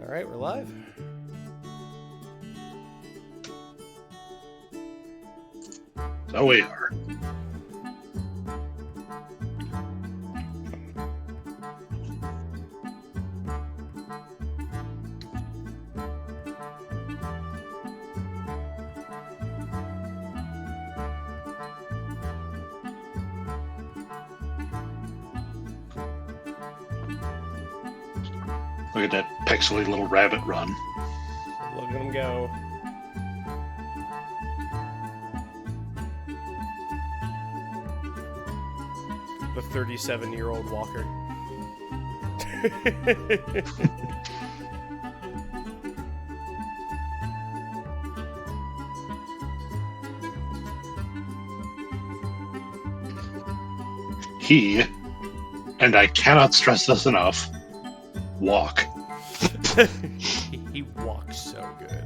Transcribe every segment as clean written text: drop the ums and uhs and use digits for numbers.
All right, we're live. So we are. Look at that pixely little rabbit run. Look at him go. The 37-year-old walker. He, and I cannot stress this enough, walk. He walks so good.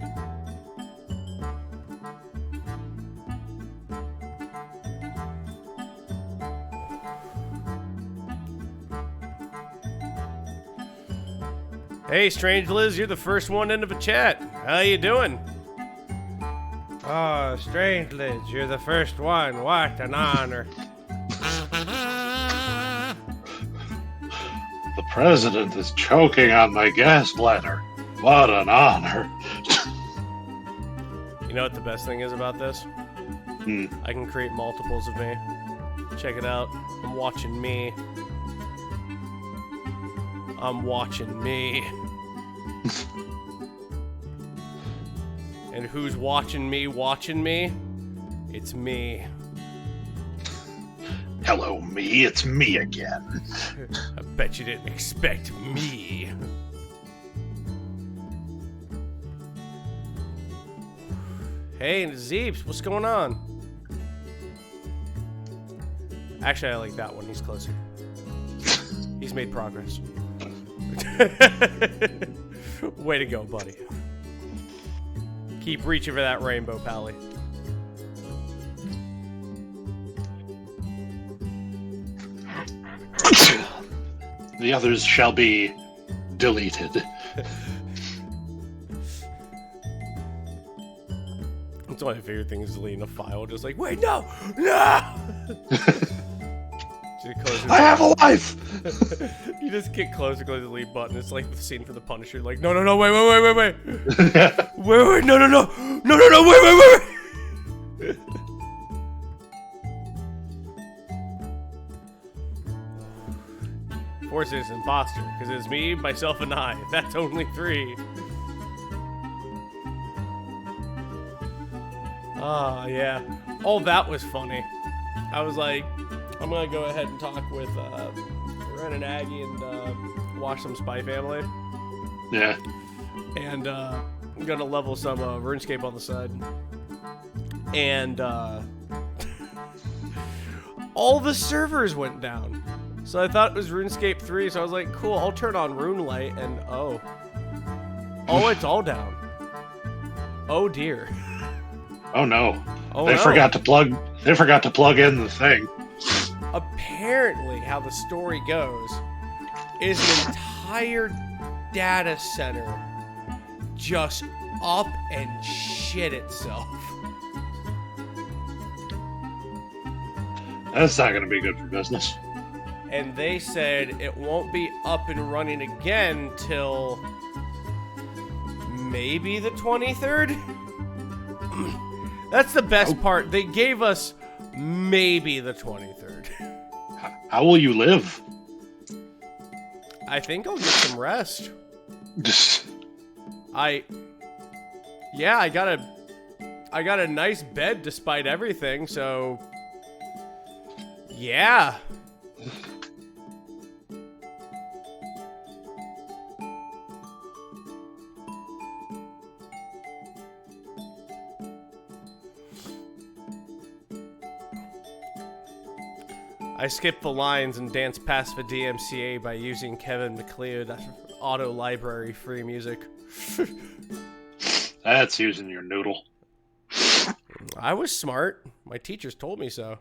Hey, Strange Liz, you're the first one into the chat. How you doing? Oh, Strange Liz, you're the first one. What an honor. The president is choking on my gas bladder. What an honor. You know what the best thing is about this? I can create multiples of me. Check it out. I'm watching me. I'm watching me. And who's watching me? It's me. Hello, me. It's me again. I bet you didn't expect me. Hey, Zeeps, what's going on? Actually, I like that one. He's closer. He's made progress. Way to go, buddy. Keep reaching for that rainbow, Pally. The others shall be deleted. It's one of my favorite things is deleting a file. Just like, wait, no! I have a life! You just get close and close the delete button. It's like the scene from The Punisher. Like, no, wait. Wait, no, wait. Force is imposter, because it's me, myself, and I. That's only 3. Ah, yeah. Oh, that was funny. I was like, I'm gonna go ahead and talk with Ren and Aggie and watch some Spy Family. Yeah. And I'm gonna level some RuneScape on the side. And all the servers went down. So I thought it was RuneScape 3, so I was like, cool, I'll turn on RuneLight, and oh, it's all down. Oh dear. Oh no. Oh, They forgot to plug in the thing. Apparently, how the story goes is an entire data center just up and shit itself. That's not going to be good for business. And they said it won't be up and running again till maybe the 23rd. That's the best part. They gave us maybe the 23rd. How will you live? I think I'll get some rest. I got a nice bed despite everything, so yeah. I skipped the lines and danced past the DMCA by using Kevin MacLeod auto library free music. That's using your noodle. I was smart. My teachers told me so.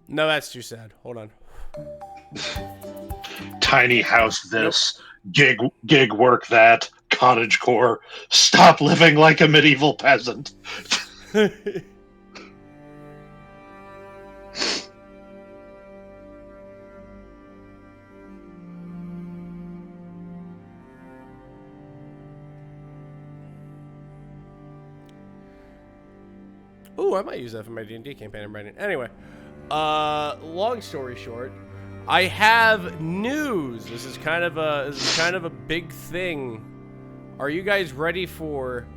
No, that's too sad. Hold on. Tiny house this, gig work that, cottage core. Stop living like a medieval peasant. Ooh, I might use that for my D&D campaign I'm writing. Anyway, long story short, I have news. This is kind of a big thing. Are you guys ready for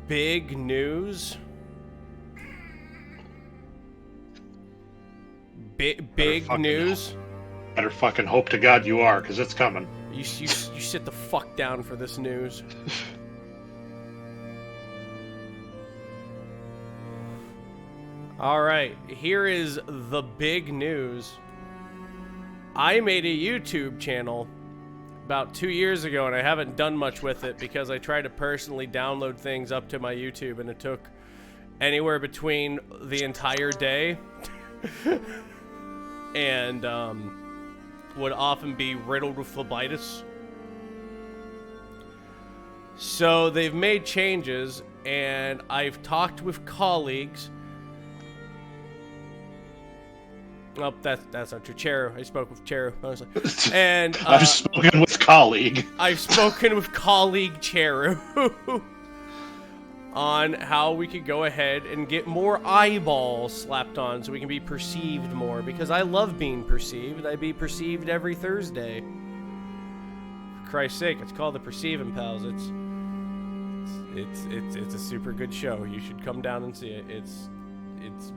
big news? Big news? Better fucking hope to God you are, because it's coming. You sit the fuck down for this news. Alright, here is the big news. I made a YouTube channel about 2 years ago, and I haven't done much with it because I tried to personally download things up to my YouTube, and it took anywhere between the entire day and would often be riddled with phlebitis. So they've made changes, and I've talked with colleagues. Oh, that's not true. Cheru. I spoke with Cheru. And I've spoken with colleague. I've spoken with colleague Cheru on how we could go ahead and get more eyeballs slapped on so we can be perceived more, because I love being perceived. I be perceived every Thursday. For Christ's sake, it's called the Perceiving Pals. It's a super good show. You should come down and see it. It's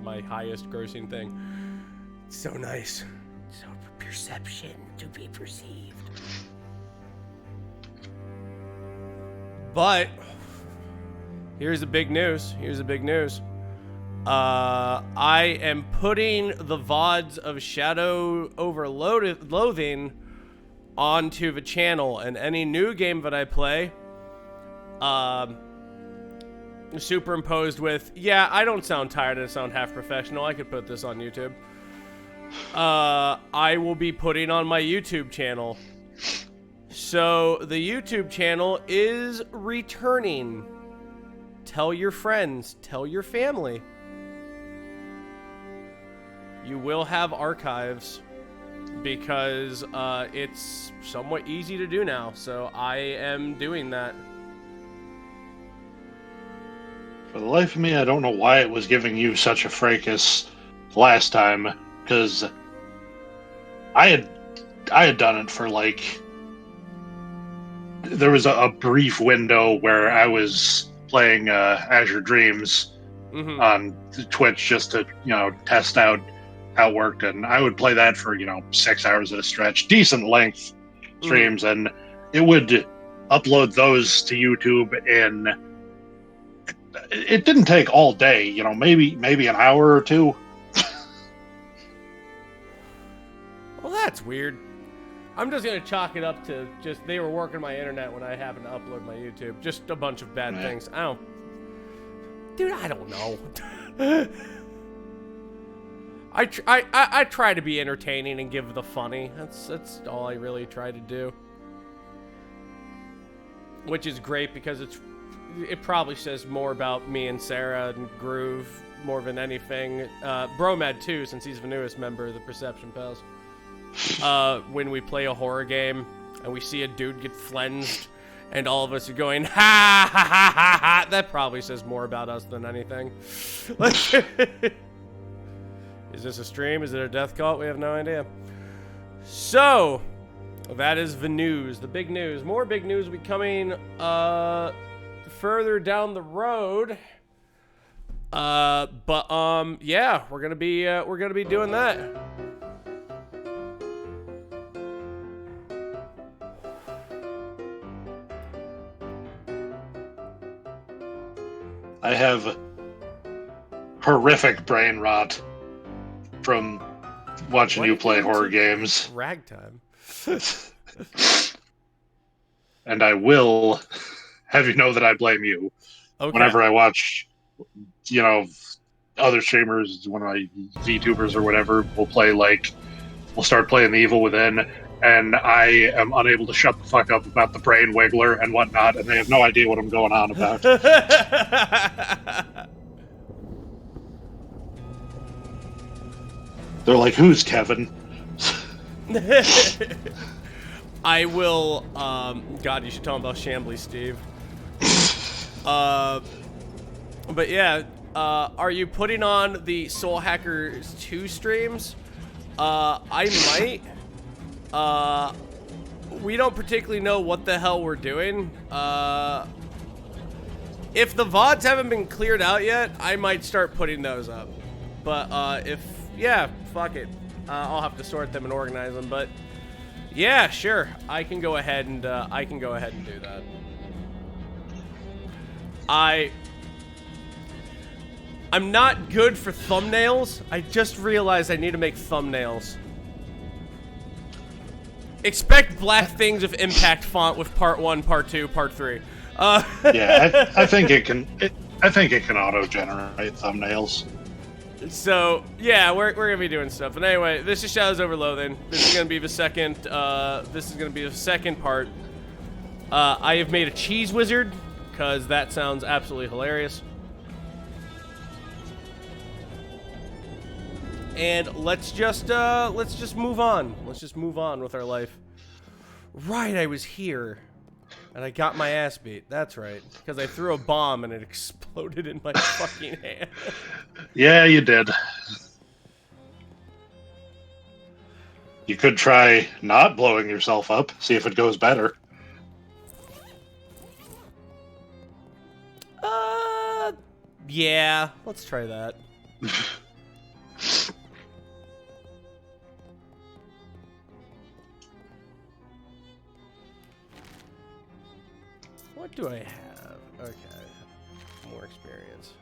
my highest grossing thing. It's so nice. So perception to be perceived. But here's the big news. I am putting the VODs of Shadow over Loathing onto the channel, and any new game that I play, superimposed with, yeah, I don't sound tired and sound half professional. I could put this on YouTube. I will be putting on my YouTube channel. So the YouTube channel is returning. Tell your friends, tell your family. You will have archives because it's somewhat easy to do now. So I am doing that. For the life of me, I don't know why it was giving you such a fracas last time, because I had done it for like, there was a brief window where I was playing Azure Dreams on Twitch just to, test out how it worked, and I would play that for 6 hours at a stretch, decent length streams, and it would upload those to YouTube in, it didn't take all day, maybe an hour or two. Well, that's weird. I'm just gonna chalk it up to just they were working my internet when I happened to upload my YouTube. Just a bunch of bad things. I don't know. I try to be entertaining and give the funny. That's all I really try to do. Which is great because it probably says more about me and Sarah and Groove more than anything. Bromad too, since he's the newest member of the Perception Pals. When we play a horror game and we see a dude get flensed and all of us are going, ha ha ha ha ha, that probably says more about us than anything. Is this a stream? Is it a death cult? We have no idea. So, that is the news, the big news. More big news will be coming further down the road. Yeah, we're gonna be doing that. I have horrific brain rot from watching you play horror games. Ragtime. And I will have you know that I blame you. Okay. Whenever I watch, other streamers, one of my VTubers or whatever, will play like will start playing The Evil Within, and I am unable to shut the fuck up about the brain wiggler and whatnot, and they have no idea what I'm going on about. They're like, who's Kevin? I will, God, you should tell him about Shambly Steve. But yeah, are you putting on the Soul Hackers 2 streams? I might. We don't particularly know what the hell we're doing. If the VODs haven't been cleared out yet, I might start putting those up. But, yeah, fuck it. I'll have to sort them and organize them, but yeah, sure. I can go ahead and do that. I'm not good for thumbnails. I just realized I need to make thumbnails. Expect black things of impact font with part 1, part 2, part 3. Yeah, I think it can. I think it can auto-generate thumbnails. So yeah, we're gonna be doing stuff. But anyway, this is Shadows Over Loathing. This is gonna be the second. This is gonna be the second part. I have made a cheese wizard because that sounds absolutely hilarious. And let's just move on. Let's just move on with our life. Right, I was here, and I got my ass beat. That's right, because I threw a bomb and it exploded in my fucking hand. Yeah, you did. You could try not blowing yourself up, see if it goes better. Yeah, let's try that. What do I have? Okay. More experience.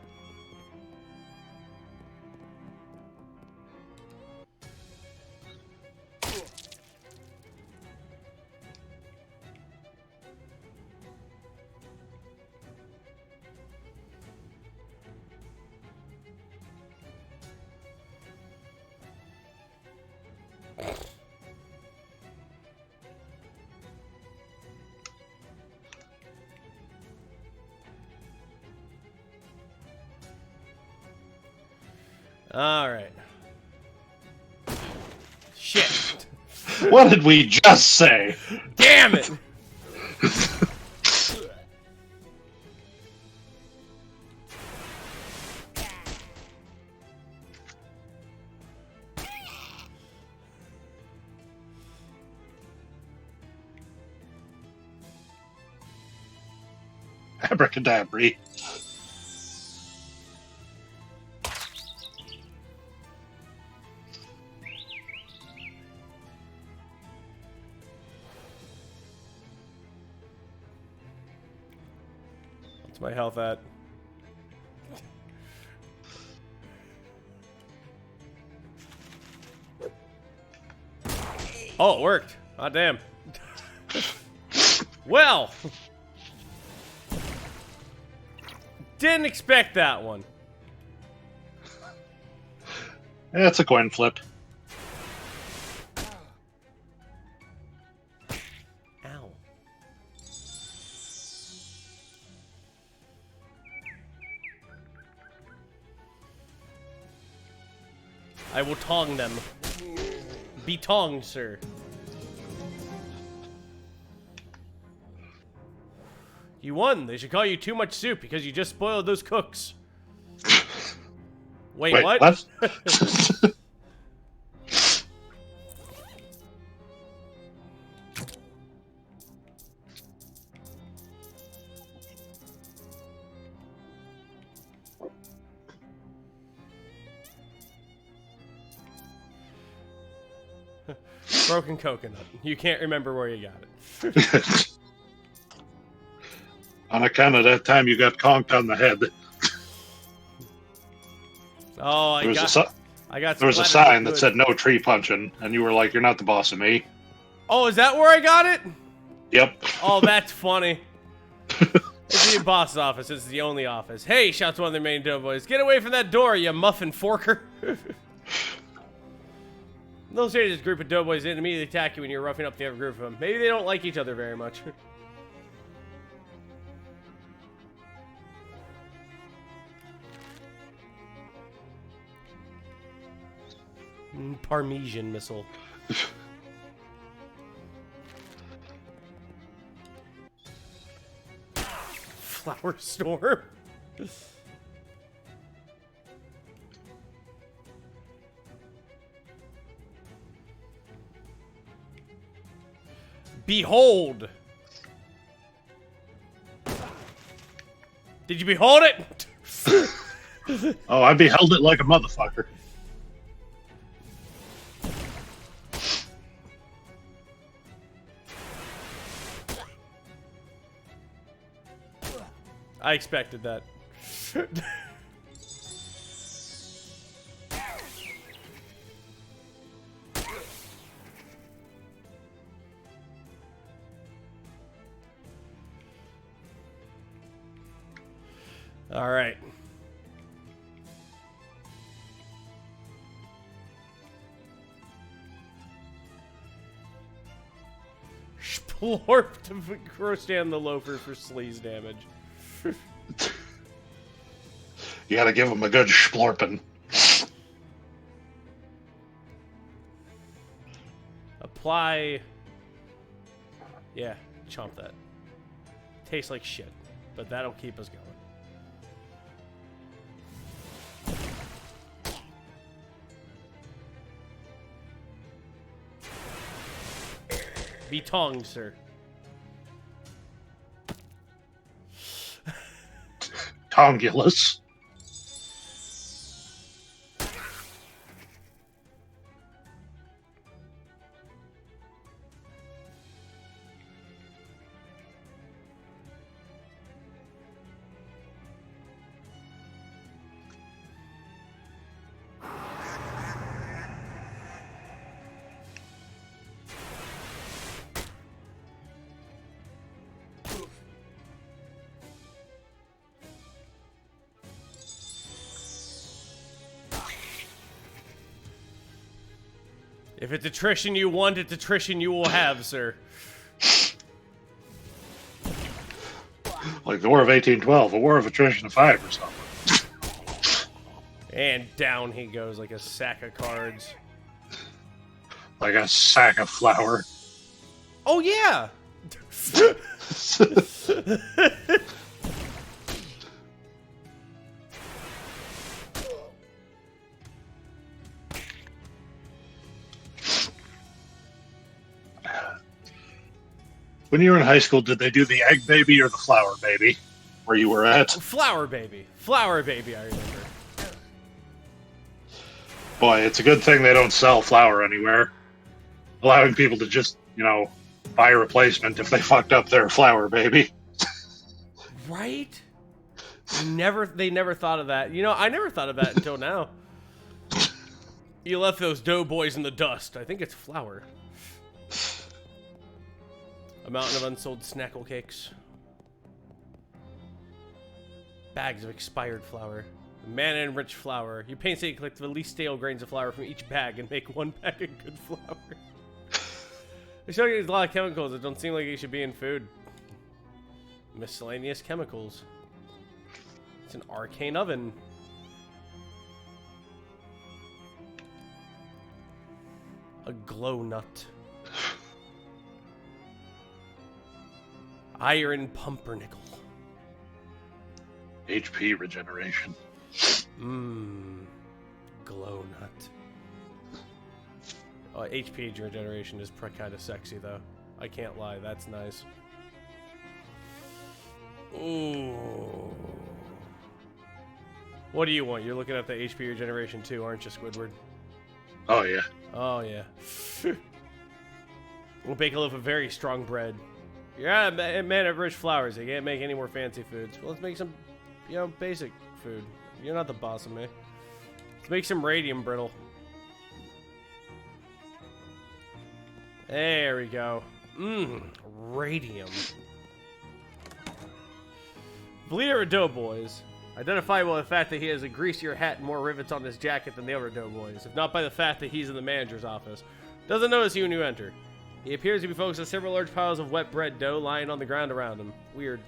All right. Shit. What did we just say? Damn it. Abracadabra. What's my health at? Oh, it worked. Oh, damn. Well. Didn't expect that one. Yeah, it's a coin flip. Ow. I will tong them. Be tonged, sir. You won. They should call you Too Much Soup because you just spoiled those cooks. Wait, what? Broken coconut. You can't remember where you got it. On account of that time you got conked on the head. Oh, I got. There was a sign that said no tree punching, and you were like, "You're not the boss of me." Oh, is that where I got it? Yep. Oh, that's funny. It's the boss's office. It's the only office. Hey, shouts one of the main doughboys. Get away from that door, you muffin forker. They'll say this group of doughboys didn't immediately attack you when you're roughing up the other group of them. Maybe they don't like each other very much. Parmesan missile. Flower storm. Behold. Did you behold it? Oh, I beheld it like a motherfucker. I expected that. All right. Splorp to roast down the loafer for sleaze damage. You gotta give him a good splorping. Apply. Yeah, chomp that. Tastes like shit, but that'll keep us going. Be tongued, sir. Tongulus. If it's attrition you want, it's attrition you will have, sir. Like the War of 1812, a war of attrition of 5 or something. And down he goes like a sack of cards. Like a sack of flour. Oh, yeah! When you were in high school, did they do the egg baby or the flour baby? Where you were at? Flower baby. Flower baby, I remember. Boy, it's a good thing they don't sell flour anywhere. Allowing people to just, you know, buy a replacement if they fucked up their flour baby. Right? They never thought of that. You know, I never thought of that until now. You left those doughboys in the dust. I think it's flour. A mountain of unsold snackle cakes. Bags of expired flour. Mana-enriched flour. You painstakingly collect the least stale grains of flour from each bag and make one bag of good flour. They show you there's a lot of chemicals that don't seem like they should be in food. Miscellaneous chemicals. It's an arcane oven. A glow nut. Iron pumpernickel. HP regeneration. Glow nut. Oh, HP regeneration is kind of sexy, though. I can't lie, that's nice. Ooh. What do you want? You're looking at the HP regeneration too, aren't you, Squidward? Oh, yeah. Oh, yeah. We'll bake a loaf of very strong bread. Yeah, man of rich flours. They can't make any more fancy foods. Well, let's make some, you know, basic food. You're not the boss of me. Let's make some radium brittle. There we go. Radium. Bleeder of doughboys. Identifiable by the fact that he has a greasier hat and more rivets on his jacket than the other doughboys, if not by the fact that he's in the manager's office. Doesn't notice you when you enter. He appears to be focused on several large piles of wet bread dough lying on the ground around him. Weird.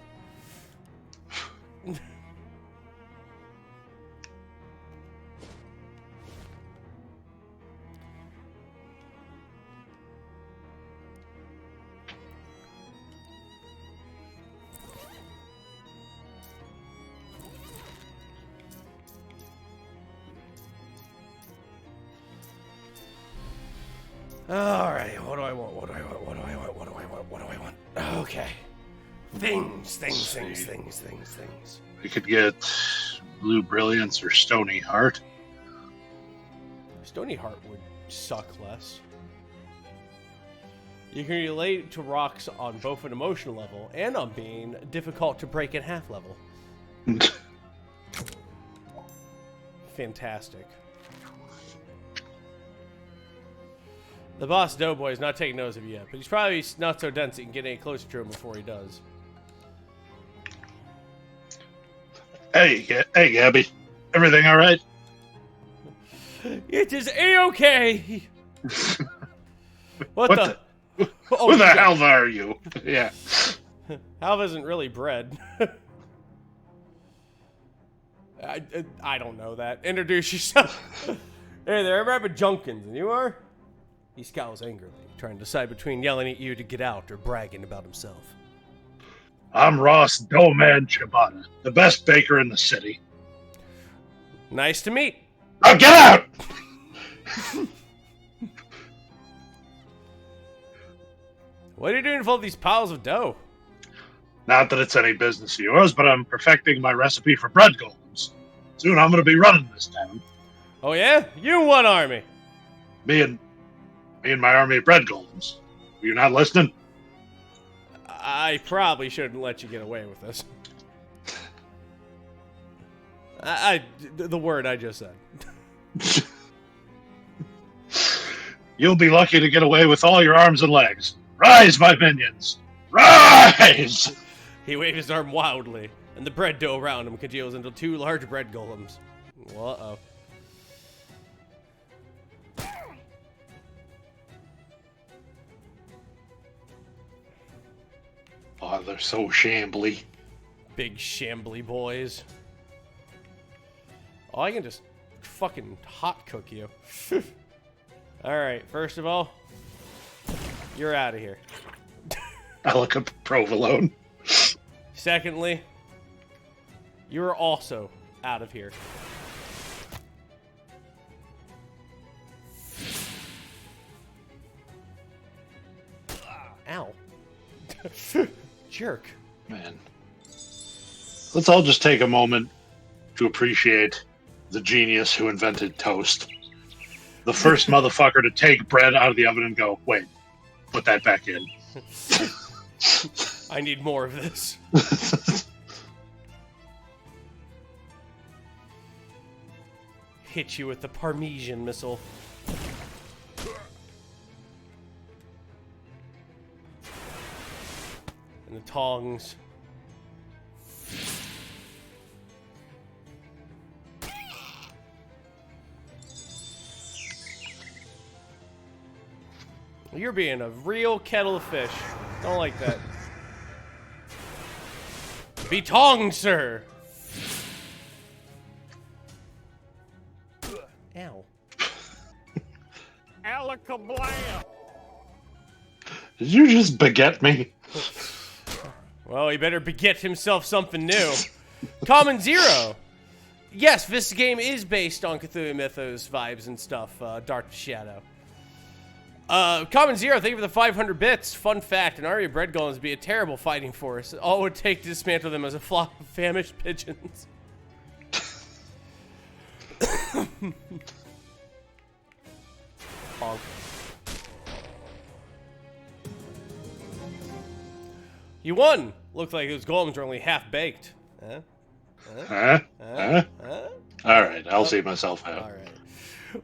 Alright, what do I want? What do I want? What do I want? What do I want? What do I want? Okay. Things. We could get Blue Brilliance or Stony Heart. Stony Heart would suck less. You can relate to rocks on both an emotional level and on being difficult to break in half level. Fantastic. The boss doughboy is not taking notice of you yet, but he's probably not so dense that you can get any closer to him before he does. Hey, Gabby. Everything all right? It is A-okay! What the? Oh, Who the hell are you? Yeah. Halva isn't really bread. I don't know that. Introduce yourself. Hey there, I'm Rapid Junkins, and you are? He scowls angrily, trying to decide between yelling at you to get out or bragging about himself. I'm Ross Doughman Ciabatta, the best baker in the city. Nice to meet. Now get out! What are you doing with all these piles of dough? Not that it's any business of yours, but I'm perfecting my recipe for bread golems. Soon I'm going to be running this town. Oh yeah? You and what army? Me and my army of bread golems. Were you not listening? I probably shouldn't let you get away with this. The word I just said. You'll be lucky to get away with all your arms and legs. Rise, my minions! Rise! He waves his arm wildly, and the bread dough around him congeals into two large bread golems. Well, uh-oh. Oh, they're so shambly. Big shambly boys. Oh, I can just fucking hot cook you. Alright, first of all, you're out of here. Alaka provolone. Secondly, you're also out of here. Ow. Jerk. Man. Let's all just take a moment to appreciate the genius who invented toast. The first motherfucker to take bread out of the oven and go, wait, put that back in. I need more of this. Hit you with the Parmesan missile. And the tongs. You're being a real kettle of fish. Don't like that. Be tonged, sir. Ow. Alakablam. Did you just baguette me? Well, he better beget himself something new. Common Zero. Yes, this game is based on Cthulhu Mythos vibes and stuff. Dark Shadow. Common Zero, thank you for the 500 bits. Fun fact, an army of bread golems would be a terrible fighting force. All it would take to dismantle them as a flock of famished pigeons. Honk. You won! Looked like those golems were only half-baked. Alright, I'll see myself out. Alright.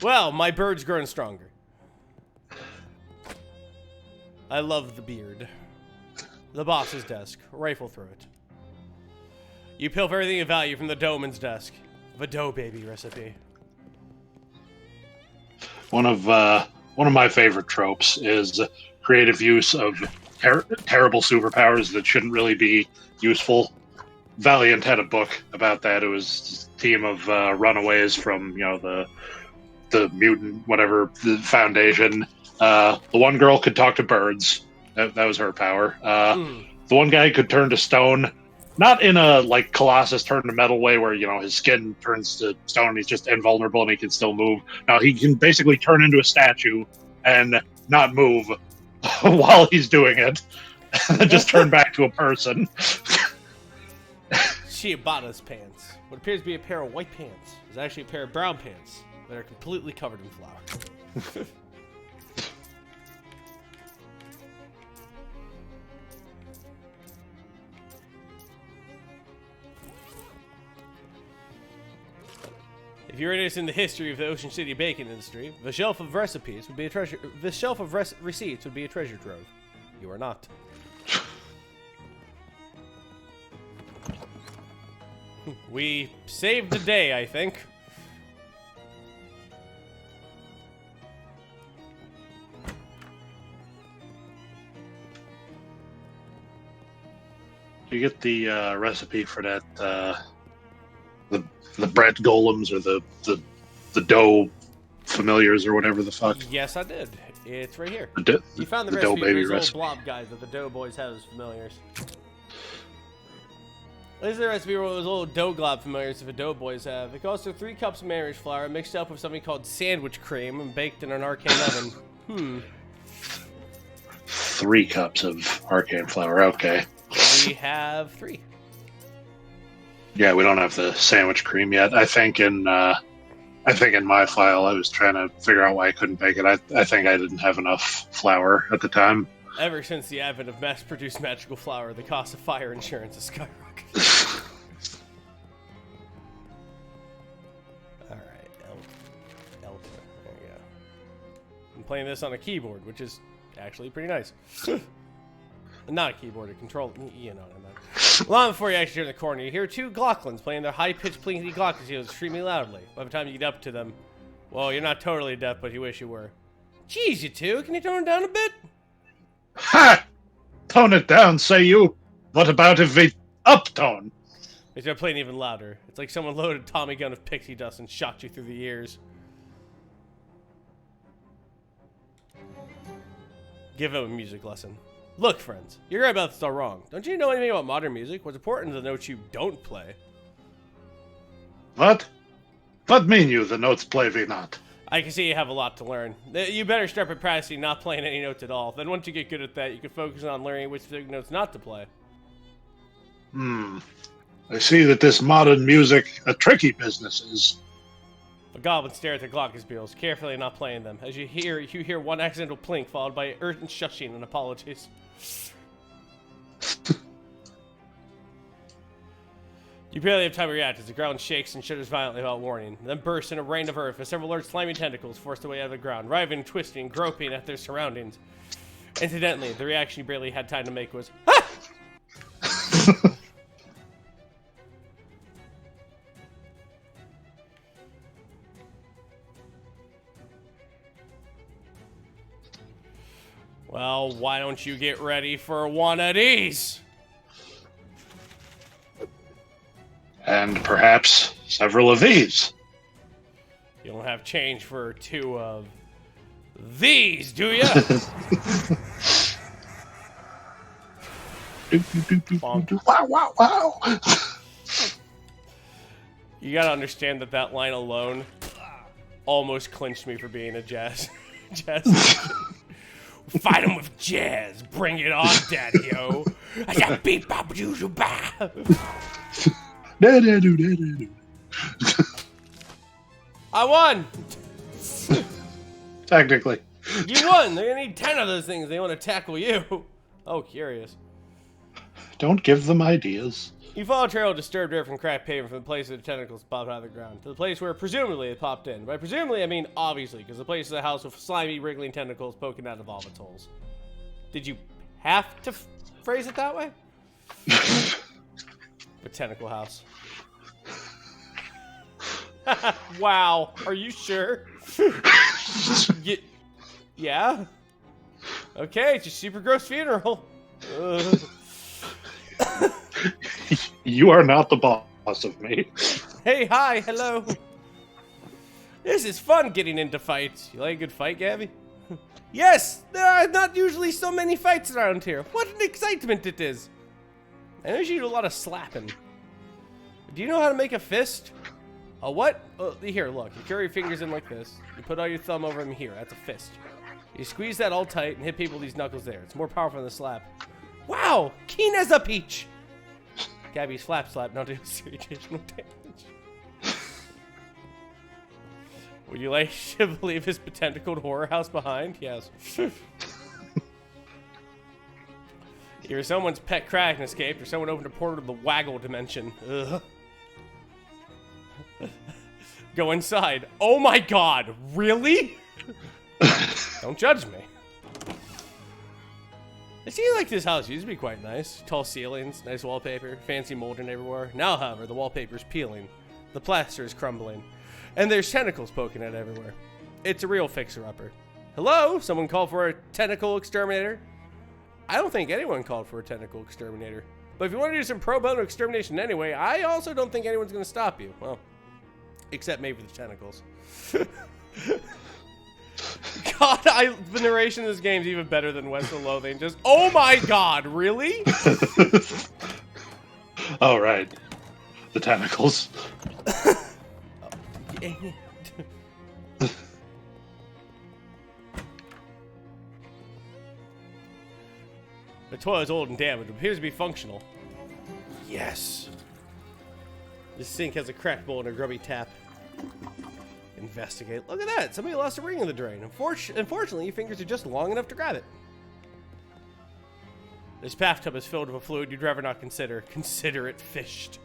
Well, my bird's growing stronger. I love the beard. The boss's desk. Rifle through it. You pilfer everything of value from the Doman's desk. The dough baby recipe. One of my favorite tropes is creative use of terrible superpowers that shouldn't really be useful. Valiant had a book about that. It was a team of runaways from the mutant whatever the Foundation. The one girl could talk to birds. That was her power. The one guy could turn to stone. Not in a like Colossus turn to metal way where his skin turns to stone and he's just invulnerable and he can still move. No, he can basically turn into a statue and not move while he's doing it, and then just turn back to a person. Ciabatta's pants. What appears to be a pair of white pants is actually a pair of brown pants that are completely covered in flour. If you're interested in the history of the Ocean City bacon industry, the shelf of recipes would be a treasure. The shelf of receipts would be a treasure trove. You are not. We saved the day, I think. You get the recipe for that the bread golems or the dough familiars or whatever the fuck. Yes, I did. It's right here. You found the dough recipe baby for those recipe. little blob guys that the dough boys have as familiars. This is the recipe for those little dough glob familiars that the dough boys have. It calls for 3 cups of marriage flour mixed up with something called sandwich cream and baked in an arcane oven. 3 cups of arcane flour. Okay. We have 3. Yeah, we don't have the sandwich cream yet. I think in my file I was trying to figure out why I couldn't bake it. I think I didn't have enough flour at the time. Ever since the advent of mass-produced magical flour, the cost of fire insurance has skyrocketed. Alright, Elder. There you go. I'm playing this on a keyboard, which is actually pretty nice. Not a keyboard, a control. You know what I meant. Long before you actually turn the corner, you hear 2 Glocklins playing their high-pitched plinky glockenseals extremely loudly. By the time you get up to them, well, you're not totally deaf, but you wish you were. Jeez, you 2, can you tone it down a bit? Ha! Tone it down, say you. What about if we uptone? They start playing even louder. It's like someone loaded a Tommy gun of pixie dust and shot you through the ears. Give him a music lesson. Look, friends, you're right about this all wrong. Don't you know anything about modern music? What's important is the notes you don't play. What? What mean you, the notes play we not? I can see you have a lot to learn. You better start by practicing not playing any notes at all. Then once you get good at that, you can focus on learning which specific notes not to play. I see that this modern music a tricky business is. The goblins stare at their glockenspiels, carefully not playing them. As you hear one accidental plink, followed by urgent shushing and apologies. You barely have time to react as the ground shakes and shudders violently without warning, then bursts in a rain of earth as several large slimy tentacles force their way out of the ground, writhing, twisting, groping at their surroundings. Incidentally, the reaction you barely had time to make was, "Ha!" Well, why don't you get ready for one of these? And perhaps several of these. You don't have change for 2 of these, do you? Wow, wow, wow. You gotta understand that line alone almost clinched me for being a jazz. Fight him with jazz. Bring it on, daddy-o. I won! Technically. You won! They're gonna need 10 of those things. They want to tackle you. Oh, curious. Don't give them ideas. You follow a trail of disturbed earth and cracked pavement from the place where the tentacles popped out of the ground to the place where presumably it popped in. By presumably, I mean obviously, because the place is a house with slimy, wriggling tentacles poking out of all its holes. Did you have to phrase it that way? A tentacle house. Wow. Are you sure? Yeah? Okay, it's a super gross funeral. You are not the boss of me. Hey, hi, hello. This is fun getting into fights. You like a good fight, Gabby? Yes, there are not usually so many fights around here. What an excitement it is. I know you do a lot of slapping. Do you know how to make a fist? A what? Here, look. You carry your fingers in like this. You put all your thumb over them here. That's a fist. You squeeze that all tight and hit people with these knuckles there. It's more powerful than a slap. Wow! Keen as a peach! Gabby's flap slap, not doing serious damage. Would you like to leave his tentacled horror house behind? Yes. Either someone's pet Kraken escaped, or someone opened a portal to the Waggle dimension. Ugh. Go inside. Oh my god, really? Don't judge me. It seems like this house used to be quite nice. Tall ceilings, nice wallpaper, fancy molding everywhere. Now, however, the wallpaper's peeling. The plaster is crumbling. And there's tentacles poking at everywhere. It's a real fixer-upper. Hello? Someone called for a tentacle exterminator? I don't think anyone called for a tentacle exterminator. But if you want to do some pro bono extermination anyway, I also don't think anyone's going to stop you. Well, except maybe the tentacles. God, the narration of this game is even better than West of Loathing. Just, oh my god, really? Oh, right. The tentacles. The toilet's old and damaged. It appears to be functional. Yes. This sink has a cracked bowl and a grubby tap. Investigate. Look at that. Somebody lost a ring in the drain. Unfortunately, your fingers are just long enough to grab it. This bathtub is filled with a fluid you'd rather not consider. Consider it fished.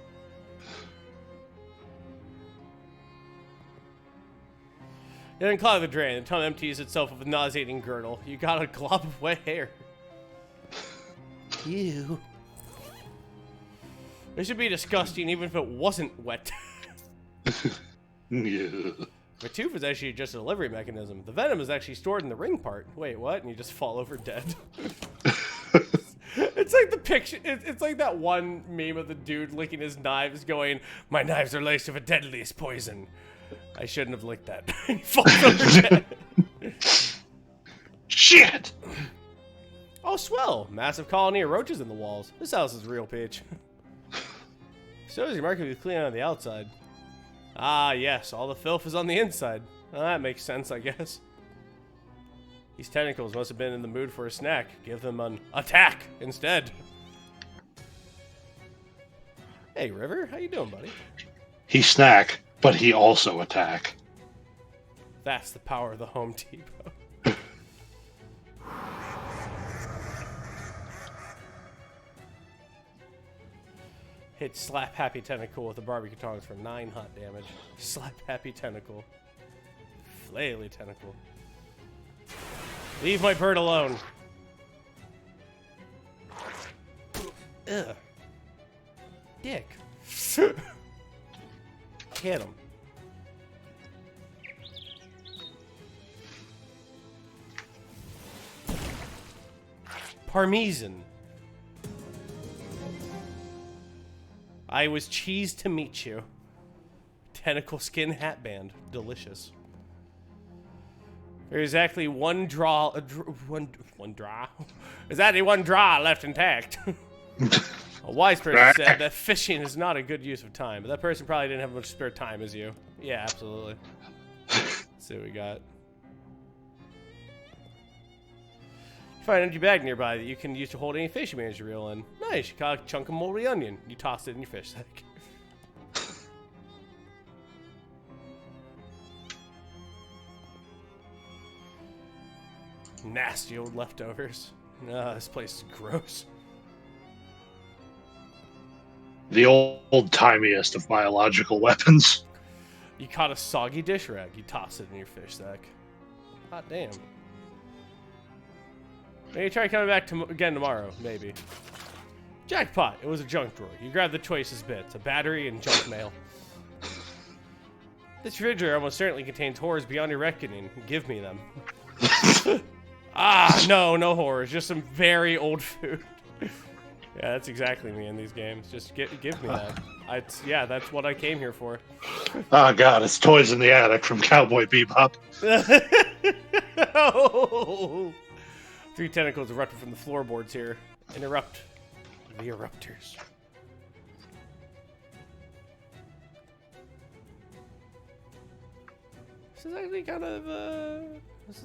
You unclog the drain. The tub empties itself of a nauseating girdle. You got a glob of wet hair. Ew. This should be disgusting even if it wasn't wet. Yeah. The tooth is actually just a delivery mechanism. The venom is actually stored in the ring part. Wait, what? And you just fall over dead. It's like the picture. It's like that one meme of the dude licking his knives going, "My knives are laced with a deadliest poison. I shouldn't have licked that." He falls over dead. Shit! Oh, swell. Massive colony of roaches in the walls. This house is real, Peach. So is remarkably clean on the outside. Ah, yes, all the filth is on the inside. Well, that makes sense, I guess. These tentacles must have been in the mood for a snack. Give them an attack instead. Hey, River, how you doing, buddy? He snack, but he also attack. That's the power of the Home Depot. Hit Slap Happy Tentacle with the barbecue tongs for 9 hot damage. Slap Happy Tentacle. Flaily Tentacle. Leave my bird alone. Ugh. Dick. Hit him. Parmesan. I was cheesed to meet you. Tentacle skin hatband. Delicious. There's exactly one draw. One draw. There's only one draw left intact. A wise person said that fishing is not a good use of time, but that person probably didn't have much spare time as you. Yeah, absolutely. Let's see what we got. You find an empty bag nearby that you can use to hold any fish you manage to reel in. Nice, you caught a chunk of moldy onion. You toss it in your fish sack. Nasty old leftovers. This place is gross. The old-timiest of biological weapons. You caught a soggy dish rag. You toss it in your fish sack. Hot damn. Maybe try coming back again tomorrow, maybe. Jackpot. It was a junk drawer. You grabbed the choicest bits, a battery and junk mail. This refrigerator almost certainly contains horrors beyond your reckoning. Give me them. No horrors. Just some very old food. Yeah, that's exactly me in these games. Just give me that. That's what I came here for. Oh God, it's toys in the attic from Cowboy Bebop. Oh. 3 tentacles erupted from the floorboards here. Interrupt the eruptors. This is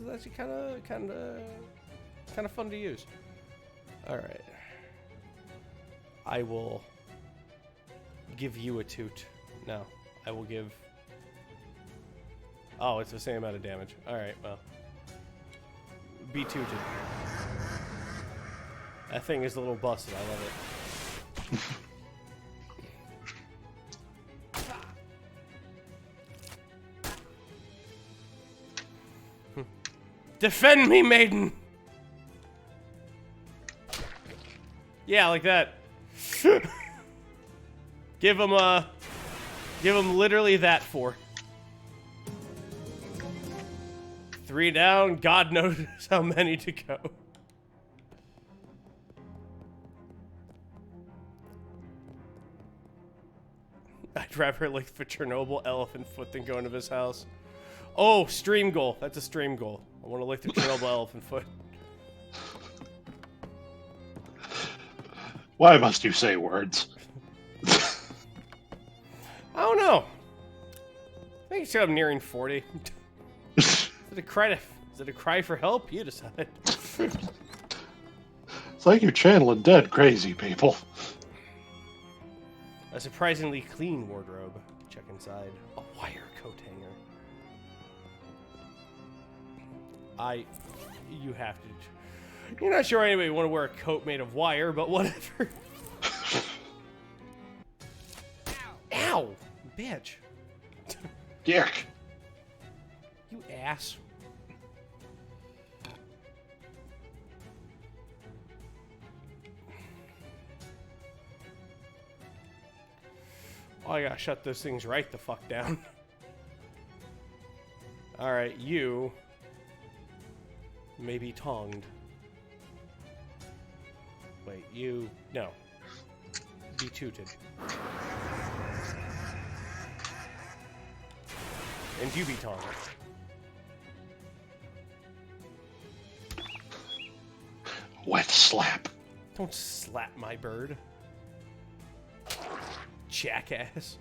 actually kind of fun to use. All right. I will give you a toot. No, I will give... Oh, it's the same amount of damage. All right, well. Be tooted. That thing is a little busted. I love it. Defend me, maiden! Yeah, like that. Give him literally that for. 3 down, God knows how many to go. I'd rather lick for Chernobyl elephant foot than go into his house. Oh, stream goal. That's a stream goal. I want to lick the Chernobyl elephant foot. Why must you say words? I don't know. I think I'm nearing 40. Is it a cry for help? You decide. It's like you're channeling dead crazy people. A surprisingly clean wardrobe. Check inside. A wire coat hanger. You have to. You're not sure anybody would want to wear a coat made of wire, but whatever. Ow! Bitch. Dick. You ass. Oh, I gotta shut those things right the fuck down. Alright, you may be tonged. Wait, no. Be tooted. And you be tonged. Wet slap. Don't slap my bird. Jackass.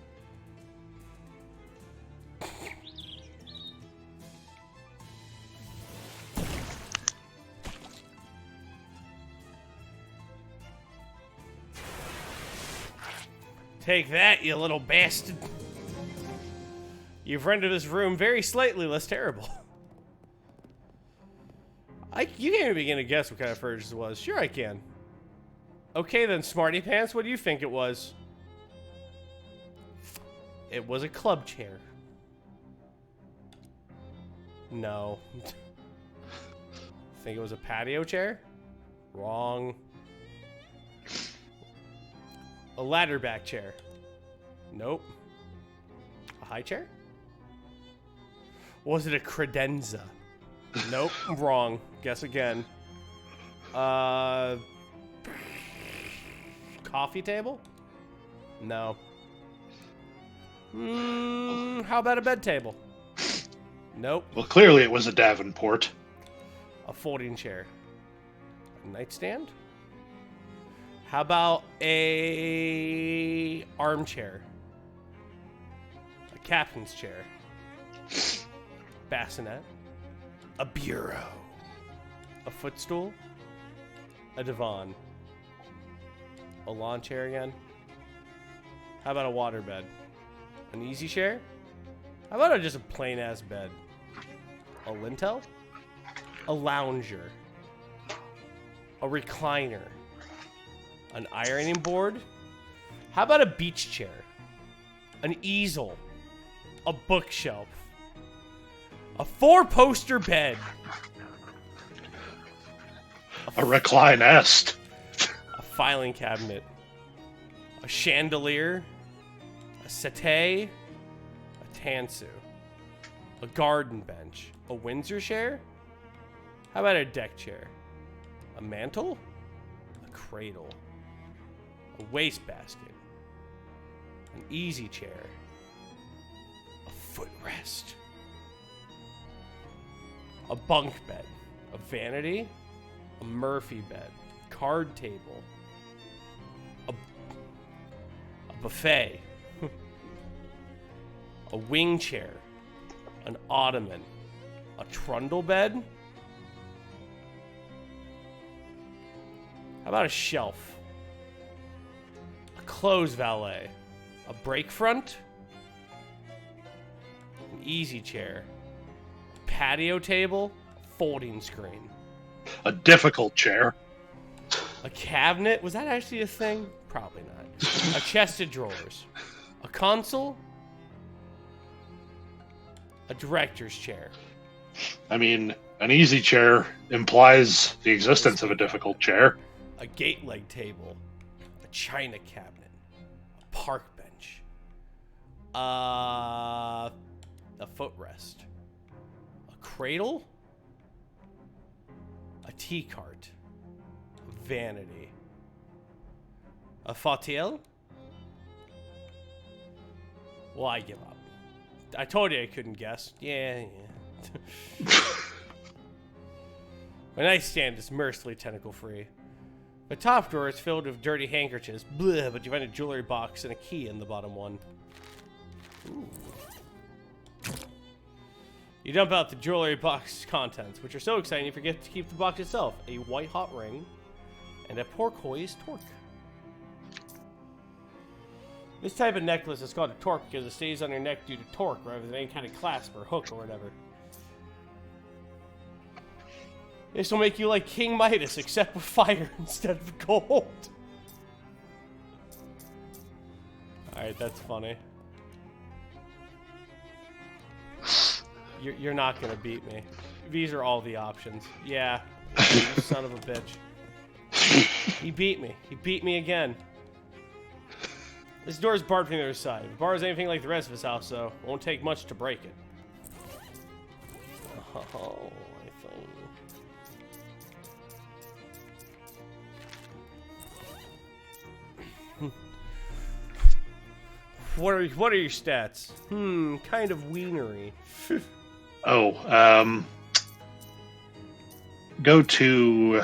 Take that, you little bastard. You've rendered this room very slightly less terrible. You can't even begin to guess what kind of furniture this was. Sure I can. Okay then, Smarty Pants, what do you think it was? It was a club chair. No. Think it was a patio chair? Wrong. A ladder back chair. Nope. A high chair? Was it a credenza? Nope. Wrong. Guess again. Coffee table? No. How about a bed table? Nope. Well, clearly it was a Davenport. A folding chair. A nightstand? How about a armchair? A captain's chair? Bassinet? A bureau? A footstool? A divan? A lawn chair again? How about a waterbed? An easy chair? How about just a plain ass bed? A lintel? A lounger? A recliner? An ironing board? How about a beach chair? An easel? A bookshelf? A 4-poster bed? A recline-est. A filing cabinet? chandelier, a settee, a tansu, a garden bench, a Windsor chair? How about a deck chair? A mantle? A cradle, a wastebasket, an easy chair, a footrest, a bunk bed, a vanity, a Murphy bed, card table, a buffet, a wing chair, an ottoman, a trundle bed. How about a shelf, a clothes valet, a brake front, an easy chair, a patio table, a folding screen, A difficult chair. a cabinet. Was that actually a thing? Probably not. A chest of drawers, a console, a director's chair. I mean, an easy chair implies the existence of a difficult chair. A gate leg table, a china cabinet, a park bench, a footrest, a cradle, a tea cart, a vanity, a fauteuil. Well, I give up. I told you I couldn't guess. Yeah. My nightstand is mercifully tentacle-free. The top drawer is filled with dirty handkerchiefs, bleh, but you find a jewelry box and a key in the bottom one. Ooh. You dump out the jewelry box contents, which are so exciting you forget to keep the box itself. A white hot ring and a porpoise torque. This type of necklace is called a torque because it stays on your neck due to torque rather than any kind of clasp or hook or whatever. This will make you like King Midas, except with fire instead of gold. Alright, that's funny. You're not gonna beat me. These are all the options. Yeah, you son of a bitch. He beat me. He beat me again. This door is barred from the other side. If the bar is anything like the rest of his house, though, it won't take much to break it. Oh, I think. What are your stats? Kind of wienery. Go to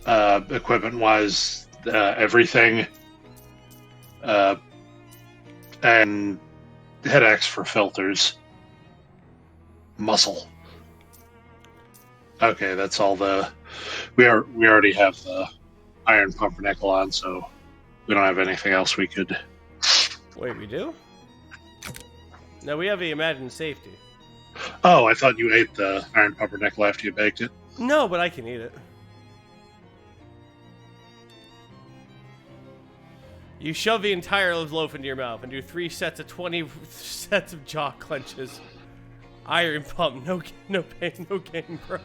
equipment-wise, everything, and hit X for filters. Muscle. Okay, that's all the. We already have the iron pumpernickel on, so we don't have anything else we could. Wait, we do? No, we have the imagined safety. Oh, I thought you ate the iron pumpernickel after you baked it. No, but I can eat it. You shove the entire loaf into your mouth and do 3 sets of 20 sets of jaw clenches. Iron pump, no pain, no gain, bro.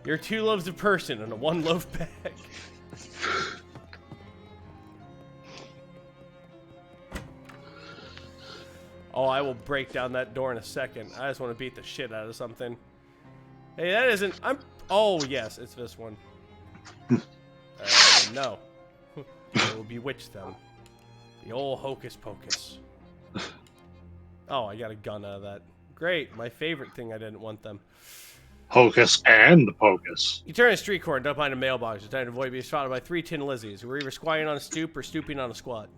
You're 2 loaves a person in a 1 loaf bag. Oh, I will break down that door in a second. I just want to beat the shit out of something. Hey, that isn't... Oh, yes, it's this one. No. I will bewitch them. The old hocus pocus. Oh, I got a gun out of that. Great, my favorite thing I didn't want them. Hocus and pocus. You turn a street corner and dump behind a mailbox, trying to avoid being spotted by 3 tin Lizzies, who are either squatting on a stoop or stooping on a squat.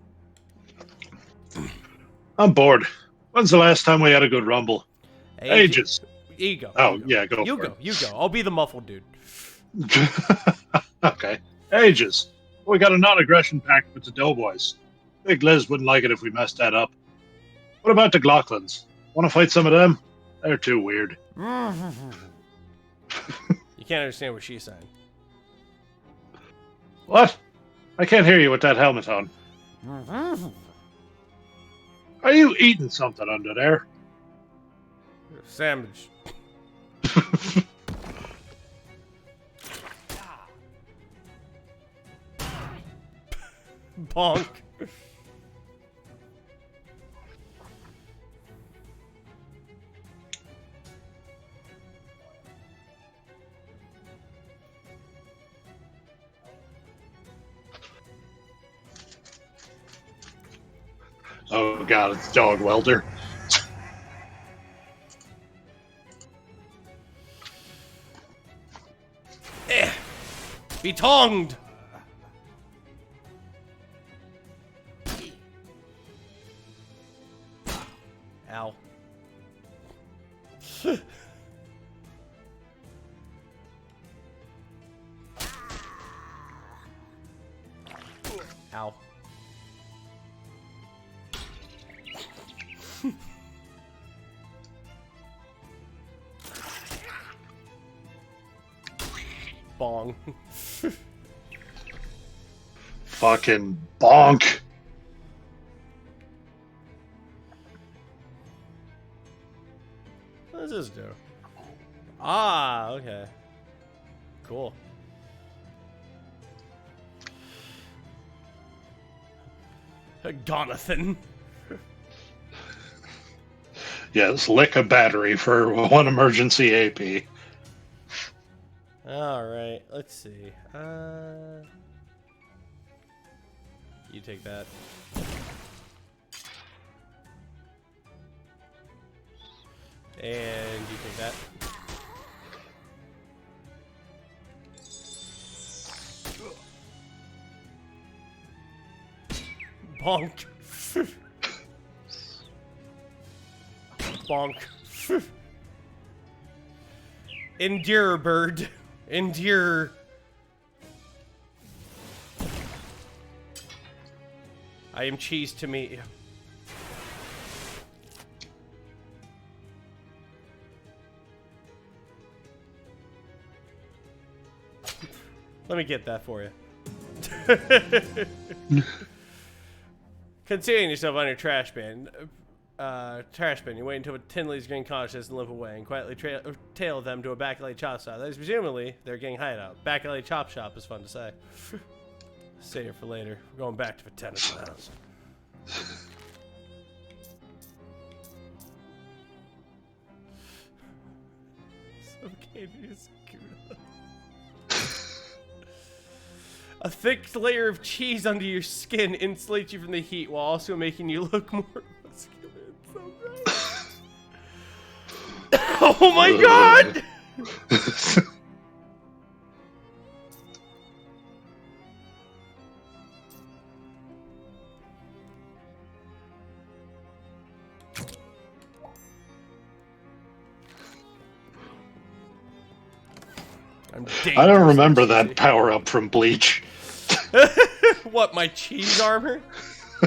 I'm bored. When's the last time we had a good rumble? Ages. Ego. Oh, Ego. yeah, go You for go. You go. I'll be the muffled dude. it. Okay. Ages. We got a non-aggression pact with the Doughboys. Big Liz wouldn't like it if we messed that up. What about the Glocklins? Want to fight some of them? They're too weird. You can't understand what she's saying. What? I can't hear you with that helmet on. Are you eating something under there? Sandwich. Bonk. Oh god, it's Dog Welder. Be tongued. Ow. Ow. Bong. Fucking bonk. What does this do? Ah, okay. Cool. Gonathan. Yes, lick a battery for 1 emergency AP. Alright, let's see. You take that. And you take that. Bonk. Bonk. Endure, bird. Endure. I am cheese to meet you. Let me get that for you. Concealing yourself on your trash bin. You wait until Tinley's gain conscious and limp away, and quietly tail them to a back alley chop shop. That is presumably their gang hideout. Back alley chop shop is fun to say. Save it for later. We're going back to the tennis house. It's okay to use Kuda. A thick layer of cheese under your skin insulates you from the heat while also making you look more muscular. It's so great. Oh my god! I don't remember that power up from Bleach. What, my cheese armor?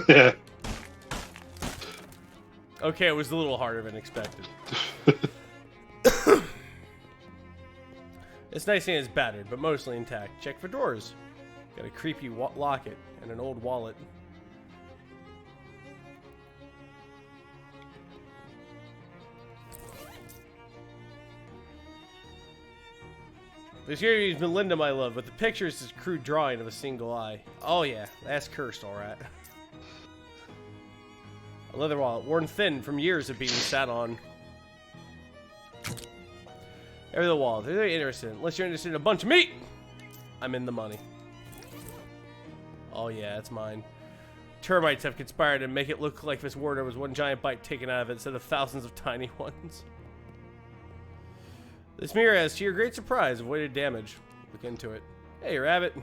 Yeah. Okay, it was a little harder than expected. It's nice seeing it's battered, but mostly intact. Check for doors. Got a creepy locket and an old wallet. This here is Melinda, my love, but the picture is this crude drawing of a single eye. Oh yeah, that's cursed, alright. A leather wallet, worn thin from years of being sat on. Over the wall, they're very interested. Unless you're interested in a bunch of meat! I'm in the money. Oh yeah, it's mine. Termites have conspired to make it look like this warder was one giant bite taken out of it instead of thousands of tiny ones. This mirror has, to your great surprise, avoided damage. Look into it. Hey, rabbit.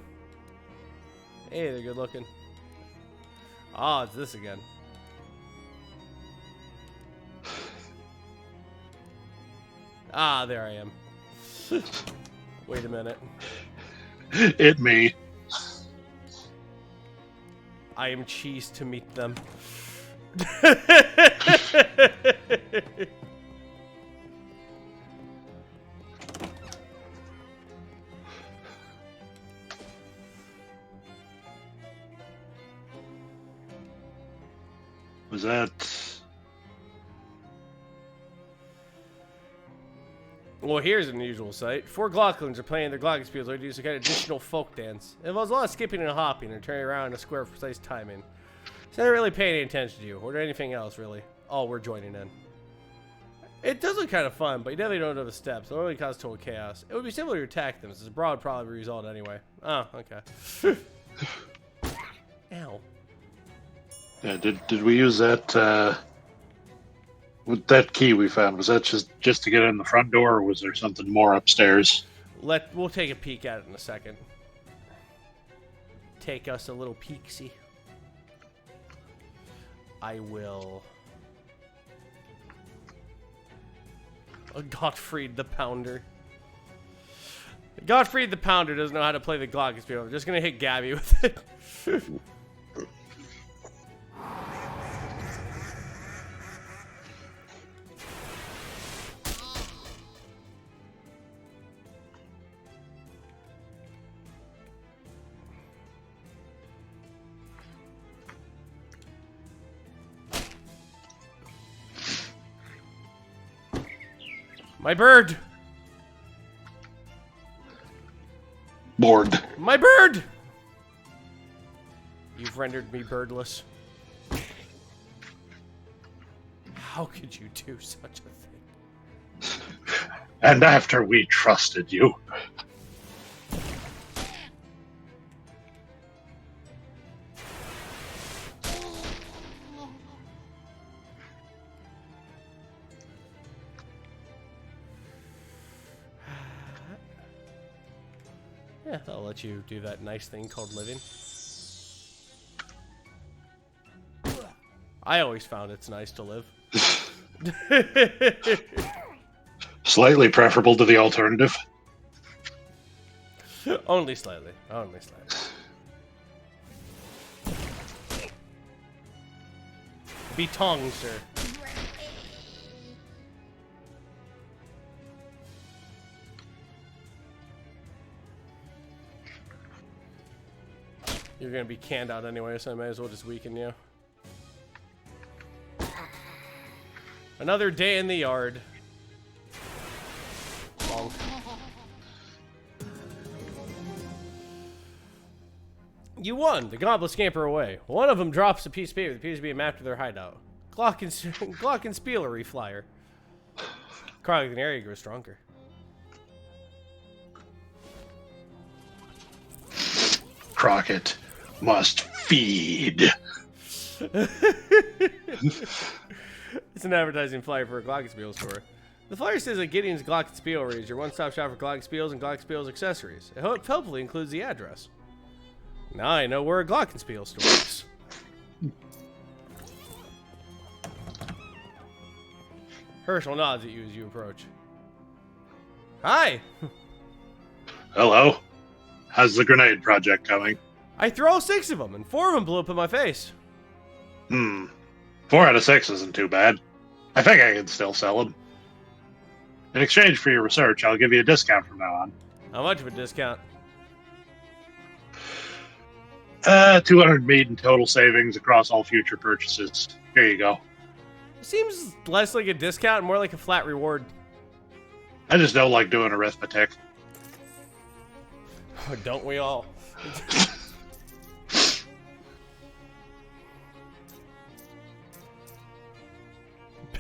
Hey, they're good looking. Ah, it's this again. Ah, there I am. Wait a minute. It me. I am cheese to meet them. Was that... Well, here's an unusual sight. 4 Glocklings are playing their glockenspiels or use a kind of additional folk dance. It involves a lot of skipping and hopping and turning around in a square of precise timing. So they're not really paying any attention to you or to anything else, really. Oh, we're joining in. It does look kind of fun, but you definitely don't know the steps. It'll only cause total chaos. It would be similar to attack them, since Brawl would probably be resolved anyway. Oh, okay. Ow. Yeah, did we use that, with that key we found? Was that just to get in the front door, or was there something more upstairs? We'll take a peek at it in a second. Take us a little peek-see. I will... Gottfried the Pounder. Gottfried the Pounder doesn't know how to play the glockenspiel. I'm just gonna hit Gabby with it. My bird! Bored. My bird! You've rendered me birdless. How could you do such a thing? And after we trusted you. Yeah, I'll let you do that nice thing called living. I always found it's nice to live. Slightly preferable to the alternative. Only slightly. Only slightly. Be tongue, sir. You're gonna be canned out anyway, so I may as well just weaken you. Another day in the yard. Bonk. You won! The goblins scamper away. One of them drops a piece of paper that appears to be a map to their hideout. Glockenspielery flyer. Crawling in the area grows stronger. Crockett must feed. It's an advertising flyer for a glockenspiel store. The flyer says that Gideon's Glockenspielery is your one-stop shop for glockenspiels and glockenspiels accessories. It hopefully includes the address. Now I know where a glockenspiel store is. Herschel nods at you as you approach. Hi! Hello. How's the grenade project coming? I threw all 6 of them, and 4 of them blew up in my face. 4 out of 6 isn't too bad. I think I can still sell them. In exchange for your research, I'll give you a discount from now on. How much of a discount? 200 meat in total savings across all future purchases. Here you go. It seems less like a discount and more like a flat reward. I just don't like doing arithmetic. Don't we all?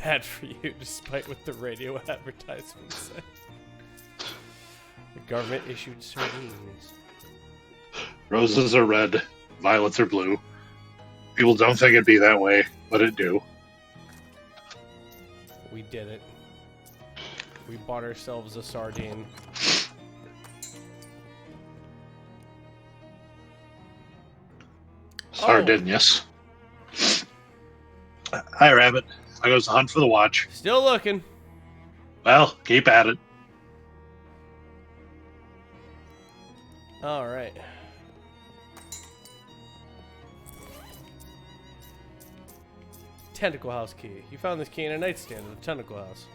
Bad for you, despite what the radio advertisements say. The government issued sardines. Roses are red, violets are blue. People don't think it'd be that way, but it do. We did it. We bought ourselves a sardine. Sardinius. Hi, Rabbit. I goes to hunt for the watch. Still looking. Well, keep at it. All right. Tentacle House key. You found this key in a nightstand at the Tentacle House.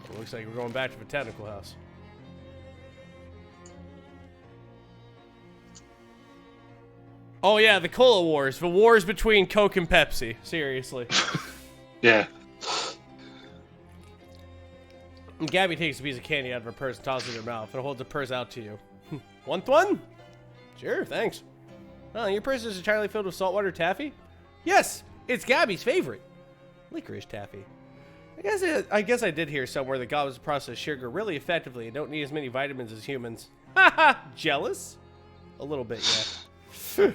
It looks like we're going back to the Tentacle House. Oh yeah, the Cola Wars. The wars between Coke and Pepsi. Seriously. Yeah. And Gabby takes a piece of candy out of her purse and tosses it in her mouth and holds the purse out to you. Want one? Sure, thanks. Oh, your purse is entirely filled with saltwater taffy? Yes, it's Gabby's favorite. Licorice taffy. I guess I did hear somewhere that goblins process sugar really effectively and don't need as many vitamins as humans. Haha, jealous? A little bit, yeah.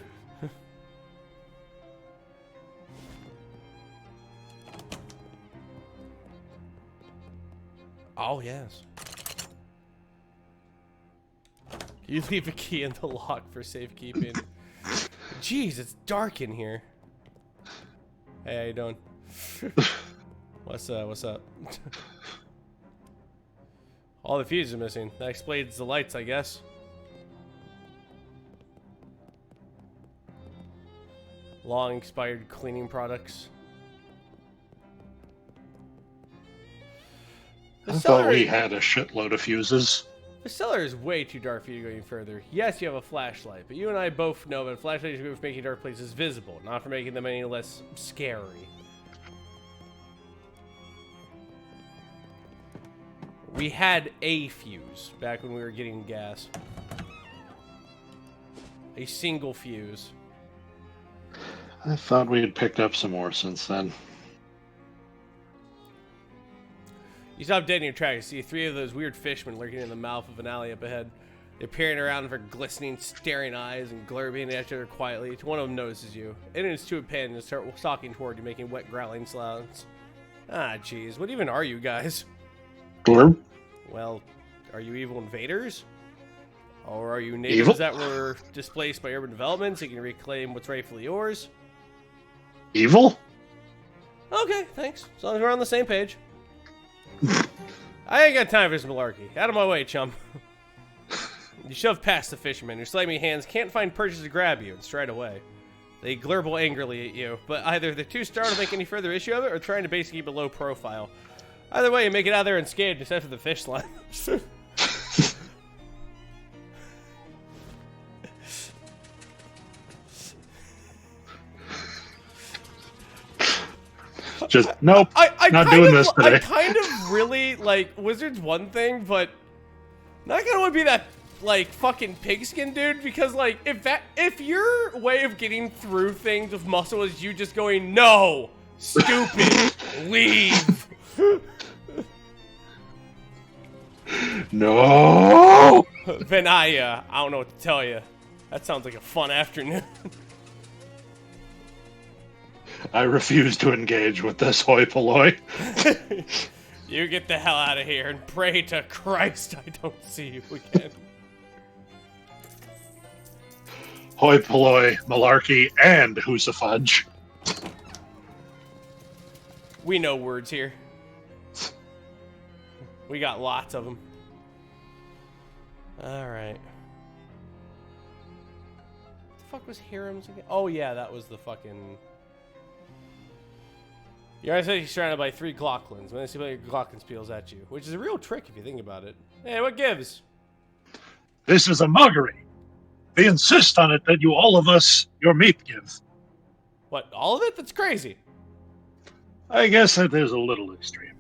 Oh, yes. You leave a key in the lock for safekeeping. Jeez, it's dark in here. Hey, how you doing? What's up? All the fuses are missing. That explains the lights, I guess. Long expired cleaning products. I thought we had a shitload of fuses. The cellar is way too dark for you to go any further. Yes, you have a flashlight, but you and I both know that a flashlight is good for making dark places visible, not for making them any less scary. We had a fuse back when we were getting gas. A single fuse. I thought we had picked up some more since then. You stop dead in your tracks. You see 3 of those weird fishmen lurking in the mouth of an alley up ahead. They're peering around for glistening, staring eyes and glurping at each other quietly. One of them notices you. It is to a pen and start stalking toward you, making wet growling sounds. Ah, jeez. What even are you guys? Glurp. Well, are you evil invaders? Or are you natives that were displaced by urban development so you can reclaim what's rightfully yours? Evil? Okay, thanks. As long as we're on the same page. I ain't got time for some malarkey. Out of my way, chum. You shove past the fishermen. Your slimy hands can't find perches to grab you and stride away. They glurble angrily at you, but either they're too startled to make any further issue of it or trying to basically keep a low profile. Either way, you make it out there unscathed except for the fish slime. Just, nope, not doing this today. I kind of really, like, Wizards one thing, but not gonna want to be that, like, fucking pigskin dude, because, like, if your way of getting through things with muscle is you just going, no, stupid, leave. No! Then I don't know what to tell you. That sounds like a fun afternoon. I refuse to engage with this hoi polloi. You get the hell out of here and pray to Christ I don't see you again. Hoi polloi, malarkey, and hoosafudge. We know words here. We got lots of them. Alright. What the fuck was Hiram's again? Oh yeah, that was the fucking... You're essentially surrounded by 3 Glocklins. When they see your Glocklin peels at you, which is a real trick if you think about it. Hey, what gives? This is a muggery. They insist on it that you all of us your meat give. What, all of it? That's crazy. I guess that is a little extreme.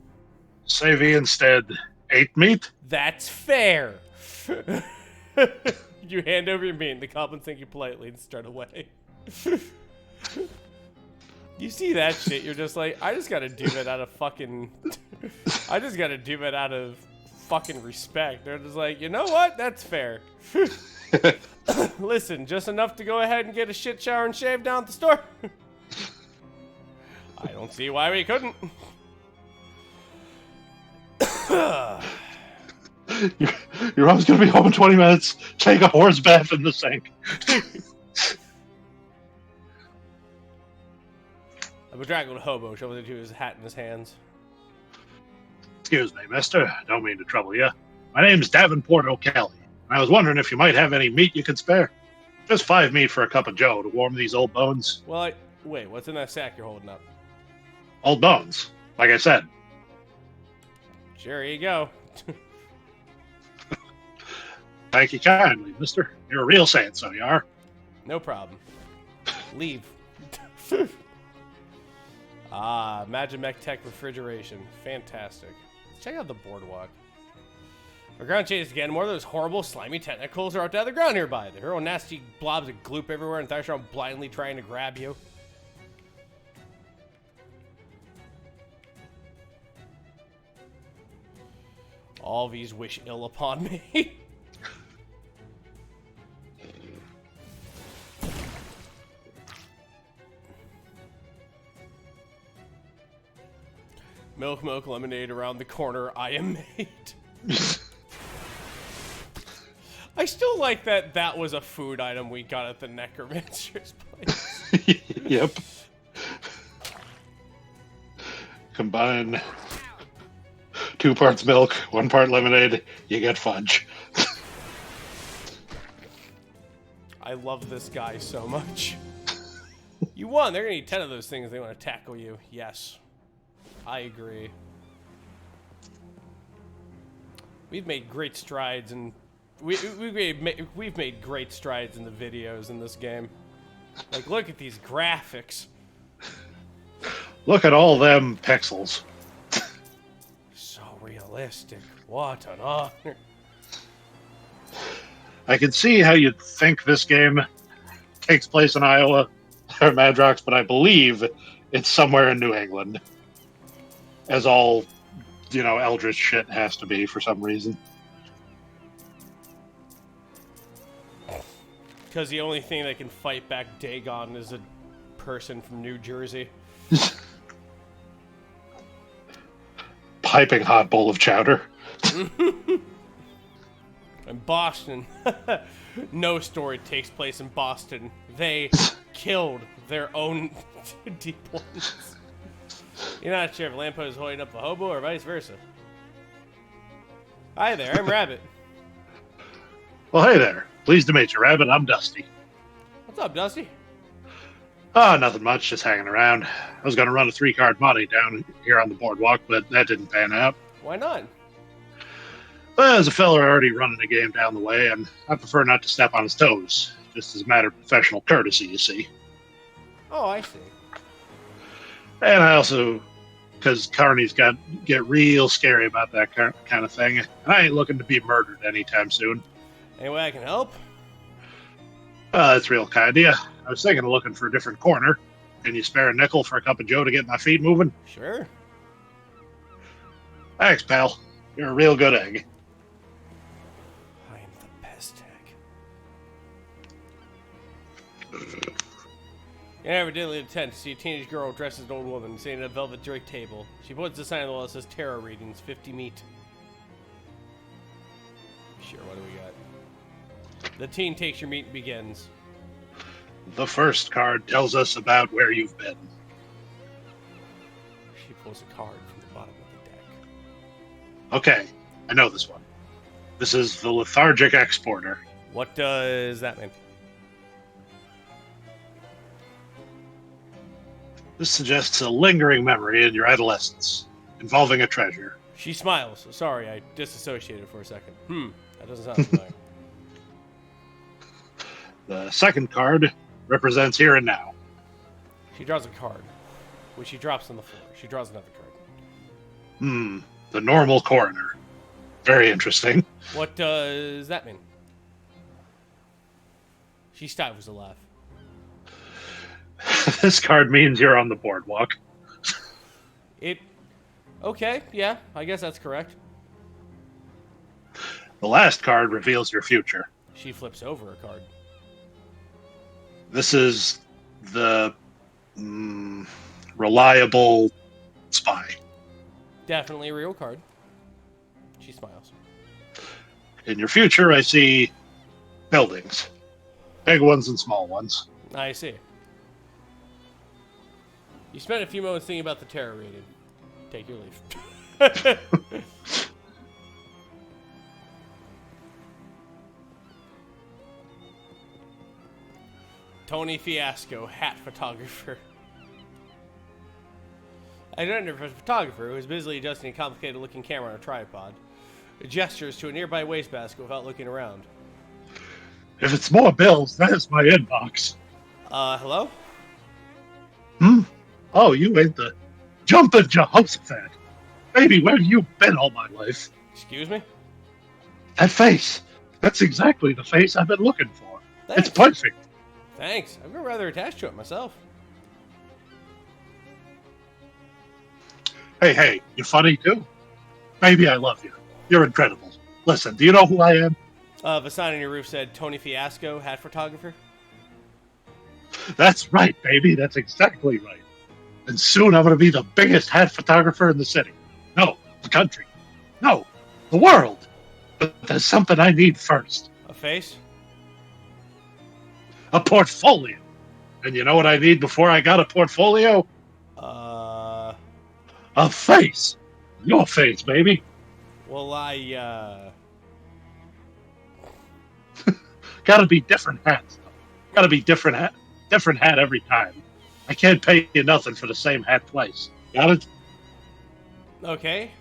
Say we instead ate meat? That's fair. You hand over your meat and the goblins thank you politely and start away. You see that shit, you're just like, I just gotta do it out of fucking... I just gotta do it out of fucking respect. They're just like, you know what? That's fair. Listen, just enough to go ahead and get a shit shower and shave down at the store. I don't see why we couldn't. Your mom's gonna be home in 20 minutes. Take a horse bath in the sink. A bedraggled hobo shoves into his hat in his hands. Excuse me, mister. I don't mean to trouble you. My name's Davenport O'Kelly. I was wondering if you might have any meat you could spare. Just 5 meat for a cup of joe to warm these old bones. Well, wait, what's in that sack you're holding up? Old bones, like I said. Sure, here you go. Thank you kindly, mister. You're a real saint, so you are. No problem. Leave. Magimech Tech refrigeration. Fantastic. check out the boardwalk. Our ground chased again. More of those horrible, slimy tentacles are out to the ground nearby. There are nasty blobs of gloop everywhere, and Thyrstrom blindly trying to grab you. All these wish ill upon me. Milk, lemonade around the corner. I am made. I still like that was a food item we got at the necromancer's place. Yep. Combine 2 parts milk, 1 part lemonade, you get fudge. I love this guy so much. You won. They're gonna need 10 of those things. They want to tackle you. Yes, I agree. We've made great strides, and we've made great strides in the videos in this game. Like, look at these graphics. Look at all them pixels. So realistic. What an honor. I can see how you'd think this game takes place in Iowa or Madrox, but I believe it's somewhere in New England. As all, Eldritch shit has to be for some reason. Because the only thing that can fight back Dagon is a person from New Jersey. Piping hot bowl of chowder. And Boston. No story takes place in Boston. They killed their own deep ones. You're not sure if Lampo is holding up a hobo or vice versa. Hi there, I'm Rabbit. Well, hey there. Pleased to meet you, Rabbit. I'm Dusty. What's up, Dusty? Oh, nothing much. Just hanging around. I was going to run a 3-card money down here on the boardwalk, but that didn't pan out. Why not? Well, there's a fella already running a game down the way, and I prefer not to step on his toes. Just as a matter of professional courtesy, you see. Oh, I see. And I also, because Carney's get real scary about that kind of thing, and I ain't looking to be murdered anytime soon. Any way I can help? That's real kind of you. I was thinking of looking for a different corner. Can you spare a nickel for a cup of joe to get my feet moving? Sure. Thanks, pal. You're a real good egg. I am the best egg. You never did leave a tent to see a teenage girl dressed as an old woman sitting at a velvet draped table. She puts a sign on the wall that says tarot readings, 50 meat. Sure, what do we got? The teen takes your meat and begins. The first card tells us about where you've been. She pulls a card from the bottom of the deck. Okay, I know this one. This is the Lethargic Exporter. What does that mean? This suggests a lingering memory in your adolescence, involving a treasure. She smiles. Sorry, I disassociated for a second. That doesn't sound familiar. The second card represents here and now. She draws a card, which she drops on the floor. She draws another card. The normal coroner. Very interesting. What does that mean? She stifles a laugh. This card means you're on the boardwalk. Okay, yeah, I guess that's correct. The last card reveals your future. She flips over a card. This is the reliable spy. Definitely a real card. She smiles. In your future, I see buildings. Big ones and small ones. I see. You spent a few moments thinking about the tarot reading. Take your leave. Tony Fiasco, hat photographer. I don't know if a photographer who is busily adjusting a complicated-looking camera on a tripod. Gestures to a nearby wastebasket without looking around. If it's more bills, that is my inbox. Hello? Oh, you ain't the jumping Jehoshaphat. Baby, where have you been all my life? Excuse me? That face. That's exactly the face I've been looking for. Thanks. It's perfect. Thanks. I've been rather attached to it myself. Hey, you're funny too. Baby, I love you. You're incredible. Listen, do you know who I am? The sign on your roof said Tony Fiasco, hat photographer. That's right, baby. That's exactly right. And soon I'm going to be the biggest hat photographer in the city. No, the country. No, the world. But there's something I need first. A face? A portfolio. And you know what I need before I got a portfolio? A face. Your face, baby. Well, Gotta be different hats, though. Gotta be different hat every time. I can't pay you nothing for the same hat twice. Got it? Okay.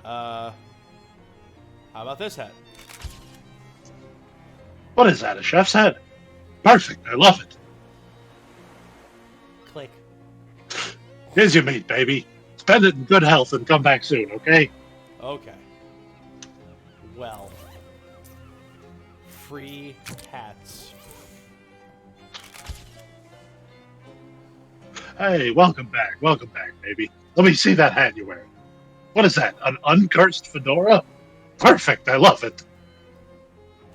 How about this hat? What is that, a chef's hat? Perfect, I love it. Click. Here's your meat, baby. Spend it in good health and come back soon, okay? Okay. Well. Free hats. Hey, welcome back, baby. Let me see that hat you're wearing. What is that, an uncursed fedora? Perfect, I love it.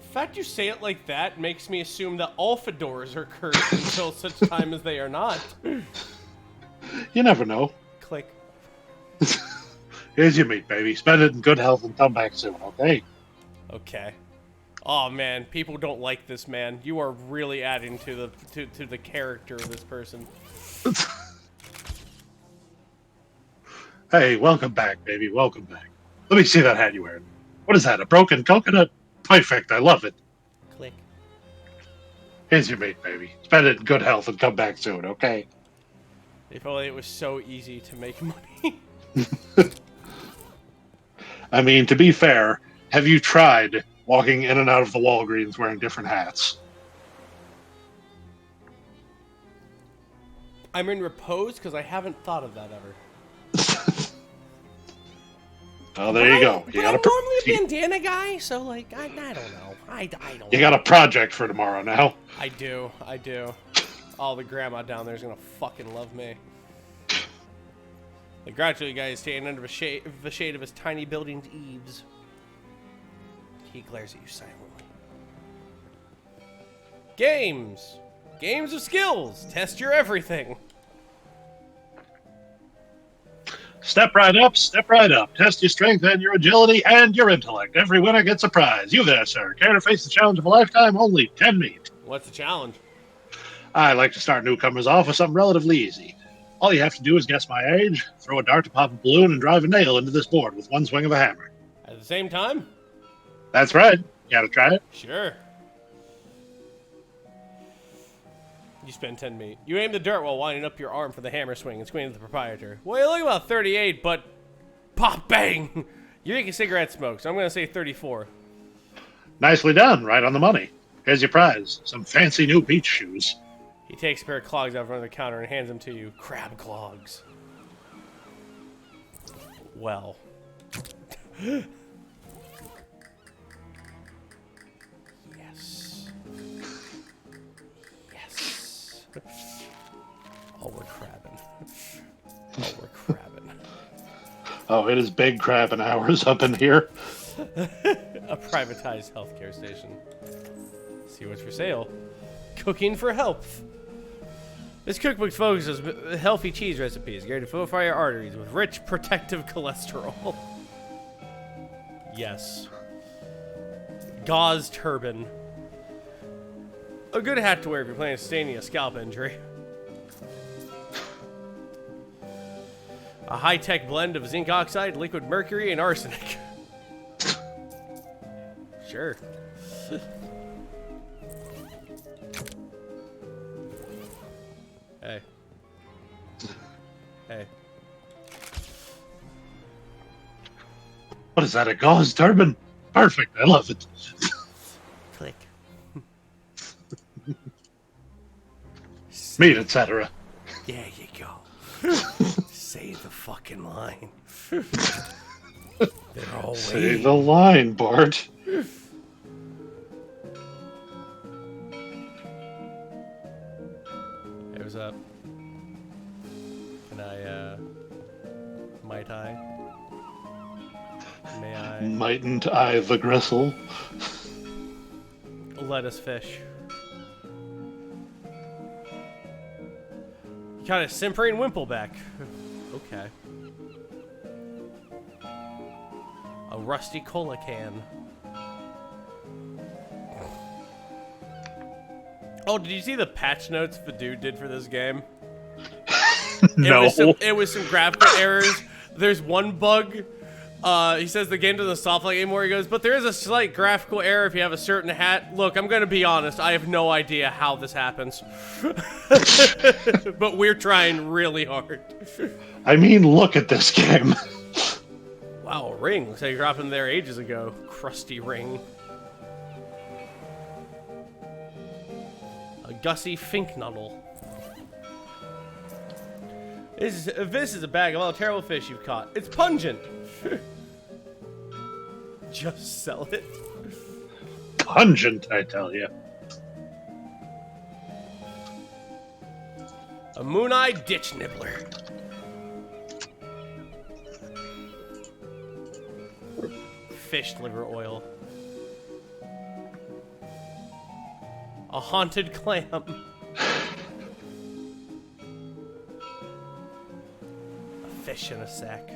The fact you say it like that makes me assume that all fedoras are cursed until such time as they are not. You never know. Click. Here's your meat, baby. Spend it in good health and come back soon, okay? Okay. Oh man, people don't like this man. You are really adding to the character of this person. Hey, welcome back, baby. Welcome back. Let me see that hat you're wearing. What is that, a broken coconut? Perfect, I love it. Click. Here's your meat, baby. Spend it in good health and come back soon, okay? If only it was so easy to make money. I mean, to be fair, have you tried walking in and out of the Walgreens wearing different hats? I'm in repose because I haven't thought of that ever. Oh, there you go. I'm normally a bandana guy, so like I don't know. I don't. You got a project for tomorrow now. I do. Oh, the grandma down there is gonna fucking love me. The gradually guy is standing under the shade of his tiny building's eaves. He glares at you silently. Games! Games of skills! Test your everything! Step right up, step right up. Test your strength and your agility and your intellect. Every winner gets a prize. You there, sir. Care to face the challenge of a lifetime? Only 10 meat. What's the challenge? I like to start newcomers off with something relatively easy. All you have to do is guess my age, throw a dart to pop a balloon, and drive a nail into this board with one swing of a hammer. At the same time? That's right. You gotta try it? Sure. You spend 10 meat. You aim the dirt while winding up your arm for the hammer swing and squeezing the proprietor. Well, you look about 38, but pop bang! You're making cigarette smoke, so I'm gonna say 34. Nicely done. Right on the money. Here's your prize. Some fancy new beach shoes. He takes a pair of clogs out from the counter and hands them to you. Crab clogs. Well. Yes. Yes. Oh, we're crabbing. Oh, we're crabbing. Oh, it is big crabbing hours up in here. A privatized healthcare station. See what's for sale. Cooking for health. This cookbook focuses on healthy cheese recipes geared to fortify your arteries with rich protective cholesterol. Yes. Gauze turban. A good hat to wear if you're planning on sustaining a scalp injury. A high-tech blend of zinc oxide, liquid mercury, and arsenic. Sure. Hey. Hey. What is that, a gauze turban? Perfect, I love it. Click. Meat, etc. There you go. Say the fucking line. They're all Say waiting. the line, Bart. Hey, what's up? Can I, might I? May I? Mightn't I the gristle? Let us fish. You got a simpering Wimpleback. Okay. A rusty cola can. Oh, did you see the patch notes the dude did for this game? No. It was some graphical errors. There's one bug. He says the game doesn't soft like anymore. He goes, but there is a slight graphical error if you have a certain hat. Look, I'm going to be honest. I have no idea how this happens. But we're trying really hard. I mean, look at this game. Wow, a ring. Looks like you dropped in there ages ago. Crusty ring. A Gussie Finknuddle. This is a bag of all the terrible fish you've caught. It's pungent. Just sell it. Pungent, I tell you. A moon-eyed ditch nibbler. Fish liver oil. A haunted clam. A fish in a sack.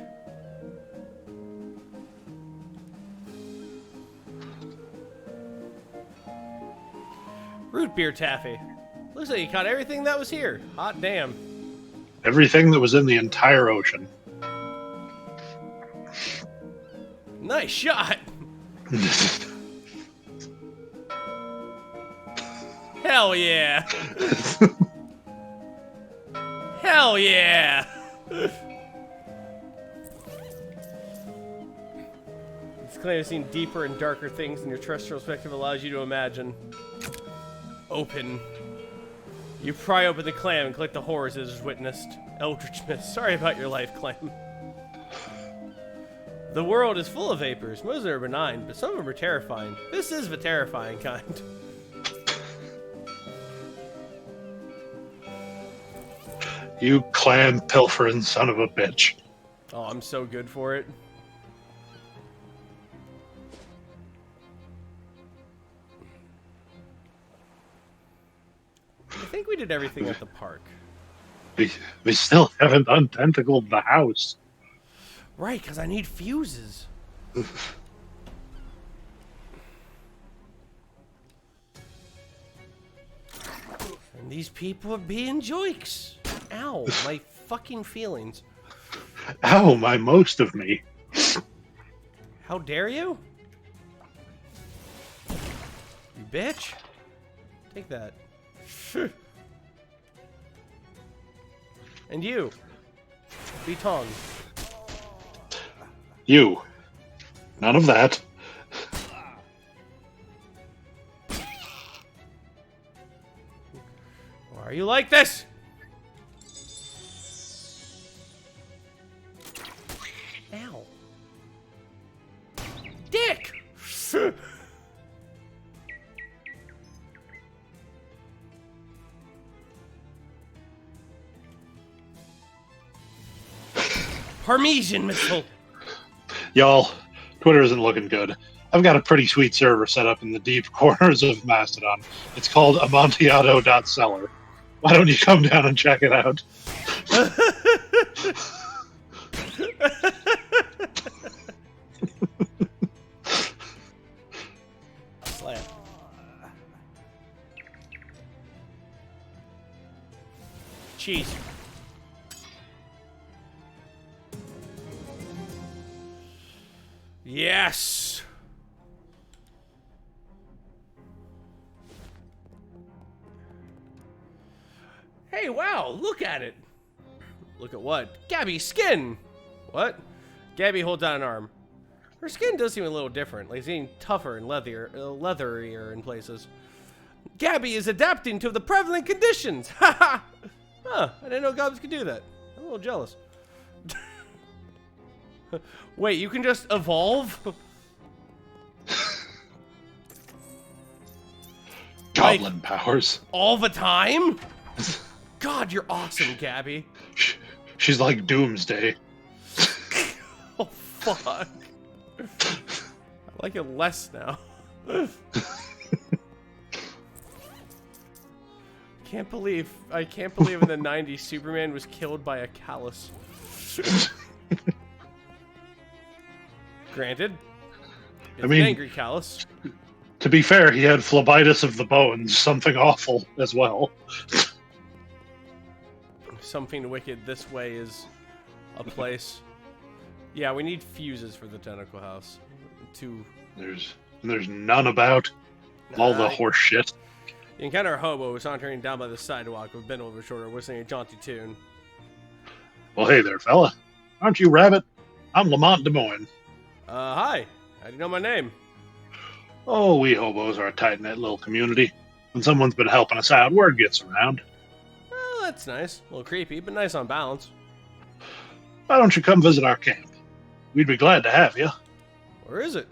Root beer taffy. Looks like you caught everything that was here. Hot damn. Everything that was in the entire ocean. Nice shot. Hell yeah. Hell yeah. This claim has seen deeper and darker things than your terrestrial perspective allows you to imagine. Open. You pry open the clam and collect the horrors it has witnessed. Eldritch Mist. Sorry about your life, clam. The world is full of vapors. Most of them are benign, but some of them are terrifying. This is the terrifying kind. You clam pilfering son of a bitch. Oh, I'm so good for it. I think we did everything at the park. We still haven't untentacled the house. Right, because I need fuses. And these people are being joiks. Ow, my fucking feelings. Ow, my most of me. How dare you? You bitch. Take that. And you. Be tongue. You. None of that. Why are you like this? Ow. Dick! Parmesan missile. Y'all, Twitter isn't looking good. I've got a pretty sweet server set up in the deep corners of Mastodon. It's called amontillado.cellar. Why don't you come down and check it out? Slam. Cheese. Yes. Hey, wow, look at it. Look at what? Gabby's skin. What? Gabby holds out an arm. Her skin does seem a little different, like seeming tougher and leatherier in places. Gabby is adapting to the prevalent conditions. Haha. Huh, I didn't know goblins could do that. little jealous. Wait, you can just evolve? Goblin powers. All the time? God, you're awesome, Gabby. She's like Doomsday. Oh, fuck. I like it less now. I can't believe in the 90s Superman was killed by a callus. Granted, it's an angry callus. To be fair, he had phlebitis of the bones, something awful as well. Something wicked this way is a place. Yeah, we need fuses for the tentacle house. There's none about. All the horse shit. You encounter a hobo who's sauntering down by the sidewalk with bent over his shoulder, whistling a jaunty tune. Well, hey there, fella. Aren't you Rabbit? I'm Lamont Des Moines. Hi. How do you know my name? Oh, we hobos are a tight-knit little community. When someone's been helping us out, word gets around. Oh, that's nice. A little creepy, but nice on balance. Why don't you come visit our camp? We'd be glad to have you. Where is it?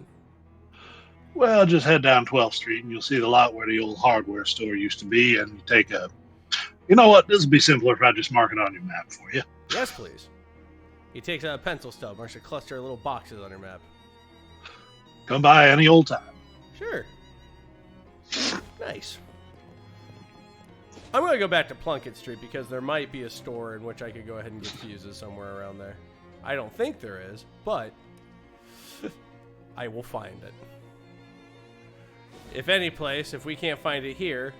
Well, just head down 12th Street and you'll see the lot where the old hardware store used to be, and you take a... You know what? This would be simpler if I just mark it on your map for you. Yes, please. He takes out a pencil stub, marks a cluster of little boxes on your map. Come by any old time. Sure. Nice. I'm going to go back to Plunkett Street because there might be a store in which I could go ahead and get fuses somewhere around there. I don't think there is, but I will find it. If any place, if we can't find it here,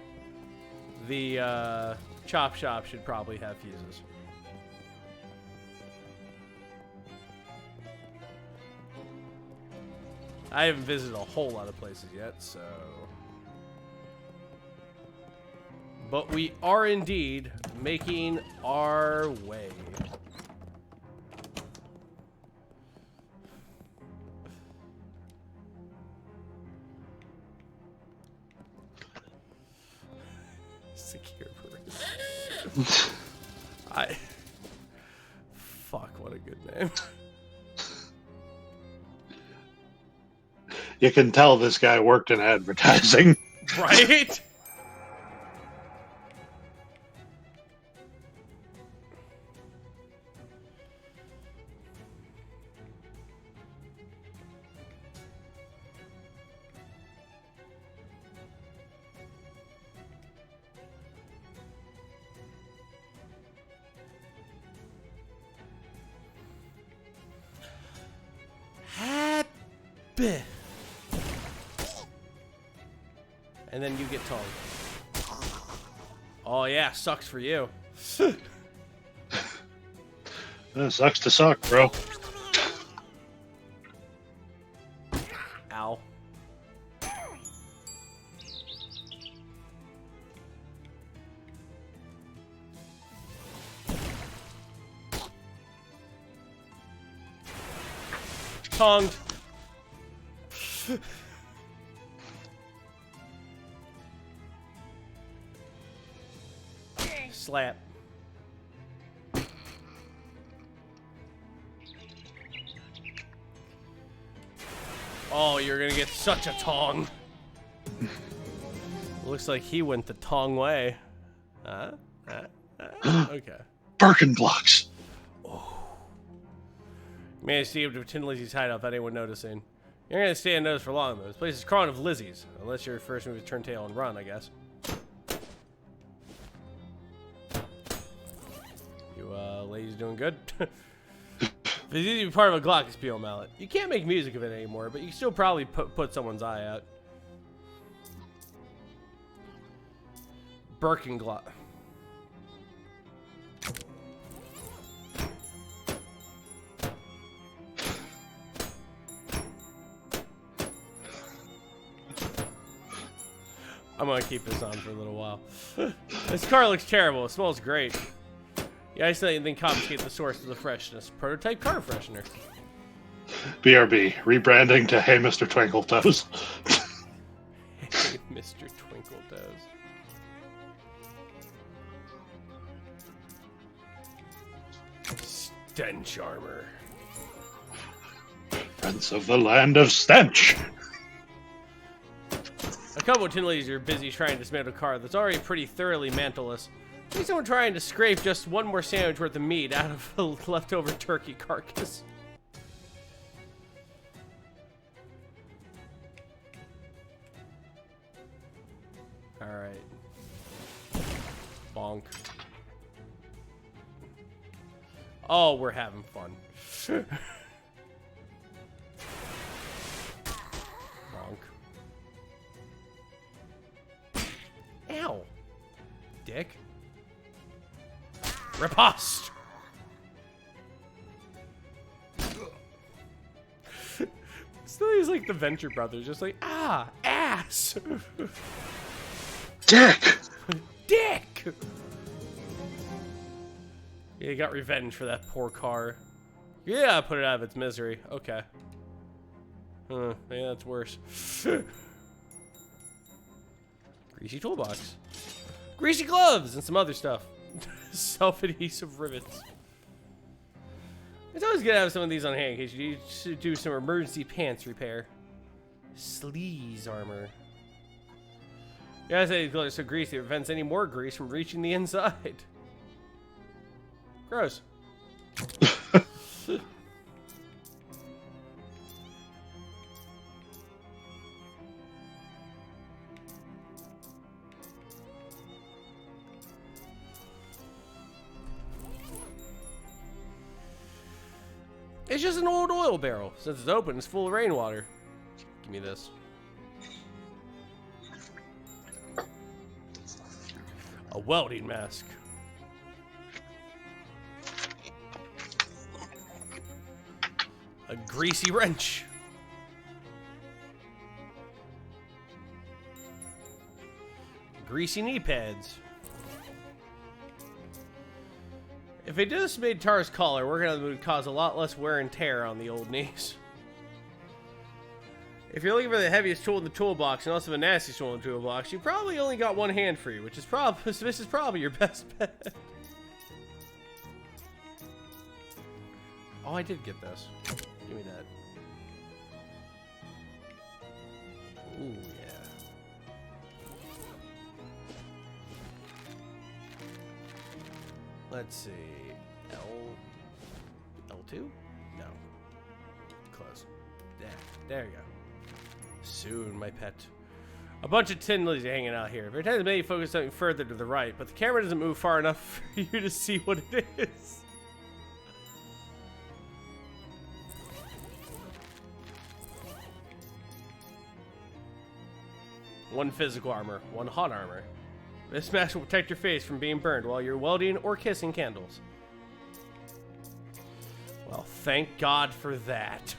the chop shop should probably have fuses. I haven't visited a whole lot of places yet, so... But we are indeed making our way. Secure Parade. Fuck, what a good name. You can tell this guy worked in advertising. Right? Happy. And then you get tongue. Oh yeah, sucks for you. Sucks to suck, bro. Ow. Tongued. Slap. Oh, you're gonna get such a tong. Looks like he went the tong way. Okay. Birkenblocks. Managed to pretend Lizzie's hideout without anyone noticing. You're gonna stay unnoticed for long though. This place is crawling with Lizzie's. Unless your first move is turn tail and run, I guess. You ladies doing good? It's easy to be part of a glockenspiel mallet. You can't make music of it anymore, but you can still probably put someone's eye out. Birkenglock. I'm gonna keep this on for a little while. This car looks terrible. It smells great. You isolate and then confiscate the source of the freshness. Prototype car freshener. BRB, rebranding to Hey Mr. Twinkle Toes. Hey Mr. Twinkle Toes. Stench armor. Prince of the land of stench. A couple of tin ladies are busy trying to dismantle a car that's already pretty thoroughly mantleless. Maybe someone trying to scrape just one more sandwich worth of meat out of a leftover turkey carcass. Alright. Bonk. Oh, we're having fun. Bonk. Ow. Dick. Riposte. Still, he's like the Venture Brothers, just like, ass. Dick. Dick. Yeah, he got revenge for that poor car. Yeah, put it out of its misery. Okay. Maybe that's worse. Greasy toolbox. Greasy gloves and some other stuff. Self-adhesive rivets. It's always good to have some of these on hand in case you need to do some emergency pants repair. Sleaze armor. Yeah, I say these gloves are so greasy it prevents any more grease from reaching the inside. Gross. It's just an old oil barrel. Since it's open, it's full of rainwater. Give me this. A welding mask. A greasy wrench. Greasy knee pads. If they just made Tara's collar, we're gonna cause a lot less wear and tear on the old knees. If you're looking for the heaviest tool in the toolbox and also the nastiest tool in the toolbox, you probably only got one hand free, which is this is probably your best bet. Oh, I did get this. Give me that. Ooh, yeah. Let's see. L2? No. Close. There you go. Soon, my pet. A bunch of tin lilies are hanging out here. Every time they may focus something further to the right, but the camera doesn't move far enough for you to see what it is. One physical armor, one hot armor. This mask will protect your face from being burned while you're welding or kissing candles. Well, thank God for that.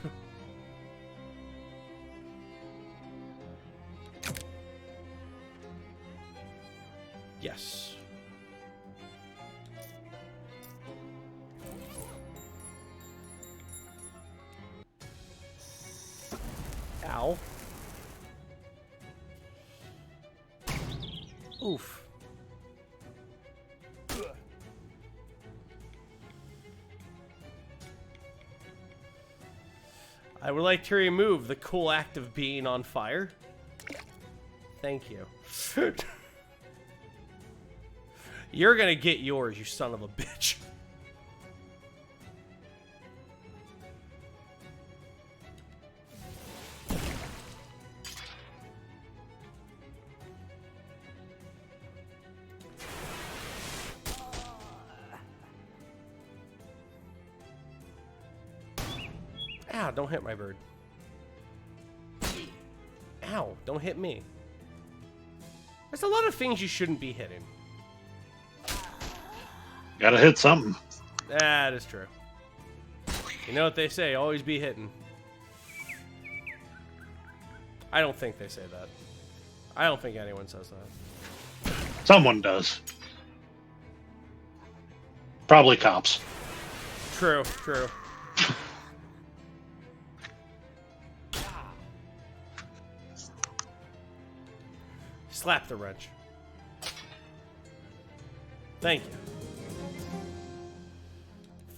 Yes. Ow. Oof. I would like to remove the cool act of being on fire. Thank you. You're gonna get yours, you son of a bitch. Ow, don't hit my bird. Ow, don't hit me. There's a lot of things you shouldn't be hitting. Gotta hit something. That is true. You know what they say, always be hitting. I don't think they say that. I don't think anyone says that. Someone does. Probably cops. True, true. Slap the wrench. Thank you.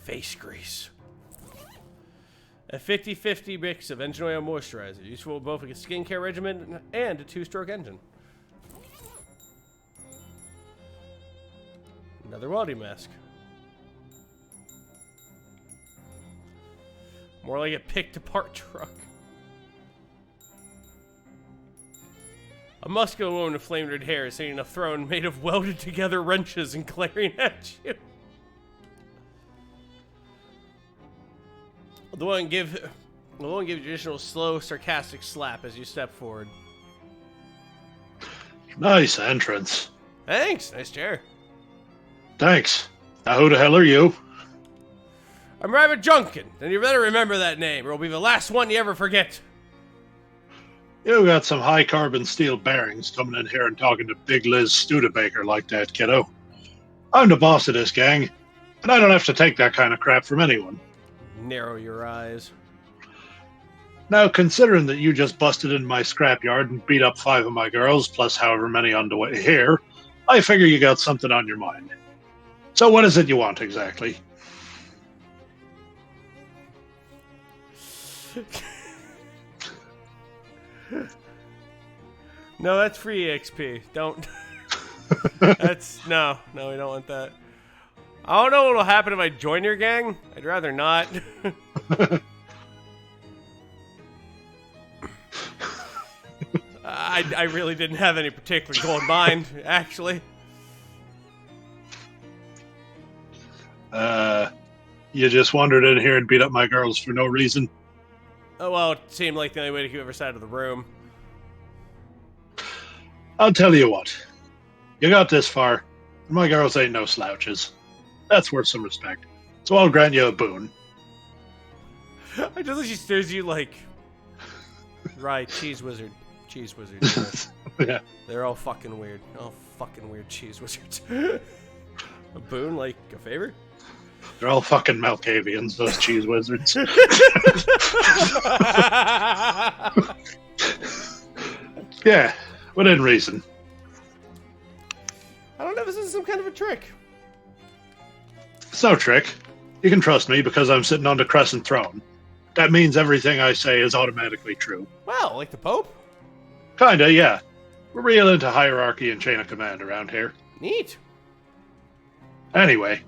Face grease. A 50-50 mix of engine oil and moisturizer, useful both a skincare regimen and a 2-stroke engine. Another welding mask. More like a picked apart truck. A muscular woman with flame red hair is sitting on a throne made of welded together wrenches and glaring at you. The one gives you additional slow, sarcastic slap as you step forward. Nice entrance. Thanks, nice chair. Thanks. Now who the hell are you? I'm Rabbit Junkin, and you better remember that name, or it'll be the last one you ever forget. You got some high carbon steel bearings coming in here and talking to Big Liz Studebaker like that, kiddo. I'm the boss of this gang, and I don't have to take that kind of crap from anyone. Narrow your eyes. Now, considering that you just busted in my scrapyard and beat up 5 of my girls, plus however many on the way here, I figure you got something on your mind. So what is it you want exactly? No, that's free EXP. Don't. That's no, we don't want that. I don't know what'll happen if I join your gang. I'd rather not. I really didn't have any particular goal in mind, actually. You just wandered in here and beat up my girls for no reason? Oh, well, it seemed like the only way to keep every side of the room. I'll tell you what. You got this far, and my girls ain't no slouches. That's worth some respect. So I'll grant you a boon. I just like she stares at you like... Right, cheese wizard. Cheese wizard. Yeah. They're all fucking weird. All fucking weird cheese wizards. A boon, like a favor? They're all fucking Malkavians, those cheese wizards. Yeah, within reason. I don't know if this is some kind of a trick. It's no trick. You can trust me because I'm sitting on the Crescent Throne. That means everything I say is automatically true. Well, like the Pope? Kinda, yeah. We're real into hierarchy and chain of command around here. Neat. Anyway.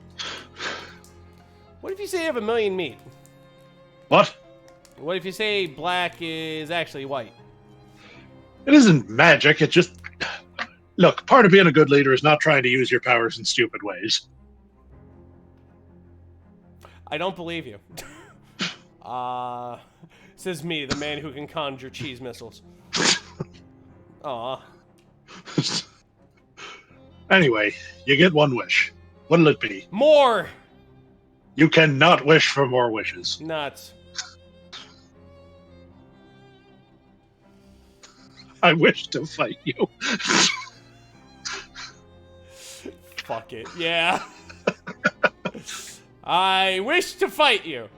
What if you say you have a million meat? What? What if you say black is actually white? It isn't magic, it just... Look, part of being a good leader is not trying to use your powers in stupid ways. I don't believe you. Says me, the man who can conjure cheese missiles. Aw. Anyway, you get one wish. What'll it be? More! You cannot wish for more wishes. Nuts. I wish to fight you. Fuck it. Yeah. I wish to fight you.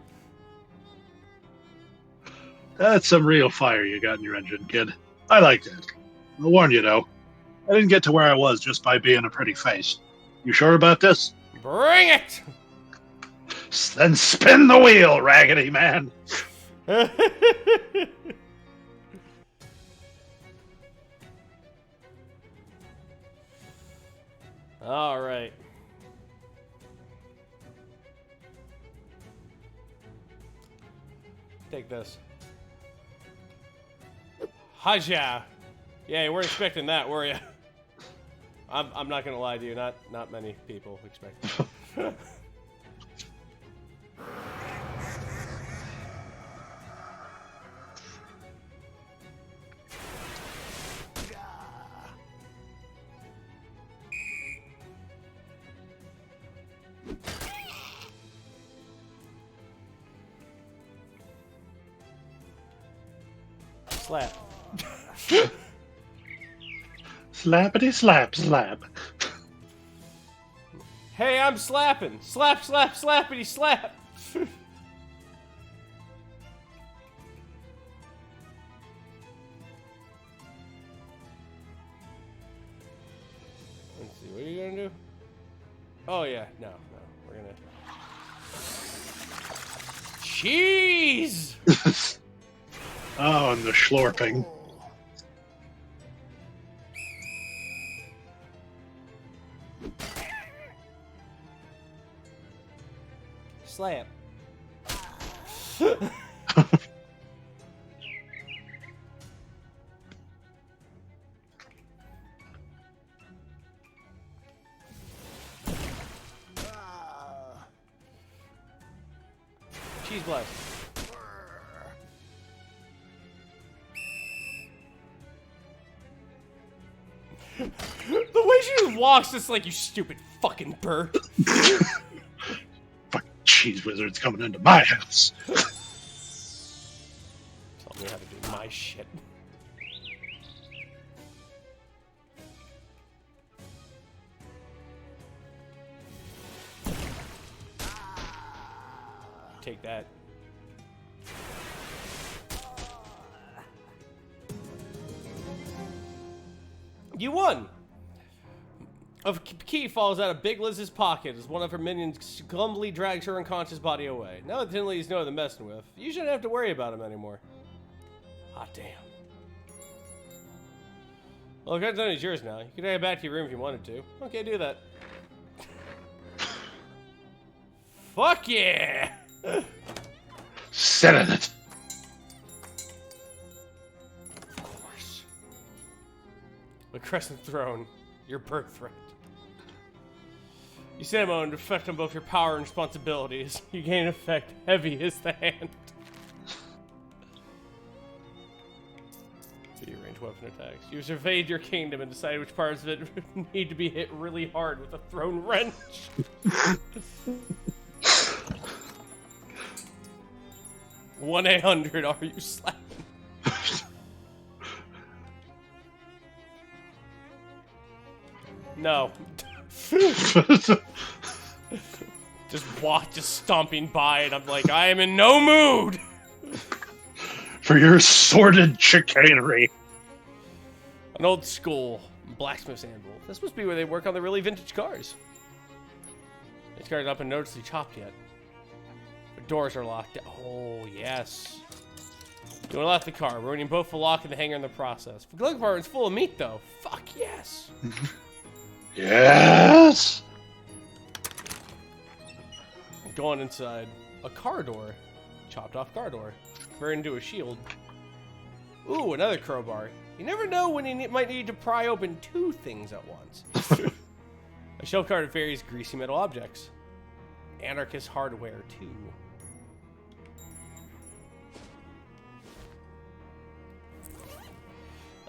That's some real fire you got in your engine, kid. I like that. I'll warn you, though. I didn't get to where I was just by being a pretty face. You sure about this? Bring it! Then spin the wheel, Raggedy Man. All right. Take this. Haja. Yeah, you weren't expecting that, were you? I'm not gonna lie to you. Not many people expect it. Slap. Slappity slap slap. Hey, I'm slapping. Slap, slap, slappity slap. Let's see, what are you gonna do? Oh yeah, no, we're gonna... cheese! Oh, and the schlorping. Slam. Cheese blast. The way she walks, it's like, you stupid fucking bird. Fucking cheese wizards coming into my house. Tell me how to do my shit. Take that. You won! A key falls out of Big Liz's pocket as one of her minions clumsily drags her unconscious body away. Now that Tinley's know they're messing with, you shouldn't have to worry about him anymore. Hot damn. Well, the gun's is yours now. You can take it back to your room if you wanted to. Okay, do that. Fuck yeah! Sit in it. Of course. The Crescent Throne, your birthright. You set him on to effect on both your power and responsibilities. You gain effect. Heavy is the hand. Video range weapon attacks. You surveyed your kingdom and decided which parts of it need to be hit really hard with a thrown wrench. 1-800, are you slapping? No. just stomping by, and I'm like, I am in no mood for your sordid chicanery. An old school blacksmith's anvil. This must be where they work on the really vintage cars. These cars haven't been noticeably chopped yet. The doors are locked. Oh, yes. You unlock the car, ruining both the lock and the hanger in the process. The glove compartment's full of meat, though. Fuck yes. Yes. Going inside. A car door. Chopped off car door. Converted into a shield. Ooh, another crowbar. You never know when you might need to pry open two things at once. A shell card of various greasy metal objects. Anarchist hardware, too.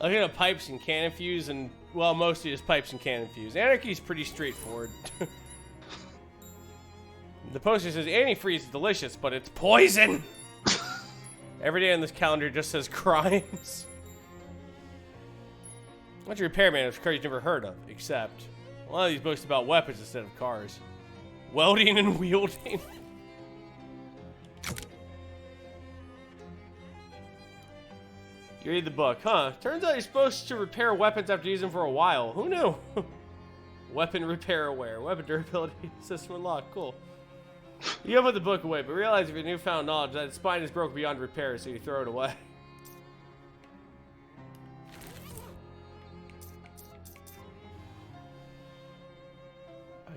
Looking at pipes and cannon fuse, and, well, mostly just pipes and cannon fuse. Anarchy's pretty straightforward. The poster says antifreeze is delicious, but it's poison! Every day on this calendar just says crimes. What's your repairman? It's crazy you've never heard of, except a lot of these books about weapons instead of cars. Welding and wielding. You read the book, huh? Turns out you're supposed to repair weapons after using them for a while. Who knew? Weapon repair aware. Weapon durability system unlocked. Cool. You open the book away, but realize with your newfound knowledge that its spine is broken beyond repair, so you throw it away.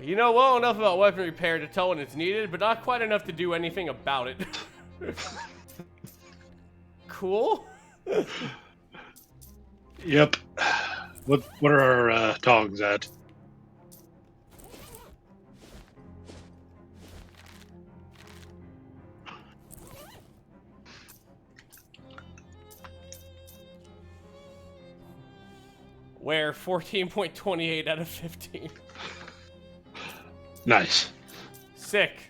You know well enough about weapon repair to tell when it's needed, but not quite enough to do anything about it. Cool? Yep. What are our tongs at? Where 14.28 out of 15. Nice. Sick.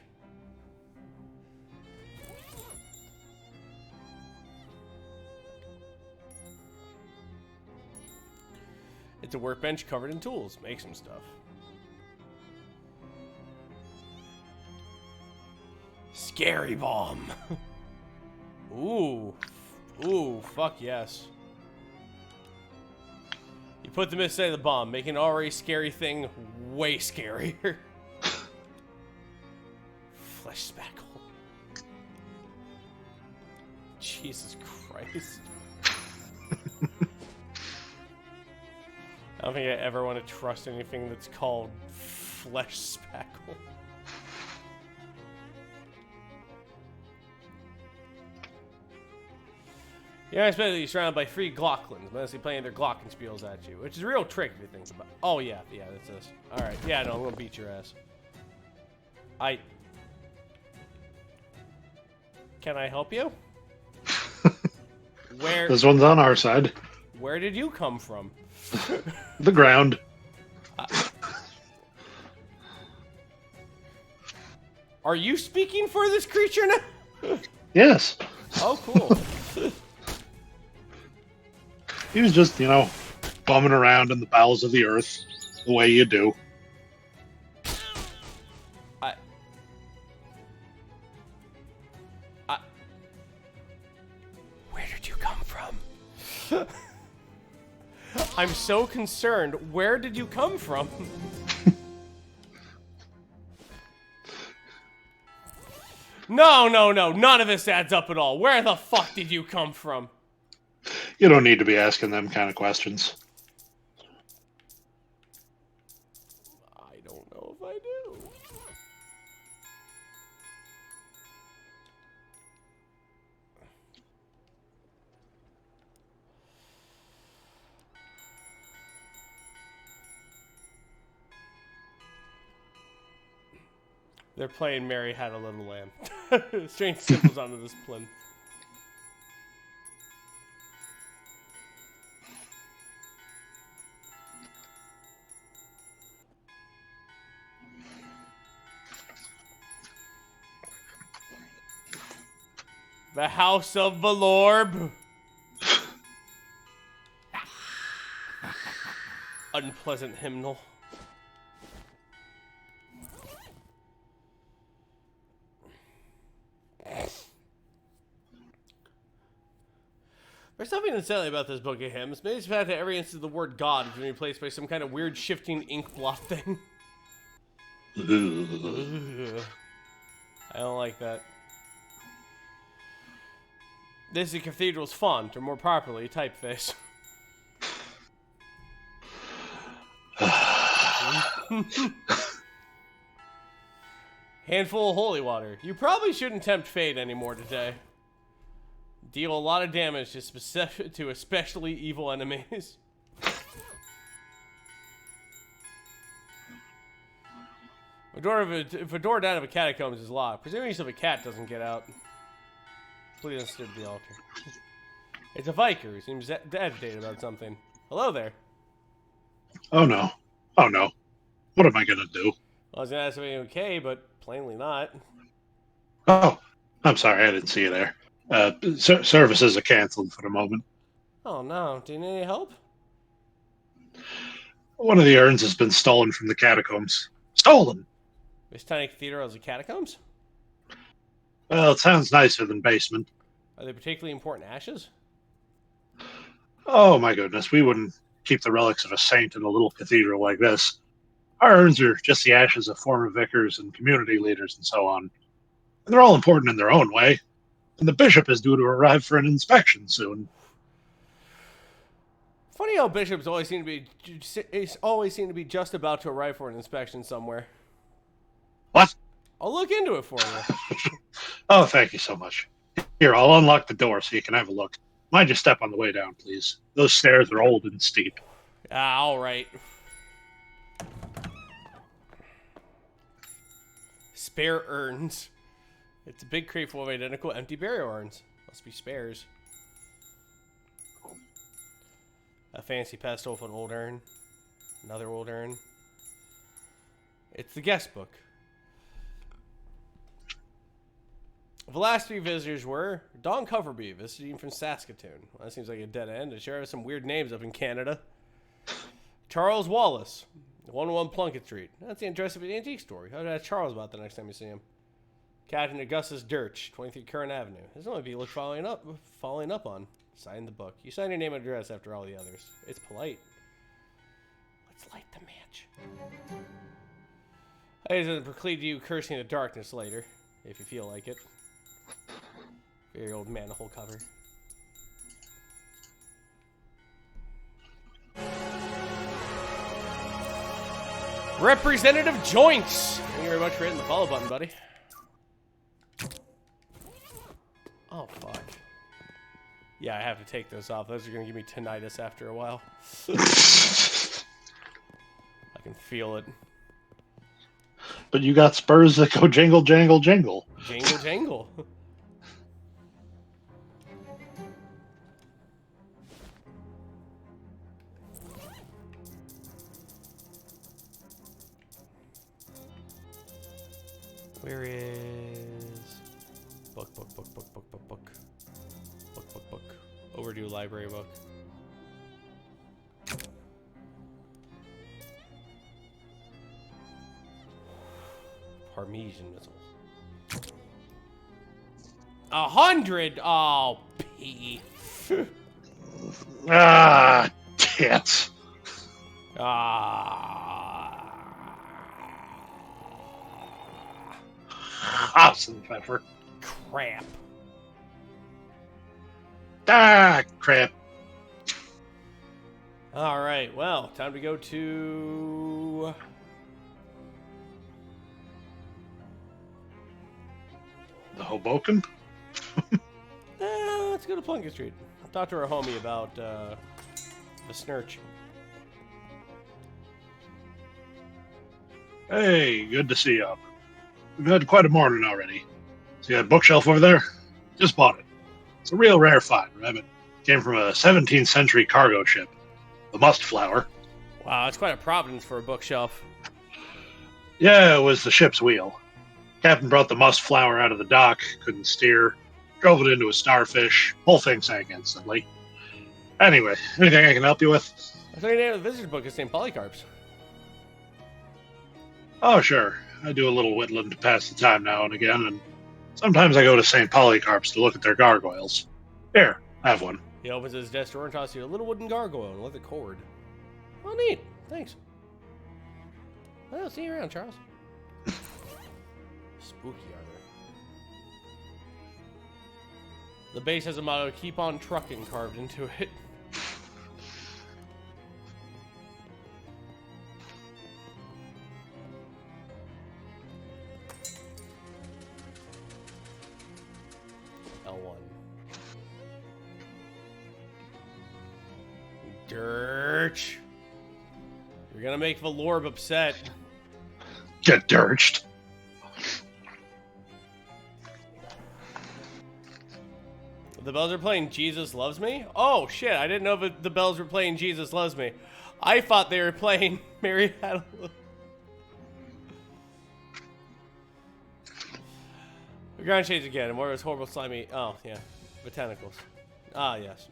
It's a workbench covered in tools. Make some stuff. Scary bomb. Ooh. Ooh, fuck yes. You put them inside the bomb, making an already scary thing way scarier. Flesh spackle. Jesus Christ. I don't think I ever want to trust anything that's called flesh spackle. You're especially surrounded by 3 Glocklins, mostly playing their Glockenspiels at you, which is a real trick if you think about it. Oh, yeah, that's this. Alright, yeah, no, I'm gonna beat your ass. Can I help you? Where? This one's on our side. Where did you come from? The ground. Are you speaking for this creature now? Yes. Oh, cool. He was just, bumming around in the bowels of the earth, the way you do. Where did you come from? I'm so concerned. Where did you come from? No. None of this adds up at all. Where the fuck did you come from? You don't need to be asking them kind of questions. I don't know if I do. They're playing Mary Had a Little Lamb. Strange symbols onto this plinth. The House of Valorb. Unpleasant hymnal. There's something unsettling about this book of hymns. Maybe it's the fact that every instance of the word God has been replaced by some kind of weird shifting ink blot thing. I don't like that. This is the cathedral's font, or more properly, typeface. Handful of holy water. You probably shouldn't tempt fate anymore today. Deal a lot of damage to especially evil enemies. If a door down of a catacombs is locked, presumably if a cat doesn't get out. Please don't stood the altar. It's a Viker who seems agitated about something. Hello there. Oh no. What am I gonna do? I was gonna ask if you're okay, but plainly not. Oh, I'm sorry, I didn't see you there. Services are canceled for the moment. Oh no, do you need any help? One of the urns has been stolen from the catacombs. Stolen! This tiny cathedral has a catacombs? Well, it sounds nicer than basement. Are they particularly important ashes? Oh my goodness, we wouldn't keep the relics of a saint in a little cathedral like this. Our urns are just the ashes of former vicars and community leaders and so on. And they're all important in their own way. And the bishop is due to arrive for an inspection soon. Funny how bishops always seem to be just about to arrive for an inspection somewhere. What? I'll look into it for you. Oh, thank you so much. Here, I'll unlock the door so you can have a look. Mind your step on the way down, please. Those stairs are old and steep. All right. Spare urns. It's a big crate full of identical empty burial urns. Must be spares. A fancy pestle for an old urn. Another old urn. It's the guest book. The last 3 visitors were Don Coverby, visiting from Saskatoon. Well, that seems like a dead end. It sure has some weird names up in Canada. Charles Wallace, 101 Plunkett Street. That's the address of an antique store. How to ask Charles about the next time you see him. Captain Augustus Dirch, 23 Current Avenue. This only be look following up on. Sign the book. You sign your name and address after all the others. It's polite. Let's light the match. I doesn't preclude you cursing the darkness later, if you feel like it. Very old manhole cover. Representative Joints! Thank you very much for hitting the follow button, buddy. Oh, fuck. Yeah, I have to take those off. Those are going to give me tinnitus after a while. I can feel it. But you got spurs that go jingle, jangle, jingle. Jingle, jangle. Where is... Book. Overdue library book. Parmesan missiles. 100! Oh, P. Ah, tits. Awesome pepper. Crap. Ah, crap. Alright, well, time to go to... The Hoboken? Let's go to Plunkett Street. Talk to our homie about the Snurch. Hey, good to see you. We've had quite a morning already. See that bookshelf over there? Just bought it. It's a real rare find, Rabbit. Came from a 17th century cargo ship, the Mustflower. Wow, that's quite a providence for a bookshelf. Yeah, it was the ship's wheel. Captain brought the Mustflower out of the dock, couldn't steer, drove it into a starfish, whole thing sank instantly. Anyway, anything I can help you with? I thought your name of the visitor's book is St. Polycarp's. Oh, sure. I do a little whittling to pass the time now and again, and sometimes I go to St. Polycarp's to look at their gargoyles. Here, have one. He opens his desk drawer and tosses you a little wooden gargoyle and leather cord. Oh, neat. Thanks. Well, see you around, Charles. Spooky armor. The base has a motto, keep on trucking, carved into it. L1. Dirch. You're gonna make Valorb upset. Get dirched. The bells are playing Jesus Loves Me? Oh, shit. I didn't know that the bells were playing Jesus Loves Me. I thought they were playing Mary Had a Little... Ground shades again. And more of those horrible slimy... Oh, yeah. Botanicals. Ah, yes.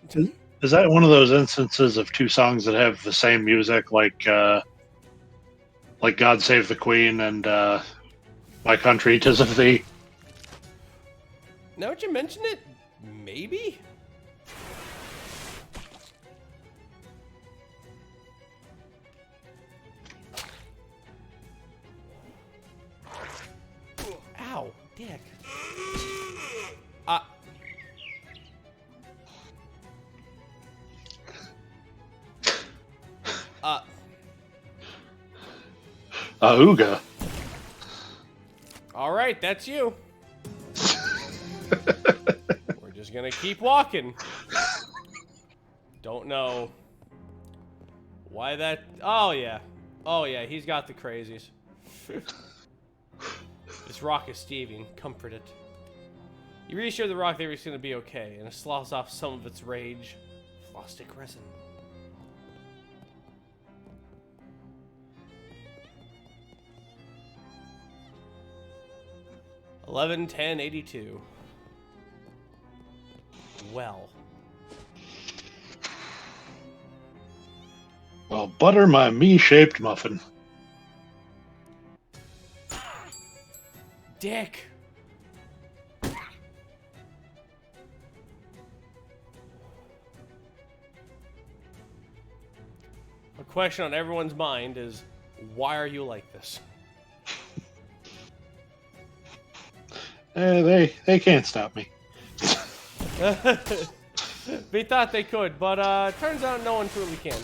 Is that one of those instances of two songs that have the same music, like God Save the Queen and My Country 'Tis of Thee? Now that you mention it, maybe? Ow, dick. Auga. All right, that's you. We're just gonna keep walking. Don't know why that... Oh, yeah. Oh, yeah, he's got the crazies. This rock is Stevie. Comfort it. You reassure the rock that it's gonna be okay, and it sloughs off some of its rage. Phlogistic resin. $11.10.82. Well, butter my me-shaped muffin. dick. A question on everyone's mind is, why are you like this? They can't stop me. They thought they could, but turns out no one truly can.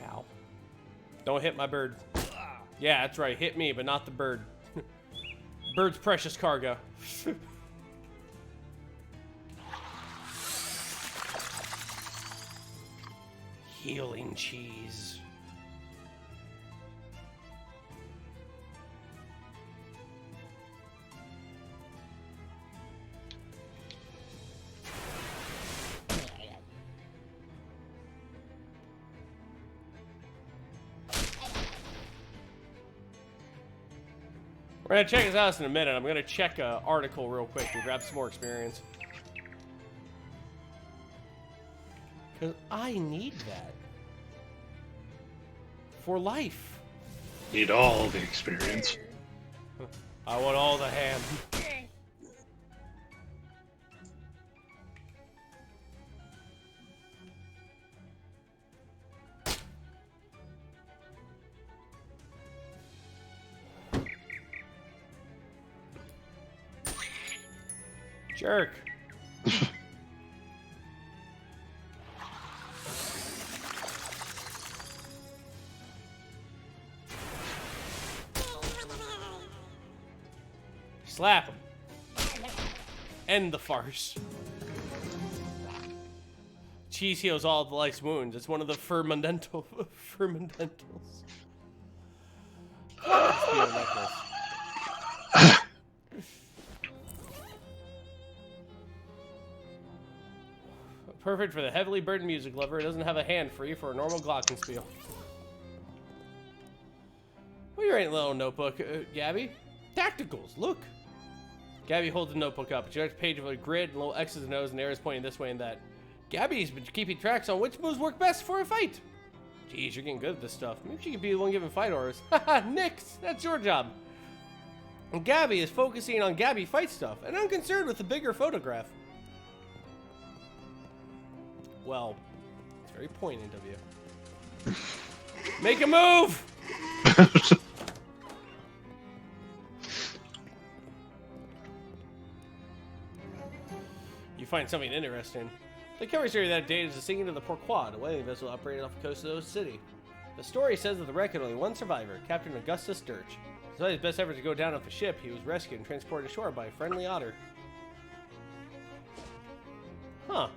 Ow. Don't hit my bird. Yeah, that's right. Hit me, but not the bird. Bird's precious cargo. Healing cheese. We're gonna check his house in a minute. I'm gonna check an article real quick and grab some more experience. Because I need that. For life. Need all the experience. I want all the ham. Jerk. Slap him. End the farce. Cheese heals all of life's wounds. It's one of the fermentals. Perfect for the heavily burdened music lover. It doesn't have a hand free for a normal glockenspiel. What are you writing, little notebook, Gabby? Tacticals, look. Gabby holds the notebook up. She writes a page with a grid and little X's and O's and arrows pointing this way and that. Gabby's been keeping tracks on which moves work best for a fight. Geez, you're getting good at this stuff. Maybe she could be the one giving fight orders. Haha, Nix, that's your job. And Gabby is focusing on Gabby fight stuff, and I'm concerned with the bigger photograph. Well, it's very poignant of you. Make a move! You find something interesting. The cover story that date is the sinking of the Pourquoi, a whaling vessel operating off the coast of the city. The story says that the wreck had only one survivor, Captain Augustus Sturch. Despite his best efforts to go down off the ship, he was rescued and transported ashore by a friendly otter. Huh.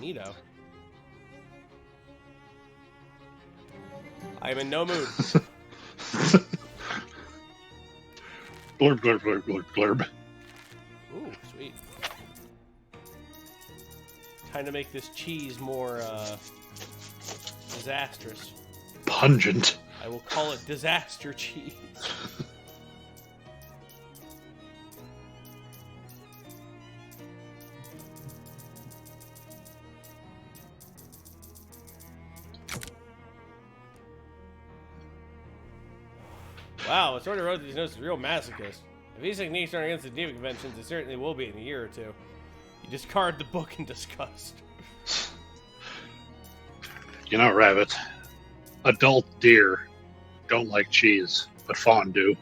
Neato. I am in no mood. Blurb, blurb, blurb, blurb, blurb. Ooh, sweet. Time to make this cheese more, disastrous. Pungent. I will call it disaster cheese. Wow, it's already wrote these notes is a real masochist. If these techniques aren't against the Diva conventions, it certainly will be in a year or two. You discard the book in disgust. You know, Rabbit, adult deer don't like cheese, but fawn do.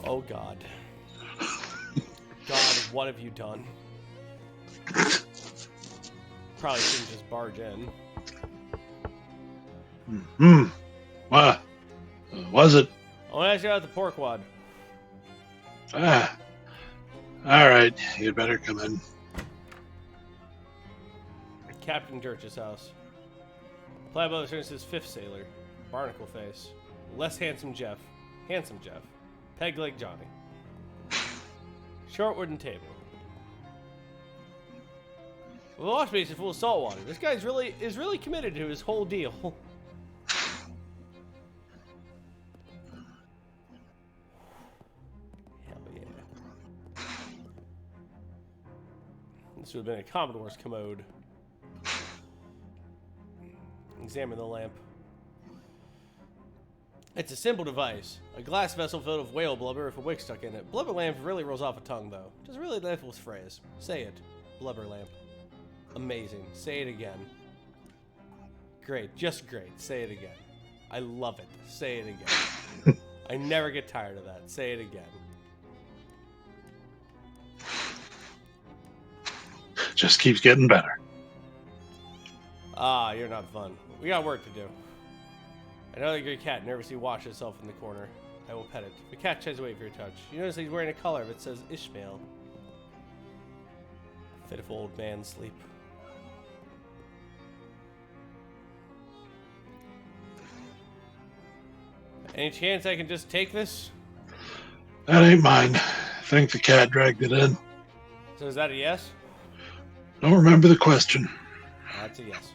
Oh, God. God, what have you done? Probably shouldn't just barge in. Hmm. What? Was it? I want to ask you about the pork wad. Ah. All right. You'd better come in. Captain Church's house. Playable turns his fifth sailor. Barnacle face. Less handsome Jeff. Handsome Jeff. Peg leg Johnny. Short wooden table. Well, the wash basin full of salt water. This guy's really committed to his whole deal. This would have been a Commodore's commode. Examine the lamp. It's a simple device. A glass vessel filled with whale blubber with a wick stuck in it. Blubber lamp really rolls off a tongue, though. Just a really delightful phrase. Say it. Blubber lamp. Amazing. Say it again. Great. Just great. Say it again. I love it. Say it again. I never get tired of that. Say it again. Just keeps getting better. Ah, you're not fun. We got work to do. Another good cat nervously washes itself in the corner. I will pet it. The cat tries to wait for your touch. You notice he's wearing a collar that says Ishmael. Pitiful old man sleep. Any chance I can just take this? That ain't mine. I think the cat dragged it in. So is that a yes? Don't remember the question. That's a yes.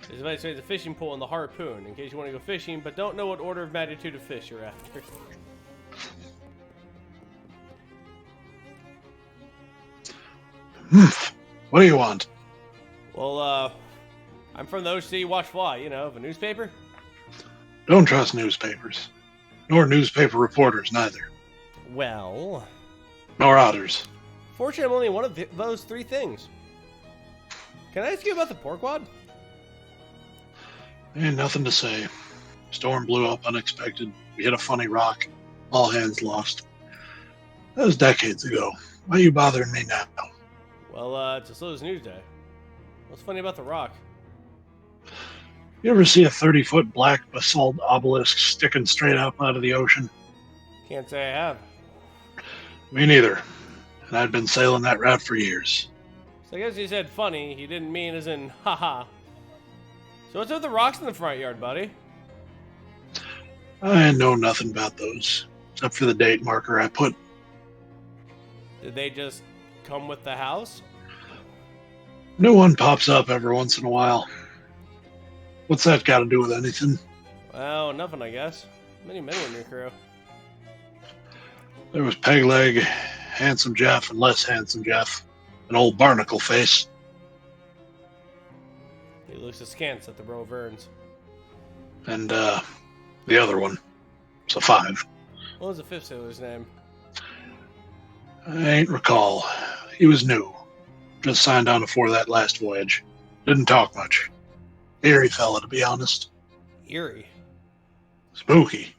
There's a nice way the fishing pole and the harpoon, in case you want to go fishing, but don't know what order of magnitude of fish you're after. What do you want? Well, I'm from the OC Watch Fly, you know, the newspaper. Don't trust newspapers. Nor newspaper reporters, neither. Well... Nor otters. Fortunately, I'm only one of those three things. Can I ask you about the pork wad? Ain't nothing to say. Storm blew up unexpected. We hit a funny rock. All hands lost. That was decades ago. Why are you bothering me now? Well, it's a slow as news day. What's funny about the rock? You ever see a 30-foot black basalt obelisk sticking straight up out of the ocean? Can't say I have. Me neither. And I'd been sailing that route for years. So I guess you said funny. You didn't mean as in, haha. So what's with the rocks in the front yard, buddy? I know nothing about those, except for the date marker I put. Did they just come with the house? New one pops up every once in a while. What's that got to do with anything? Well, nothing, I guess. Many men in your crew. There was Pegleg, Handsome Jeff, and Less Handsome Jeff. An old barnacle face. He looks askance at the row of urns. And, the other one. So 5. What was the fifth sailor's name? I ain't recall. He was new. Just signed on before that last voyage. Didn't talk much. Eerie fella, to be honest. Eerie. Spooky.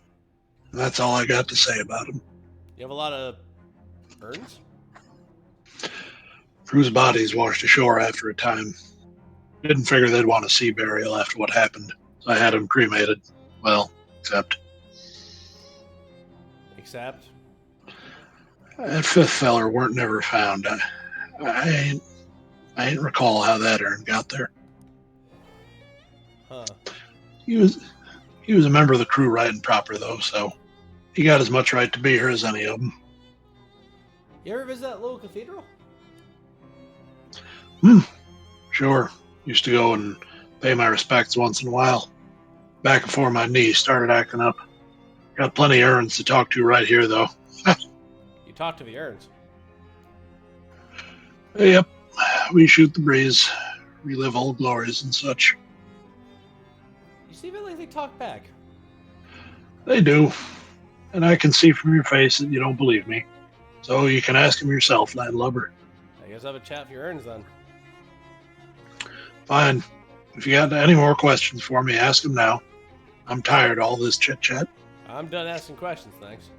And that's all I got to say about him. You have a lot of urns? Crew's bodies washed ashore after a time. Didn't figure they'd want a sea burial after what happened, so I had them cremated. Well, except... Except? That fifth feller weren't never found. I ain't recall how that urn got there. Huh. He was a member of the crew right and proper, though, so he got as much right to be here as any of them. You ever visit that little cathedral? Sure. Used to go and pay my respects once in a while. Back before my knee started acting up. Got plenty of urns to talk to right here, though. You talk to the urns. Yep. We shoot the breeze. Relive old glories and such. You seem like they talk back. They do. And I can see from your face that you don't believe me. So you can ask him yourself, landlubber. I guess I'll have a chat for your urns then. Fine. If you got any more questions for me, ask them now. I'm tired of all this chit-chat. I'm done asking questions, thanks.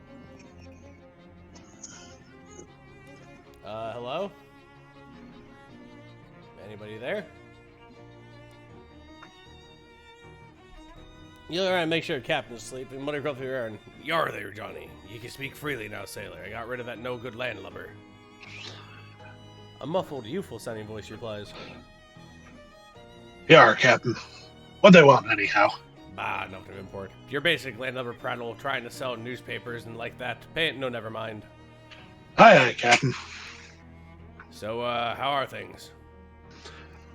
Hello? Anybody there? You look around and make sure the captain's asleep and mutter up through your urn. You're there, Johnny. You can speak freely now, sailor. I got rid of that no-good landlubber. A muffled, youthful-sounding voice replies. Yeah, Captain. What they want, anyhow? Bah, nothing of import. You're basically landlubber prattle trying to sell newspapers and like that. Pay it, no, never mind. Aye, Captain. So, how are things?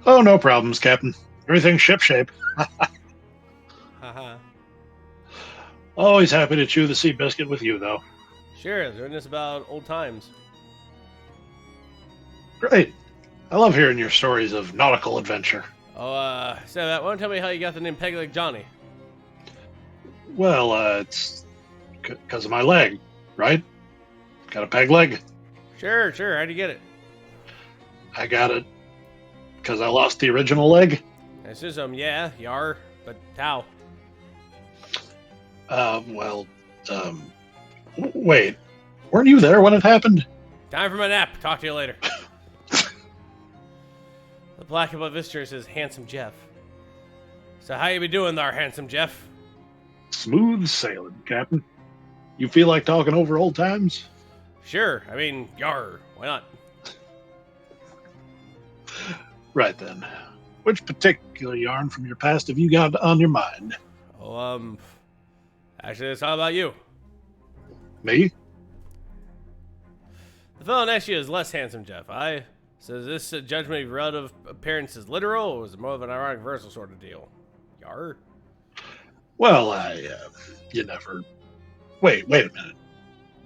Oh, no problems, Captain. Everything's shipshape. Haha. Always happy to chew the sea biscuit with you, though. Sure, learn this about old times. Great. I love hearing your stories of nautical adventure. Oh, so that won't tell me how you got the name Peg Leg Johnny. Well, it's because of my leg, right? Got a peg leg. Sure, sure. How'd you get it? I got it because I lost the original leg. This is yeah, yar, but how? Well, wait, weren't you there when it happened? Time for my nap. Talk to you later. The black above Vistor says, handsome Jeff. So how you be doing there, handsome Jeff? Smooth sailing, Captain. You feel like talking over old times? Sure. I mean, yar. Why not? Right then. Which particular yarn from your past have you got on your mind? Oh, actually, it's all about you. Me? The fellow next to you is less handsome, Jeff. So is this judgment of relative appearance is literal, or is it more of an ironic versal sort of deal? Yar? Well, you never... Wait a minute.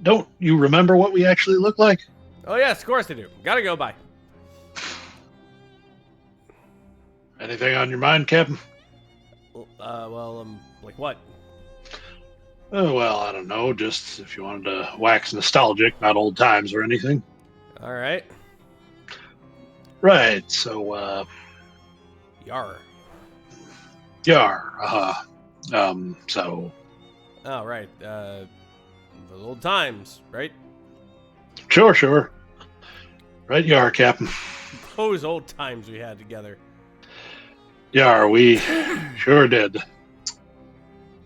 Don't you remember what we actually look like? Oh, yes, of course I do. Gotta go, bye. Anything on your mind, Captain? Like what? Oh, well, I don't know. Just if you wanted to wax nostalgic, not old times or anything. All right. Right, so, Yar. Yar, so... Oh, right. The old times, right? Sure. Right, Yar, Captain. Those old times we had together. Yar, we sure did.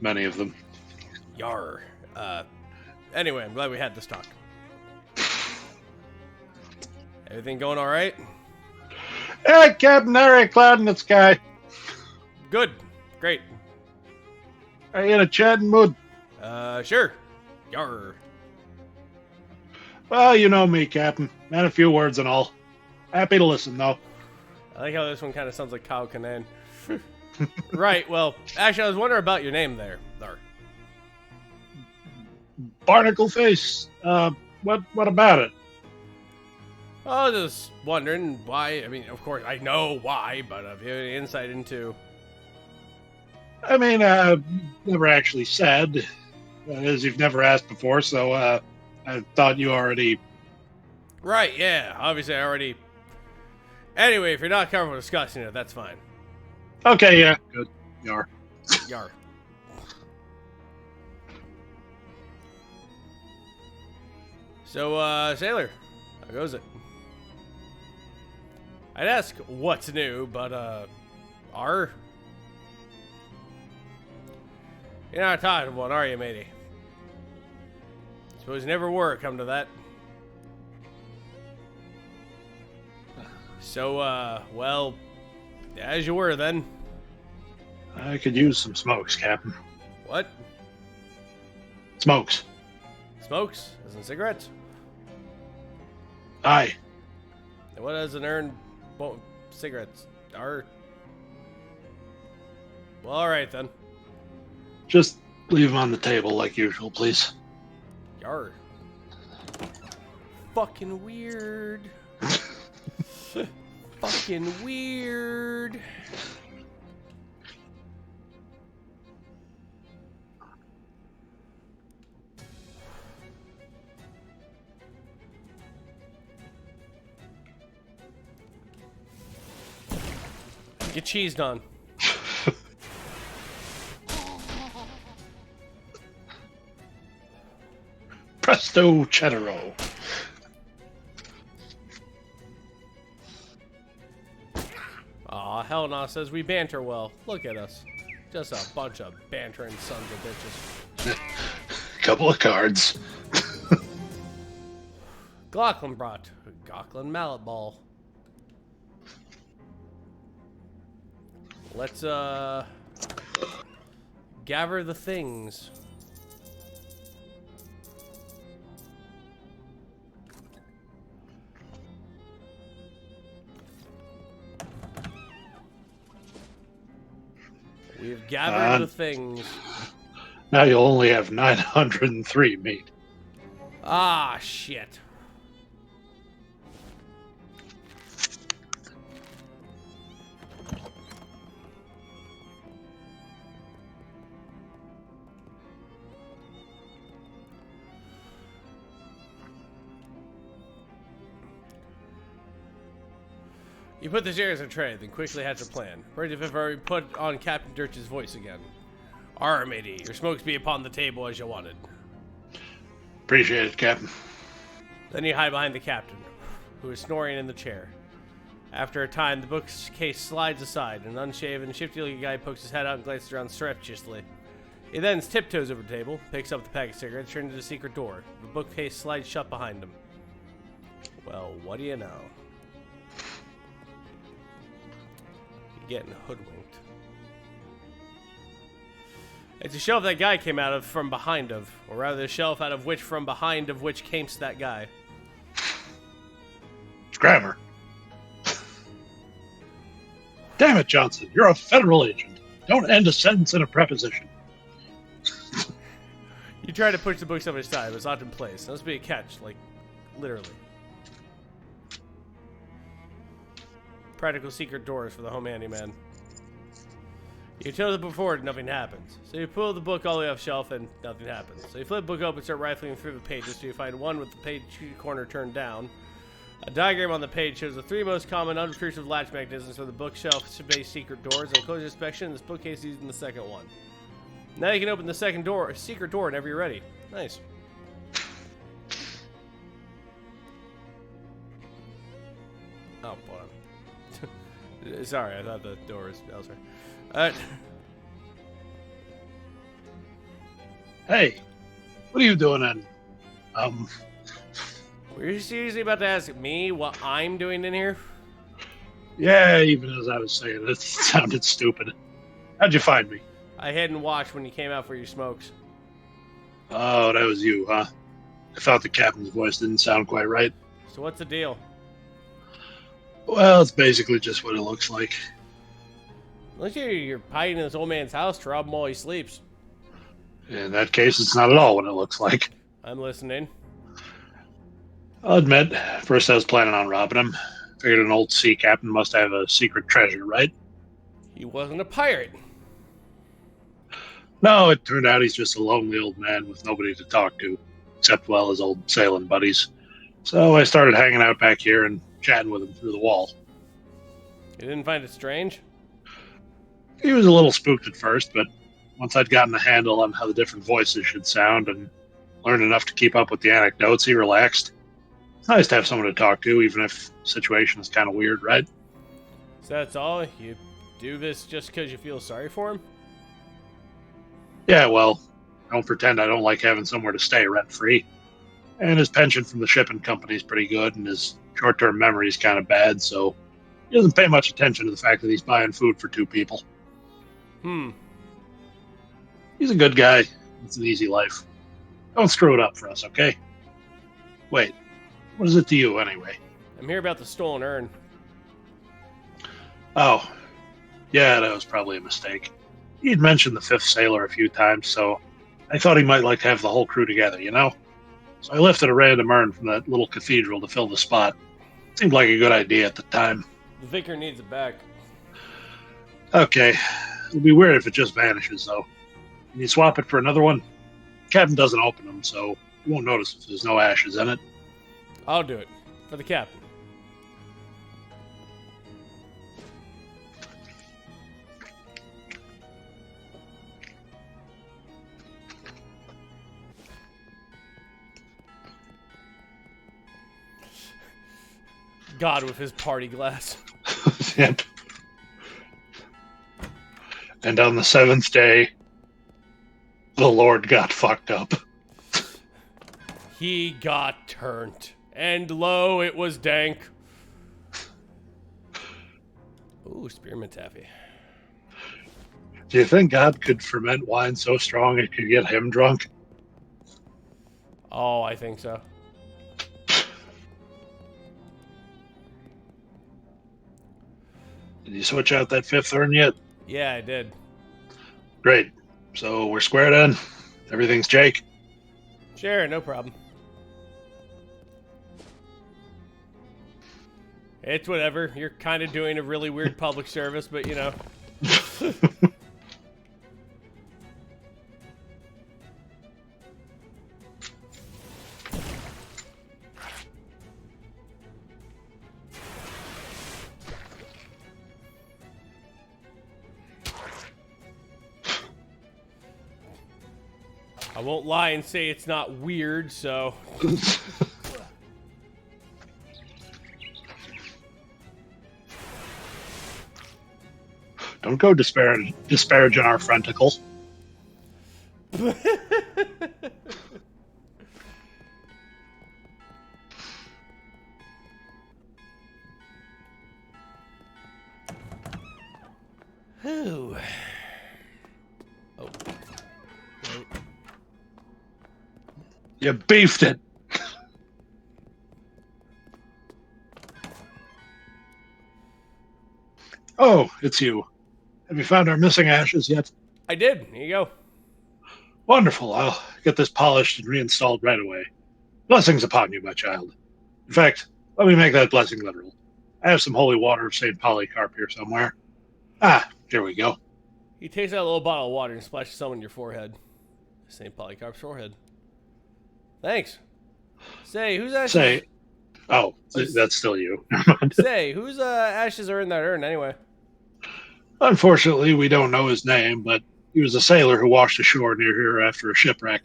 Many of them. Yar. Anyway, I'm glad we had this talk. Everything going all right? Hey, Captain, there a cloud in the sky. Good. Great. Are you in a chatting mood? Sure. Yar. Well, you know me, Captain. Not a few words and all. Happy to listen, though. I like how this one kind of sounds like Kyle Kanan. Right, well, actually, I was wondering about your name there. Barnacle Face. What about it? I was just wondering why. I mean, of course, I know why, but if you have any insight into... I mean, never actually said. As you've never asked before, so, I thought you already... Right, yeah. Obviously, I already... Anyway, if you're not comfortable discussing it, that's fine. Okay, yeah, good. Yar. Yar. So, Sailor, how goes it? I'd ask what's new, but, are? You're not a talkative one, are you, matey? Suppose you never were, come to that. So, well, as you were then. I could use some smokes, Captain. What? Smokes. Smokes? As in cigarettes? Aye. And what does an earn cigarettes? Are? Well, alright then. Just leave them on the table like usual, please. Yar. Fucking weird. Fucking weird. Get cheesed on. Presto Cheddaro. Aw, hell no, says we banter well. Look at us. Just a bunch of bantering sons of bitches. Couple of cards. Glocklin brought. Gocklin mallet ball. Let's, gather the things. We've gathered the things. Now you'll only have 903 meat. Ah, shit. You put the chairs in a tray, then quickly hatch a plan. Ready if I've already put on Captain Dirch's voice again. Arr, matey, your smokes be upon the table as you wanted. Appreciate it, Captain. Then you hide behind the captain, who is snoring in the chair. After a time, the bookcase slides aside, and an unshaven, shifty-looking guy pokes his head out and glances around surreptitiously. He then tiptoes over the table, picks up the pack of cigarettes, turns to the secret door. The bookcase slides shut behind him. Well, what do you know? You're getting hoodwinked. It's a shelf that guy came out of from behind of, or rather the shelf out of which from behind of which came that guy. It's grammar. Damn it, Johnson, you're a federal agent. Don't end a sentence in a preposition. You try to push the books over his side, but it's locked in place. There must be a catch, like, literally. Practical secret doors for the home handyman. You tilt the book forward, nothing happens. So you pull the book all the way off the shelf, and nothing happens. So you flip the book open, start rifling through the pages, so you find one with the page corner turned down. A diagram on the page shows the 3 most common unobtrusive latch mechanisms for the bookshelf-based secret doors. And close inspection, this bookcase is using the second one. Now you can open the second door, secret door, whenever you're ready. Nice. Oh, boy. Sorry, I thought the door was elsewhere. Hey, what are you doing then? Were you seriously about to ask me what I'm doing in here? Yeah, even as I was saying it, sounded stupid. How'd you find me? I hid and watched when you came out for your smokes. Oh, that was you, huh? I thought the captain's voice didn't sound quite right. So what's the deal? Well, it's basically just what it looks like. Looks like you're hiding in this old man's house to rob him while he sleeps. In that case, it's not at all what it looks like. I'm listening. I'll admit, first I was planning on robbing him. Figured an old sea captain must have a secret treasure, right? He wasn't a pirate. No, it turned out he's just a lonely old man with nobody to talk to, except, well, his old sailing buddies. So I started hanging out back here and chatting with him through the wall. You didn't find it strange? He was a little spooked at first, but once I'd gotten a handle on how the different voices should sound and learned enough to keep up with the anecdotes, he relaxed. It's nice to have someone to talk to, even if the situation is kind of weird, right? So that's all? You do this just because you feel sorry for him? Yeah, well, don't pretend I don't like having somewhere to stay rent-free. And his pension from the shipping company is pretty good, and his short-term memory is kind of bad, so he doesn't pay much attention to the fact that he's buying food for 2 people. He's a good guy. It's an easy life. Don't screw it up for us, okay? Wait, what is it to you, anyway? I'm here about the stolen urn. Oh, yeah, that was probably a mistake. He'd mentioned the 5th sailor a few times, so I thought he might like to have the whole crew together, you know? So I lifted a random urn from that little cathedral to fill the spot. Seemed like a good idea at the time. The vicar needs it back. Okay, it'll be weird if it just vanishes, though. Can you swap it for another one? Captain doesn't open them, so you won't notice if there's no ashes in it. I'll do it. For the captain. God with his party glass. Yep. And on the 7th day, the Lord got fucked up. He got turned. And lo, it was dank. Ooh, spearmint taffy. Do you think God could ferment wine so strong it could get him drunk? Oh, I think so. Did you switch out that 5th urn yet? Yeah, I did. Great. So we're squared in. Everything's Jake. Sure, no problem. It's whatever. You're kind of doing a really weird public service, but you know. I won't lie and say it's not weird, so... Don't go disparaging our frienticle. Ooh. Oh. You beefed it. Oh, it's you. Have you found our missing ashes yet? I did. Here you go. Wonderful. I'll get this polished and reinstalled right away. Blessings upon you, my child. In fact, let me make that blessing literal. I have some holy water of St. Polycarp here somewhere. Ah, here we go. He takes out a little bottle of water and splashes some on your forehead. St. Polycarp's forehead. Thanks. Say, whose ashes... Say... Oh, that's still you. Say, whose ashes are in that urn anyway? Unfortunately, we don't know his name, but he was a sailor who washed ashore near here after a shipwreck.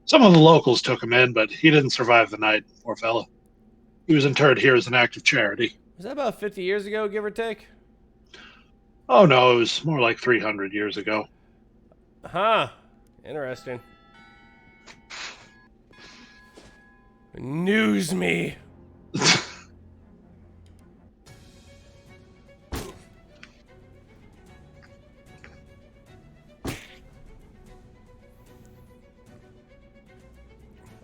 Some of the locals took him in, but he didn't survive the night, poor fellow. He was interred here as an act of charity. Was that about 50 years ago, give or take? Oh no, it was more like 300 years ago. Huh. Interesting. News me.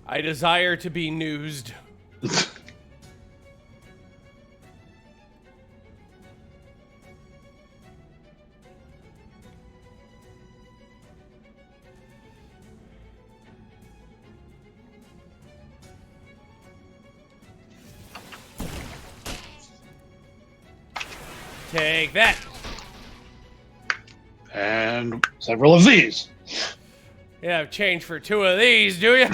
I desire to be newsed. Take that. And several of these. You have change for 2 of these, do you?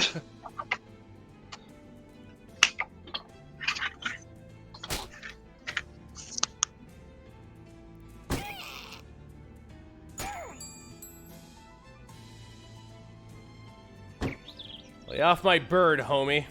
Lay off my bird, homie.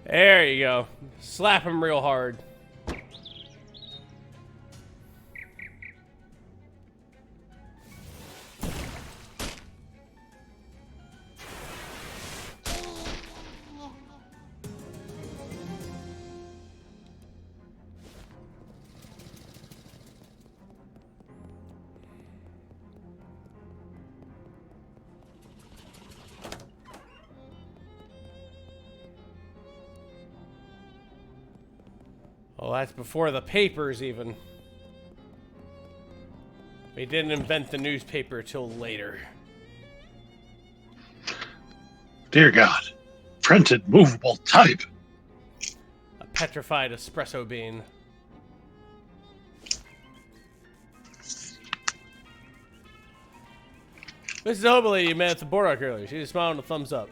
There you go. Slap him real hard. Oh, that's before the papers, even. They didn't invent the newspaper till later. Dear God. Printed movable type. A petrified espresso bean. Mrs. Hobley, you met at the Boardwalk earlier. She just smiled and a thumbs up.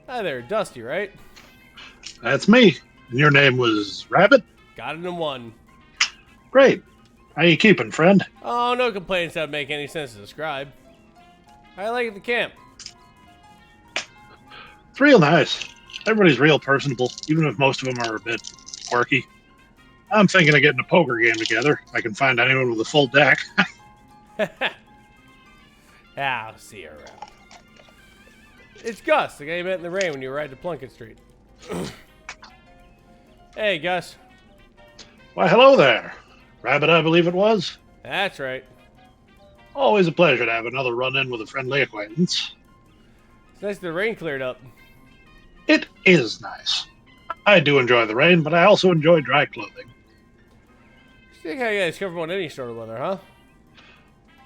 Hi there, Dusty, right? That's me. And your name was Rabbit? Got it in 1. Great. How you keeping, friend? Oh, no complaints that make any sense to describe. How you like the camp? It's real nice. Everybody's real personable, even if most of them are a bit quirky. I'm thinking of getting a poker game together. If I can find anyone with a full deck. I'll see you around. It's Gus, the guy you met in the rain when you were riding to Plunkett Street. Hey, Gus. Why, hello there. Rabbit, I believe it was. That's right. Always a pleasure to have another run-in with a friendly acquaintance. It's nice the rain cleared up. It is nice. I do enjoy the rain, but I also enjoy dry clothing. You think how you guys cover on any sort of weather, huh?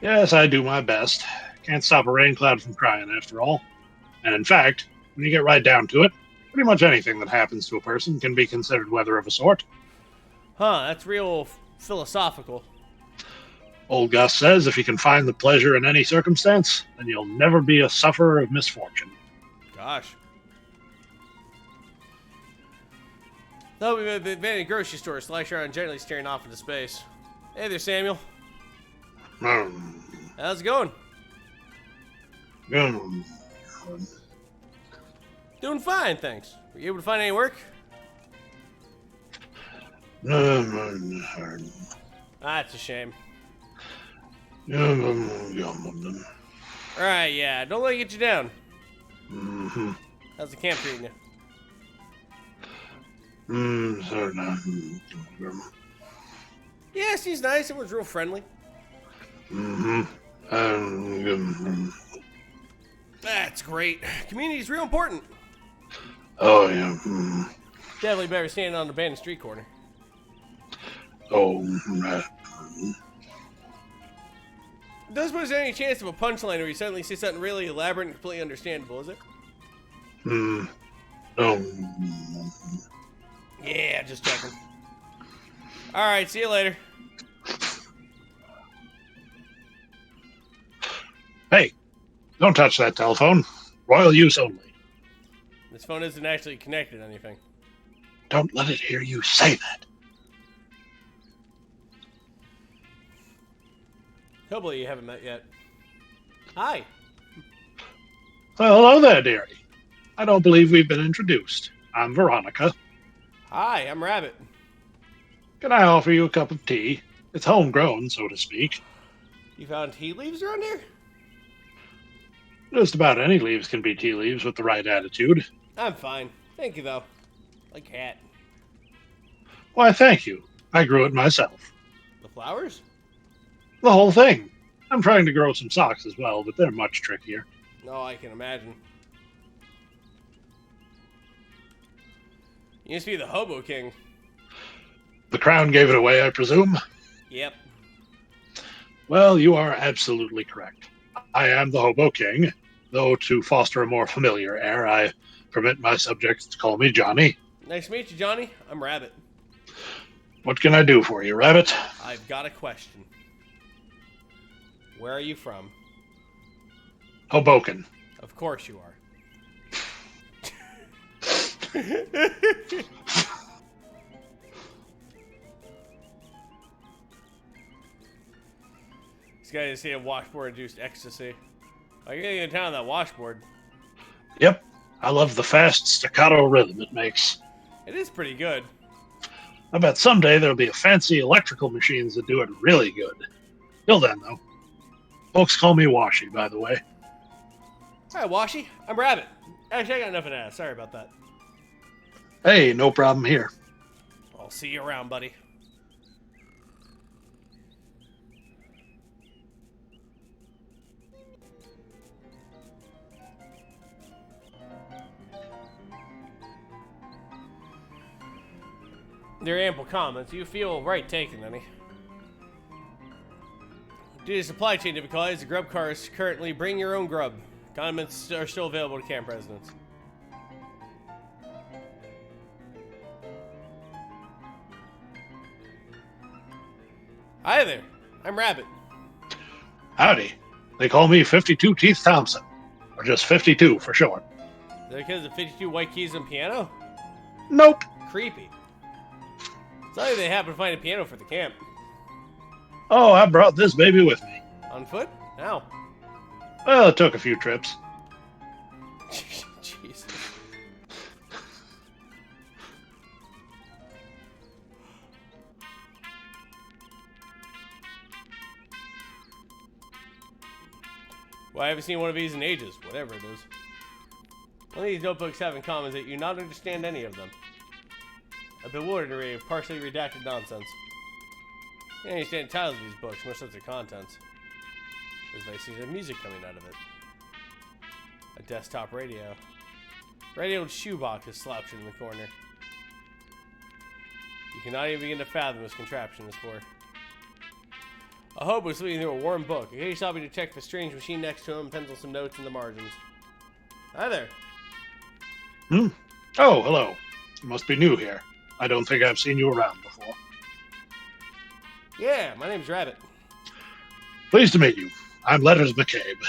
Yes, I do my best. Can't stop a rain cloud from crying, after all. And in fact, when you get right down to it, pretty much anything that happens to a person can be considered weather of a sort. Huh, that's real philosophical. Old Gus says if you can find the pleasure in any circumstance, then you'll never be a sufferer of misfortune. Gosh. Though we made the abandoned grocery store, so lecture on generally staring off into space. Hey there, Samuel. How's it going? Doing fine, thanks. Were you able to find any work? That's a shame. Alright, yeah, don't let it get you down. How's the camp treating you? Yeah, she's nice. Everyone's real friendly. That's great. Community's real important. Oh, yeah. Definitely better standing on the abandoned street corner. Oh, right. Does suppose there's any chance of a punchline where you suddenly say something really elaborate and completely understandable, is it? Yeah, just checking. Alright, see you later. Hey, don't touch that telephone. Royal use only. This phone isn't actually connected to anything. Don't let it hear you say that. Hopefully you haven't met yet. Hi. Well, hello there, dearie. I don't believe we've been introduced. I'm Veronica. Hi, I'm Rabbit. Can I offer you a cup of tea? It's homegrown, so to speak. You found tea leaves around here? Just about any leaves can be tea leaves with the right attitude. I'm fine. Thank you, though. Like cat. Why, thank you. I grew it myself. The flowers? The whole thing. I'm trying to grow some socks as well, but they're much trickier. No, I can imagine. You used to be the Hobo King. The crown gave it away, I presume? Yep. Well, you are absolutely correct. I am the Hobo King, though to foster a more familiar air, I permit my subjects to call me Johnny. Nice to meet you, Johnny. I'm Rabbit. What can I do for you, Rabbit? I've got a question. Where are you from? Hoboken. Of course you are. This guy is seeing washboard-induced ecstasy. Oh, you're getting in town on that washboard. Yep. I love the fast staccato rhythm it makes. It is pretty good. I bet someday there'll be fancy electrical machines that do it really good. Till then, though. Folks call me Washy, by the way. Hi, Washy. I'm Rabbit. Actually, I got nothing to ask. Sorry about that. Hey, no problem here. I'll see you around, buddy. There are ample comments. You feel right taking any. Due to supply chain difficulties, the grub cars currently bring your own grub. Condiments are still available to camp residents. Hi there. I'm Rabbit. Howdy. They call me 52 Teeth Thompson. Or just 52 for short. Is that because of 52 white keys and piano? Nope. Creepy. It's not like they happen to find a piano for the camp. Oh, I brought this baby with me. On foot? How? Well, it took a few trips. Jesus. Well, I haven't seen one of these in ages, whatever it is. One of these notebooks have in common is that you not understand any of them. A bewildered array of partially redacted nonsense. You don't understand the titles of these books, much less their contents. There's nice scenes of music coming out of it. A desktop radio. Radioed shoebox is slouched in the corner. You cannot even begin to fathom this contraption is for. A hobo is reading through a warm book. Occasionally stopping to check the strange machine next to him and pencil some notes in the margins. Hi there. Hmm? Oh, hello. You must be new here. I don't think I've seen you around before. Yeah, my name's Rabbit. Pleased to meet you. I'm Letters McCabe.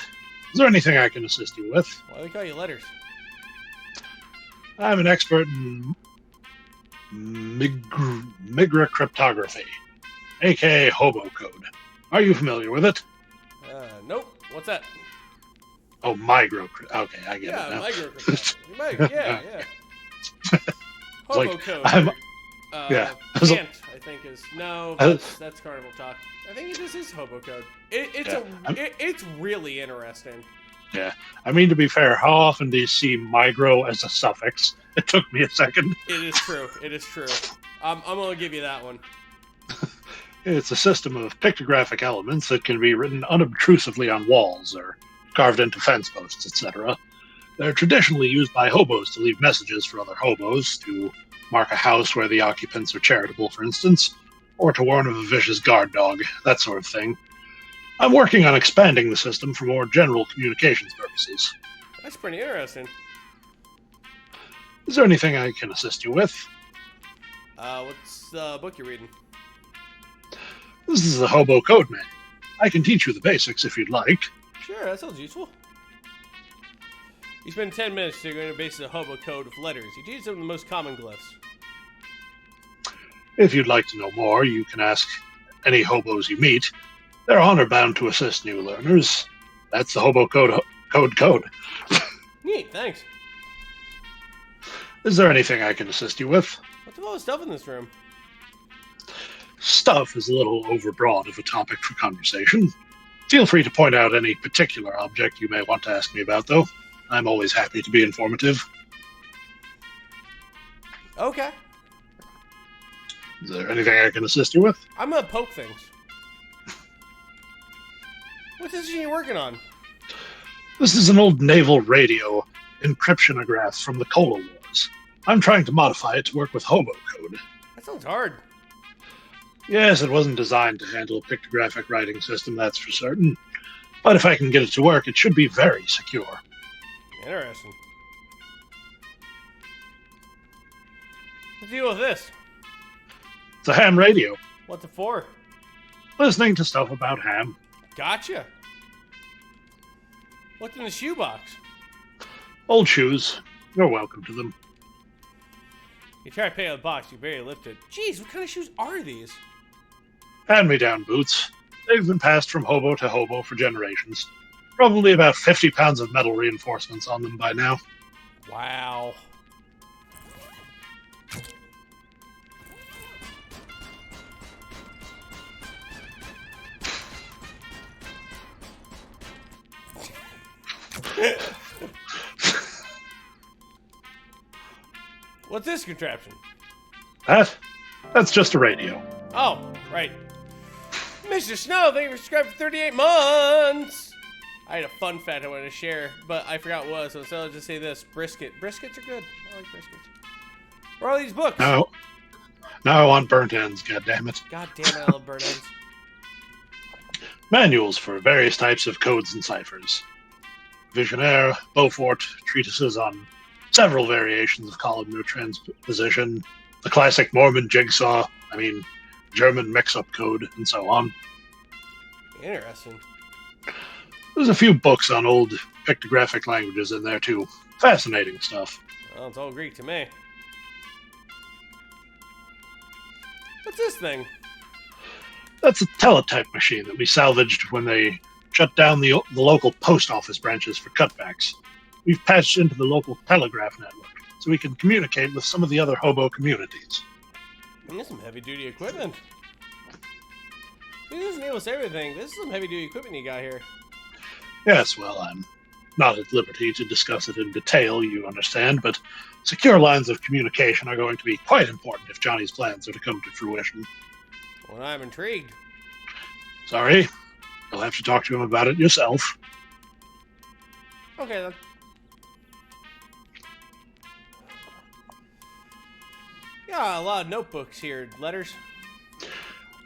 Is there anything I can assist you with? Why do they call you Letters? I'm an expert in Migra cryptography, aka hobo code. Are you familiar with it? Nope. What's that? Oh, migro. Okay, I get Yeah, it now. microcryptography. Yeah. It's like Hobo code. I'm. Yeah. Can't, I think is no. I- That's carnival talk. I think it just is hobo code. It's Yeah, it's really interesting. Yeah. I mean, to be fair, how often do you see migro as a suffix? It took me a second. It is true. It is true. I'm gonna give you that one. It's a system of pictographic elements that can be written unobtrusively on walls or carved into fence posts, etc. They're traditionally used by hobos to leave messages for other hobos, to mark a house where the occupants are charitable, for instance, or to warn of a vicious guard dog, that sort of thing. I'm working on expanding the system for more general communications purposes. That's pretty interesting. Is there anything I can assist you with? What's the book you're reading? This is a hobo code manual. I can teach you the basics if you'd like. Sure, that sounds useful. You spend 10 minutes figuring out basic hobo code of letters. You teach them the most common glyphs. If you'd like to know more, you can ask any hobos you meet. They're honor bound to assist new learners. That's the hobo code. Neat, thanks. Is there anything I can assist you with? What's all the stuff in this room? Stuff is a little overbroad of a topic for conversation. Feel free to point out any particular object you may want to ask me about, though. I'm always happy to be informative. Okay. Is there anything I can assist you with? I'm gonna poke things. What's this you're working on? This is an old naval radio encryptionograph from the Cola Wars. I'm trying to modify it to work with hobo code. That sounds hard. Yes, it wasn't designed to handle a pictographic writing system, that's for certain. But if I can get it to work, it should be very secure. Interesting. What's the deal with this? It's a ham radio. What's it for? Listening to stuff about ham. Gotcha. What's in the shoebox? Old shoes. You're welcome to them. You try to pay out the box, you barely lift it. Jeez, what kind of shoes are these? Hand-me-down boots. They've been passed from hobo to hobo for generations. Probably about 50 pounds of metal reinforcements on them by now. Wow. What's this contraption? That's just a radio. Oh, right. Mr. Snow, thank you for subscribing for 38 months! I had a fun fact I wanted to share, but I forgot what it was, so I'll just say this. Brisket. Briskets are good. I like briskets. Where are all these books? Now I want burnt ends, goddammit. God damn it, I love burnt ends. Manuals for various types of codes and ciphers. Visionaire, Beaufort, treatises on several variations of columnar transposition, the classic Mormon jigsaw, German mix-up code, and so on. Interesting. There's a few books on old pictographic languages in there, too. Fascinating stuff. Well, it's all Greek to me. What's this thing? That's a teletype machine that we salvaged when they shut down the local post office branches for cutbacks. We've patched into the local telegraph network, so we can communicate with some of the other hobo communities. And this is some heavy-duty equipment. This doesn't enable us everything. This is some heavy-duty equipment you got here. Yes, well, I'm not at liberty to discuss it in detail, you understand, but secure lines of communication are going to be quite important if Johnny's plans are to come to fruition. Well, I'm intrigued. Sorry, you'll have to talk to him about it yourself. Okay, then. Yeah, a lot of notebooks here. Letters.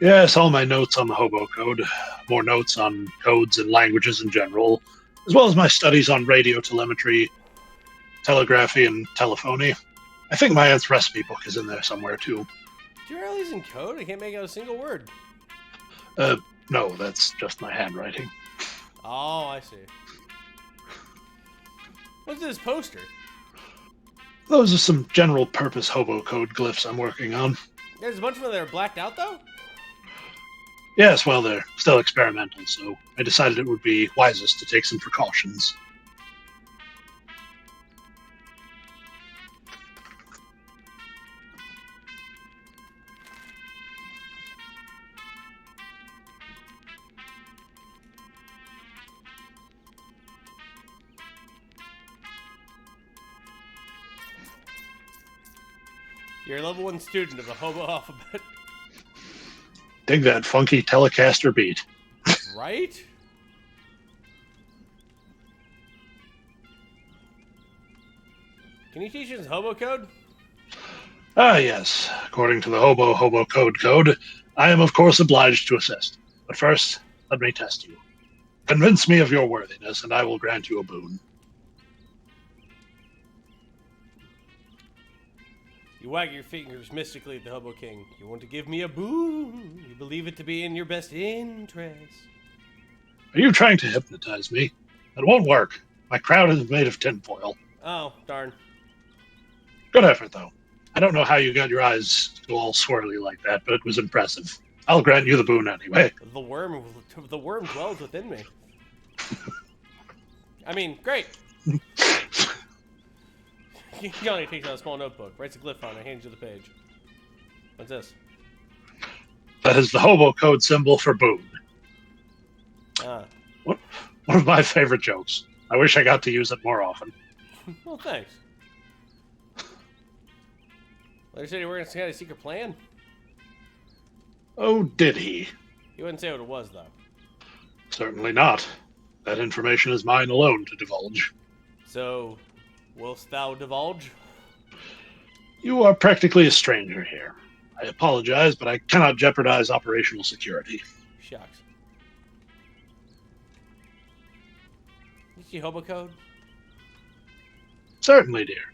Yes, all my notes on the hobo code, more notes on codes and languages in general, as well as my studies on radio telemetry, telegraphy and telephony. I think my aunt's recipe book is in there somewhere, too. Do you realize in code I can't make out a single word? No, that's just my handwriting. Oh, I see. What's this poster? Those are some general-purpose hobo code glyphs I'm working on. There's a bunch of them that are blacked out, though? Yes, well, they're still experimental, so I decided it would be wisest to take some precautions. You're a level 1 student of the hobo alphabet. Dig that funky Telecaster beat. Right? Can you teach us hobo code? Ah, yes. According to the Hobo Code, I am of course obliged to assist. But first, let me test you. Convince me of your worthiness, and I will grant you a boon. You wag your fingers mystically at the Hobo King. You want to give me a boon. You believe it to be in your best interest. Are you trying to hypnotize me? That won't work. My crown is made of tinfoil. Oh, darn. Good effort, though. I don't know how you got your eyes to go all swirly like that, but it was impressive. I'll grant you the boon anyway. The worm dwells within me. I mean, great. Johnny takes out a small notebook, writes a glyph on it, hands you the page. What's this? That is the Hobo Code symbol for boon. Ah. One of my favorite jokes. I wish I got to use it more often. Well, thanks. Like I said, you were going to have a secret plan? Oh, did he? He wouldn't say what it was, though. Certainly not. That information is mine alone to divulge. So, wilt thou divulge? You are practically a stranger here. I apologize, but I cannot jeopardize operational security. Shucks. You see hobo code? Certainly, dear.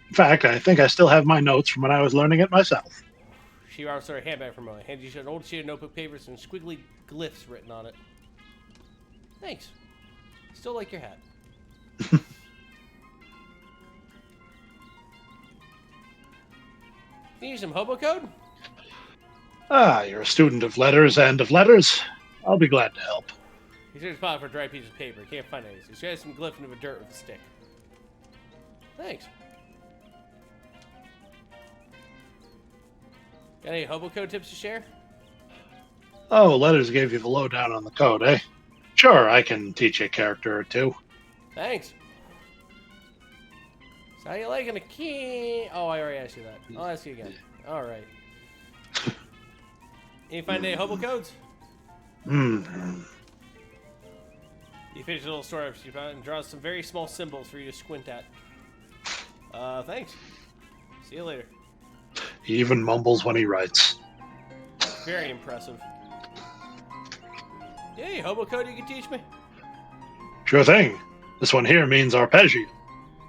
In fact, I think I still have my notes from when I was learning it myself. She borrows her handbag for a moment. Hands you an old sheet of notebook paper with some squiggly glyphs written on it. Thanks. Still like your hat. Can you use some hobo code? Ah, you're a student of letters and of letters. I'll be glad to help. He searches his pocket for a dry piece of paper. Can't find anything. He sheds some glyph into the dirt with a stick. Thanks. Got any hobo code tips to share? Oh, letters gave you the lowdown on the code, eh? Sure, I can teach you a character or two. Thanks. So how you liking a key? Oh, I already asked you that. I'll ask you again. All right. You find any hobo codes? Hmm. You finish a little story up you found and draws some very small symbols for you to squint at. Thanks. See you later. He even mumbles when he writes. Very impressive. Hey, hobo code you can teach me? Sure thing. This one here means arpeggio.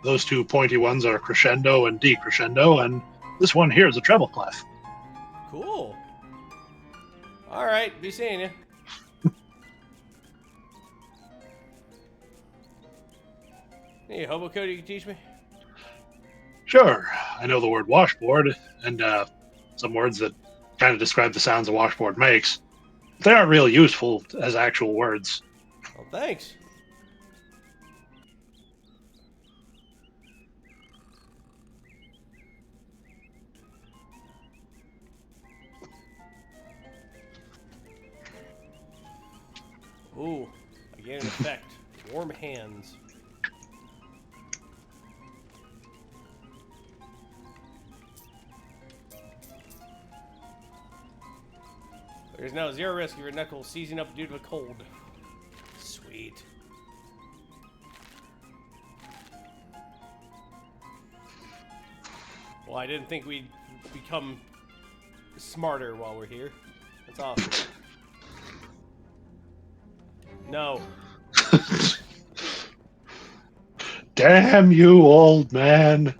Those two pointy ones are crescendo and decrescendo, and this one here is a treble clef. Cool. All right, be seeing you. Hey, hobo code you can teach me? Sure, I know the word washboard, and some words that kind of describe the sounds a washboard makes. But they aren't really useful as actual words. Well, thanks. Ooh, I get an effect. Warm hands. There's now zero risk of your knuckles seizing up due to a cold. Sweet. Well, I didn't think we'd become smarter while we're here. That's awesome. No. Damn you, old man.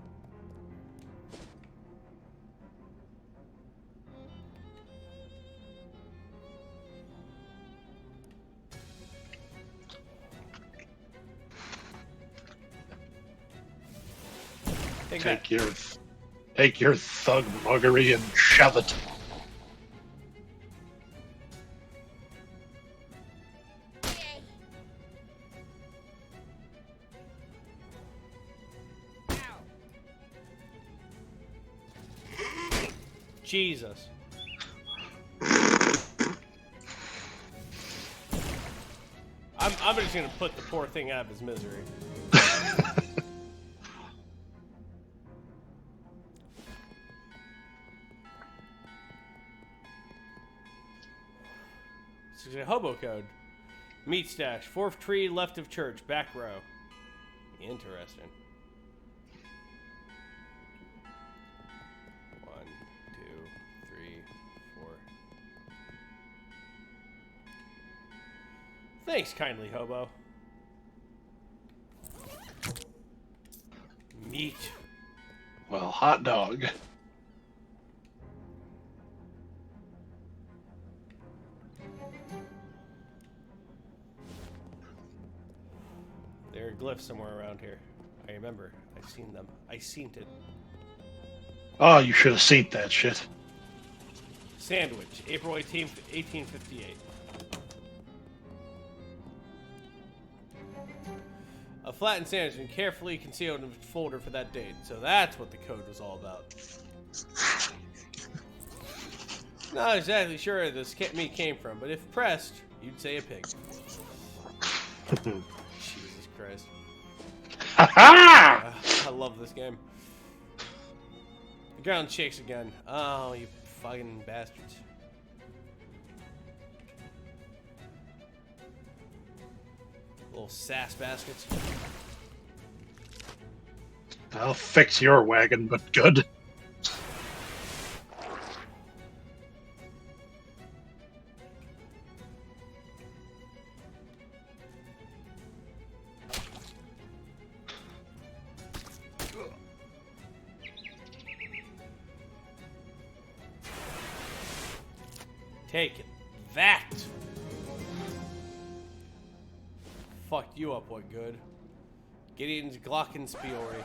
Take your thug muggery and shove it. Jesus. I'm just gonna put the poor thing out of his misery. This is a hobo code. Meat stash. 4th tree left of church. Back row. Interesting. 1, 2, 3, 4. Thanks, kindly hobo. Meat. Well, hot dog. There are glyphs somewhere around here. I remember. I've seen them. I seen it. Oh, you should have seen that shit. Sandwich, April 18th, 1858. A flattened sandwich and carefully concealed in a folder for that date. So that's what the code was all about. Not exactly sure where this meat came from, but if pressed, you'd say a pig. Jesus Christ. I love this game. The ground shakes again. Oh, you fucking bastards. Little sass baskets. I'll fix your wagon, but good. Take it. That! Fucked you up, what good? Gideon's Glockenspielery.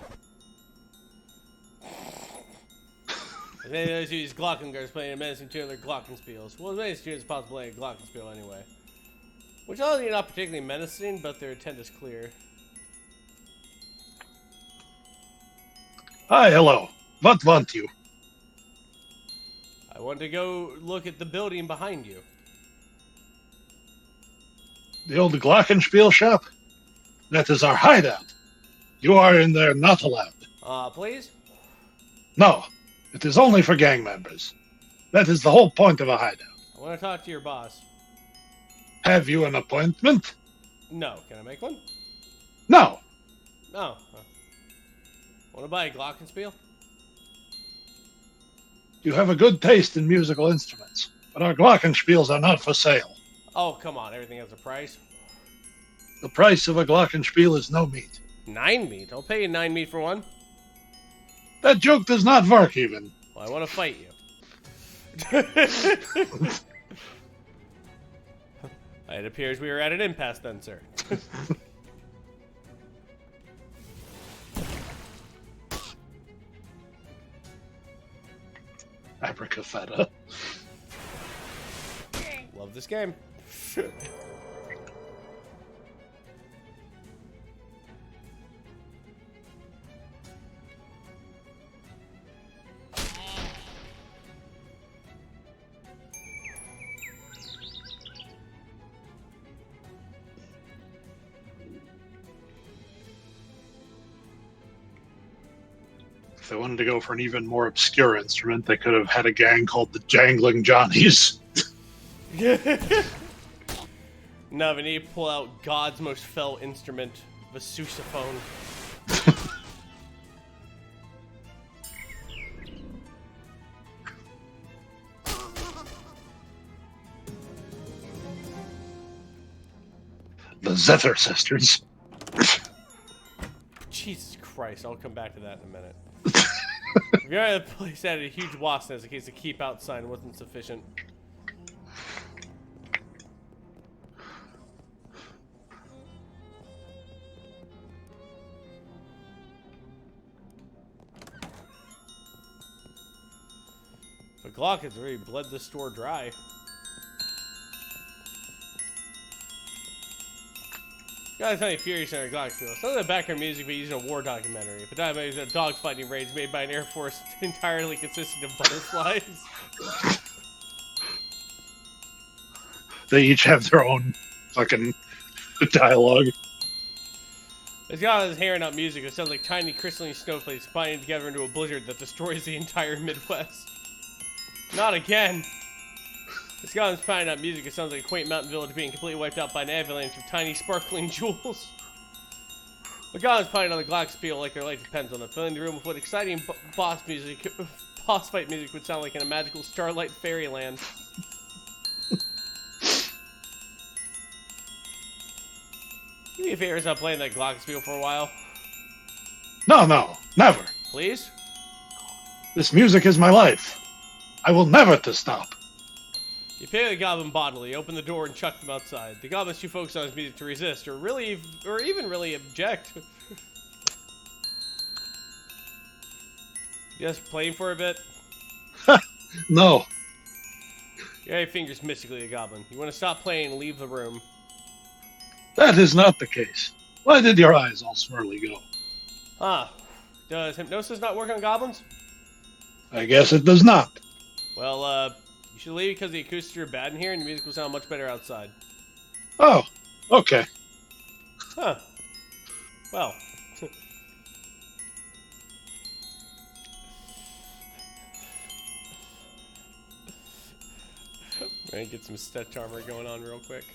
And then those use Glockengers playing a menacing tune of their Glockenspiels. Well, as many students possibly play a Glockenspiel anyway. Which are not particularly menacing, but their intent is clear. Hi, hello. What want you? I want to go look at the building behind you. The old Glockenspiel shop? That is our hideout. You are in there not allowed. Please? No, it is only for gang members. That is the whole point of a hideout. I want to talk to your boss. Have you an appointment? No. Can I make one? No. No. Want to buy a Glockenspiel? You have a good taste in musical instruments, but our Glockenspiels are not for sale. Oh, come on. Everything has a price. The price of a Glockenspiel is no meat. 9 meat? I'll pay you 9 meat for one. That joke does not work even. Well, I want to fight you. It appears we are at an impasse then, sir. Abracafetta. Love this game. If they wanted to go for an even more obscure instrument, they could have had a gang called the Jangling Johnnies. No, we need to pull out God's most fell instrument, the sousaphone. The Zither sisters. Christ, I'll come back to that in a minute. The guy at the place added a huge wasp nest in case the keep out sign wasn't sufficient. But Glock has already bled the store dry. Gotta tell you, furious in our Glock feel. Some of the background music we use in a war documentary. But that is a dogfighting range made by an air force entirely consisting of butterflies. They each have their own fucking dialogue. It's got his hair and out music. It sounds like tiny crystalline snowflakes binding together into a blizzard that destroys the entire Midwest. Not again. It's got his pounding out music. It sounds like a quaint mountain village being completely wiped out by an avalanche of tiny sparkling jewels. The guys pounding on the glockenspiel like their life depends on it, filling the room with what exciting boss fight music would sound like in a magical starlight fairyland. Give me a favor, stop playing that glockenspiel for a while. No, never. Please? This music is my life. I will never to stop. You pay the goblin bodily, open the door, and chuck them outside. The goblin's too focused on his music to resist, or even really object. You just playing for a bit? No. Your eye fingers mystically at the goblin. You want to stop playing and leave the room. That is not the case. Why did your eyes all swirly go? Huh. Does hypnosis not work on goblins? I guess it does not. Well, you should leave because the acoustics are bad in here and the music will sound much better outside. Oh, okay. Huh. Well. I'm gonna get some stretch armor going on real quick.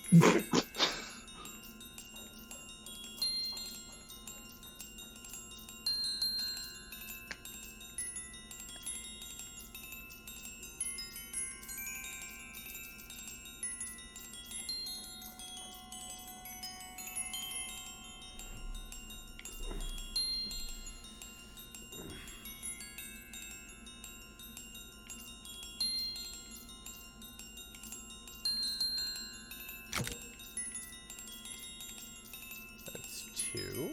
Two.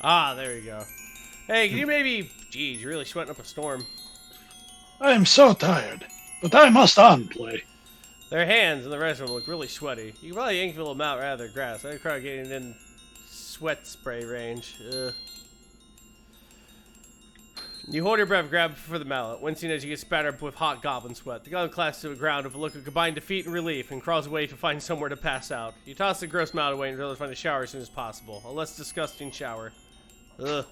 Ah, there you go. Hey, can you maybe... Geez, you're really sweating up a storm. I am so tired, but I must on play. Their hands and the rest of them look really sweaty. You can probably ink a little amount rather than grass. I'd try getting in sweat spray range. Ugh. You hold your breath, grab for the mallet, wincing as you get spattered up with hot goblin sweat. The goblin collapses to the ground with a look of combined defeat and relief and crawls away to find somewhere to pass out. You toss the gross mallet away and try to find a shower as soon as possible. A less disgusting shower. Ugh.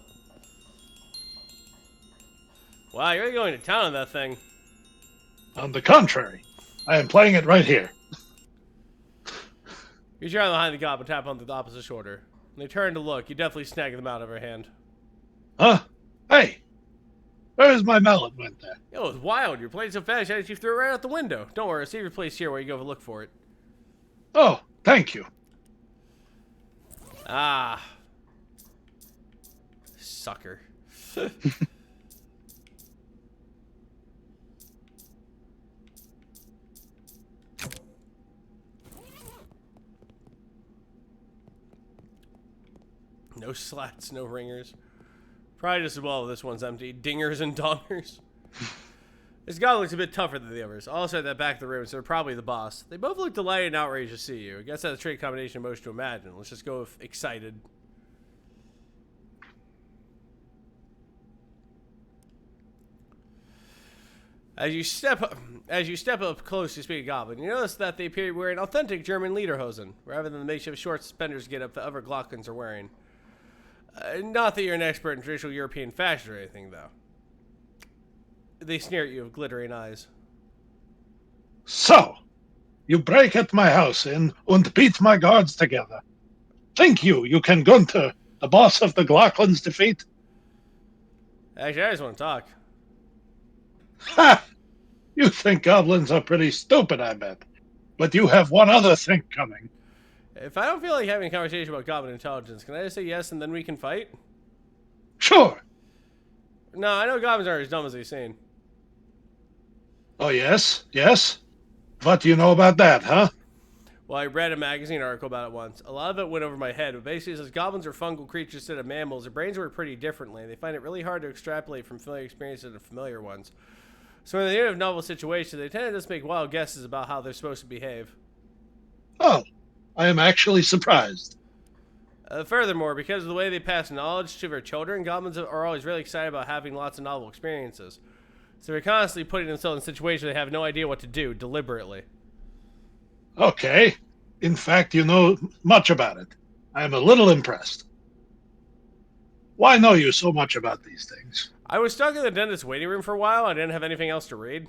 Wow, you're really going to town on that thing. On the contrary, I am playing it right here. You try behind the goblin, tap on the opposite shoulder. When they turn to look, you definitely snag them out of her hand. Huh? Hey! Where's my mallet went there? Yo, it's wild. You're playing so fast, you threw it right out the window. Don't worry, I'll save your place here while you go look for it. Oh, thank you. Ah. Sucker. No slats, no ringers. Probably just as well this one's empty. Dingers and dongers. This guy looks a bit tougher than the others. Also at that back of the room, so they're probably the boss. They both look delighted and outraged to see you. I guess that's a trait combination of emotion to imagine. Let's just go with excited. As you step up close to speak goblin, you notice that they appear to be wearing authentic German lederhosen, rather than the makeshift short suspenders get up the other Glocklins are wearing. Not that you're an expert in traditional European fashion or anything, though. They sneer at you with glittering eyes. So, you break at my house in and beat my guards together. Think you can Gunther, the boss of the Glocklins, defeat? Actually, I just want to talk. Ha! You think goblins are pretty stupid, I bet. But you have one other thing coming. If I don't feel like having a conversation about goblin intelligence, can I just say yes and then we can fight? Sure. No, I know goblins aren't as dumb as they seem. Oh, yes? Yes? What do you know about that, huh? Well, I read a magazine article about it once. A lot of it went over my head, but basically it says goblins are fungal creatures instead of mammals. Their brains work pretty differently. They find it really hard to extrapolate from familiar experiences to familiar ones. So when they have novel situations, they tend to just make wild guesses about how they're supposed to behave. Oh, I am actually surprised. Furthermore, because of the way they pass knowledge to their children, goblins are always really excited about having lots of novel experiences. So they're constantly putting themselves in situations where they have no idea what to do, deliberately. Okay. In fact, you know much about it. I am a little impressed. Why know you so much about these things? I was stuck in the dentist's waiting room for a while. I didn't have anything else to read.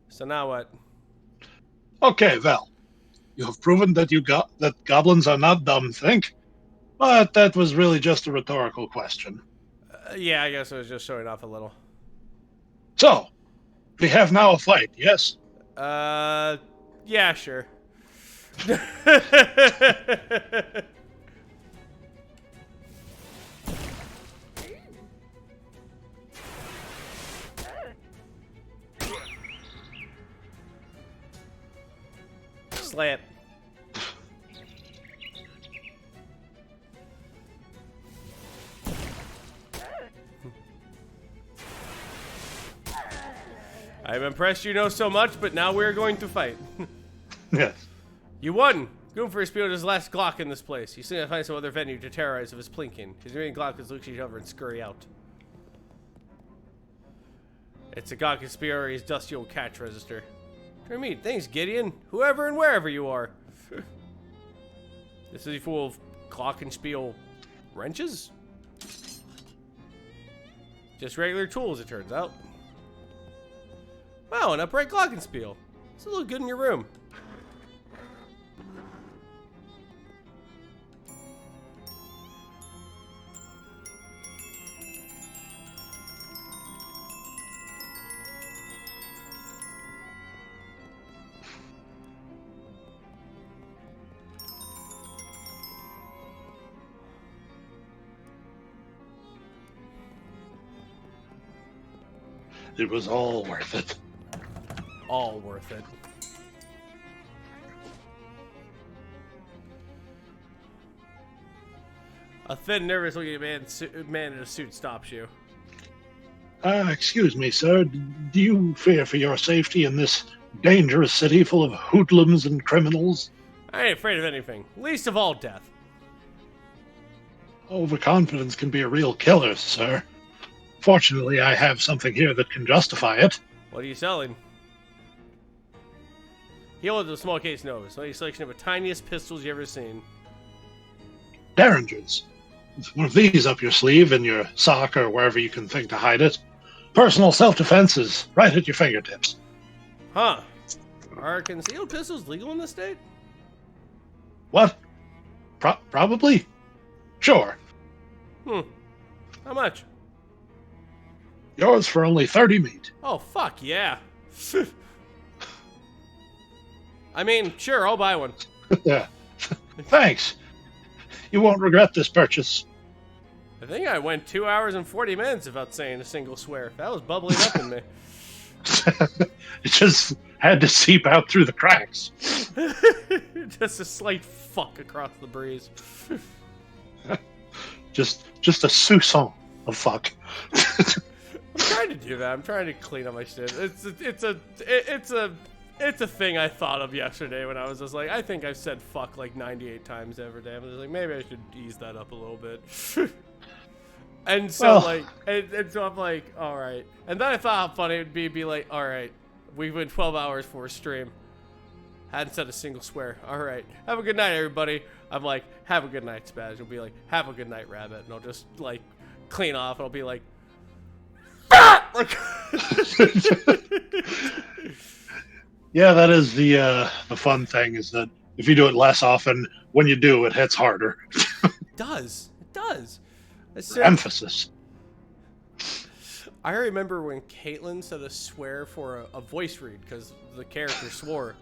So now what? Okay, well, you have proven that that goblins are not dumb, think? But that was really just a rhetorical question. Yeah, I guess I was just showing off a little. So, we have now a fight, yes? Yeah, sure. Slap. I'm impressed you know so much, but now we're going to fight. Yes. You won! Goonfer spilled his last Glock in this place. He's going to find some other venue to terrorize with his plinking. His remaining Glockers look at each other and scurry out. It's a Glockenspiel's dusty old catch register. Mean, thanks, Gideon. Whoever and wherever you are. This is full of Glockenspiel wrenches? Just regular tools, it turns out. Wow, an upright Glockenspiel. This will look good in your room. It was all worth it. All worth it. A thin, nervous looking man in a suit stops you. Excuse me, sir. Do you fear for your safety in this dangerous city full of hoodlums and criminals? I ain't afraid of anything. Least of all death. Overconfidence can be a real killer, sir. Fortunately, I have something here that can justify it. What are you selling? He holds a small case nose, a selection of the tiniest pistols you ever seen. Derringers. One of these up your sleeve, in your sock, or wherever you can think to hide it. Personal self-defense is right at your fingertips. Huh. Are concealed pistols legal in this state? What? Probably? Sure. How much? Yours for only 30 meat. Oh, fuck yeah. I mean, sure, I'll buy one. Thanks. You won't regret this purchase. I think I went 2 hours and 40 minutes without saying a single swear. That was bubbling up in me. It just had to seep out through the cracks. Just a slight fuck across the breeze. Just a soupçon of fuck. I'm trying to do that. I'm trying to clean up my shit. It's a thing I thought of yesterday when I was just like, I think I've said fuck like 98 times every day. I was like, maybe I should ease that up a little bit. And so and so I'm like, all right. And then I thought how funny it would be like, all right, we went 12 hours for a stream. Hadn't said a single swear. All right, have a good night, everybody. I'm like, have a good night, Spaz. You'll be like, have a good night, Rabbit. And I'll just like clean off. And I'll be like, like Yeah, that is the fun thing is that if you do it less often, when you do, it hits harder. It does. Emphasis. I remember when Caitlin said a swear for a voice read because the character swore.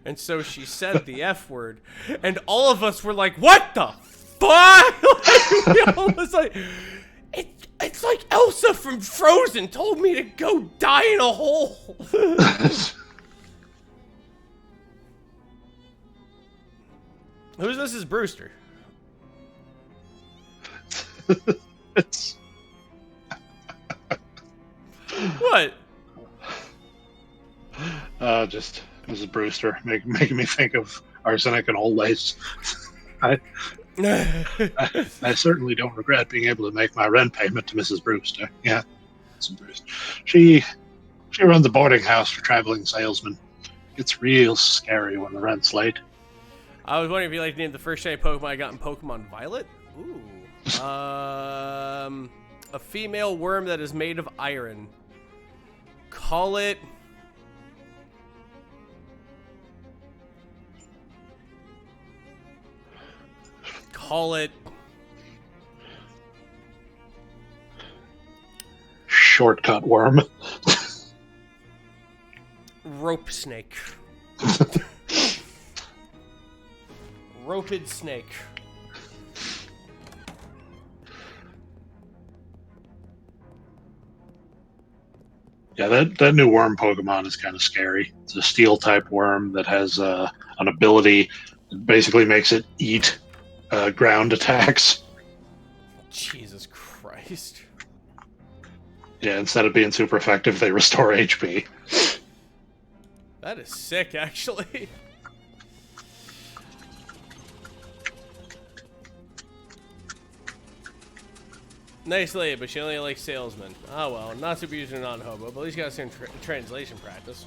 And so she said the F word. And all of us were like, what the fuck? Like, we all was like, it's like Elsa from Frozen told me to go die in a hole. Who's this is Brewster? It's... What? Just Mrs. Brewster making me think of arsenic and old lace. I certainly don't regret being able to make my rent payment to Mrs. Brewster. Yeah, Mrs. Brewster. She runs a boarding house for traveling salesmen. It's real scary when the rent's late. I was wondering if you like to name the first shiny Pokemon I got in Pokemon Violet. Ooh. A female worm that is made of iron. Call it... Shortcut worm. Rope snake. Roped snake. Yeah, that new worm Pokemon is kind of scary. It's a steel type worm that has an ability that basically makes it eat ground attacks. Jesus Christ. Yeah, instead of being super effective, they restore HP. That is sick, actually. Nice lady, but she only likes salesmen. Oh well, not super user, non-hobo, but at least you got some translation practice.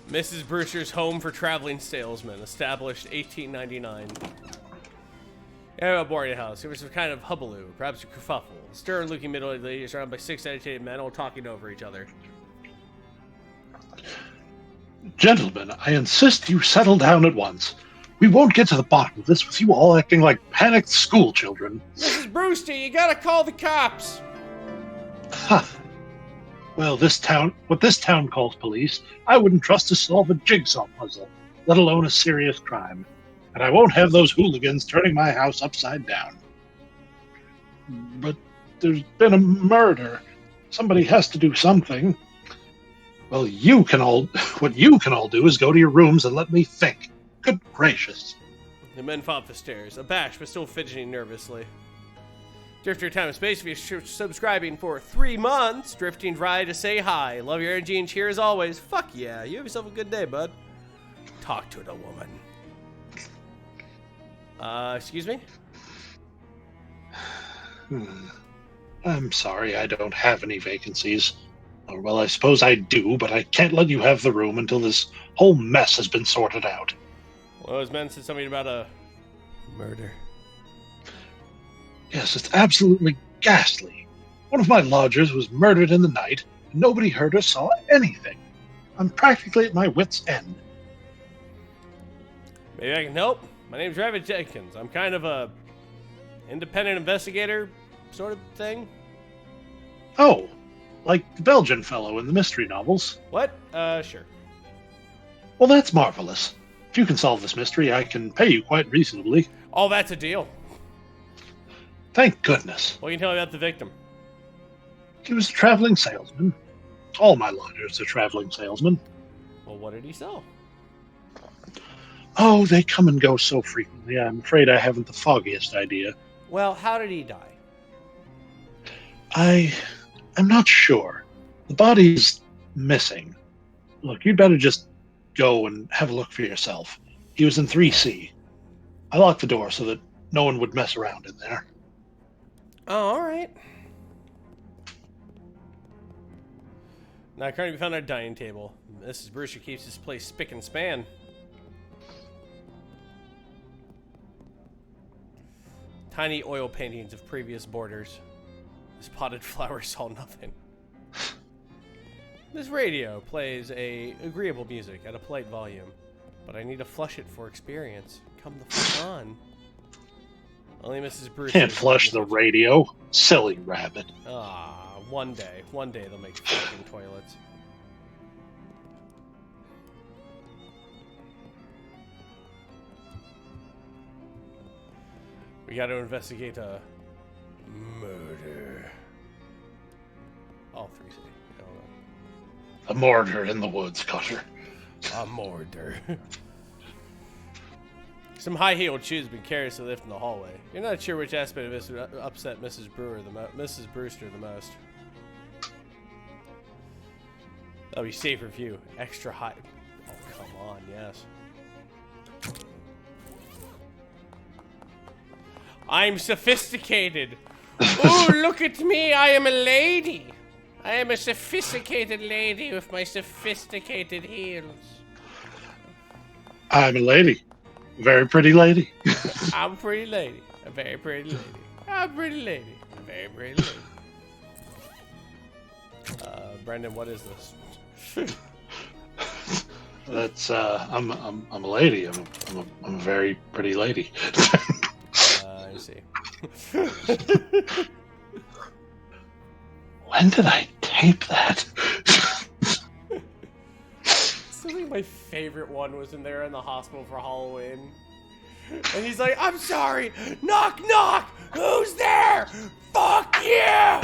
Mrs. Brewster's Home for Traveling Salesmen, established 1899. Yeah, a boarding house. It was a kind of hubbub, perhaps a kerfuffle. Stern-looking middle-aged lady surrounded by 6 agitated men all talking over each other. Gentlemen, I insist you settle down at once. We won't get to the bottom of this with you all acting like panicked school children. Mrs. Brewster, you gotta call the cops. Ha! Well, what this town calls police, I wouldn't trust to solve a jigsaw puzzle, let alone a serious crime. And I won't have those hooligans turning my house upside down. But there's been a murder. Somebody has to do something. Well, what you can all do is go to your rooms and let me think. Good gracious. The men fought up the stairs, abashed but still fidgeting nervously. Drifter Time and Space, if you're subscribing for 3 months, drifting dry to say hi. Love your energy and cheer as always. Fuck yeah, you have yourself a good day, bud. Talk to the woman. Excuse me? I'm sorry, I don't have any vacancies. Or, well, I suppose I do, but I can't let you have the room until this whole mess has been sorted out. Well, those men said something about a murder. Yes, it's absolutely ghastly. One of my lodgers was murdered in the night, and nobody heard or saw anything. I'm practically at my wit's end. Maybe I can help. My name's Rabbit Jenkins. I'm kind of a independent investigator sort of thing. Oh, like the Belgian fellow in the mystery novels. What? Sure. Well, that's marvelous. If you can solve this mystery, I can pay you quite reasonably. Oh, that's a deal. Thank goodness. What can you tell me about the victim? He was a traveling salesman. All my lodgers are traveling salesmen. Well, what did he sell? Oh, they come and go so frequently, I'm afraid I haven't the foggiest idea. Well, how did he die? I'm not sure. The body's missing. Look, you'd better just go and have a look for yourself. He was in 3C. I locked the door so that no one would mess around in there. Oh, all right. Now, currently found our dining table. Mrs. Brewster keeps this place spick and span. Tiny oil paintings of previous borders. This potted flower saw nothing. This radio plays agreeable music at a polite volume, but I need to flush it for experience. Come the fuck on. Only Mrs. Brewster Can't flush the radio. Silly rabbit. Ah, one day they'll make fucking toilets. We got to investigate a murder. All three say. I don't know. A murder in the woods, Cutter. A murder. Some high-heeled shoes have been carelessly lifted in the hallway. You're not sure which aspect of this would upset Mrs. Brewster the most. That'll be safer view. Extra high. Oh, come on, yes. I'm sophisticated. Oh, look at me. I am a lady. I am a sophisticated lady with my sophisticated heels. I'm a lady. A very pretty lady. I'm a pretty lady. A very pretty lady. I'm a pretty lady. A very pretty lady. Brendan, what is this? That's I'm a lady. I'm a very pretty lady. I see. When did I tape that? Something my favorite one was in there in the hospital for Halloween. And he's like, I'm sorry. Knock, knock. Who's there? Fuck you.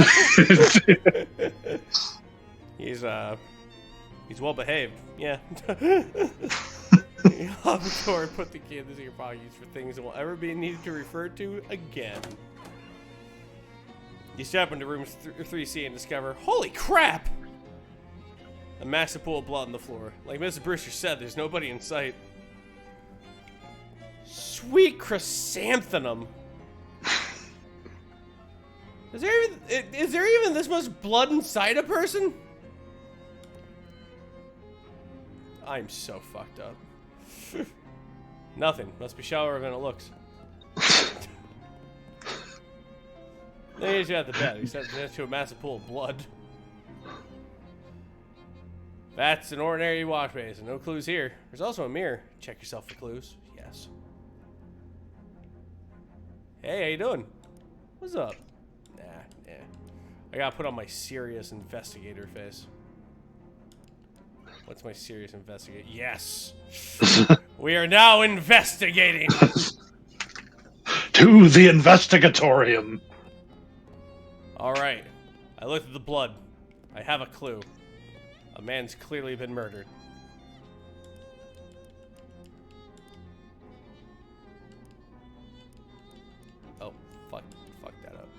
He's well behaved. Yeah. You lock the door and put the key in your pockets for things that will ever be needed to refer to again. You step into room 3C and discover, holy crap! A massive pool of blood on the floor. Like Mrs. Brewster said, there's nobody in sight. Sweet chrysanthemum. Is there even this much blood inside a person? I'm so fucked up. Nothing. Must be shallower than it looks. There's you at the bed, except next to a massive pool of blood. That's an ordinary wash basin. No clues here. There's also a mirror. Check yourself for clues. Yes. Hey, how you doing? What's up? Nah. I gotta put on my serious investigator face. What's my serious investigator? Yes! We are now investigating! To the investigatorium. Alright. I looked at the blood. I have a clue. A man's clearly been murdered. Oh, fuck that up.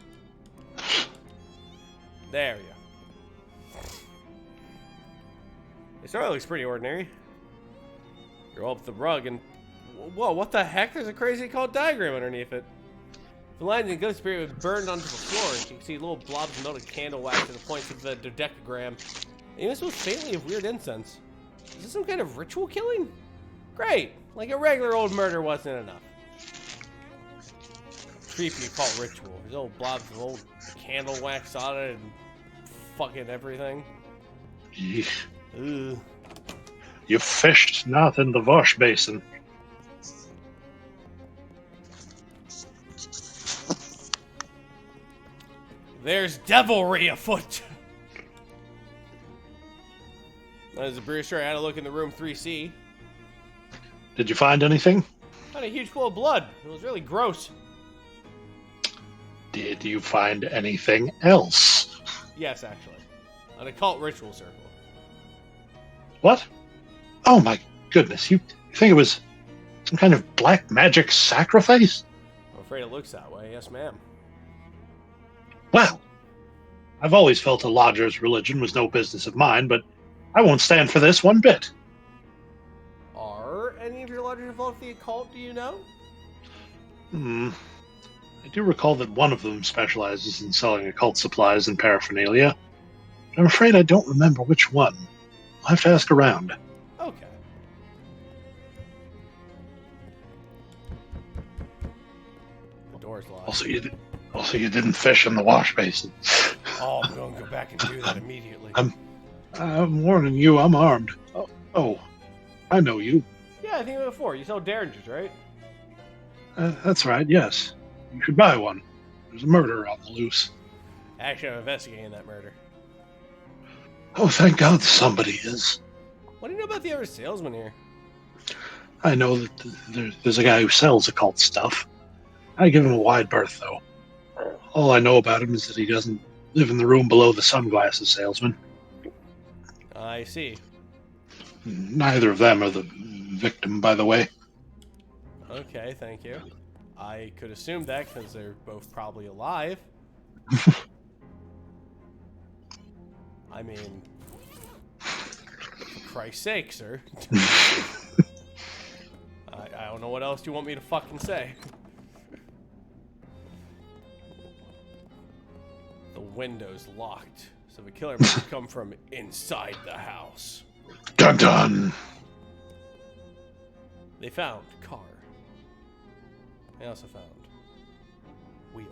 There we go. This story looks pretty ordinary. You're up the rug and... Whoa, what the heck? There's a crazy called diagram underneath it. The lines in Ghost Spirit was burned onto the floor, and you can see little blobs of melted candle wax at the points of the dodecagram. And this was faintly of weird incense. Is this some kind of ritual killing? Great! Like a regular old murder wasn't enough. Creepy occult ritual. There's little blobs of old candle wax on it and fucking everything. Yeesh. Ugh. You fished not in the wash basin. There's devilry afoot! As a Brewster, I had a look in the room 3C. Did you find anything? Found a huge pool of blood. It was really gross. Did you find anything else? Yes, actually. An occult ritual circle. What? Oh my goodness, you think it was some kind of black magic sacrifice? I'm afraid it looks that way, yes ma'am. Well, I've always felt a lodger's religion was no business of mine, but I won't stand for this one bit. Are any of your lodgers involved with the occult, do you know? Hmm. I do recall that one of them specializes in selling occult supplies and paraphernalia. I'm afraid I don't remember which one. I'll have to ask around. Okay. The door's locked. Also, you didn't fish in the wash basin. Oh, I'm going to go back and do that immediately. I'm warning you, I'm armed. Oh, I know you. Yeah, I think before. You sell derringers, right? That's right, yes. You should buy one. There's a murderer on the loose. Actually, I'm investigating that murder. Oh, thank God somebody is. What do you know about the other salesman here? I know that there's a guy who sells occult stuff. I give him a wide berth, though. All I know about him is that he doesn't live in the room below the sunglasses salesman. I see. Neither of them are the victim, by the way. Okay, thank you. I could assume that because they're both probably alive. I mean, for Christ's sake, sir. I don't know what else you want me to fucking say. The window's locked, so the killer must come from inside the house. Dun dun! They found car. They also found wheel.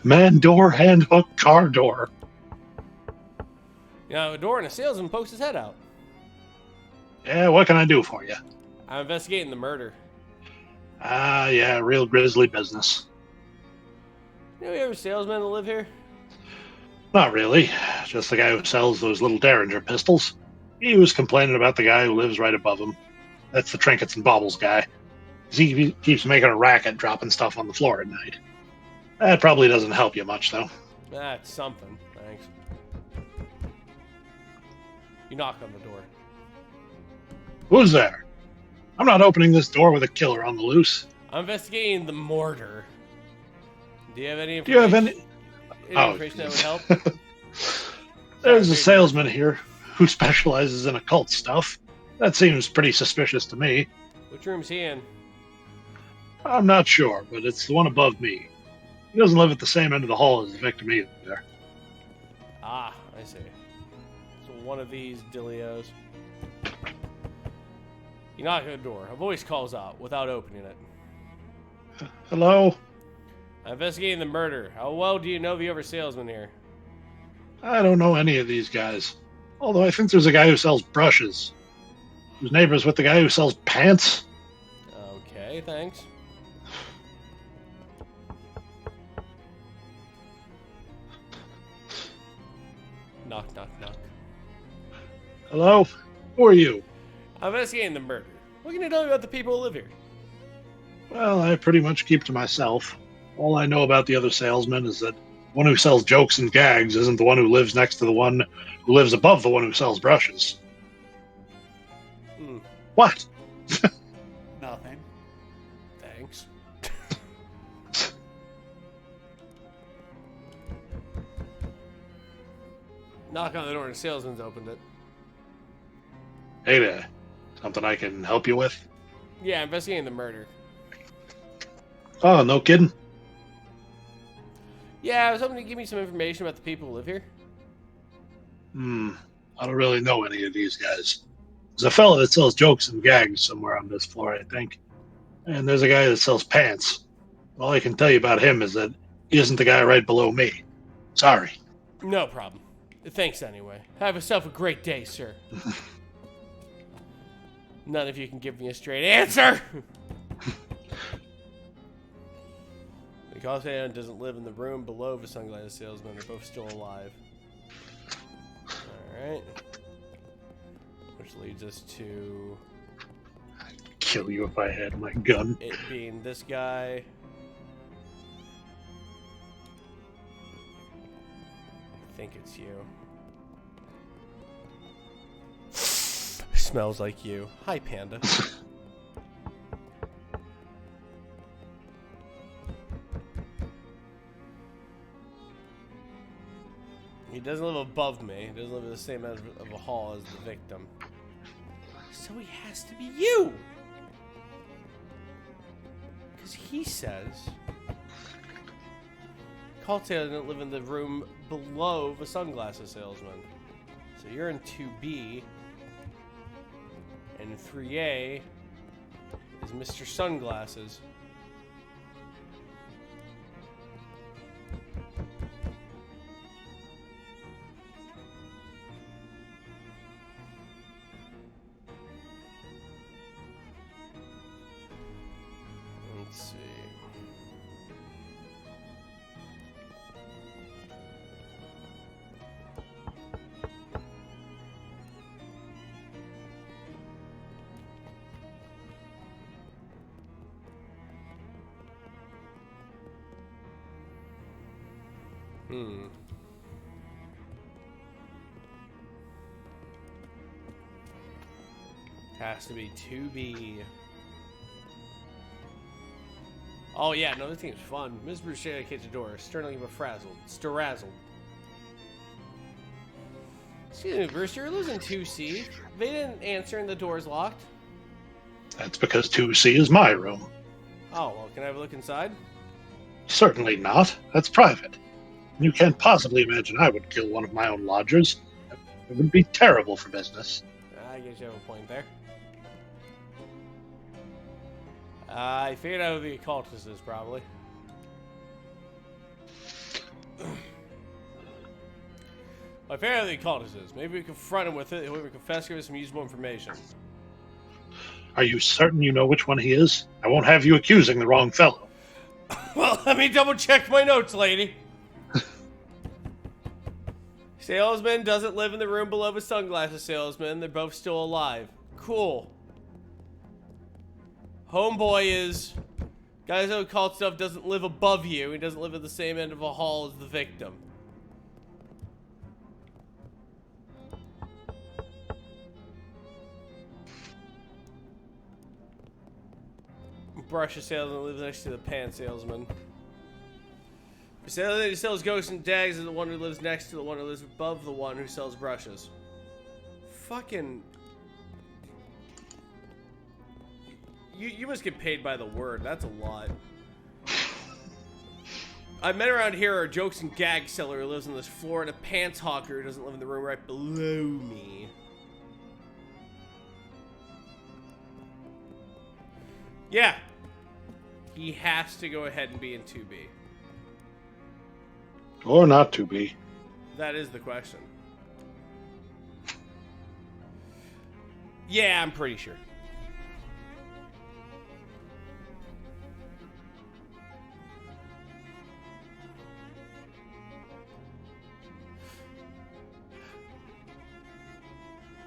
Man door, hand hook, car door. You know, a door and a salesman pokes his head out. Yeah, what can I do for you? I'm investigating the murder. Yeah, real grisly business. You know, you ever salesmen that live here? Not really. Just the guy who sells those little Derringer pistols. He was complaining about the guy who lives right above him. That's the trinkets and baubles guy. He keeps making a racket dropping stuff on the floor at night. That probably doesn't help you much, though. That's something. Thanks. You knock on the door. Who's there? I'm not opening this door with a killer on the loose. I'm investigating the mortar. Do you have any Do you information? have any... Information that would help? There's a salesman here who specializes in occult stuff. That seems pretty suspicious to me. Which room's he in? I'm not sure, but it's the one above me. He doesn't live at the same end of the hall as the victim either. Ah, I see. So one of these dillios. You knock on the door. A voice calls out without opening it. Hello? I'm investigating the murder. How well do you know the other salesman here? I don't know any of these guys. Although I think there's a guy who sells brushes. Whose neighbor's with the guy who sells pants? Okay, thanks. Knock, knock, knock. Hello? Who are you? I'm investigating the murder. What can you tell me about the people who live here? Well, I pretty much keep to myself. All I know about the other salesman is that the one who sells jokes and gags isn't the one who lives next to the one who lives above the one who sells brushes. What? Nothing. Thanks. Knock on the door and the salesman's opened it. Hey there. Something I can help you with? Yeah, investigating the murder. Oh, no kidding. Yeah, I was hoping to give me some information about the people who live here. I don't really know any of these guys. There's a fella that sells jokes and gags somewhere on this floor, I think. And there's a guy that sells pants. All I can tell you about him is that he isn't the guy right below me. Sorry. No problem. Thanks anyway. Have yourself a great day, sir. None of you can give me a straight answer! Because anyone doesn't live in the room below the sunglasses salesman, they're both still alive. Alright. Which leads us to... I'd kill you if I had my gun. it being this guy. I think it's you. Smells like you. Hi, Panda. He doesn't live above me. He doesn't live in the same end of a hall as the victim. So So he has to be you. Because he says... Cult salesman didn't live in the room below the sunglasses salesman. So you're in 2B. And 3A is Mr. Sunglasses. Let's see. Has to be 2B. Oh yeah, no, this game's fun. Ms. Bruschetta kicked the door, sternly but frazzled. Sterazzled. Excuse me, Bruce, you're losing 2C. They didn't answer and the door's locked. That's because 2C is my room. Oh, well, can I have a look inside? Certainly not. That's private. You can't possibly imagine I would kill one of my own lodgers. It would be terrible for business. I guess you have a point there. I figured out who the occultist is, probably. I figured out who the occultist is. Maybe we confront him with it, and we can confess, give us some useful information. Are you certain you know which one he is? I won't have you accusing the wrong fellow. Well, let me double check my notes, lady. Salesman doesn't live in the room below the sunglasses salesman. They're both still alive. Cool. Homeboy is... Guys who occult stuff doesn't live above you. He doesn't live at the same end of a hall as the victim. Brush salesman lives next to the pan salesman. The salesman who sells ghosts and dags is the one who lives next to the one who lives above the one who sells brushes. Fucking... You must get paid by the word. That's a lot. I met around here are a jokes and gag seller who lives on this floor and a pants hawker who doesn't live in the room right below me. Yeah. He has to go ahead and be in 2B. Or not to be. That is the question. Yeah, I'm pretty sure.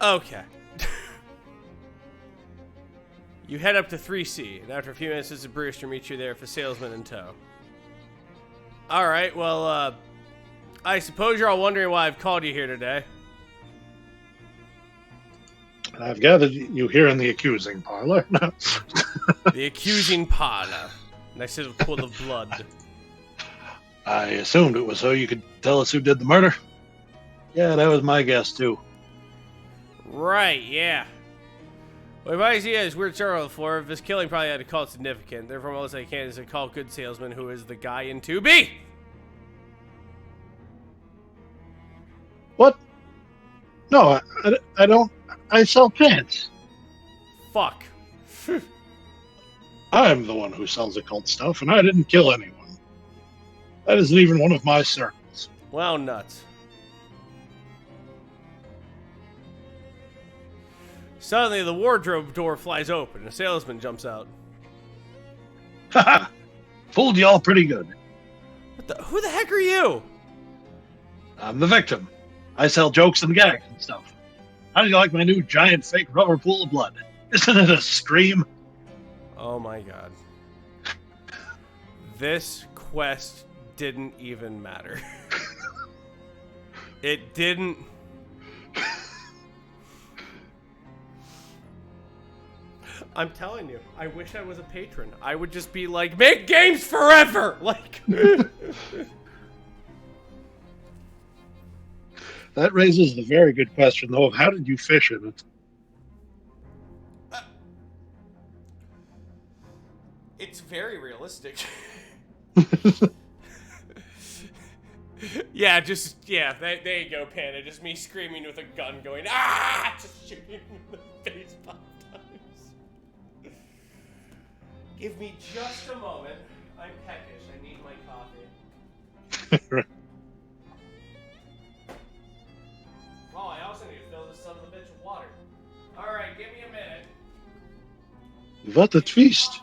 Okay. You head up to 3C, and after a few minutes, Mrs. Brewster meets you there with a salesman in tow. Alright, well, I suppose you're all wondering why I've called you here today. I've gathered you here in the accusing parlor. The accusing parlor, next to the pool of blood. I assumed it was so you could tell us who did the murder. Yeah, that was my guess, too. Right, yeah. Well, my idea is weird sorrow on the floor. This killing probably had a call significant. Therefore, most I can is to call good salesman who is the guy in 2B. What? No, I don't. I sell pants. Fuck. I'm the one who sells occult stuff, and I didn't kill anyone. That isn't even one of my circles. Well, nuts. Suddenly, the wardrobe door flies open, and a salesman jumps out. Haha! Fooled y'all pretty good. Who the heck are you? I'm the victim. I sell jokes and gags and stuff. How do you like my new giant fake rubber pool of blood? Isn't it a scream? Oh my god. This quest didn't even matter. It didn't... I'm telling you, I wish I was a patron. I would just be like, make games forever! Like... That raises the very good question, though, of how did you fish in it? very realistic. Yeah, there you go, Panda. Just me screaming with a gun going, ah! Just shooting him in the face 5 times. Give me just a moment. I'm peckish. I need my coffee. Oh, I also need to fill this son of a bitch with water. Alright, give me a minute. What a twist.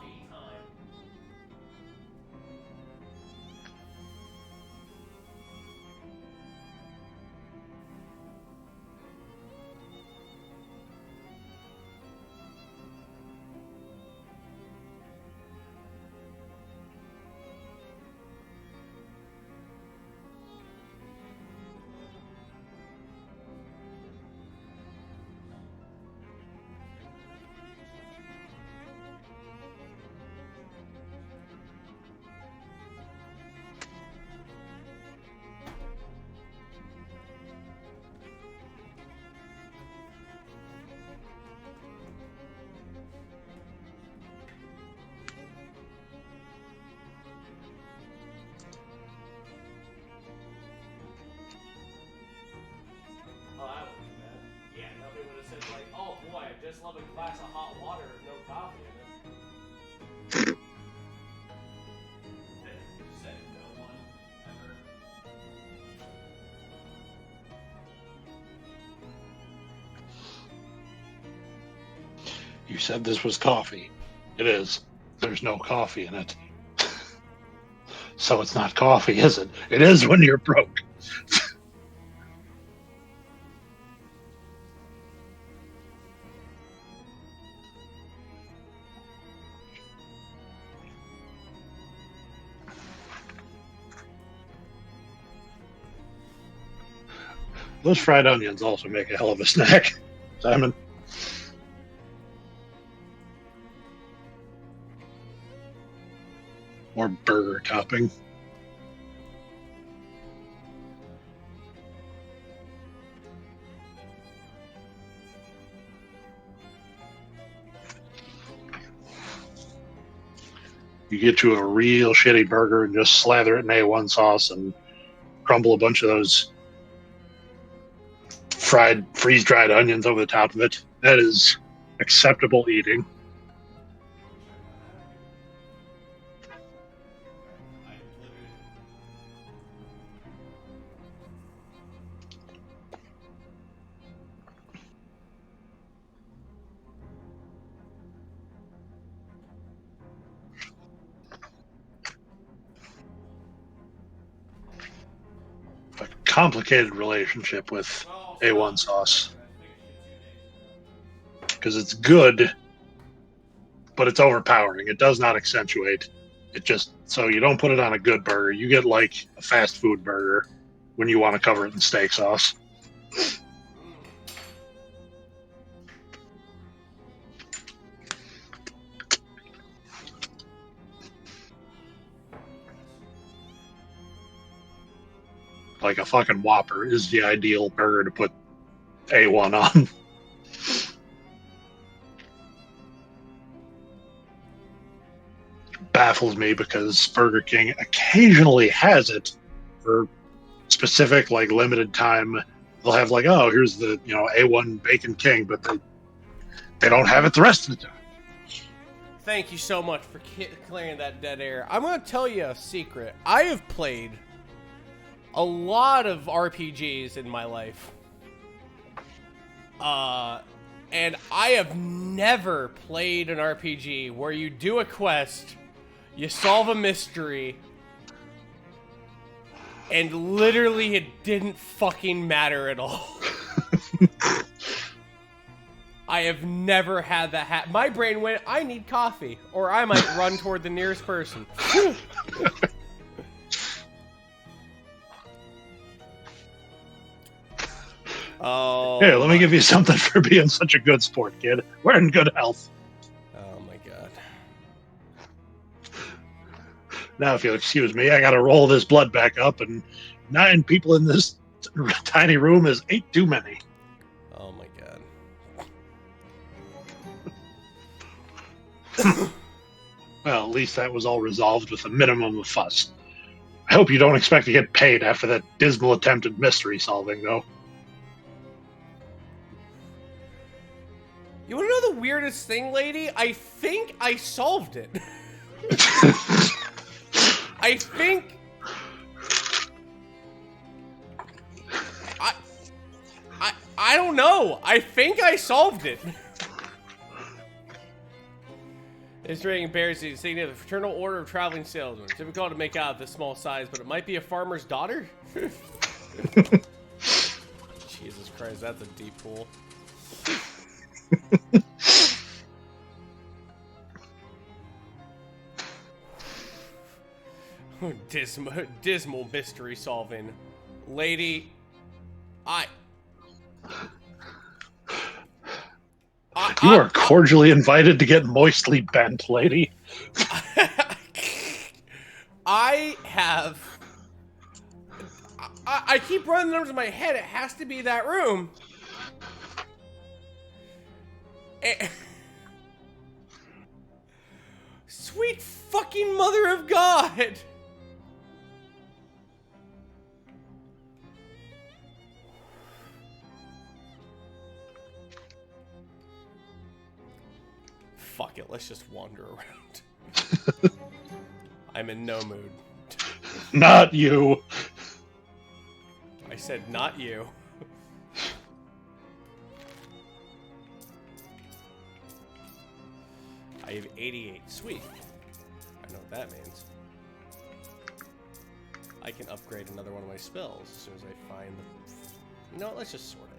Just love a glass of hot water with no coffee in it. Said no one ever. You said this was coffee. It is. There's no coffee in it. So it's not coffee, is it? It is when you're broke. Those fried onions also make a hell of a snack, Simon. Or burger topping. You get you a real shitty burger and just slather it in A1 sauce and crumble a bunch of those fried, freeze-dried onions over the top of it. That is acceptable eating. A complicated relationship with A1 sauce. Because it's good, but it's overpowering. It does not accentuate. It just, so you don't put it on a good burger. You get like a fast food burger when you want to cover it in steak sauce. Like a fucking Whopper is the ideal burger to put A1 on. Baffles me because Burger King occasionally has it for specific, like, limited time. They'll have like, oh, here's the, A1 Bacon King, but they don't have it the rest of the time. Thank you so much for clearing that dead air. I'm going to tell you a secret. I have played a lot of RPGs in my life. And I have never played an RPG where you do a quest, you solve a mystery, and literally it didn't fucking matter at all. I have never had that happen. My brain went, I need coffee, or I might run toward the nearest person. Oh. Here, let me give you something for being such a good sport, kid. We're in good health. Oh my god. Now, if you'll excuse me, I gotta roll this blood back up, and 9 people in this tiny room is 8 too many. Oh my god. Well, at least that was all resolved with a minimum of fuss. I hope you don't expect to get paid after that dismal attempt at mystery solving, though. You want to know the weirdest thing, lady? I think I solved it. I think... I don't know. I think I solved it. This ring bears the insignia of the Fraternal Order of Traveling Salesmen. Difficult to make out this small size, but it might be a farmer's daughter? Jesus Christ, that's a deep pool. Dismal mystery solving. Lady, You are cordially invited to get moistly bent, lady. I keep running the numbers in my head. It has to be that room. Sweet fucking mother of God. Fuck it, let's just wander around. I'm in no mood. Not you. I said not you. I have 88. Sweet. I know what that means. I can upgrade another one of my spells as soon as I find the... You know what, let's just sort it.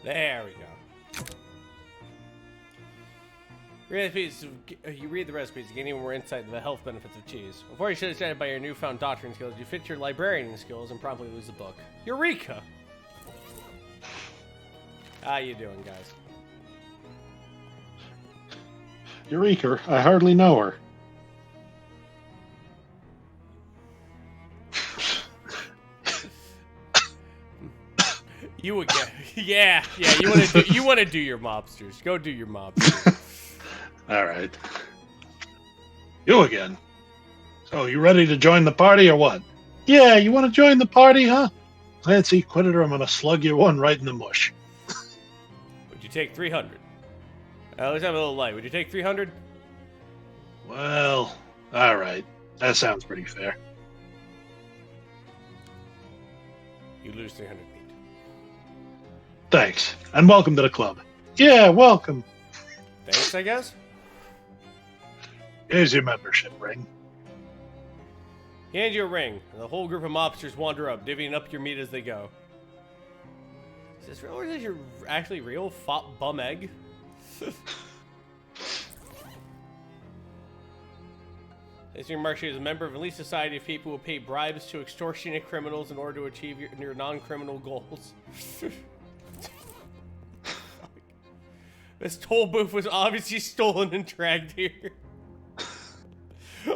There we go. You read the recipes to gain even more insight into the health benefits of cheese. Before you should have started by your newfound doctoring skills, you fit your librarian skills and promptly lose the book. Eureka! How you doing, guys? Eureka, I hardly know her. You again? Yeah. You want to do your mobsters? Go do your mobsters. All right. You again. So you ready to join the party or what? Yeah, you want to join the party, huh? Clancy, quit it or I'm gonna slug you one right in the mush. Would you take 300? Let's have a little light. Would you take 300? Well, all right. That sounds pretty fair. You lose 300 feet. Thanks, and welcome to the club. Yeah, welcome. Thanks, I guess? Here's your membership ring. He hands you a ring, and the whole group of mobsters wander up, divvying up your meat as they go. Is this real, or is this actually real? Bum egg? This remarks you as a member of an elite society of people who pay bribes to extortionate criminals in order to achieve your non-criminal goals. This toll booth was obviously stolen and dragged here.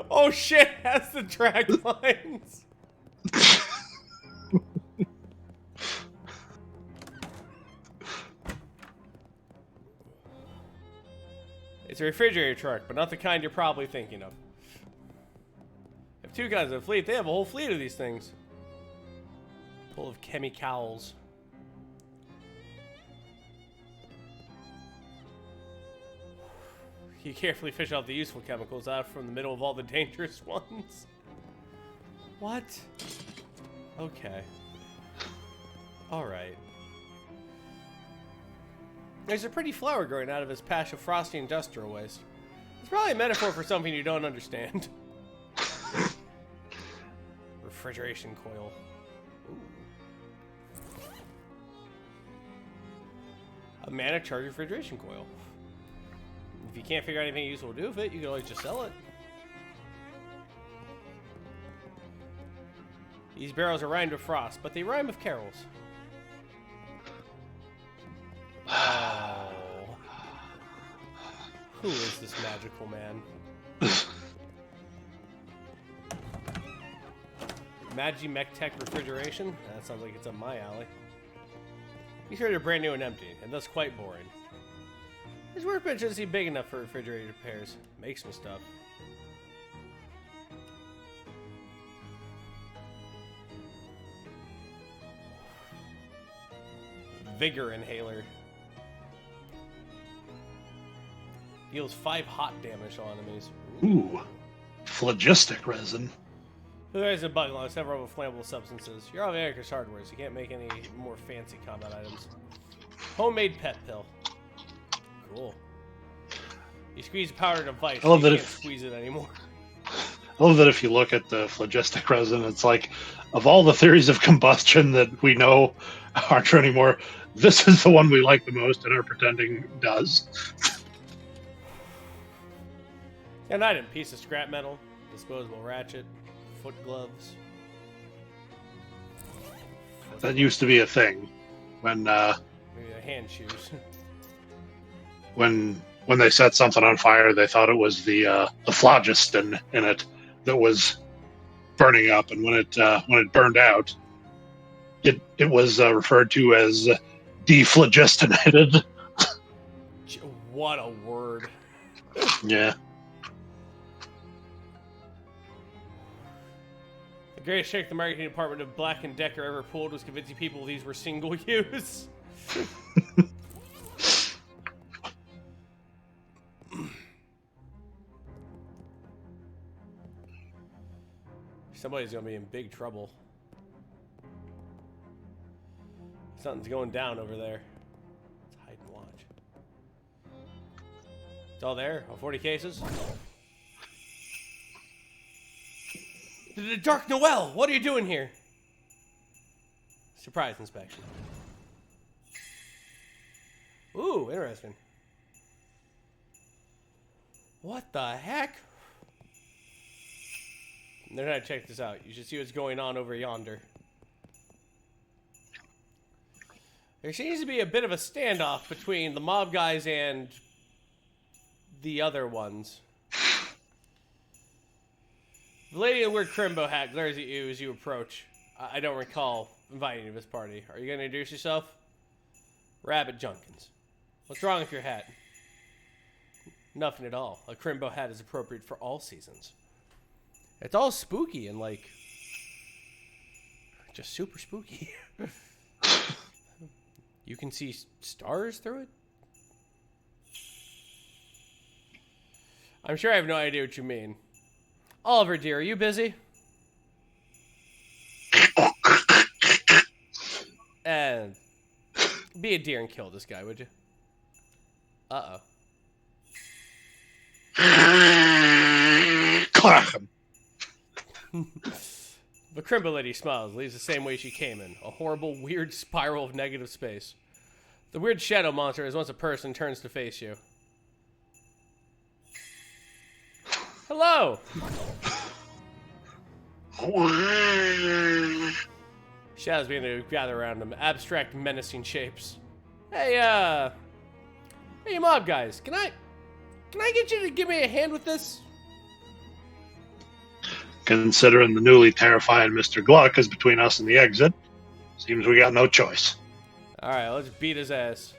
Oh shit, that's the drag lines. It's a refrigerator truck, but not the kind you're probably thinking of. They have two kinds of fleet. They have a whole fleet of these things. Full of chemicals. You carefully fish out the useful chemicals out from the middle of all the dangerous ones. What? Okay. Alright. There's a pretty flower growing out of his patch of frosty industrial waste. It's probably a metaphor for something you don't understand. Refrigeration coil. Ooh. A mana charge refrigeration coil. If you can't figure out anything useful to do with it, you can always just sell it. These barrels are rhymed with frost, but they rhyme with carols. Oh. Who is this magical man? Magi-Mech-Tech refrigeration? That sounds like it's up my alley. These here are brand new and empty, and thus quite boring. This workbench doesn't seem big enough for refrigerator repairs. Make some stuff. Vigor inhaler. Deals 5 hot damage on enemies. Ooh, phlogistic resin. There is a bug along several flammable substances. You're all America's hardware, so you can't make any more fancy combat items. Homemade pet pill. Cool. You squeeze powder in a vice, I love you that can't squeeze it anymore. I love that if you look at the phlogistic resin, it's like, of all the theories of combustion that we know aren't true anymore, this is the one we like the most and are pretending does. An item, piece of scrap metal, disposable ratchet, foot gloves. That used to be a thing when Maybe the hand shoes. when they set something on fire, they thought it was the phlogiston in it that was burning up, and when it burned out, it was referred to as dephlogistonated. What a word. Yeah. The greatest trick the marketing department of Black & Decker ever pulled was convincing people these were single use. Somebody's gonna be in big trouble. Something's going down over there. Let's hide and watch. It's all there? All 40 cases? The Dark Noel! What are you doing here? Surprise inspection. Ooh, interesting. What the heck? They're gonna check this out. You should see what's going on over yonder. There seems to be a bit of a standoff between the mob guys and the other ones. The lady in the weird crimbo hat glares at you as you approach. I don't recall inviting you to this party. Are you gonna introduce yourself? Rabbit Junkins. What's wrong with your hat? Nothing at all. A crimbo hat is appropriate for all seasons. It's all spooky and, like, just super spooky. You can see stars through it? I'm sure I have no idea what you mean. Oliver, dear, are you busy? And be a deer and kill this guy, would you? Uh-oh. Clap him. The Crimbo Lady smiles, leaves the same way she came in. A horrible, weird spiral of negative space. The weird shadow monster, as once a person, turns to face you. Hello! Shadows begin to gather around them, abstract, menacing shapes. Hey, mob guys, can I get you to give me a hand with this? Considering the newly terrifying Mr. Gluck is between us and the exit, seems we got no choice. Alright, let's beat his ass.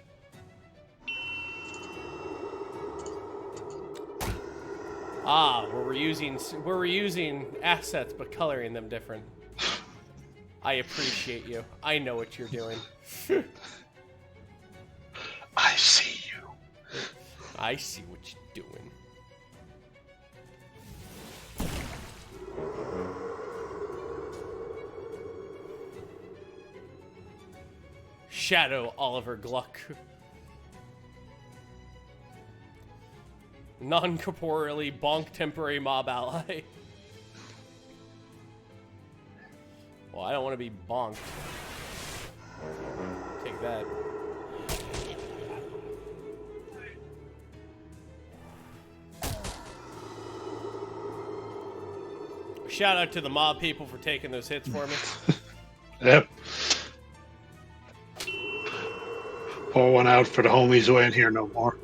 Ah, we're reusing assets but coloring them different. I appreciate you. I know what you're doing. I see you. I see what you're doing. Shadow Oliver Gluck. Non-corporeally bonk temporary mob ally. Well, I don't want to be bonked. Take that. shout out to the mob people for taking those hits for me. Yep. Pour one out for the homies who ain't here no more.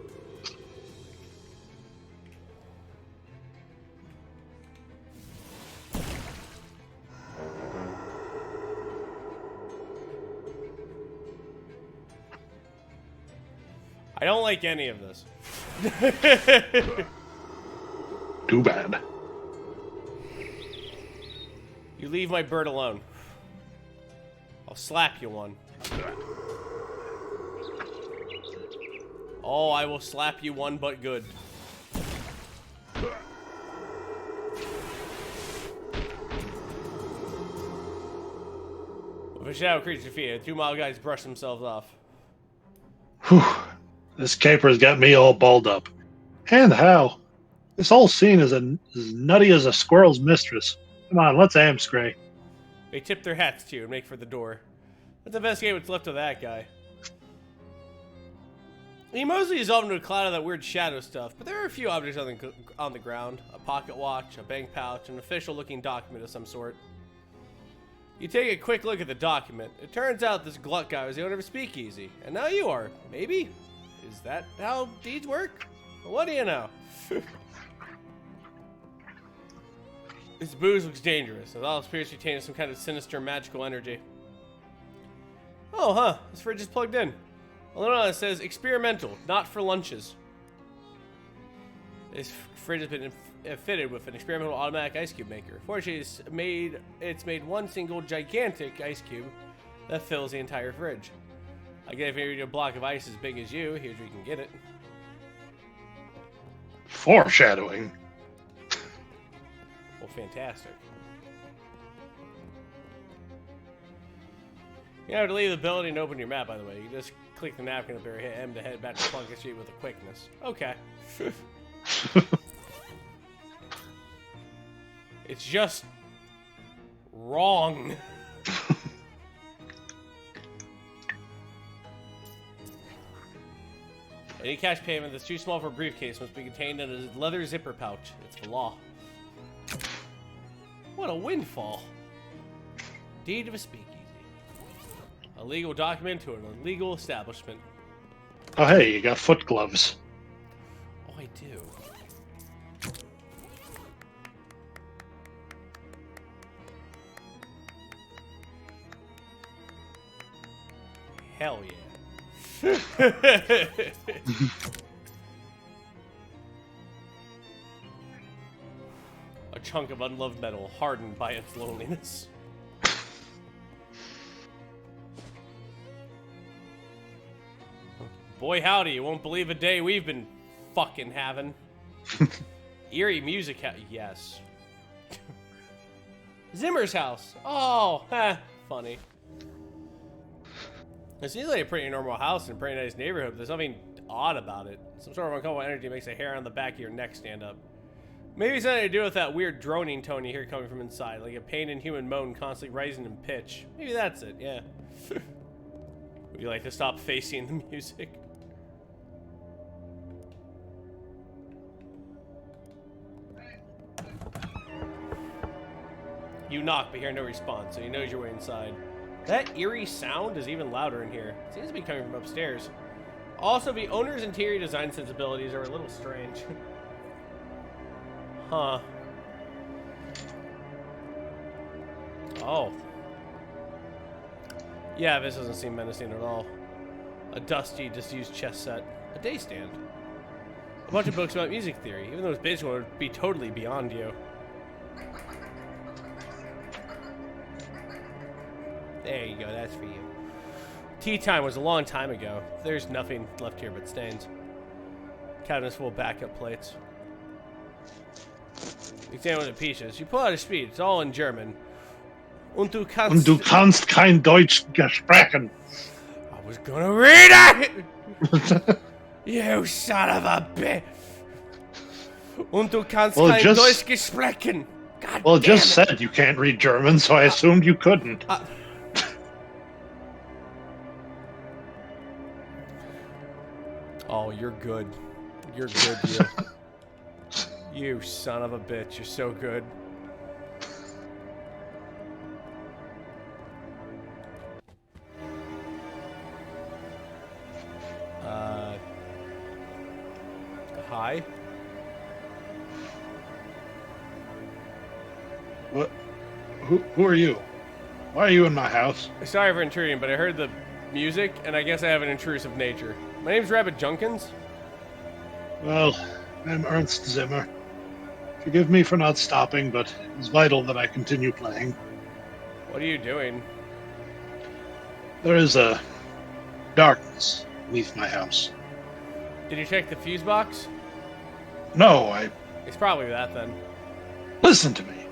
I don't like any of this. Too bad. You leave my bird alone. I'll slap you one. Oh, I will slap you one, but good. With a shadow creature defeated, 2 mob guys brush themselves off. Whew. This caper's got me all balled up. And how? This whole scene is as nutty as a squirrel's mistress. Come on, let's Amscray. They tip their hats to you and make for the door. Let's investigate what's left of that guy. He mostly dissolved into a cloud of that weird shadow stuff, but there are a few objects on the ground. A pocket watch, a bank pouch, an official-looking document of some sort. You take a quick look at the document. It turns out this glut guy was the owner of a speakeasy, and now you are. Maybe? Is that how deeds work? What do you know? This booze looks dangerous. It all appears to contain some kind of sinister magical energy. Oh, huh. This fridge is plugged in. Well, it says experimental, not for lunches. This fridge has been fitted with an experimental automatic ice cube maker. Fortunately, it's made one single gigantic ice cube that fills the entire fridge. I guess if you need a block of ice as big as you, here's where you can get it. Foreshadowing. Well, fantastic. You have to leave the building and open your map, by the way. You just click the napkin up there, hit M to head back to Plunkett Street with a quickness. Okay. It's just wrong. Any cash payment that's too small for a briefcase must be contained in a leather zipper pouch. It's the law. What a windfall. Deed of a speakeasy. A legal document to an illegal establishment. Oh, hey, you got foot gloves. Oh, I do. Hell yeah. A chunk of unloved metal, hardened by its loneliness. Boy howdy, you won't believe a day we've been fucking having. Eerie music yes. Zimmer's house. Oh, funny. It seems like a pretty normal house in a pretty nice neighborhood, but there's something odd about it. Some sort of uncomfortable energy makes the hair on the back of your neck stand up. Maybe it's something to do with that weird droning tone you hear coming from inside, like a pain and human moan constantly rising in pitch. Maybe that's it, yeah. Would you like to stop facing the music? You knock, but hear no response, so he knows your way inside. That eerie sound is even louder in here. It seems to be coming from upstairs. Also, the owner's interior design sensibilities are a little strange. Huh. Oh. Yeah, this doesn't seem menacing at all. A dusty, disused chess set. A day stand. A bunch of books about music theory, even though it's basically would be totally beyond you. There you go, that's for you. Tea time was a long time ago. There's nothing left here but stains. Cabinets full of backup plates. Examine the pieces. You pull out a speed. It's all in German. Und du kannst kein Deutsch sprechen. I was gonna read it! You son of a bitch! Und du kannst kein Deutsch sprechen. God well, it damn just said you can't read German, so I assumed you couldn't. Oh, you're good. You're good, you. You son of a bitch. You're so good. Hi. What? Who are you? Why are you in my house? Sorry for intruding, but I heard the music, and I guess I have an intrusive nature. My name's Rabbit Junkins. Well, I'm Ernst Zimmer. Forgive me for not stopping, but it's vital that I continue playing. What are you doing? There is a darkness beneath my house. Did you check the fuse box? No, It's probably that then. Listen to me.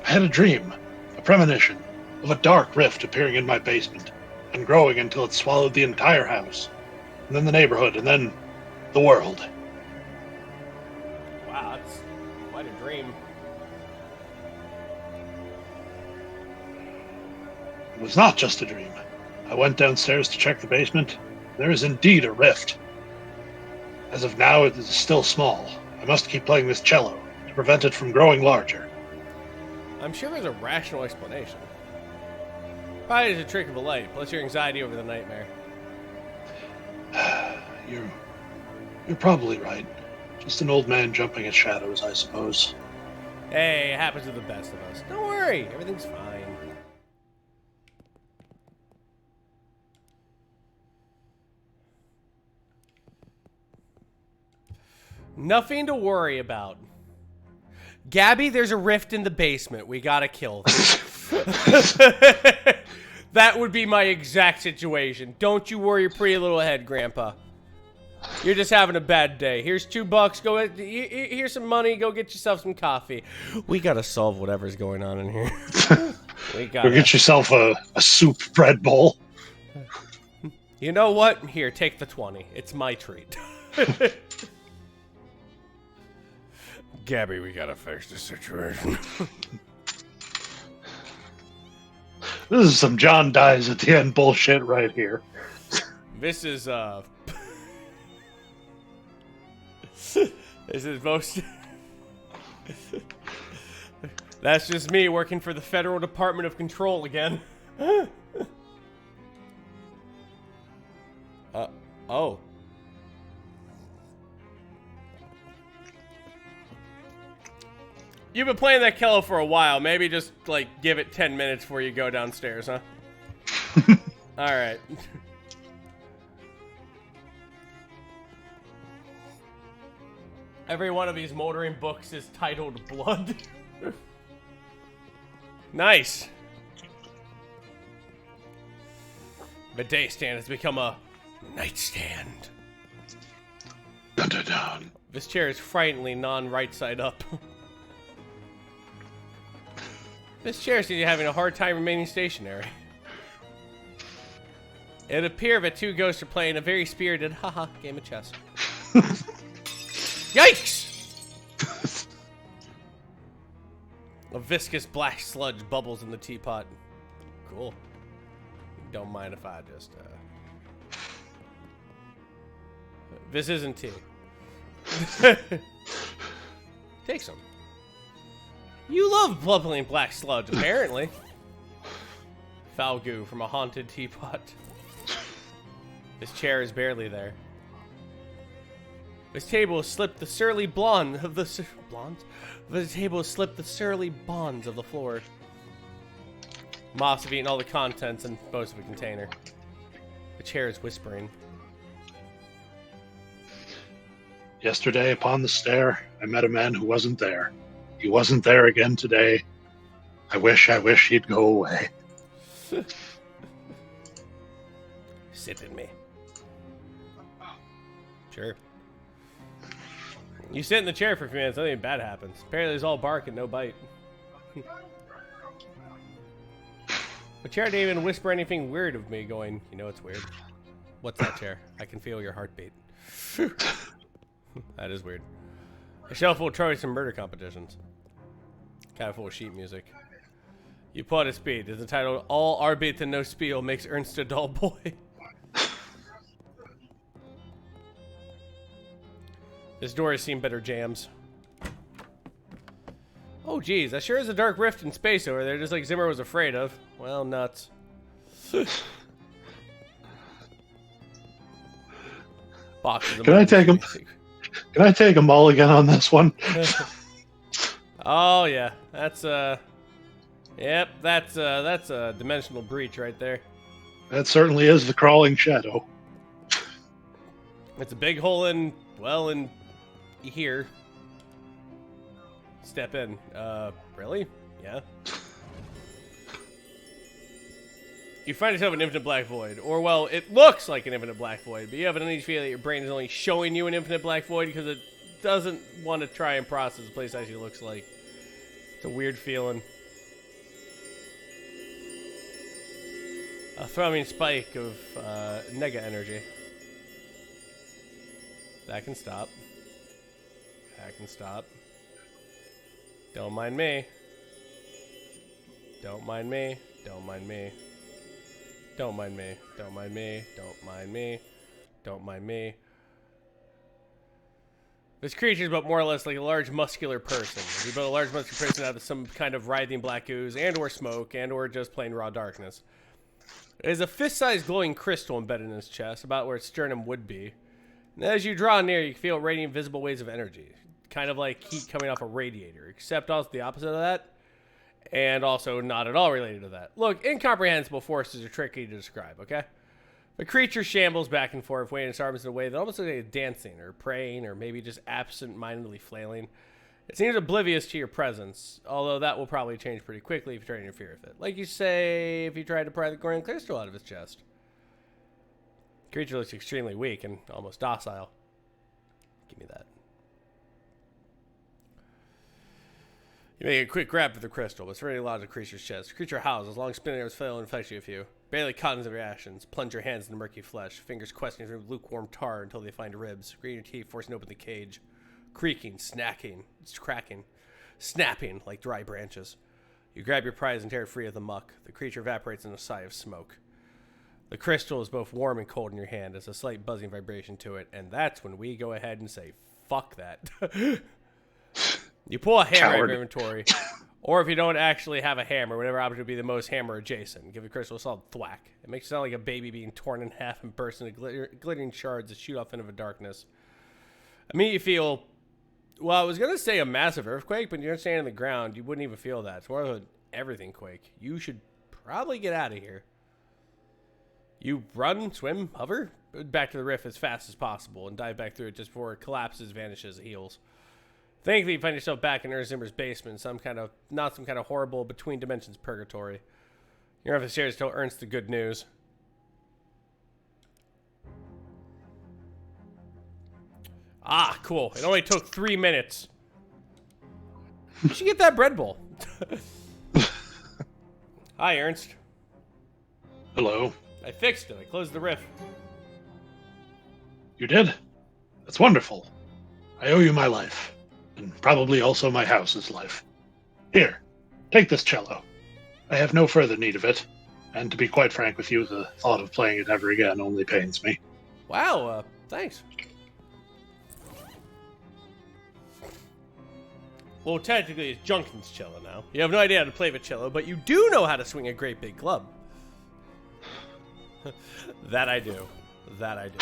I had a dream, a premonition, of a dark rift appearing in my basement, and growing until it swallowed the entire house, and then the neighborhood, and then the world. Wow, that's quite a dream. It was not just a dream. I went downstairs to check the basement. There is indeed a rift. As of now, it is still small. I must keep playing this cello to prevent it from growing larger. I'm sure there's a rational explanation. Probably just a trick of the light, plus your anxiety over the nightmare. You're probably right. Just an old man jumping at shadows, I suppose. Hey, it happens to the best of us. Don't worry, everything's fine. Nothing to worry about. Gabby, there's a rift in the basement. We gotta kill them. That would be my exact situation. Don't you worry your pretty little head, Grandpa. You're just having a bad day. Here's $2. Go. Here's some money. Go get yourself some coffee. We gotta solve whatever's going on in here. Go get yourself a soup bread bowl. You know what? Here, take the 20. It's my treat. Gabby, we gotta fix this situation. This is some John dies at the end bullshit right here. This is this is most. That's just me working for the Federal Department of Control again. Oh. You've been playing that cello for a while. Maybe just, like, give it 10 minutes before you go downstairs, huh? Alright. Every one of these motoring books is titled Blood. Nice. The day stand has become a nightstand. Dun, dun, dun. This chair is frighteningly non-right side up. This chair seems to be having a hard time remaining stationary. It appears that two ghosts are playing a very spirited haha game of chess. Yikes! A viscous black sludge bubbles in the teapot. Cool. Don't mind if I just, This isn't tea. Take some. You love bubbling black sludge, apparently. Foul goo from a haunted teapot. This chair is barely there. This table has slipped the surly blonde of the blondes. The table has slipped the surly bonds of the floor. Moths have eaten all the contents and most of the container. The chair is whispering. Yesterday, upon the stair, I met a man who wasn't there. He wasn't there again today. I wish he'd go away. Sit in me. Sure. You sit in the chair for a few minutes, nothing bad happens. Apparently there's all bark and no bite. The chair didn't even whisper anything weird of me going, you know it's weird. What's that, chair? I can feel your heartbeat. That is weird. A shelf full of trophies and murder competitions. Kind of full of sheet music. You pull at a speed. It's entitled All Arbeit and No Spiel Makes Ernst a Dull Boy. This door has seen better jams. Oh geez, that sure is a dark rift in space over there, just like Zimmer was afraid of. Well, nuts. Boxes of Can I take him? Can I take a mulligan on this one? Oh yeah, that's yep, that's a dimensional breach right there. That certainly is the crawling shadow. It's a big hole in here. Step in. Really? Yeah. You find yourself an infinite black void, or well, it looks like an infinite black void, but you have an uneasy feeling that your brain is only showing you an infinite black void because it doesn't want to try and process the place actually looks like. It's a weird feeling. A throbbing spike of nega energy. That can stop. That can stop. Don't mind me. Don't mind me. Don't mind me. Don't mind me. Don't mind me. Don't mind me. Don't mind me. This creature is but more or less like a large muscular person. If you build a large muscular person out of some kind of writhing black ooze and or smoke and or just plain raw darkness. It is a fist-sized glowing crystal embedded in his chest, about where its sternum would be. And as you draw near, you can feel radiating visible waves of energy. Kind of like heat coming off a radiator, except also the opposite of that. And also not at all related to that. Look, incomprehensible forces are tricky to describe, okay? The creature shambles back and forth, waving its arms in a way that almost looks like it's dancing, or praying, or maybe just absent-mindedly flailing. It seems oblivious to your presence, although that will probably change pretty quickly if you try to interfere with it. Like you say, if you tried to pry the grand crystal out of his chest. The creature looks extremely weak and almost docile. Give me that. You make a quick grab for the crystal, but it's already lodged in the creature's chest. The creature howls as long as spinning arrows fail and infect you a few. Barely cognizant of your actions, plunge your hands into murky flesh, fingers questing through lukewarm tar until they find ribs, grating your teeth, forcing open the cage. Creaking, snacking, it's cracking, snapping like dry branches. You grab your prize and tear it free of the muck. The creature evaporates in a sigh of smoke. The crystal is both warm and cold in your hand. There's a slight buzzing vibration to it, and that's when we go ahead and say, fuck that. You pull a hammer out of your inventory, or if you don't actually have a hammer, whatever object would be the most hammer adjacent. Give the crystal a solid thwack. It makes it sound like a baby being torn in half and bursts into glittering shards that shoot off into the darkness. I mean, you feel, well, I was going to say a massive earthquake, but you're standing on the ground. You wouldn't even feel that. It's more of an everything quake. You should probably get out of here. You run, swim, hover back to the rift as fast as possible and dive back through it just before it collapses, vanishes, heals. Thankfully, you find yourself back in Zimmer's basement, not some kind of horrible between dimensions purgatory. You're up the stairs till Ernst the good news. Ah, cool. It only took 3 minutes. You should get that bread bowl. Hi, Ernst. Hello. I fixed it. I closed the rift. You did? That's wonderful. I owe you my life. And probably also my house's life. Here, take this cello. I have no further need of it. And to be quite frank with you, the thought of playing it ever again only pains me. Wow, thanks. Well, technically, it's Junkin's cello now. You have no idea how to play the cello, but you do know how to swing a great big club. That I do. That I do.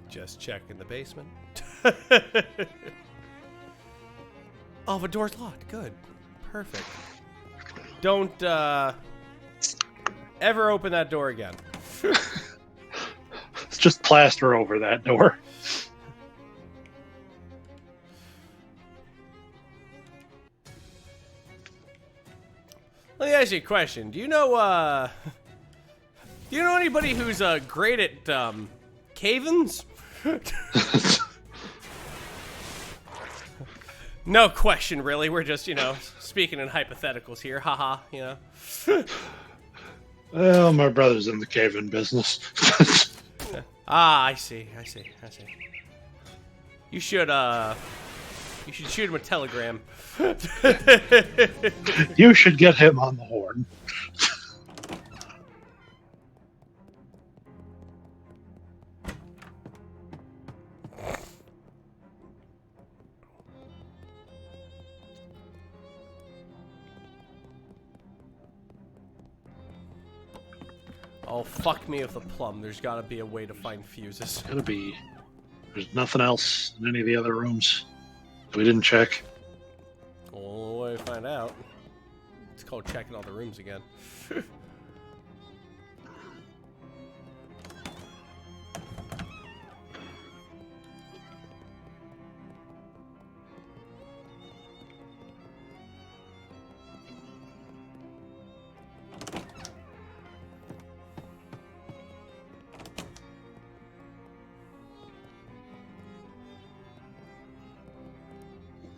Just check in the basement. Oh, the door's locked. Good. Perfect. Don't ever open that door again. Let's just plaster over that door. Let me ask you a question. Do you know anybody who's great at cave-ins? No question, really. We're just, speaking in hypotheticals here. Haha, Well, my brother's in the cave-in business. Ah, I see. You should shoot him a telegram. You should get him on the horn. Oh, fuck me with a plum. There's gotta be a way to find fuses. Gotta be. There's nothing else in any of the other rooms that we didn't check. Only way to find out. It's called checking all the rooms again.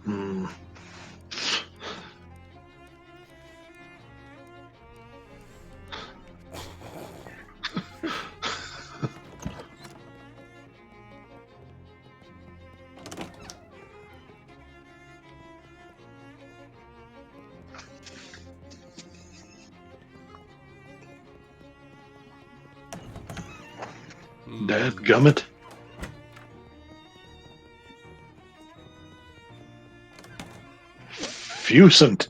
Hmm. Dadgummit. Fusant.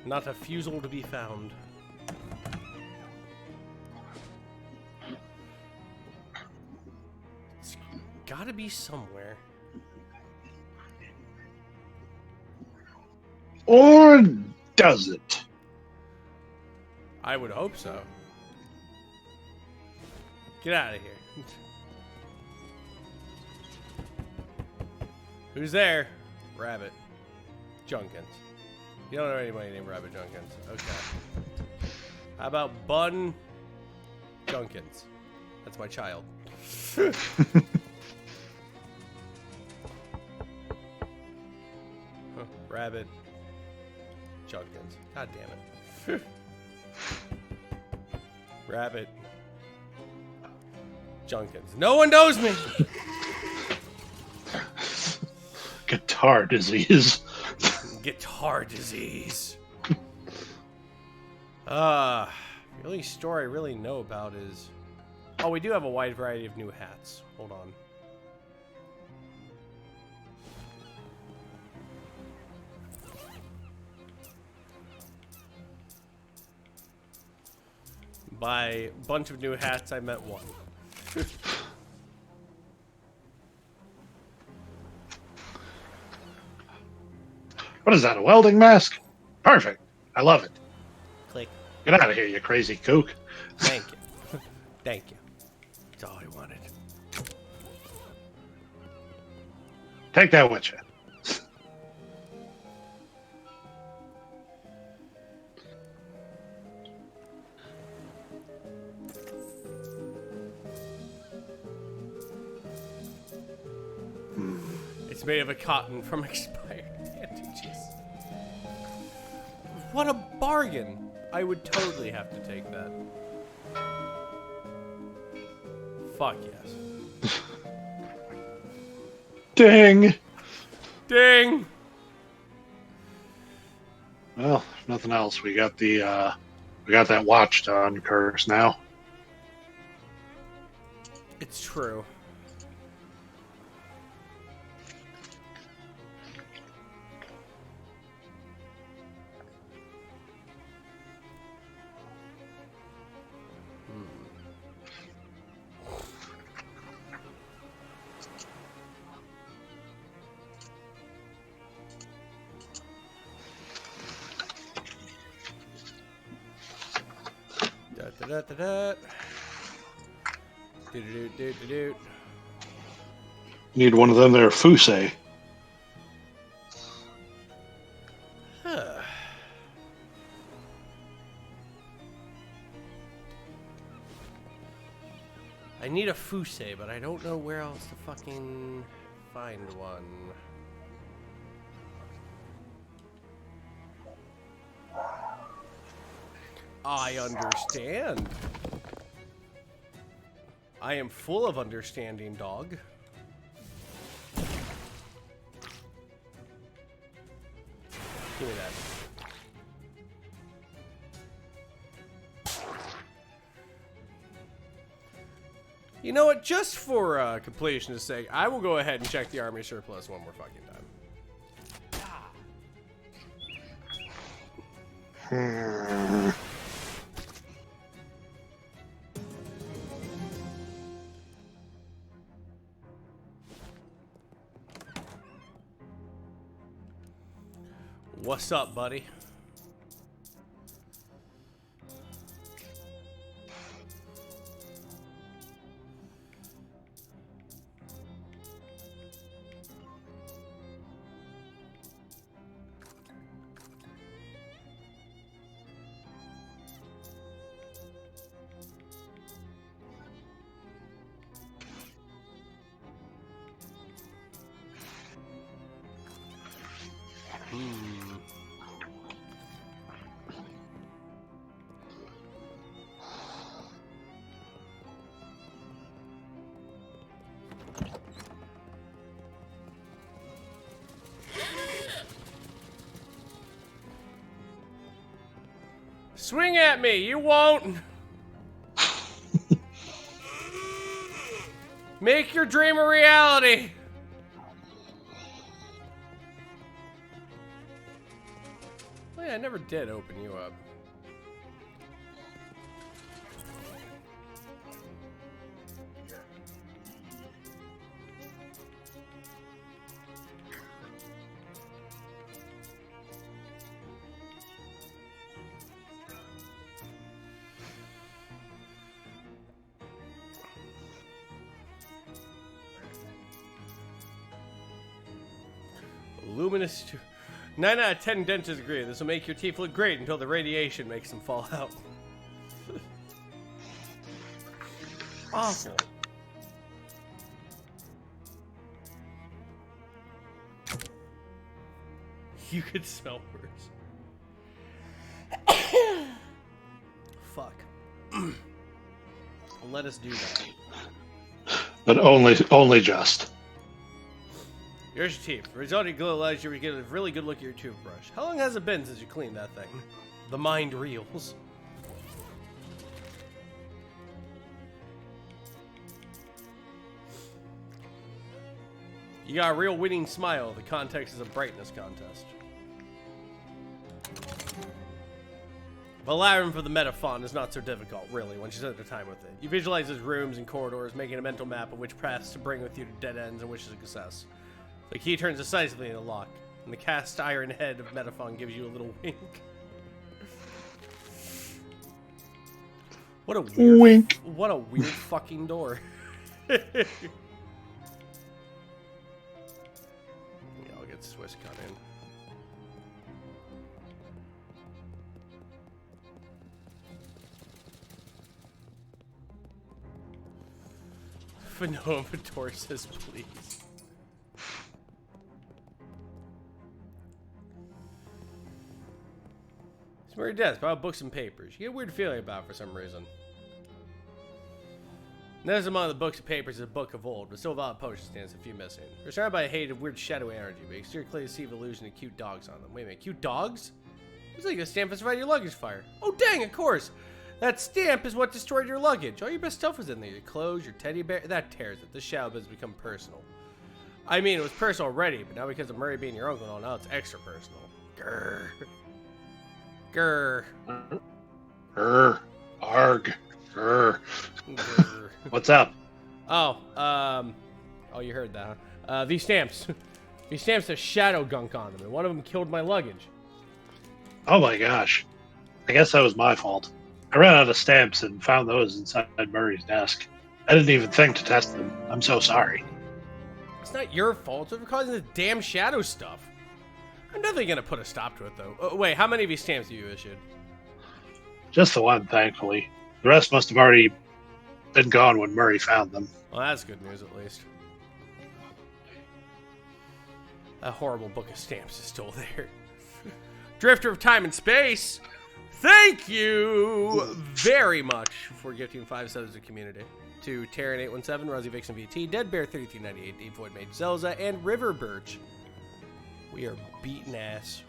Not a fusel to be found. It's gotta be somewhere. Or does it? I would hope so. Get out of here. Who's there? Rabbit. Junkins. You don't know anybody named Rabbit Junkins. Okay. How about Bun Junkins? That's my child. Rabbit Junkins. God damn it. Rabbit Junkins. No one knows me! Guitar disease. Guitar disease. The only story I really know about is... Oh, we do have a wide variety of new hats. Hold on. By bunch of new hats, I meant one. What is that, a welding mask? Perfect. I love it. Click. Get out of here, you crazy kook. Thank you. Thank you. That's all I wanted. Take that with you. It's made of a cotton from expired bandages. What a bargain! I would totally have to take that. Fuck yes. Ding. Ding! Well, if nothing else, we got that watch to uncurse now. It's true. Da-da-da-da-da. Do-do-do-do-do-do. Need one of them there, Fusei. Huh. I need a Fusei, but I don't know where else to fucking find one. I understand. I am full of understanding, dog. Give me that. You know what? Just for completion's sake, I will go ahead and check the army surplus one more fucking time. What's up, buddy? Swing at me, you won't. Make your dream a reality. Well, yeah, I never did open you up. Luminous. 9 out of 10 dentists agree. This will make your teeth look great until the radiation makes them fall out. Awful. You could smell worse. Fuck. Let us do that. But only just. Here's your teeth. The resulting glow allows you to get a really good look at your toothbrush. How long has it been since you cleaned that thing? The mind reels. You got a real winning smile. The context is a brightness contest. The labyrinth of the Metafon is not so difficult, really, once you spend the time with it. You visualize his rooms and corridors, making a mental map of which paths to bring with you to dead ends and which is a success. The key turns decisively in the lock, and the cast iron head of Metafon gives you a little wink. What a weird wink. What a weird fucking door. Yeah, I'll get Swiss cut in. For no inventory says please. It's where your desk, about books and papers. You get a weird feeling about it for some reason. Notice among the books and papers is a book of old, but still valid potion stands a few missing. They're surrounded by a haze of weird shadowy energy, but you can clearly see the illusion of cute dogs on them. Wait a minute, cute dogs? It's like a stamp that's right your luggage fire. Oh dang, of course! That stamp is what destroyed your luggage. All your best stuff was in there. Your clothes, your teddy bear. That tears it. This shadow has become personal. I mean, it was personal already, but now because of Murray being your uncle, oh, now it's extra personal. Grrr. Grr. Arg. Grr. Grr. What's up? Oh, you heard that, huh? These stamps. These stamps have shadow gunk on them, and one of them killed my luggage. Oh my gosh. I guess that was my fault. I ran out of stamps and found those inside Murray's desk. I didn't even think to test them. I'm so sorry. It's not your fault. It's for causing the damn shadow stuff. I'm definitely gonna put a stop to it, though. Oh, wait, how many of these stamps have you issued? Just the one, thankfully. The rest must have already been gone when Murray found them. Well, that's good news, at least. That horrible book of stamps is still there. Drifter of Time and Space, thank you very much for gifting 5 subs to the community. To Terran817, Rosie Vixen VT, Deadbear3398, Deep Void Mage Zelza, and River Birch. We are beating ass.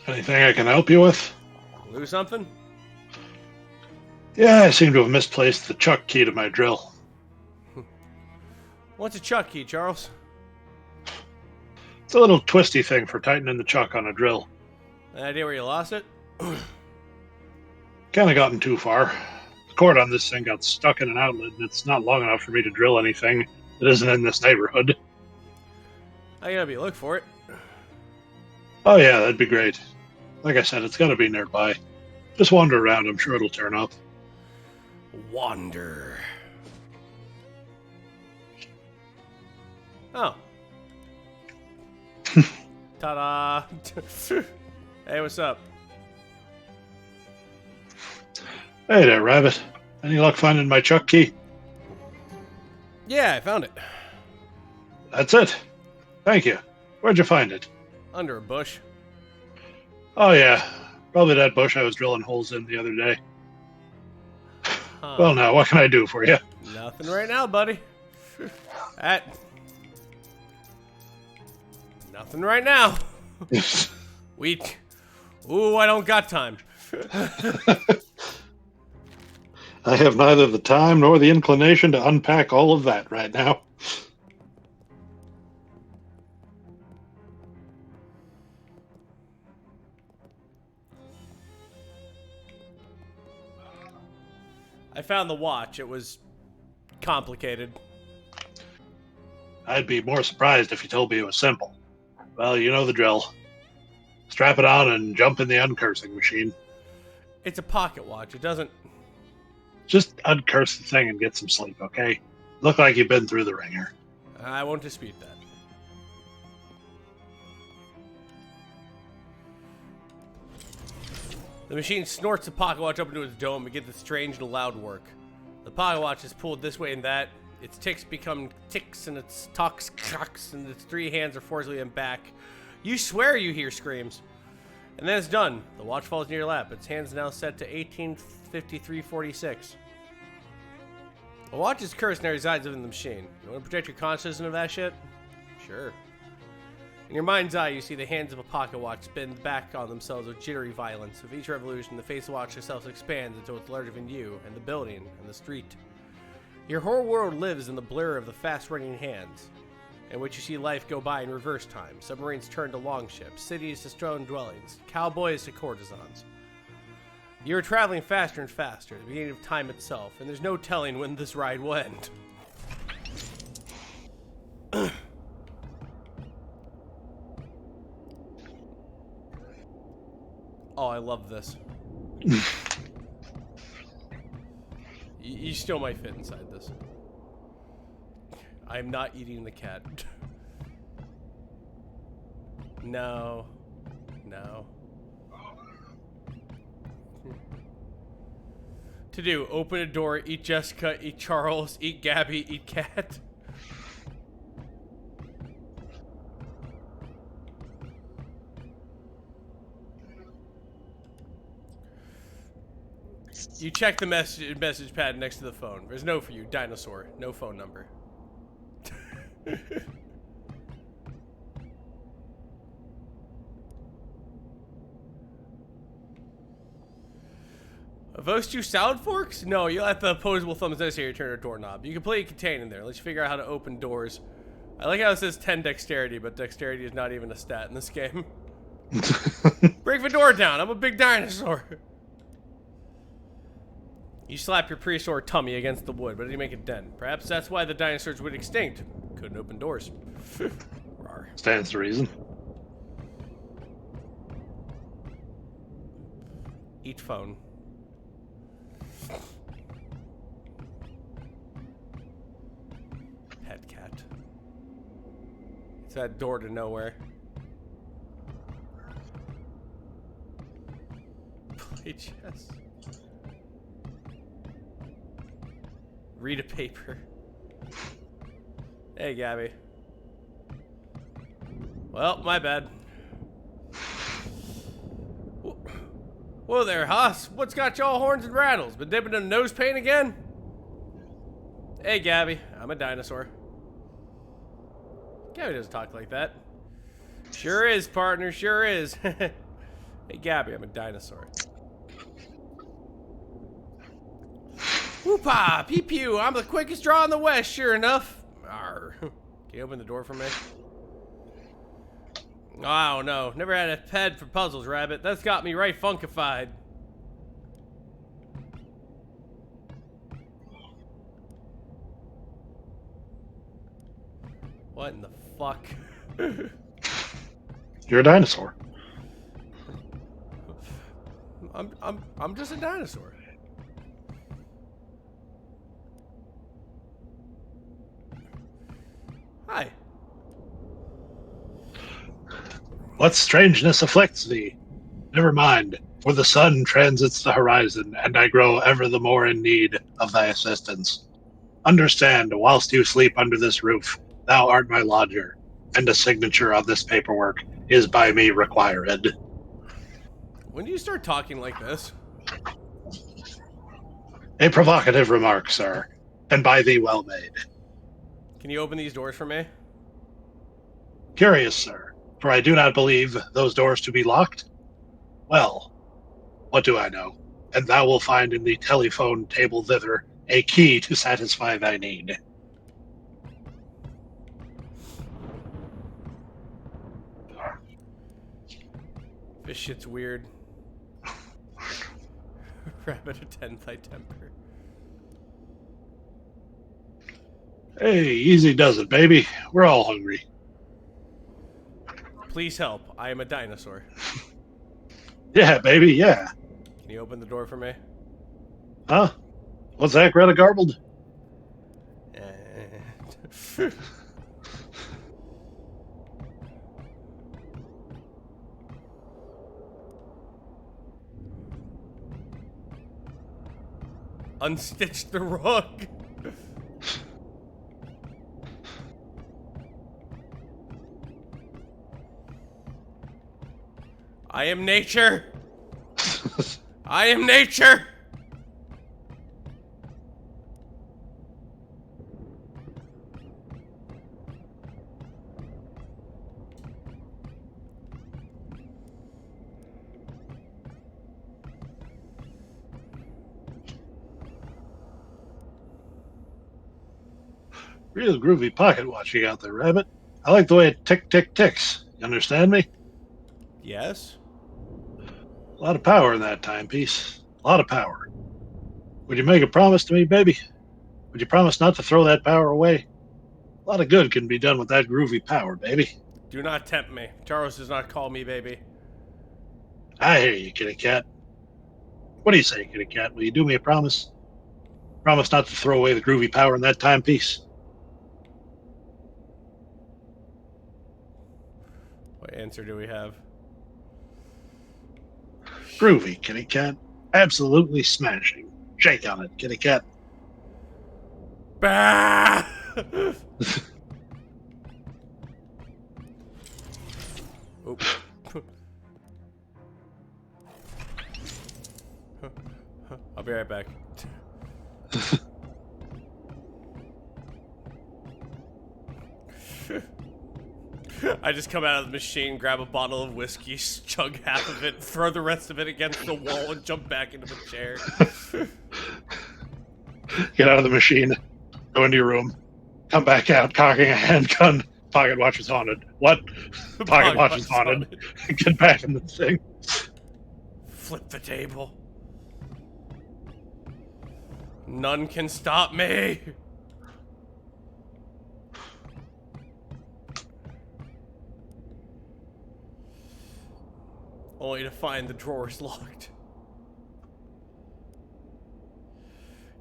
Anything I can help you with? Lose something? Yeah, I seem to have misplaced the chuck key to my drill. What's a chuck key, Charles? It's a little twisty thing for tightening the chuck on a drill. Any idea where you lost it? Kind of gotten too far. The cord on this thing got stuck in an outlet, and it's not long enough for me to drill anything that isn't in this neighborhood. I gotta be look for it. Oh yeah, that'd be great. Like I said, it's gotta be nearby. Just wander around, I'm sure it'll turn up. Wander. Oh. Ta-da! Hey, what's up? Hey there, Rabbit. Any luck finding my chuck key? Yeah, I found it. That's it. Thank you. Where'd you find it? Under a bush. Oh yeah, probably that bush I was drilling holes in the other day. Huh. Well now, what can I do for you? Nothing right now, buddy. Nothing right now. Ooh, I don't got time. I have neither the time nor the inclination to unpack all of that right now. I found the watch. It was complicated. I'd be more surprised if you told me it was simple. Well, you know the drill. Strap it on and jump in the uncursing machine. It's a pocket watch. It doesn't... Just uncurse the thing and get some sleep, okay? Look like you've been through the ringer. I won't dispute that. The machine snorts the pocket watch up into its dome and gets a strange and loud work. The pocket watch is pulled this way and that. Its ticks become ticks and its talks clocks and its three hands are forcibly and back. You swear you hear screams. And then it's done. The watch falls near your lap. Its hands now set to 1853.46. The watch is cursed and resides within the machine. You want to protect your consciousness of that shit? Sure. In your mind's eye, you see the hands of a pocket watch spin back on themselves with jittery violence. With each revolution, the face of the watch itself expands until it's larger than you, and the building, and the street. Your whole world lives in the blur of the fast-running hands, in which you see life go by in reverse time. Submarines turn to longships, cities to stone dwellings, cowboys to courtesans. You're traveling faster and faster, the beginning of time itself, and there's no telling when this ride will end. Oh, I love this. You still might fit inside this. I'm not eating the cat. No. No. To do, open a door, eat Jessica, eat Charles, eat Gabby, eat cat. You check the message pad next to the phone. There's no for you, dinosaur. No phone number. Are those two salad forks? No, you'll have the opposable thumbs necessary to turn a doorknob. You completely contain in there. Let's figure out how to open doors. I like how it says 10 dexterity, but dexterity is not even a stat in this game. Break the door down. I'm a big dinosaur. You slap your prehistoric tummy against the wood, but it didn't make a dent. Perhaps that's why the dinosaurs went extinct. Couldn't open doors. Rawr. Stands to reason. Eat phone. Pet cat. It's that door to nowhere. Play chess. Read a paper. Hey, Gabby. Well, my bad. Whoa there, Haas. What's got y'all horns and rattles? Been dipping in nose paint again? Hey, Gabby. I'm a dinosaur. Gabby doesn't talk like that. Sure is, partner. Sure is. Hey, Gabby. I'm a dinosaur. Whoopah! Pew pew! I'm the quickest draw in the West, sure enough. Arr. Can you open the door for me? Oh no, never had a head for puzzles, Rabbit. That's got me right funkified. What in the fuck? You're a dinosaur. I'm just a dinosaur. Hi. What strangeness afflicts thee? Never mind, for the sun transits the horizon, and I grow ever the more in need of thy assistance. Understand, whilst you sleep under this roof, thou art my lodger, and a signature on this paperwork is by me required. When do you start talking like this? A provocative remark, sir, and by thee well made. Can you open these doors for me? Curious, sir, for I do not believe those doors to be locked. Well, what do I know? And thou will find in the telephone table thither a key to satisfy thy need. This shit's weird. Rabbit a 10 thy temper. Hey, easy does it, baby. We're all hungry. Please help. I am a dinosaur. Yeah, baby, yeah. Can you open the door for me? Huh? What's that, Greta Garbled? Unstitch the rug. I am nature. I am nature. Real groovy pocket watch you got there, Rabbit. I like the way it tick-tick-ticks. You understand me? Yes. A lot of power in that timepiece. A lot of power. Would you make a promise to me, baby? Would you promise not to throw that power away? A lot of good can be done with that groovy power, baby. Do not tempt me. Charles does not call me baby. I hear you, kitty cat. What do you say, kitty cat? Will you do me a promise? Promise not to throw away the groovy power in that timepiece. What answer do we have? Groovy, kitty cat. Absolutely smashing. Shake on it, kitty cat. Bah! Oop. I'll be right back. I just come out of the machine, grab a bottle of whiskey, chug half of it, throw the rest of it against the wall, and jump back into the chair. Get out of the machine. Go into your room. Come back out, cocking a handgun. Pocket watch is haunted. What? Pocket watch is haunted. Get back in the thing. Flip the table. None can stop me. Only to find the drawers locked.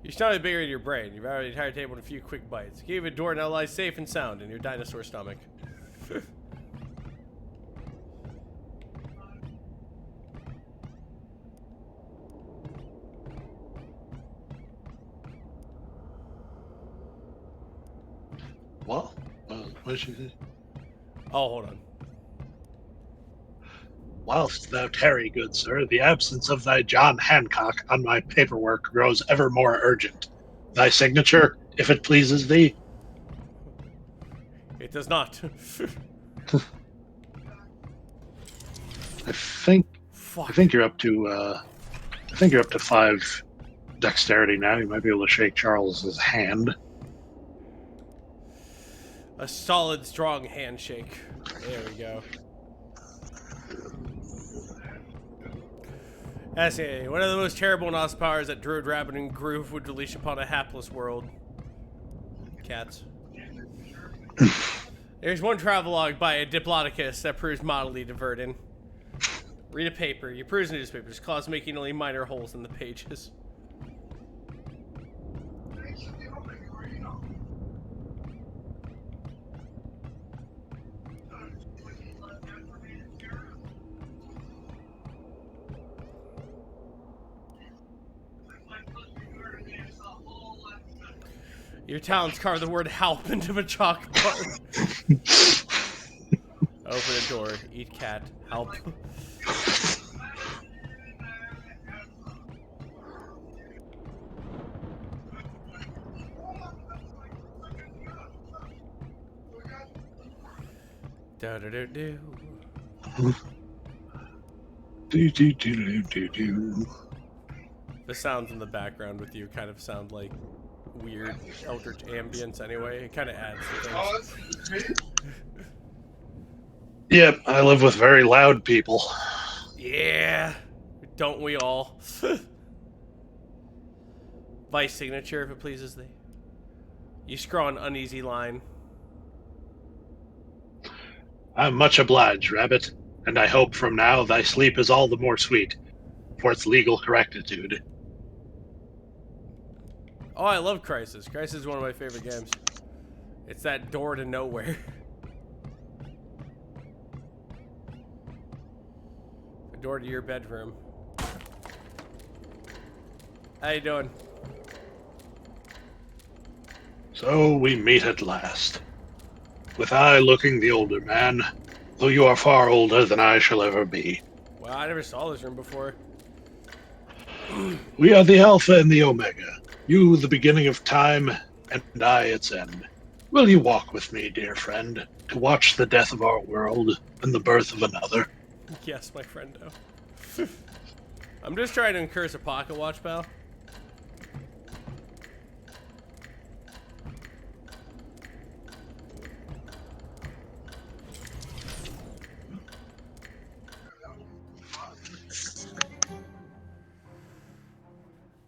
Your stomach is bigger than your brain. You've already entire table in a few quick bites. The key of a door now lies safe and sound in your dinosaur stomach. What? What did she say? Oh, hold on. Whilst thou tarry, good sir, the absence of thy John Hancock on my paperwork grows ever more urgent. Thy signature, if it pleases thee. It does not. I think Fuck. you're up to 5 dexterity now. You might be able to shake Charles's hand. A solid, strong handshake. There we go. Fascinating. One of the most terrible and awesome powers that Druid, Rabbit, and Groove would release upon a hapless world. Cats. There's one travelogue by a Diplodocus that proves mildly diverting. Read a paper. You peruse newspapers, cause making only minor holes in the pages. Your talents carve the word help into a chalkboard. Open a door. Eat cat. Help. Do-do-do-do. Do-do-do-do-do-do. The sounds in the background with you kind of sound like weird eldritch ambience anyway. It kind of adds to things. Yep, I live with very loud people. Yeah. Don't we all? Vice signature, if it pleases thee. You scrawl an uneasy line. I'm much obliged, Rabbit, and I hope from now thy sleep is all the more sweet for its legal correctitude. Oh, I love Crisis. Crisis is one of my favorite games. It's that door to nowhere. The door to your bedroom. How you doing? So we meet at last. With I looking the older man, though you are far older than I shall ever be. Well, I never saw this room before. We are the Alpha and the Omega. You, the beginning of time, and I, its end. Will you walk with me, dear friend, to watch the death of our world and the birth of another? Yes, my friendo. I'm just trying to encourage a pocket watch, pal.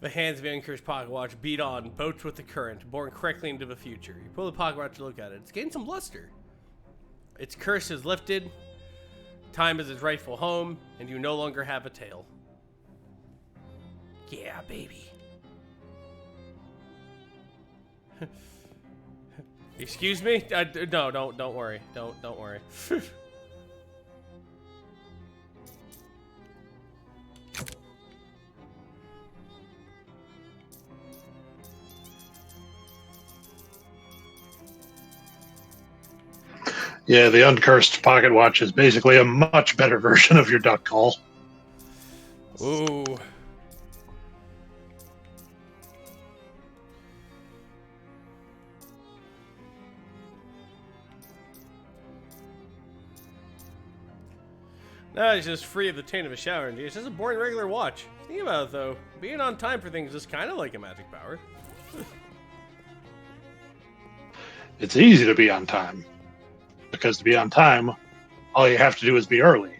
The hands of the encouraged pocket watch beat on, boats with the current, borne correctly into the future. You pull the pocket watch to look at it. It's gained some luster. Its curse is lifted. Time is its rightful home, and you no longer have a tail. Yeah, baby. Excuse me? No, don't worry. Don't worry. Yeah, the uncursed pocket watch is basically a much better version of your duck call. Ooh. No, it's just free of the taint of a shower. Indeed, it's just a boring regular watch. Think about it, though. Being on time for things is kind of like a magic power. It's easy to be on time. Because to be on time, all you have to do is be early.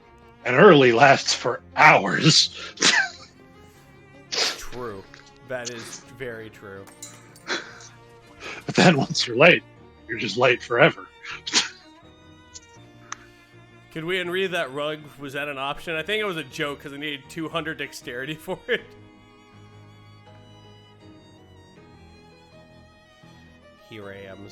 And early lasts for hours. True. That is very true. But then once you're late, you're just late forever. Could we unread that rug? Was that an option? I think it was a joke because I needed 200 dexterity for it. Here I am.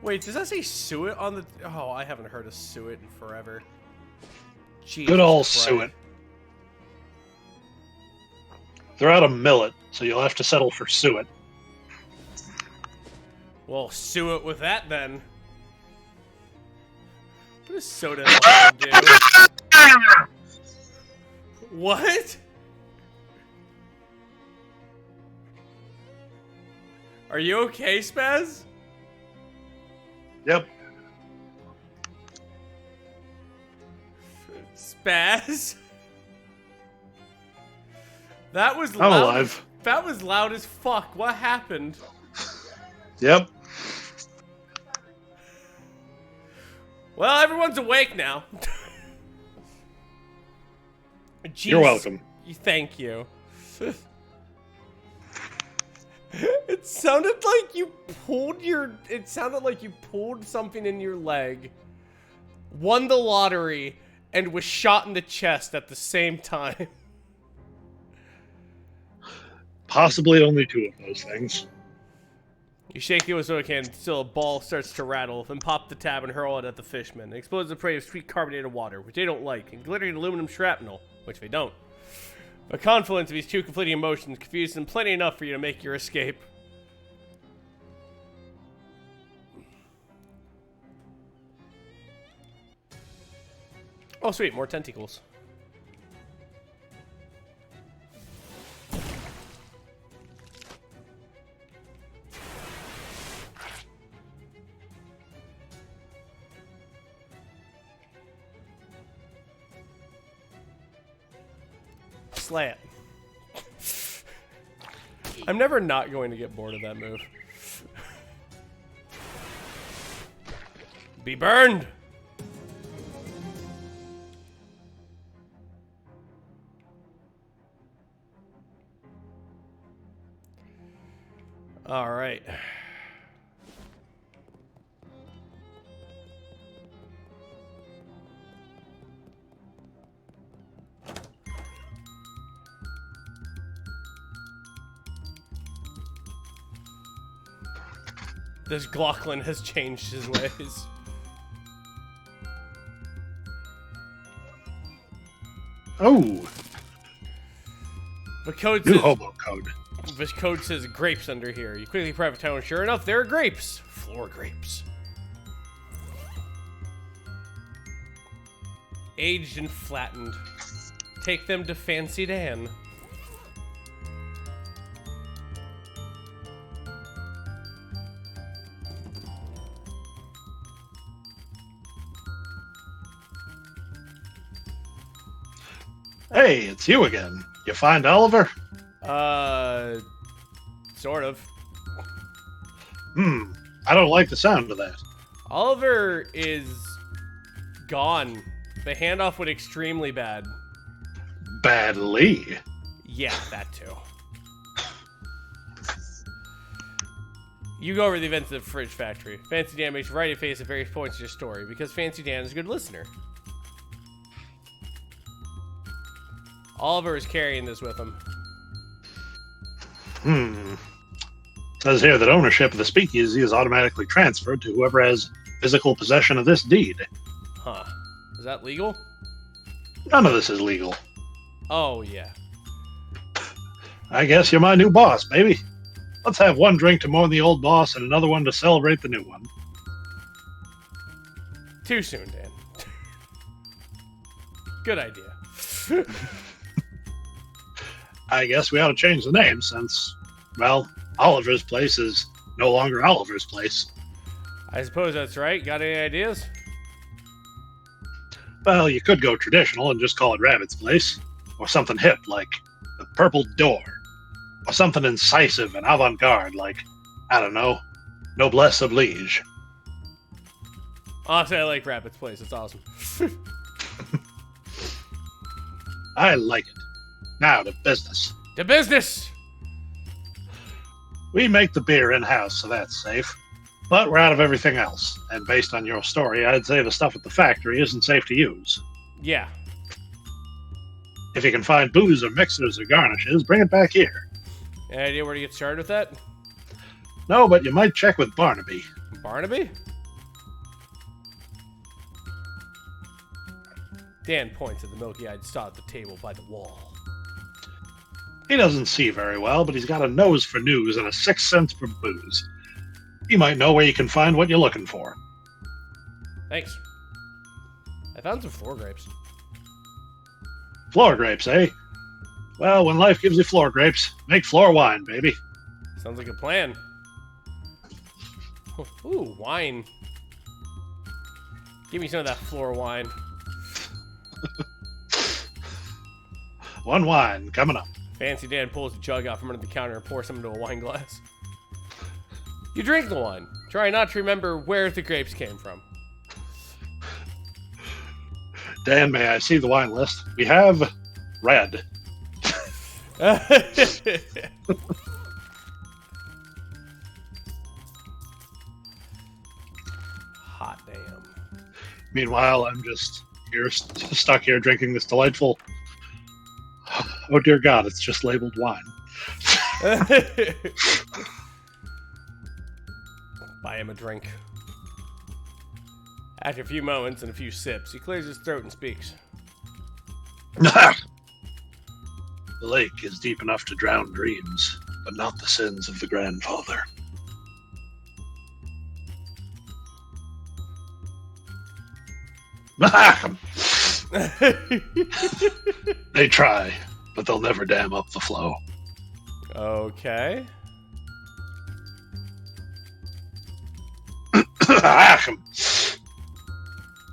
Wait, does that say suet on the... Oh, I haven't heard of suet in forever. Jesus Good old Christ. suet. They're out of millet, so you'll have to settle for suet. Well, suet with that then. What does soda have to do? What? Are you okay, Spaz? Yep. Spaz? That was I'm loud. alive. That was loud as fuck. What happened? Yep. Well, everyone's awake now. Jeez. You're welcome. Thank you. It sounded like you pulled something in your leg, won the lottery, and was shot in the chest at the same time. Possibly only two of those things. You shake the Ozoa can until a ball starts to rattle, then pop the tab and hurl it at the fishmen. It explodes the prey of sweet carbonated water, which they don't like, and glittering aluminum shrapnel, which they don't. A confluence of these two conflicting emotions confuses them plenty enough for you to make your escape. Oh, sweet, more tentacles. Slant. I'm never not going to get bored of that move. Be burned! All right. This Glocklin has changed his ways. Oh, The code new says, hobo code. this code says grapes under here. You quickly private town, and sure enough, there are grapes. Floor grapes. Aged and flattened. Take them to Fancy Dan. Hey, it's you again. You find Oliver? Sort of. I don't like the sound of that. Oliver is gone. The handoff went extremely bad. Badly. Yeah, that too. You go over the events of the fridge factory. Fancy Dan makes right face at various points in your story because Fancy Dan is a good listener. Oliver is carrying this with him. Says here that ownership of the speakeasy is automatically transferred to whoever has physical possession of this deed. Huh. Is that legal? None of this is legal. Oh, yeah. I guess you're my new boss, baby. Let's have one drink to mourn the old boss and another one to celebrate the new one. Too soon, Dan. Good idea. I guess we ought to change the name since, well, Oliver's place is no longer Oliver's place. I suppose that's right. Got any ideas? Well, you could go traditional and just call it Rabbit's place, or something hip like the Purple Door, or something incisive and avant-garde like, I don't know, Noblesse Oblige. Honestly, I like Rabbit's Place. It's awesome. I like it. Now to business. To business! We make the beer in-house, so that's safe. But we're out of everything else, and based on your story, I'd say the stuff at the factory isn't safe to use. Yeah. If you can find booze or mixers or garnishes, bring it back here. Any idea where to get started with that? No, but you might check with Barnaby. Barnaby? Dan points at the milky-eyed sod at the table by the wall. He doesn't see very well, but he's got a nose for news and a sixth sense for booze. He might know where you can find what you're looking for. Thanks. I found some floor grapes. Floor grapes, eh? Well, when life gives you floor grapes, make floor wine, baby. Sounds like a plan. Ooh, wine. Give me some of that floor wine. One wine coming up. Fancy Dan pulls a jug out from under the counter and pours some into a wine glass. You drink the wine. Try not to remember where the grapes came from. Dan, may I see the wine list? We have red. Hot damn. Meanwhile, I'm just here, stuck here drinking this delightful... Oh dear God, it's just labeled wine. Buy him a drink. After a few moments and a few sips, he clears his throat and speaks. The lake is deep enough to drown dreams, but not the sins of the grandfather. They try, but they'll never dam up the flow. Okay.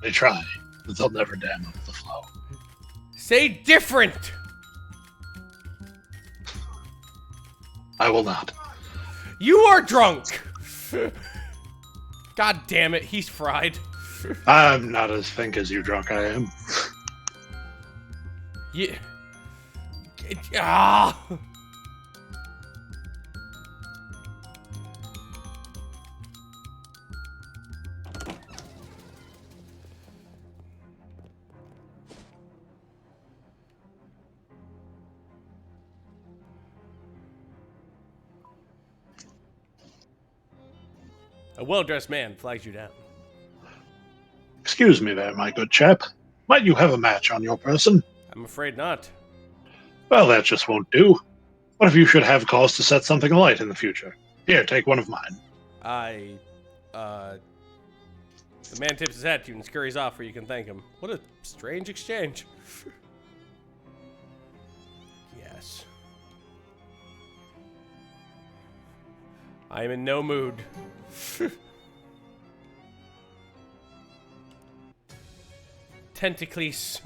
They try, but they'll never dam up the flow. Say different! I will not. You are drunk! God damn it, he's fried. I'm not as think as you drunk I am. Yeah. Ah! A well-dressed man flags you down. Excuse me there, my good chap. Might you have a match on your person? I'm afraid not. Well, that just won't do. What if you should have cause to set something alight in the future? Here, take one of mine. The man tips his hat to you and scurries off where you can thank him. What a strange exchange. Yes. I am in no mood. Tentacles.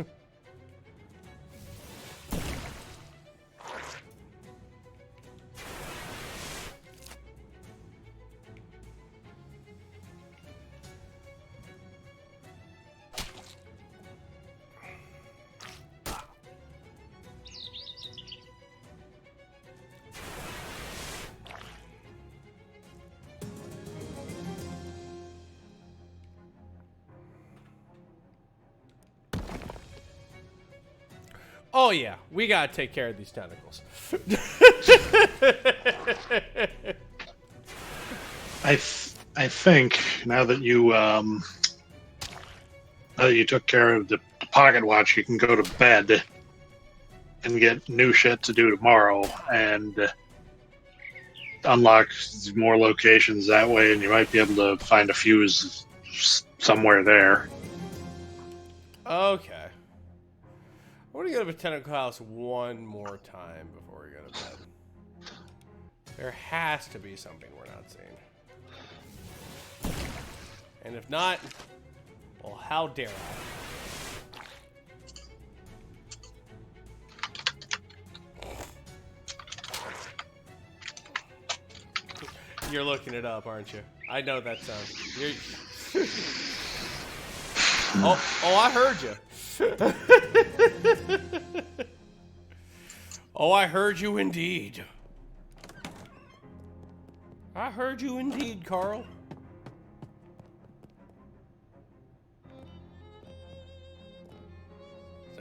Oh yeah, we gotta take care of these tentacles. I think now that you took care of the pocket watch, you can go to bed and get new shit to do tomorrow and unlock more locations that way, and you might be able to find a fuse somewhere there. Okay. I want to go to Botanical House one more time before we go to bed. There has to be something we're not seeing. And if not, well, how dare I? You're looking it up, aren't you? I know that sound. Oh, I heard you. Oh, I heard you indeed. I heard you indeed, Carl.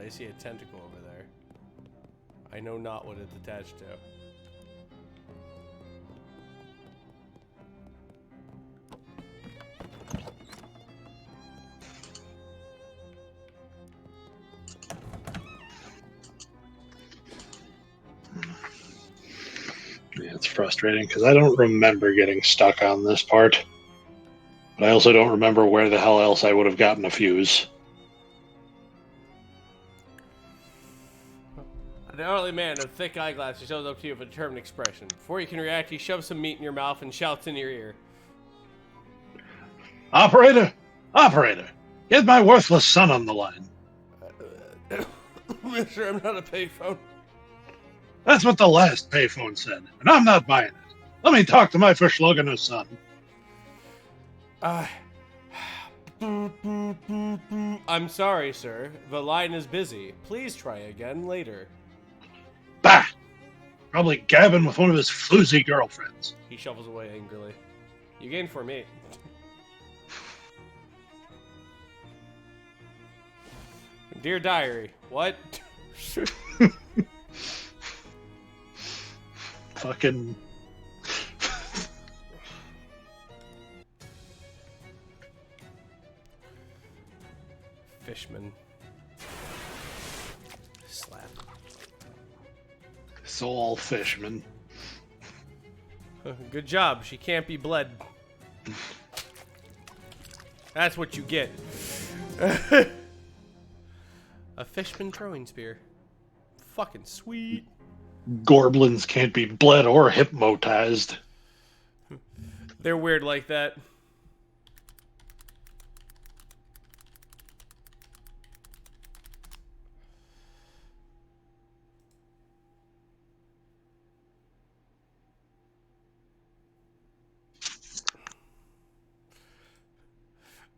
I see a tentacle over there. I know not what it's attached to. Yeah, it's frustrating because I don't remember getting stuck on this part. But I also don't remember where the hell else I would have gotten a fuse. An elderly man with thick eyeglasses shows up to you with a determined expression. Before you can react, he shoves some meat in your mouth and shouts in your ear. Operator! Operator! Get my worthless son on the line. Mister, I'm not a payphone. That's what the last payphone said, and I'm not buying it. Let me talk to my verschluggene son. I'm sorry, sir. The line is busy. Please try again later. Bah! Probably gabbing with one of his floozy girlfriends. He shuffles away angrily. You gained 4 me. Dear diary, what? Fucking... Fishman. Slap. Soul Fishman. Good job. She can't be bled. That's what you get. A Fishman throwing spear. Fucking sweet. Gorblins can't be bled or hypnotized. They're weird like that.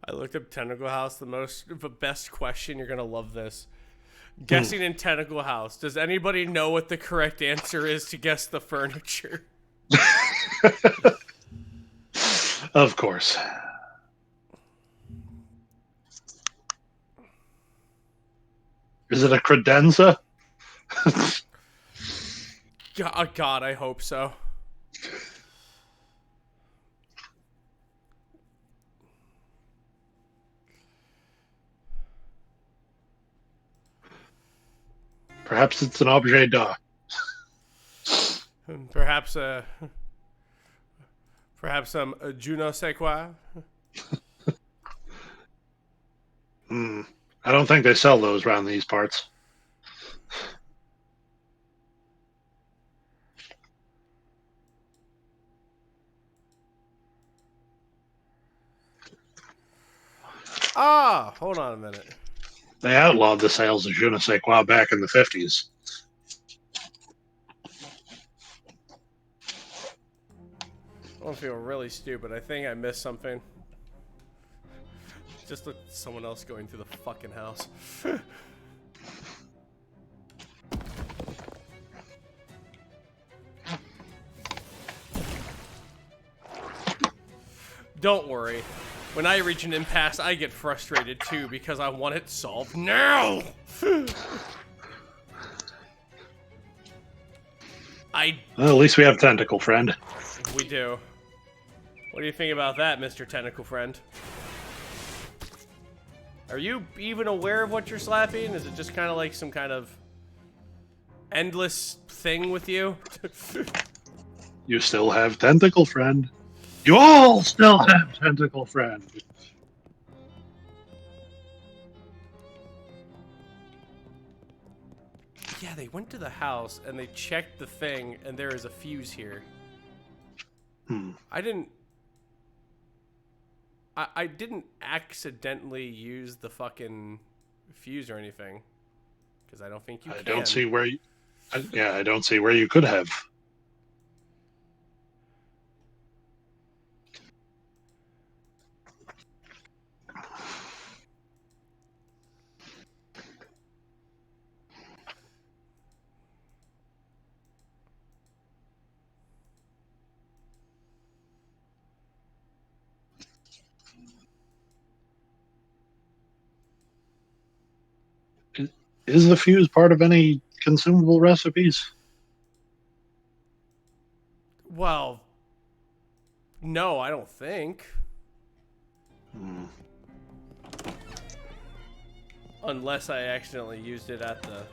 I looked up Tentacle House, the best question. You're gonna love this. Guessing in Tentacle House. Does anybody know what the correct answer is to guess the furniture? Of course. Is it a credenza? God, I hope so. Perhaps it's an objet d'art. Perhaps some je ne sais quoi. I don't think they sell those around these parts. Ah, hold on a minute. They outlawed the sales of je ne sais quoi back in the 50s. I don't feel really stupid. I think I missed something. Just look at someone else going through the fucking house. Don't worry. When I reach an impasse, I get frustrated too because I want it solved now. Well, at least we have Tentacle Friend. We do. What do you think about that, Mr. Tentacle Friend? Are you even aware of what you're slapping? Is it just kind of like some kind of endless thing with you? You still have Tentacle Friend. You all still have Tentacle Friend. Yeah, they went to the house and they checked the thing and there is a fuse here. I didn't accidentally use the fucking fuse or anything. Because I don't think you can. I don't see where you... I don't see where you could have. Is the fuse part of any consumable recipes? Well, no, I don't think. Unless I accidentally used it at the...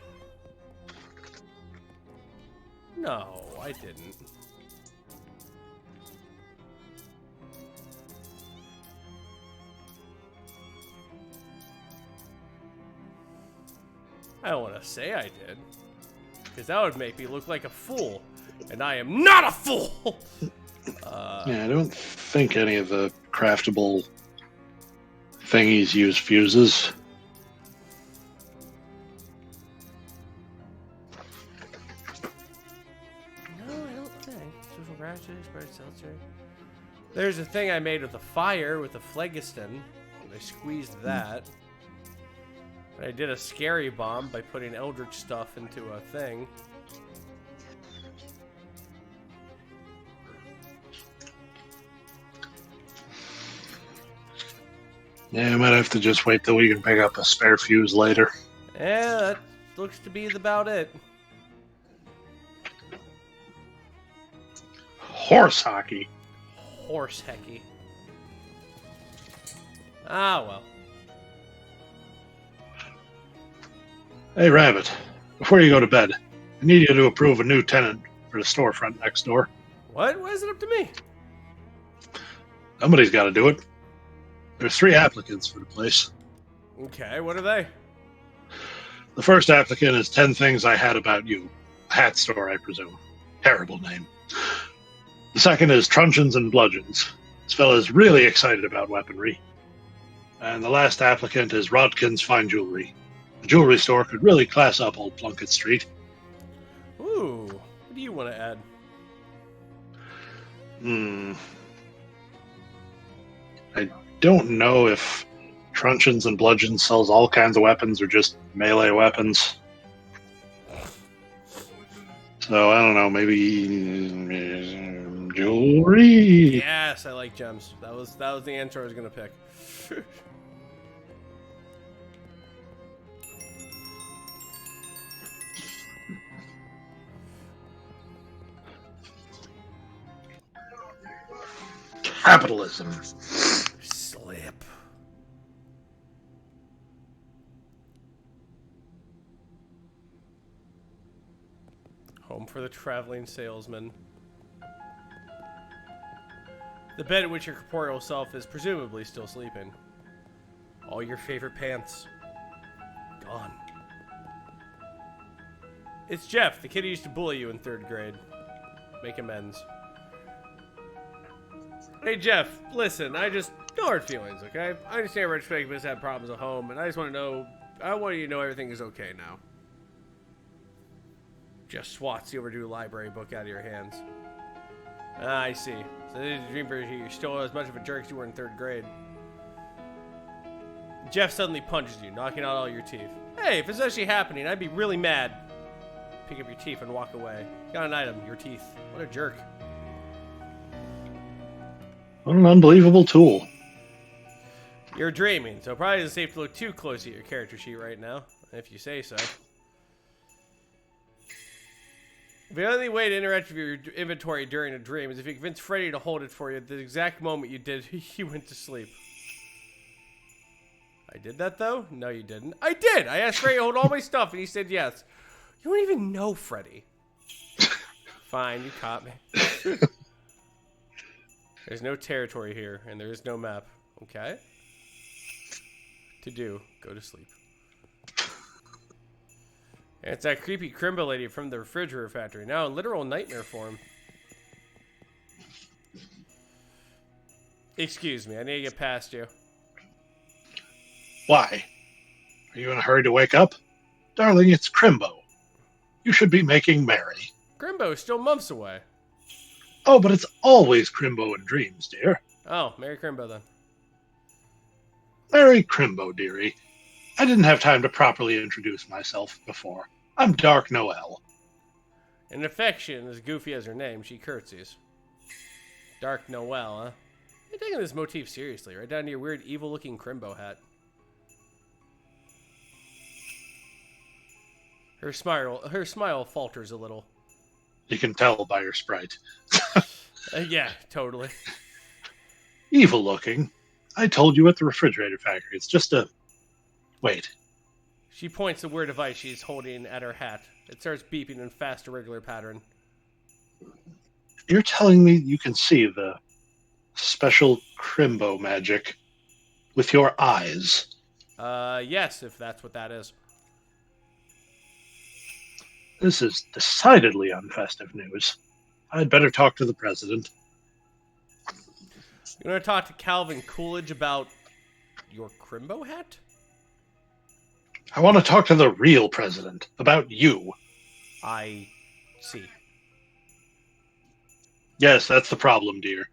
No, I didn't. I don't want to say I did. Because that would make me look like a fool. And I am not a fool! Yeah, I don't think any of the craftable thingies use fuses. No, I don't think. Social ratchet, expired seltzer. There's a thing I made with a fire with a phlegyston. I squeezed that. I did a scary bomb by putting eldritch stuff into a thing. Yeah, I might have to just wait till we can pick up a spare fuse later. Yeah, that looks to be about it. Horse hockey. Horse hecky. Ah, well. Hey, Rabbit. Before you go to bed, I need you to approve a new tenant for the storefront next door. What? Why is it up to me? Somebody's got to do it. There's 3 applicants for the place. Okay, what are they? The first applicant is 10 Things I Had About You. A hat store, I presume. Terrible name. The second is Truncheons and Bludgeons. This fella's really excited about weaponry. And the last applicant is Rodkin's Fine Jewelry. The jewelry store could really class up Old Plunkett Street. Ooh, what do you want to add? I don't know if Truncheons and Bludgeons sells all kinds of weapons or just melee weapons. So, I don't know, maybe jewelry? Yes, I like gems. That was the answer I was gonna pick. Capitalism. Slip. Home for the traveling salesman. The bed at which your corporeal self is presumably still sleeping. All your favorite pants. Gone. It's Jeff, the kid who used to bully you in 3rd grade. Make amends. Hey Jeff, listen, I just no hard feelings, okay? I understand Retrospect has had problems at home, and I just want to know, I want you to know everything is okay now. Just swats the overdue library book out of your hands. Ah, I see. So this is a dream version. You're still as much of a jerk as you were in 3rd grade. Jeff suddenly punches you, knocking out all your teeth. Hey, if it's actually happening, I'd be really mad. Pick up your teeth and walk away. Got an item, your teeth. What a jerk. What an unbelievable tool. You're dreaming, so probably isn't safe to look too closely at your character sheet right now, if you say so. The only way to interact with your inventory during a dream is if you convince Freddy to hold it for you at the exact moment you did, he went to sleep. I did that, though? No, you didn't. I did! I asked Freddy to hold all my stuff, and he said yes. You don't even know Freddy. Fine, you caught me. There's no territory here, and there is no map. Okay? To do, go to sleep. And it's that creepy Crimbo lady from the refrigerator factory, now in literal nightmare form. Excuse me, I need to get past you. Why? Are you in a hurry to wake up? Darling, it's Crimbo. You should be making merry. Crimbo is still months away. Oh, but it's always Crimbo in dreams, dear. Oh, Merry Crimbo then. Merry Crimbo, dearie. I didn't have time to properly introduce myself before. I'm Dark Noel. In affection, as goofy as her name, she curtsies. Dark Noel, huh? You're taking this motif seriously, right down to your weird evil-looking Crimbo hat. Her smile falters a little. You can tell by your sprite. Yeah, totally. Evil looking. I told you at the refrigerator factory. It's just a... Wait. She points to where device she's holding at her hat. It starts beeping in fast, irregular pattern. You're telling me you can see the special Crimbo magic with your eyes? Yes, if that's what that is. This is decidedly unfestive news. I'd better talk to the president. You want to talk to Calvin Coolidge about your Crimbo hat? I want to talk to the real president about you. I see. Yes, that's the problem, dear.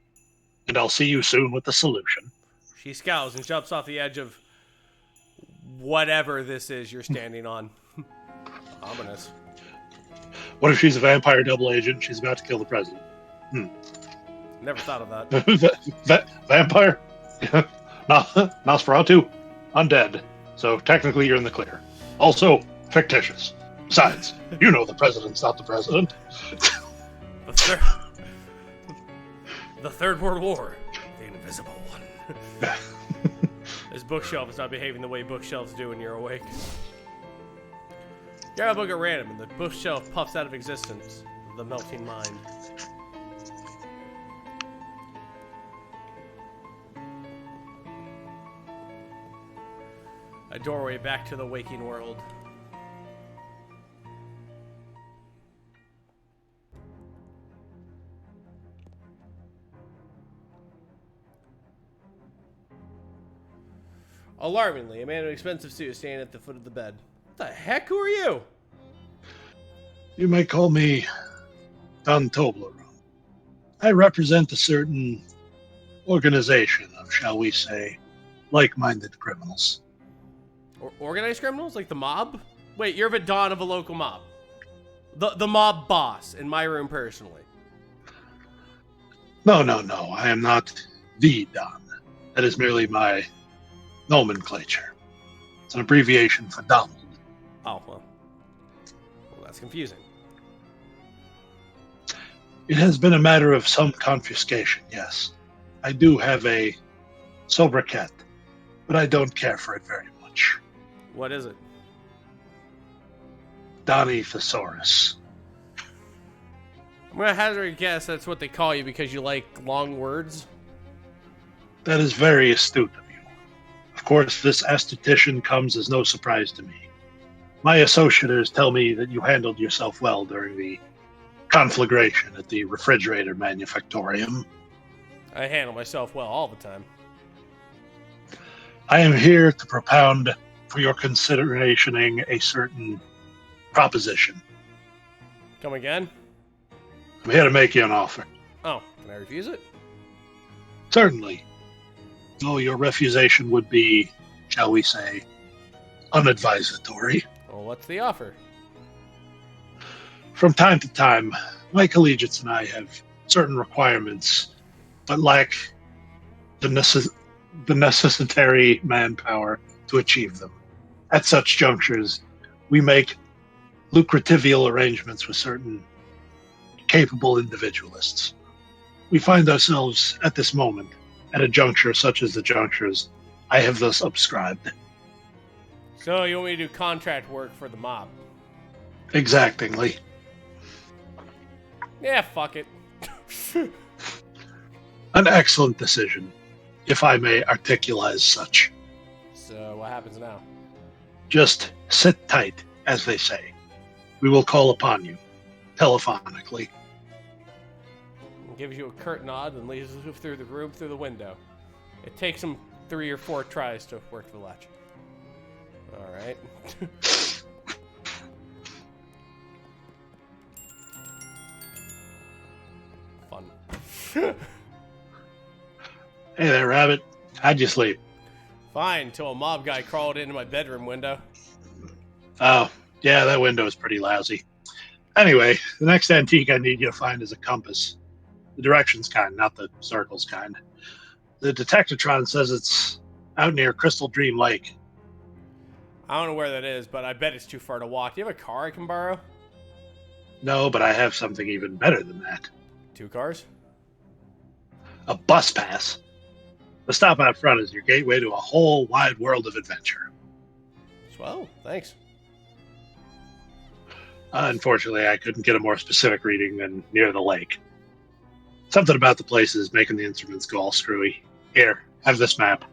And I'll see you soon with the solution. She scowls and jumps off the edge of whatever this is you're standing on. Ominous. What if she's a vampire double agent? She's about to kill the president. Never thought of that. Vampire? Nosferatu? Undead. So technically you're in the clear. Also, fictitious. Besides, you know the president's not the president. The Third World War. The Invisible One. This bookshelf is not behaving the way bookshelves do when you're awake. Grab a book at random, and the bookshelf puffs out of existence. The melting mind. A doorway back to the waking world. Alarmingly, a man in an expensive suit is standing at the foot of the bed. What the heck? Who are you? You may call me Don Toblerone. I represent a certain organization of, shall we say, like-minded criminals. Organized criminals? Like the mob? Wait, you're the Don of a local mob. The mob boss in my room personally. No. I am not the Don. That is merely my nomenclature. It's an abbreviation for Donald. Oh, well, that's confusing. It has been a matter of some confiscation, yes. I do have a sobriquet, but I don't care for it very much. What is it? Donnie Thesaurus. I'm gonna hazard a guess that's what they call you because you like long words. That is very astute of you. Of course, this esthetician comes as no surprise to me. My associates tell me that you handled yourself well during the conflagration at the refrigerator manufactorium. I handle myself well all the time. I am here to propound for your considerationing a certain proposition. Come again? I'm here to make you an offer. Oh, can I refuse it? Certainly. Though your refusation would be, shall we say, unadvisatory. Well, what's the offer? From time to time, my collegiates and I have certain requirements, but lack the necessary manpower to achieve them. At such junctures, we make lucrativial arrangements with certain capable individualists. We find ourselves at this moment at a juncture such as the junctures I have thus subscribed. So you want me to do contract work for the mob? Exactingly. Yeah, fuck it. An excellent decision, if I may articulate such. So what happens now? Just sit tight, as they say. We will call upon you, telephonically. Gives you a curt nod and leads you through the room through the window. It takes him 3 or 4 tries to work the latch. Alright. Fun. Hey there, Rabbit. How'd you sleep? Fine, till a mob guy crawled into my bedroom window. Oh, yeah, that window is pretty lousy. Anyway, the next antique I need you to find is a compass. The directions kind, not the circles kind. The Detectatron says it's out near Crystal Dream Lake. I don't know where that is, but I bet it's too far to walk. Do you have a car I can borrow? No, but I have something even better than that. 2 cars? A bus pass. The stop out front is your gateway to a whole wide world of adventure. Swell, thanks. Unfortunately, I couldn't get a more specific reading than near the lake. Something about the place is making the instruments go all screwy. Here, have this map.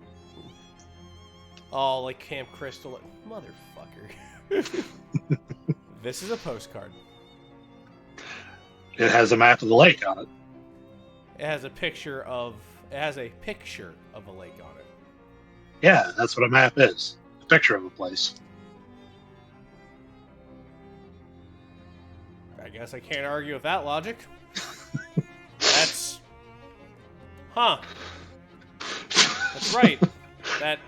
Oh, like Camp Crystal. Motherfucker. This is a postcard. It has a map of the lake on it. It has a picture of a lake on it. Yeah, that's what a map is. A picture of a place. I guess I can't argue with that logic. That's... Huh. That's right. That...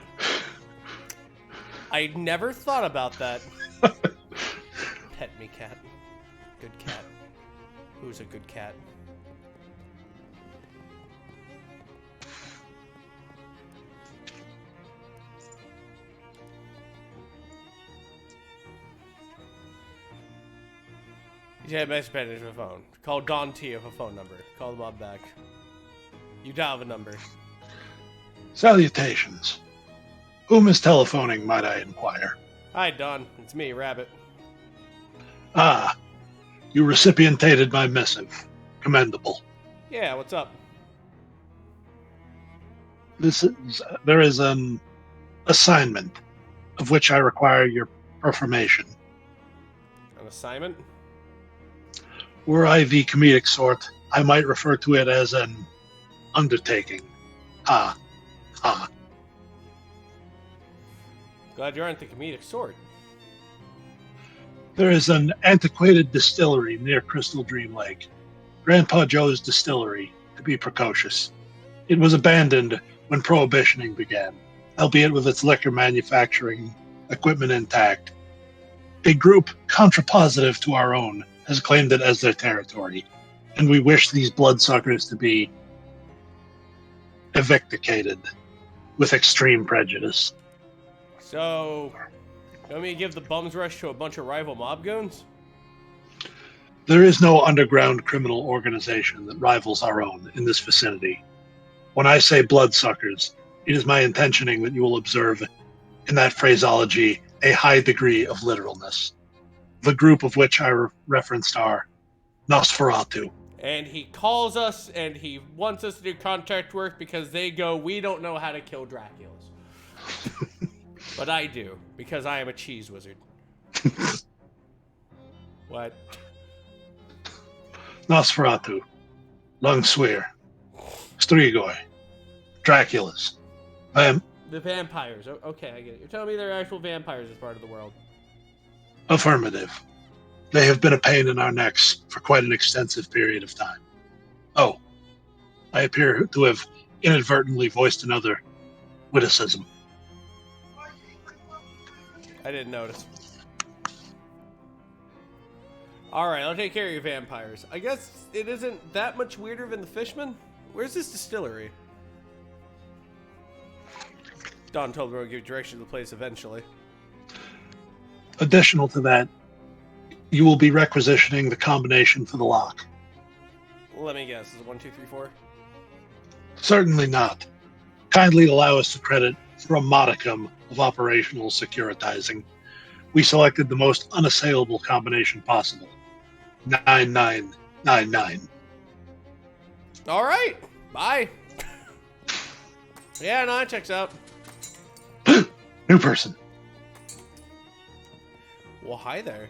I never thought about that. Pet me, cat. Good cat. Who's a good cat? You have best advantage of a phone. Call Don T of a phone number. Call the mob back. You dial the number. Salutations. Whom is telephoning, might I inquire? Hi, Don. It's me, Rabbit. Ah, you recipientated my missive. Commendable. Yeah, what's up? There is an assignment of which I require your confirmation. An assignment? Were I the comedic sort, I might refer to it as an undertaking. Ha. Glad you aren't the comedic sort. There is an antiquated distillery near Crystal Dream Lake. Grandpa Joe's Distillery, to be precocious. It was abandoned when Prohibitioning began, albeit with its liquor manufacturing equipment intact. A group contrapositive to our own has claimed it as their territory, and we wish these bloodsuckers to be evicticated with extreme prejudice. So, you want me to give the bums rush to a bunch of rival mob goons? There is no underground criminal organization that rivals our own in this vicinity. When I say bloodsuckers, it is my intentioning that you will observe in that phraseology a high degree of literalness. The group of which I referenced are Nosferatu. And he calls us and he wants us to do contract work because they go, we don't know how to kill Draculas. But I do, because I am a cheese wizard. What? Nosferatu, Lungsweer, Strigoi, Draculas. The vampires. Okay, I get it. You're telling me they're actual vampires as part of the world. Affirmative. They have been a pain in our necks for quite an extensive period of time. Oh, I appear to have inadvertently voiced another witticism. I didn't notice. Alright, I'll take care of your vampires. I guess it isn't that much weirder than the Fishman? Where's this distillery? Don told me we'll give direction to the place eventually. Additional to that, you will be requisitioning the combination for the lock. Let me guess, is it 1, 2, 3, 4? Certainly not. Kindly allow us to credit for a modicum of operational securitizing. We selected the most unassailable combination possible. 9999. Alright, bye. Yeah, no, it checks out. New person. Well, hi there.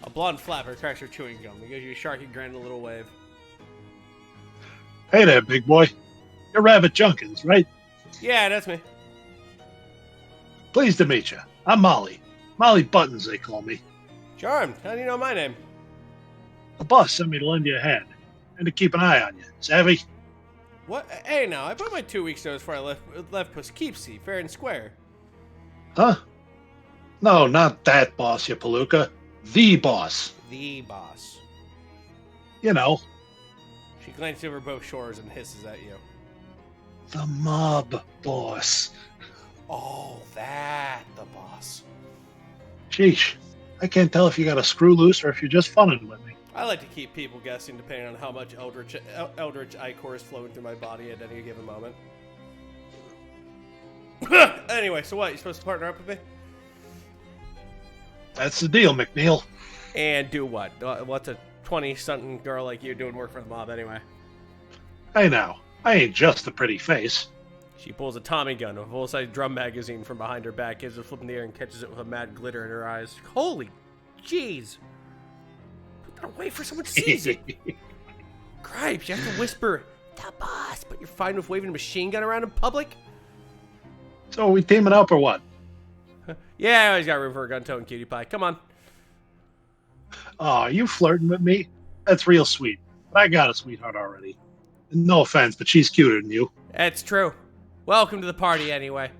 A blonde flapper cracks her chewing gum. He gives you a sharky grin and a little wave. Hey there, big boy. You're Rabbit Junkins, right? Yeah, that's me. Pleased to meet you. I'm Molly. Molly Buttons, they call me. Charmed. How do you know my name? The boss sent me to lend you a hand and to keep an eye on you. Savvy? What? Hey, now, I put my 2 weeks notice before I left Poughkeepsie, fair and square. Huh? No, not that boss, you palooka. The boss. The boss. You know, She glances over both shores and hisses at you. the mob boss. Oh, that the boss. Sheesh. I can't tell if you got a screw loose or if you're just funning with me. I like to keep people guessing depending on how much Eldritch Ichor is flowing through my body at any given moment. Anyway, so what? You supposed to partner up with me? That's the deal, McNeil. And do what? What's a 20-something girl like you doing work for the mob anyway? Hey now, I ain't just a pretty face. She pulls a Tommy gun, a full-size drum magazine from behind her back, gives it a flip in the air, and catches it with a mad glitter in her eyes. Holy jeez! Put that away for someone to see it. Cripes, you have to whisper the boss, but you're fine with waving a machine gun around in public? So are we teaming up or what? Yeah, I always got room for a gun-toting cutie pie. Come on. Oh, are you flirting with me? That's real sweet. But I got a sweetheart already. No offense, but she's cuter than you. That's true. Welcome to the party, anyway.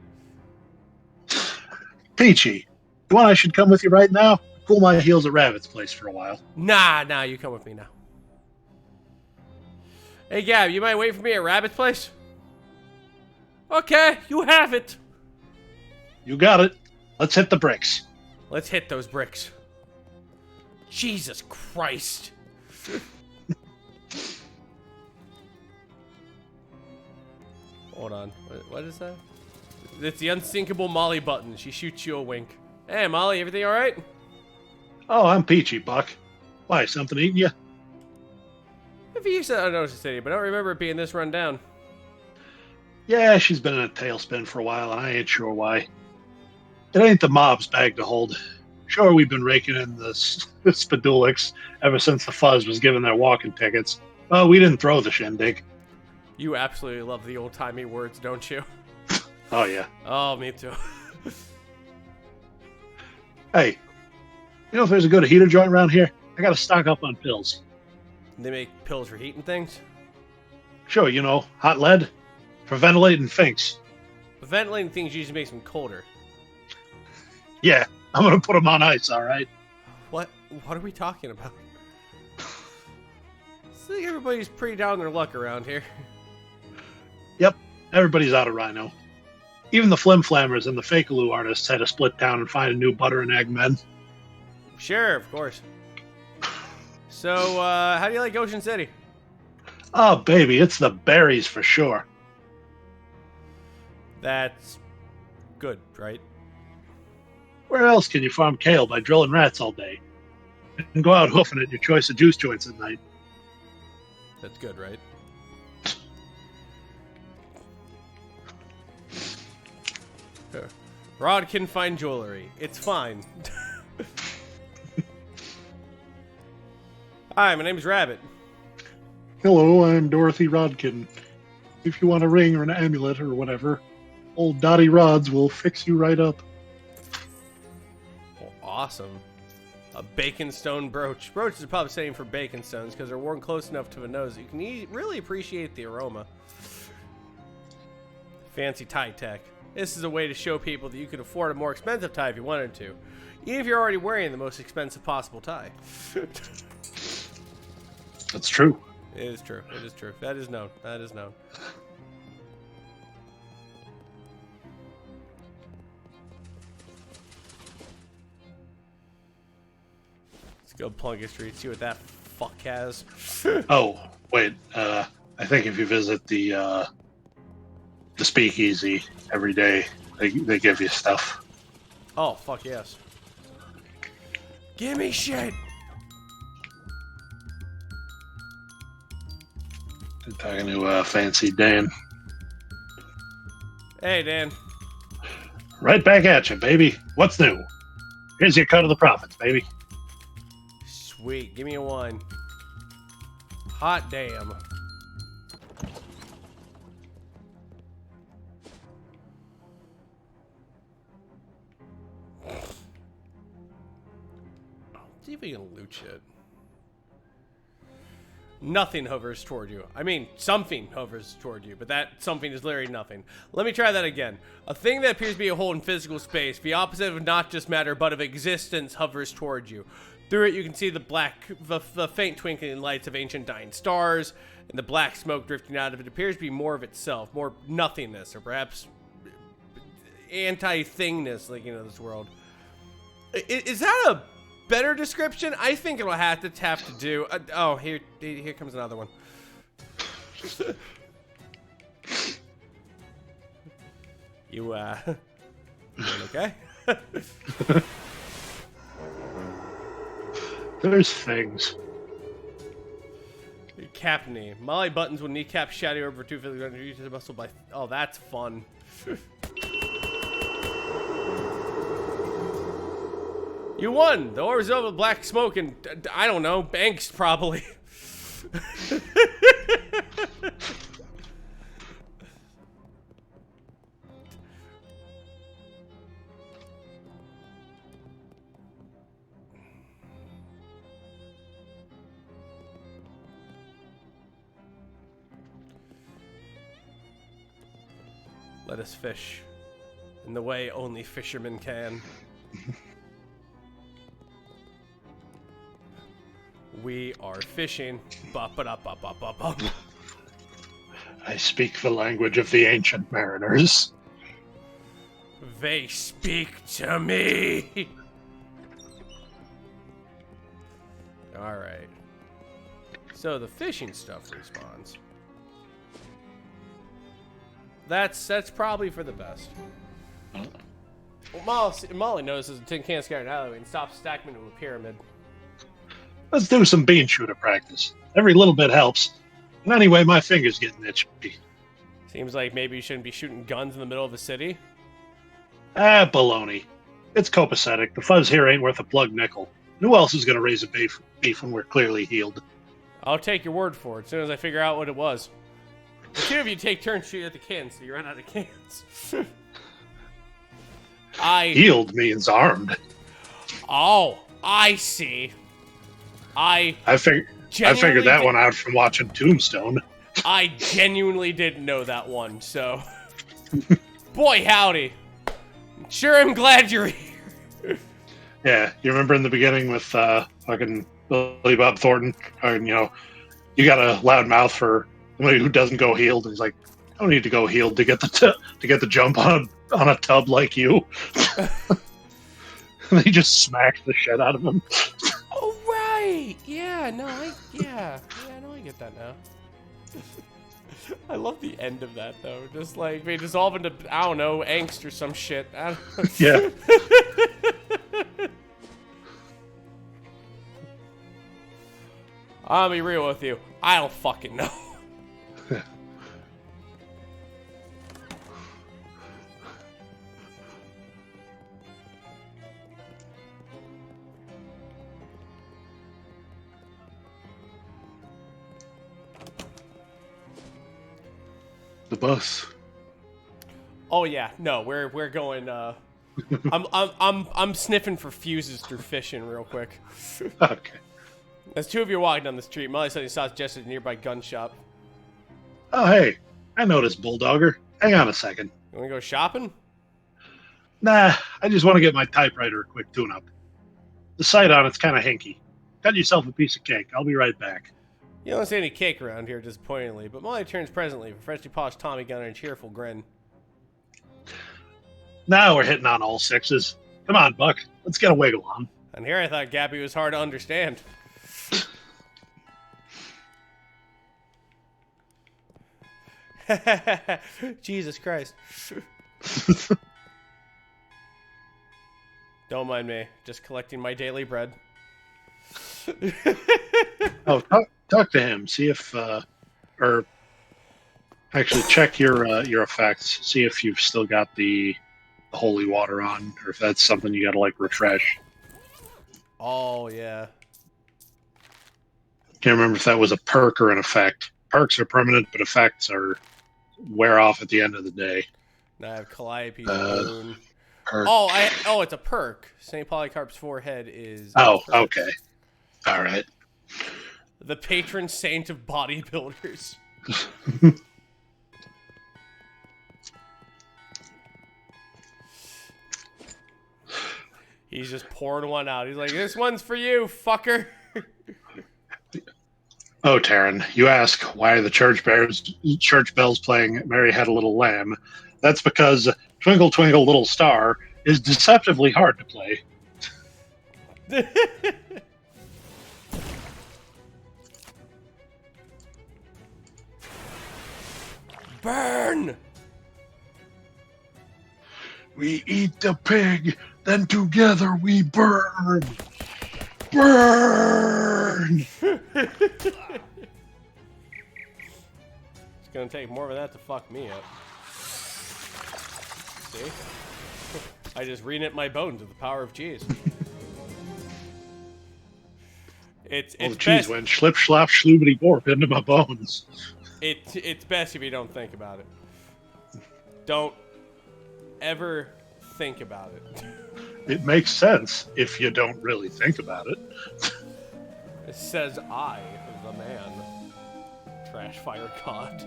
Peachy, you want I should come with you right now? Cool my heels at Rabbit's place for a while. Nah, you come with me now. Hey, Gab, you might wait for me at Rabbit's place? Okay, you have it. You got it. Let's hit the bricks. Let's hit those bricks. Jesus Christ. Hold on. What is that? It's the unsinkable Molly button. She shoots you a wink. Hey, Molly, everything all right? Oh, I'm Peachy, Buck. Why, something eating you? If you said I noticed the city, but I don't remember it being this run down. Yeah, she's been in a tailspin for a while, and I ain't sure why. It ain't the mob's bag to hold. Sure, we've been raking in the Spadulics ever since the Fuzz was given their walking tickets. Well, we didn't throw the shindig. You absolutely love the old-timey words, don't you? Oh, yeah. Oh, me too. Hey, you know if there's a good heater joint around here? I gotta stock up on pills. They make pills for heating things? Sure, you know, hot lead for ventilating finks. But ventilating things usually makes them colder. Yeah, I'm gonna put them on ice, all right? What are we talking about? I think everybody's pretty down on their luck around here. Yep, everybody's out of Rhino. Even the flim-flammers and the Fakealoo artists had to split down and find a new butter and egg men. Sure, of course. So, how do you like Ocean City? Oh, baby, it's the berries for sure. That's good, right? Where else can you farm kale by drilling rats all day? And go out hoofing at your choice of juice joints at night? That's good, right? Rod can find jewelry. It's fine. Hi, my name's Rabbit. Hello, I'm Dorothy Rodkin. If you want a ring or an amulet or whatever, old Dottie Rods will fix you right up. Oh, awesome. A bacon stone brooch. Brooches are probably saying for bacon stones because they're worn close enough to the nose that you can really appreciate the aroma. Fancy tie tech. This is a way to show people that you could afford a more expensive tie if you wanted to, even if you're already wearing the most expensive possible tie. That's true. It is true. It is true. That is known. That is known. Let's go Plunkett Street, see what that fuck has. Oh, wait. I think if you visit the speakeasy every day, they give you stuff. Oh, fuck yes. Give me shit! I'm talking to Fancy Dan. Hey, Dan. Right back at you, baby. What's new? Here's your cut of the profits, baby. Sweet. Give me a one. Hot damn. See if we can loot shit. Nothing hovers toward you. I mean, something hovers toward you, but that something is literally nothing. Let me try that again. A thing that appears to be a hole in physical space, the opposite of not just matter, but of existence, hovers toward you. Through it, you can see the faint twinkling lights of ancient dying stars, and the black smoke drifting out of it appears to be more of itself, more nothingness, or perhaps anti-thingness linking to this world. Is that a better description? I think it'll have to do. Oh, here comes another one. You okay? There's things. Cap knee. Molly buttons will kneecap shadow over two physical use the muscle by. Oh, that's fun. You won! The result of black smoke and, I don't know, angst probably. Let us fish in the way only fishermen can. We are fishing. Ba-ba-da-ba-ba-ba-ba. I speak the language of the ancient mariners. They speak to me. All right. So the fishing stuff respawns. That's probably for the best. Well, Molly notices a tin can scattered alleyway and stops stacking into a pyramid. Let's do some bean shooter practice. Every little bit helps. And anyway, my finger's getting itchy. Seems like maybe you shouldn't be shooting guns in the middle of a city. Ah, baloney. It's copacetic. The fuzz here ain't worth a plug nickel. Who else is going to raise a beef when we're clearly healed? I'll take your word for it as soon as I figure out what it was. The two of you take turns shooting at the cans so you run out of cans. Healed means armed. Oh, I see. I figured that one out from watching Tombstone. I genuinely didn't know that one, so... Boy, howdy. Sure am glad you're here. Yeah, you remember in the beginning with fucking Billy Bob Thornton? You got a loud mouth for somebody who doesn't go healed. And he's like, I don't need to go healed to get the jump on a tub like you. And they just smacked the shit out of him. Oh, right. Yeah, no, I get that now. I love the end of that, though. Just like, they dissolve into, I don't know, angst or some shit. Yeah. I'll be real with you. I don't fucking know. The bus. Oh yeah, no, we're going. I'm sniffing for fuses through fishing real quick. Okay. As two of you are walking down the street, Molly suddenly saw suggested a nearby gun shop. Oh hey, I noticed Bulldogger. Hang on a second. You wanna go shopping? Nah, I just want to get my typewriter a quick tune-up. The sight on it's kind of hinky. Cut yourself a piece of cake. I'll be right back. You don't see any cake around here, disappointingly, but Molly turns presently with a freshly polished Tommy gun and a cheerful grin. Now we're hitting on all sixes. Come on, Buck. Let's get a wiggle on. And here I thought Gabby was hard to understand. Jesus Christ. Don't mind me, just collecting my daily bread. Oh, talk to him. See if, or actually check your effects. See if you've still got the holy water on, or if that's something you got to like refresh. Oh yeah. Can't remember if that was a perk or an effect. Perks are permanent, but effects are wear off at the end of the day. Now I have Calliope's Boon. Perk. Oh, it's a perk. St. Polycarp's forehead is. Oh, okay. All right. The patron saint of bodybuilders. He's just pouring one out. He's like, "This one's for you, fucker." Oh, Taryn, you ask why are the church bells playing "Mary Had a Little Lamb"? That's because "Twinkle Twinkle Little Star" is deceptively hard to play. Burn! We eat the pig, then together we burn. Burn! It's gonna take more of that to fuck me up. See? I just reknit my bones with the power of cheese. It's the cheese best. went schlip schlop schloobity borp into my bones. It's best if you don't think about it. Don't ever think about it. It makes sense if you don't really think about it. It says I, the man. Trash fire god.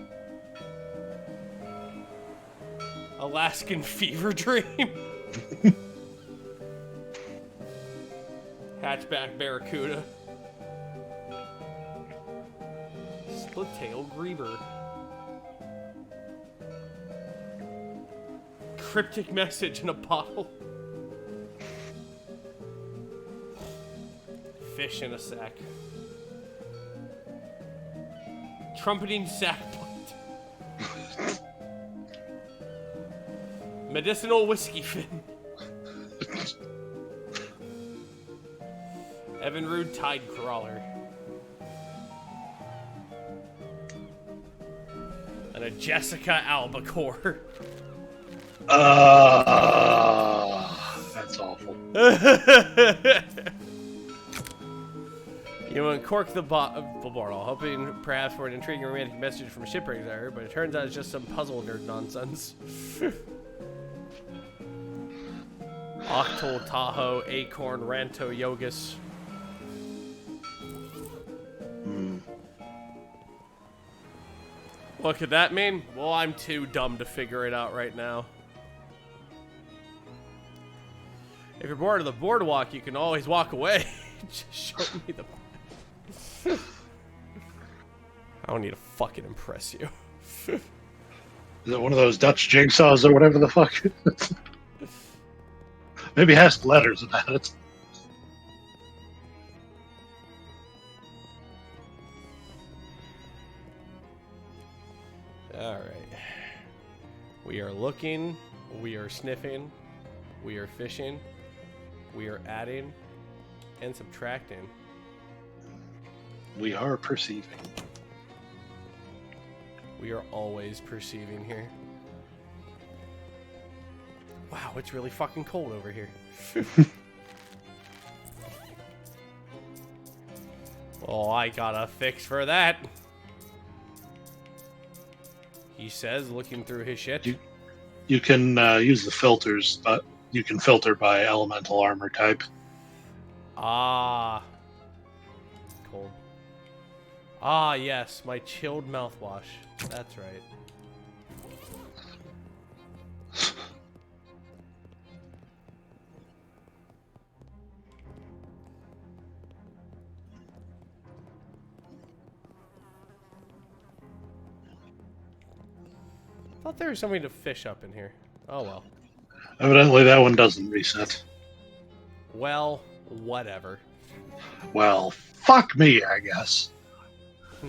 Alaskan fever dream. Hatchback barracuda. Split-tail griever. Cryptic message in a bottle. Fish in a sack. Trumpeting sackbite. Medicinal whiskey fin. Evinrude tide crawler. And a Jessica albacore. That's awful. You uncork the bottle, hoping perhaps for an intriguing romantic message from a shipwreck there, but it turns out it's just some puzzle nerd nonsense. Octol Tahoe Acorn Ranto Yogus. What could that mean? Well, I'm too dumb to figure it out right now. If you're bored of the boardwalk, you can always walk away. Just show me the... I don't need to fucking impress you. Is it one of those Dutch jigsaws or whatever the fuck? Maybe it has letters about it. Alright. We are looking, we are sniffing, we are fishing, we are adding and subtracting. We are perceiving. We are always perceiving here. Wow, it's really fucking cold over here. Oh, I got a fix for that. He says, looking through his shit. You can use the filters, but you can filter by elemental armor type. Ah. Cold. Ah, yes, my chilled mouthwash. That's right. I thought there was something to fish up in here. Oh well. Evidently that one doesn't reset. Well, whatever. Well, fuck me, I guess.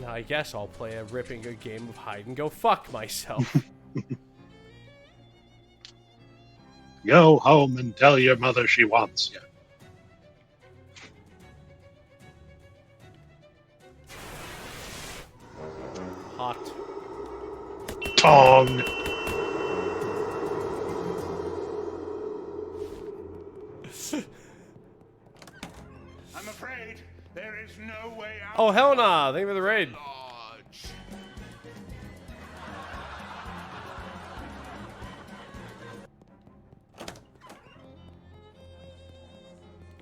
I guess I'll play a ripping good game of hide and go fuck myself. Go home and tell your mother she wants you. Hot. Tong. I'm afraid there is no way out. Oh, hell nah. Thank you for the raid. Lodge.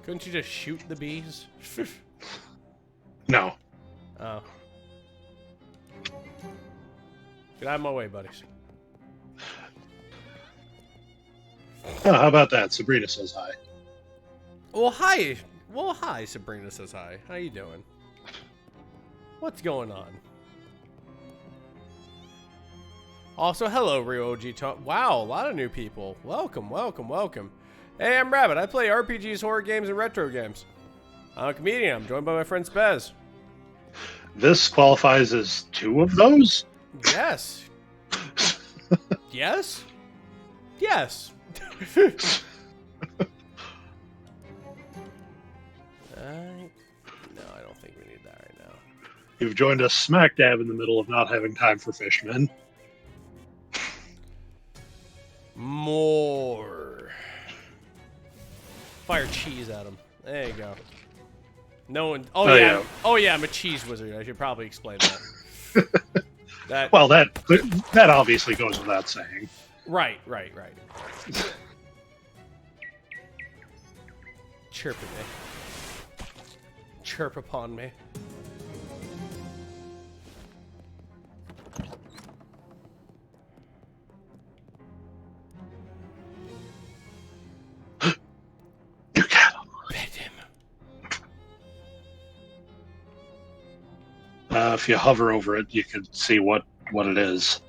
Couldn't you just shoot the bees? No. Oh. Get out of my way, buddies. Oh, how about that? Sabrina says hi. Well, hi. Well, hi, Sabrina says hi. How you doing? What's going on? Also, hello, Rio OG Talk. Wow, a lot of new people. Welcome, welcome, welcome. Hey, I'm Rabbit. I play RPGs, horror games, and retro games. I'm a comedian. I'm joined by my friend Spaz. This qualifies as two of those? Yes. Yes? Yes. No, I don't think we need that right now. You've joined us smack dab in the middle of not having time for fishmen. More. Fire cheese at him. There you go. No one. Oh, yeah. Yeah. Oh yeah. I'm a cheese wizard. I should probably explain that. That. Well, that obviously goes without saying. Right. Chirp at me. Chirp upon me. If you hover over it, you can see what it is.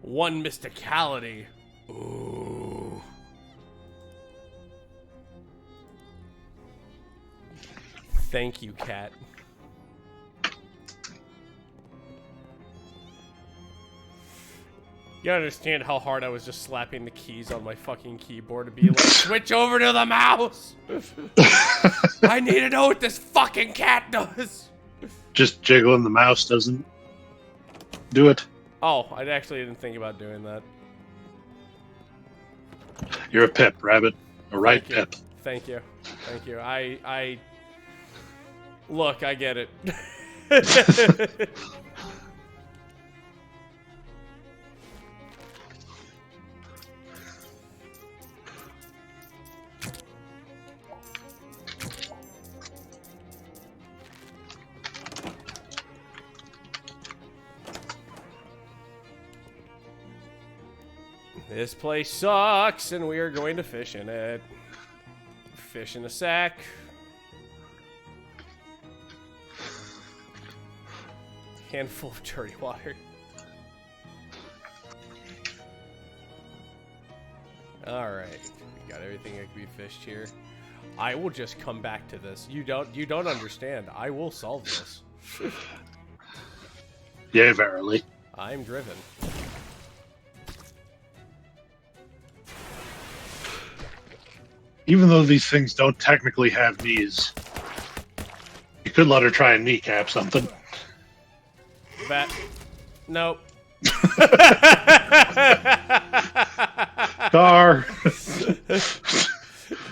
One mysticality. Ooh. Thank you, cat. You understand how hard I was just slapping the keys on my fucking keyboard to be like, switch over to the mouse! I need to know what this fucking cat does! Just jiggling the mouse doesn't do it. Oh, I actually didn't think about doing that. You're a pip, rabbit. A right Thank you. pip. Thank you. Thank you. Look, I get it. This place sucks, and we are going to fish in it. Fish in a sack. Handful of dirty water. Alright. We got everything that can be fished here. I will just come back to this. You don't understand. I will solve this. Yea, verily. I'm driven. Even though these things don't technically have knees, you could let her try and kneecap something. Bat. Nope. Car.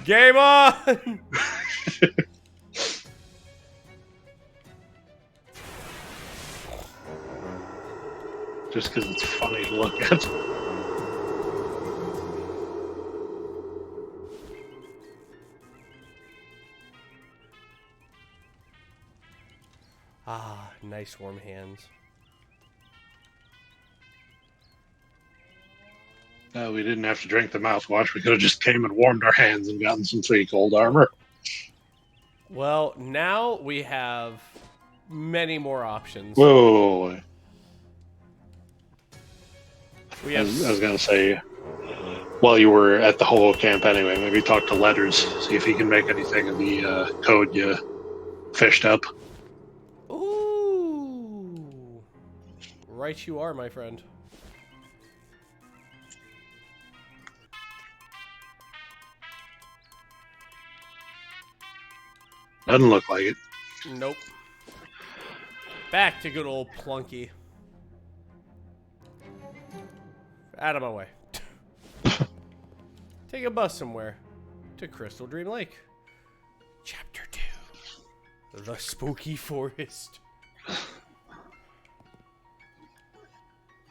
Game on! Just because it's funny to look at. Ah, nice warm hands. We didn't have to drink the mouthwash. We could have just came and warmed our hands and gotten some free cold armor. Well, now we have many more options. Whoa. We I have was going to say, while you were at the Holo camp anyway, maybe talk to Letters, see if he can make anything of the code you fished up. Ooh. Right you are, my friend. Doesn't look like it. Nope. Back to good old Plunky. Out of my way. Take a bus somewhere. To Crystal Dream Lake. Chapter 2. The Spooky Forest.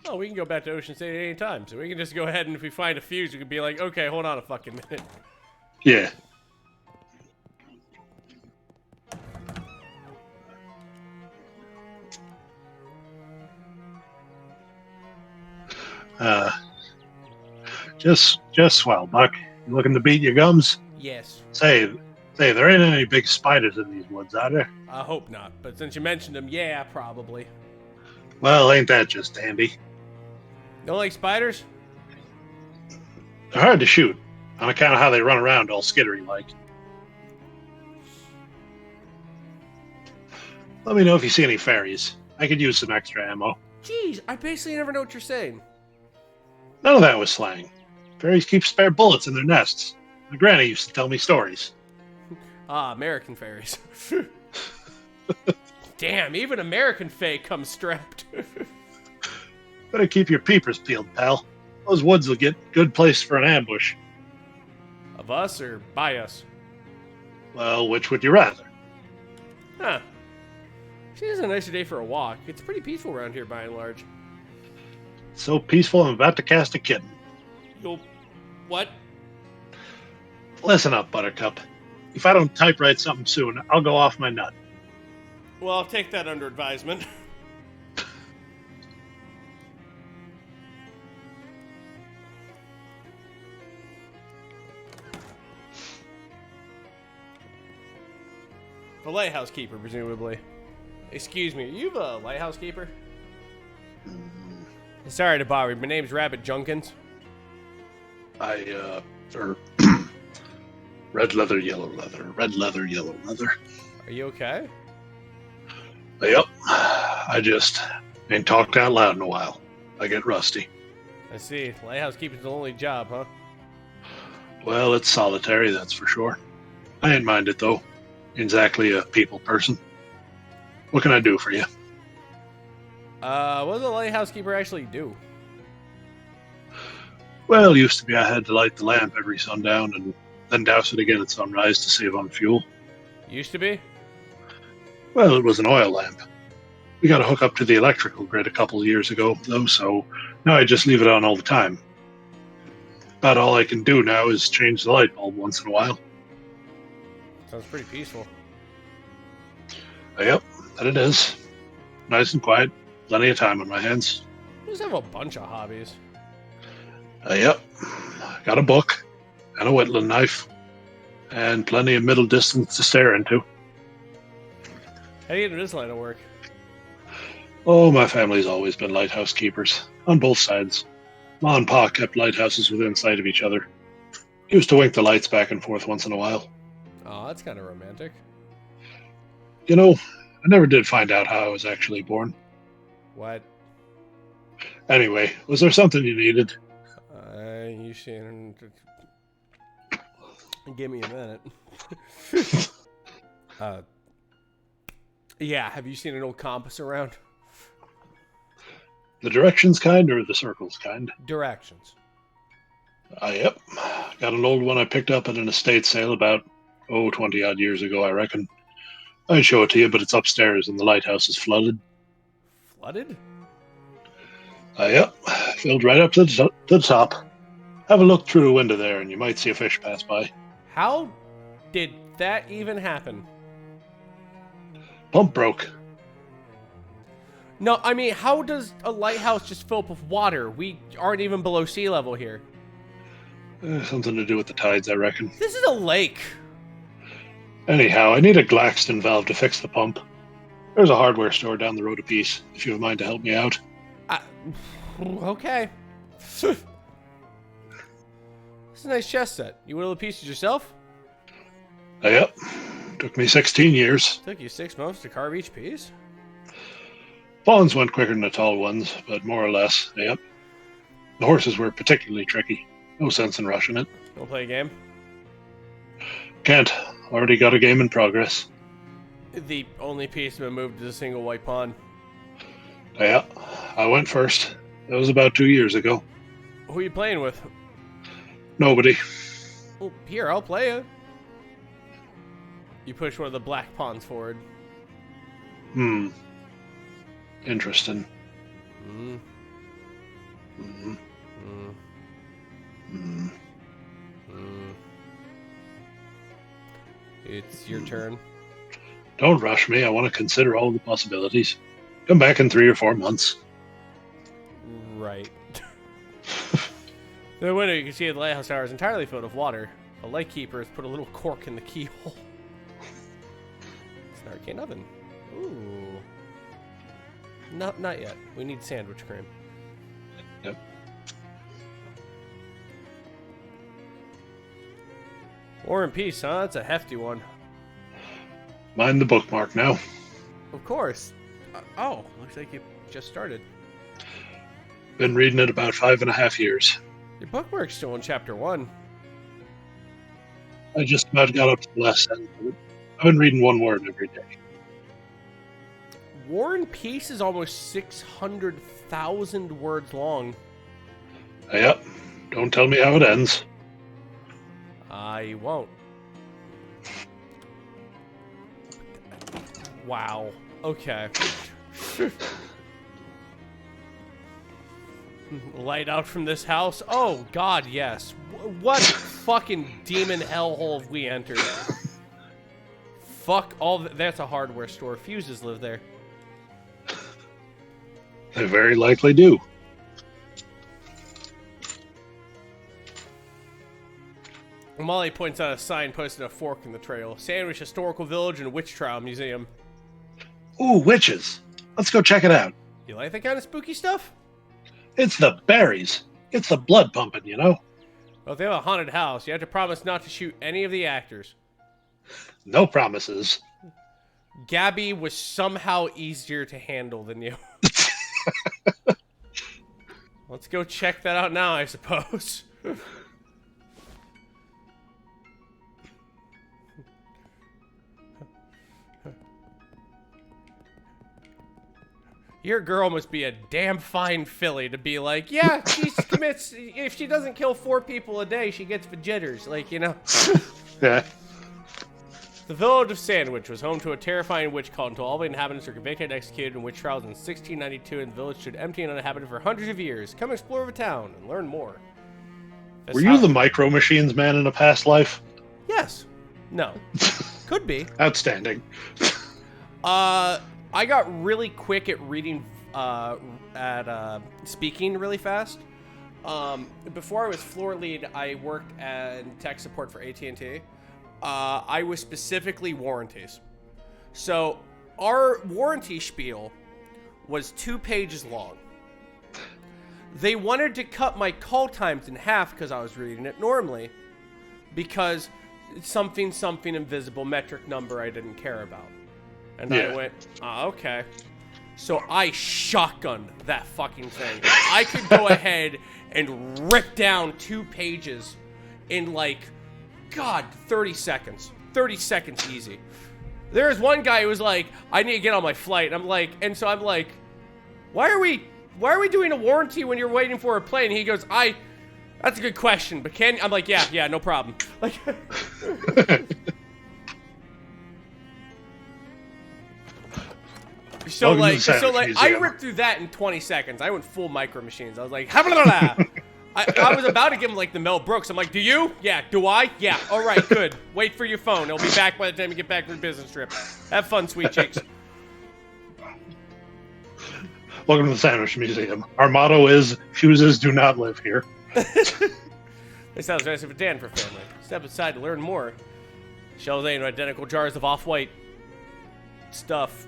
Oh, we can go back to Ocean State at any time. So we can just go ahead and if we find a fuse, we can be like, okay, hold on a fucking minute. Yeah. Just swell, Buck. You looking to beat your gums? Yes. Say, there ain't any big spiders in these woods, are there? I hope not. But since you mentioned them, yeah, probably. Well, ain't that just dandy? Don't like spiders? They're hard to shoot, on account of how they run around all skittery-like. Let me know if you see any fairies. I could use some extra ammo. Jeez, I basically never know what you're saying. None of that was slang. Fairies keep spare bullets in their nests. My granny used to tell me stories. Ah, American fairies. Damn, even American fae comes strapped. Better keep your peepers peeled, pal. Those woods will get good place for an ambush. Of us or by us? Well, which would you rather? Huh. Today's a nicer day for a walk. It's pretty peaceful around here by and large. So peaceful, I'm about to cast a kitten. You'll... What? Listen up, Buttercup. If I don't typewrite something soon, I'll go off my nut. Well, I'll take that under advisement. The lighthouse keeper, presumably. Excuse me, are you the lighthouse keeper? Sorry to bother you. My name's Rabbit Junkins. Red leather, yellow leather. Red leather, yellow leather. Are you okay? Yep. I just ain't talked out loud in a while. I get rusty. I see. Lighthouse keeper's the only job, huh? Well, it's solitary, that's for sure. I ain't mind it, though. Exactly a people person. What can I do for you? What does a lighthouse keeper actually do? Well, used to be I had to light the lamp every sundown and then douse it again at sunrise to save on fuel. Used to be? Well, it was an oil lamp. We got to hook up to the electrical grid a couple of years ago, though, so now I just leave it on all the time. About all I can do now is change the light bulb once in a while. Sounds pretty peaceful. Yep, that it is. Nice and quiet. Plenty of time on my hands. You just have a bunch of hobbies. Yep. Got a book and a whittling knife and plenty of middle distance to stare into. How do you get into this line of work? Oh, my family's always been lighthouse keepers, on both sides. Ma and Pa kept lighthouses within sight of each other. Used to wink the lights back and forth once in a while. Oh, that's kind of romantic. You know, I never did find out how I was actually born. What? Anyway, was there something you needed? You should... Give me a minute. Yeah, have you seen an old compass around? The directions kind or the circles kind? Directions. Yep. Got an old one I picked up at an estate sale about, 20-odd years ago, I reckon. I'd show it to you, but it's upstairs and the lighthouse is flooded. Flooded? Yep. Filled right up to the top. Have a look through the window there and you might see a fish pass by. How did that even happen? Pump broke. No, I mean, how does a lighthouse just fill up with water? We aren't even below sea level here. Something to do with the tides, I reckon. This is a lake. Anyhow, I need a Glaxton valve to fix the pump. There's a hardware store down the road a piece, if you have mind to help me out. Okay. This is a nice chest set. You whittle the pieces yourself? Yep. Took me 16 years. Took you 6 months to carve each piece? Fawns went quicker than the tall ones, but more or less, yep. The horses were particularly tricky. No sense in rushing it. Wanna play a game? Can't. Already got a game in progress. The only piece that moved is a single white pawn. Yeah, I went first. That was about 2 years ago. Who are you playing with? Nobody. Well, here, I'll play it. You push one of the black pawns forward. Interesting. Mm. Mm. Mm. Mm. Mm. It's your turn. Don't rush me. I want to consider all the possibilities. Come back in 3 or 4 months. Right. Through the window, you can see the lighthouse tower is entirely filled with water. The lightkeeper has put a little cork in the keyhole. It's an arcane oven. Ooh. Not yet. We need sandwich cream. Yep. War and Peace, huh? That's a hefty one. Mind the bookmark now. Of course. Oh, looks like you just started. Been reading it about 5.5 years. Your bookmark's still in chapter 1. I just about got up to the last sentence of it. I've been reading one word every day. War and Peace is almost 600,000 words long. Yep. Don't tell me how it ends. I won't. Wow. Okay. Light out from this house? Oh, God, yes. What fucking demon hellhole have we entered? Fuck all that's a hardware store. Fuses live there. They very likely do. Molly points out a sign posted a fork in the trail. Sandwich Historical Village and Witch Trial Museum. Ooh, witches. Let's go check it out. You like that kind of spooky stuff? It's the berries. It's the blood pumping, you know? Well, if they have a haunted house, you have to promise not to shoot any of the actors. No promises. Gabby was somehow easier to handle than you. Let's go check that out now, I suppose. Your girl must be a damn fine filly to be like, yeah, she commits, if she doesn't kill 4 people a day, she gets the jitters, like, you know. Yeah. The village of Sandwich was home to a terrifying witch cult until all the inhabitants were convicted and executed in witch trials in 1692, and the village stood empty and uninhabited for hundreds of years. Come explore the town and learn more. Were you the Micro Machines man in a past life? Yes. No. Could be. Outstanding. I got really quick at reading, speaking really fast. Before I was floor lead, I worked in tech support for AT&T. I was specifically warranties. So our warranty spiel was 2 pages long. They wanted to cut my call times in half because I was reading it normally, because it's something invisible metric number I didn't care about. And Yeah. I went, okay. So I shotgunned that fucking thing. I could go ahead and rip down 2 pages in like, God, 30 seconds. 30 seconds easy. There was one guy who was like, I need to get on my flight. And I'm like, why are we doing a warranty when you're waiting for a plane? And he goes, that's a good question, but I'm like, yeah, no problem. Like, So I ripped through that in 20 seconds. I went full Micro Machines. I was like, I was about to give him like the Mel Brooks. I'm like, do you? Yeah. Do I? Yeah. All right, good. Wait for your phone. It'll be back by the time you get back from the business trip. Have fun, sweet cheeks. Welcome to the Sandwich Museum. Our motto is, fuses do not live here. This sounds nice of a Danforth family. Step aside to learn more. Shells ain't identical jars of off-white stuff.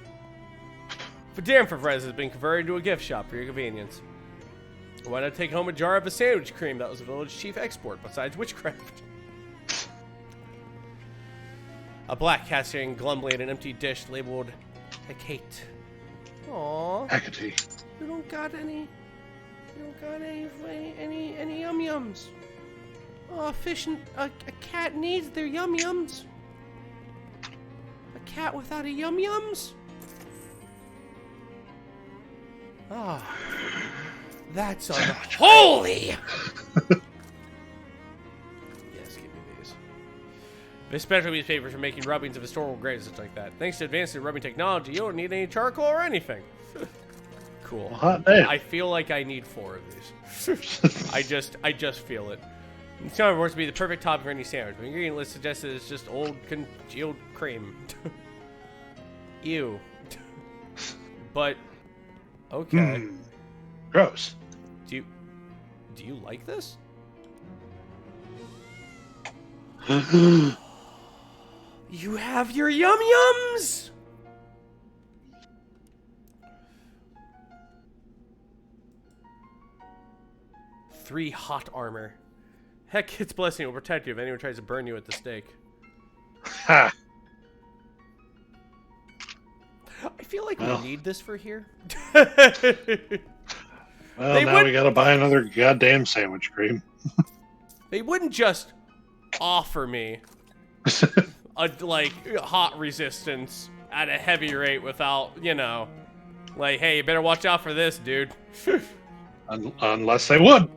The Danforth res has been converted into a gift shop for your convenience. Why not take home a jar of the sandwich cream that was the village's chief export besides witchcraft? A black cat staring glumly at an empty dish labeled Hecate. Aww. Hecate. You don't got any yum yums. Oh, a cat needs their yum yums. A cat without a yum yums? Ah, that's unholy! Yes, give me these. This special newspaper for making rubbings of historical graves and such like that. Thanks to advanced rubbing technology, you don't need any charcoal or anything. Cool. Hot damn. I feel like I need 4 of these. I just feel it. It's not worth to be the perfect topping for any sandwich. The ingredient list suggests that it's just old congealed cream. Ew. But okay. Gross. Do you like this? You have your yum yums. Three hot armor. Heck, its blessing will protect you if anyone tries to burn you at the stake. Ha. I feel like we need this for here. Well, now we gotta buy another goddamn sandwich cream. They wouldn't just offer me a hot resistance at a heavy rate without, like, hey, you better watch out for this, dude. Unless they would.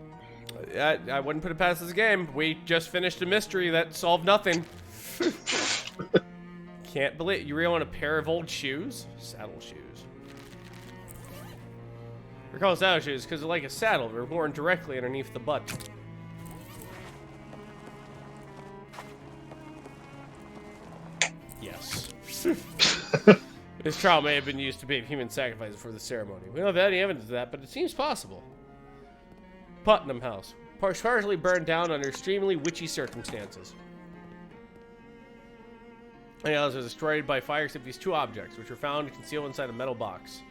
I wouldn't put it past this game. We just finished a mystery that solved nothing. Can't believe you really want a pair of old shoes? Saddle shoes. They're called saddle shoes because they're like a saddle. They're worn directly underneath the butt. Yes. This trial may have been used to pay human sacrifices for the ceremony. We don't have any evidence of that, but it seems possible. Putnam House. partially burned down under extremely witchy circumstances. The house was destroyed by fire except these two objects, which were found concealed inside a metal box.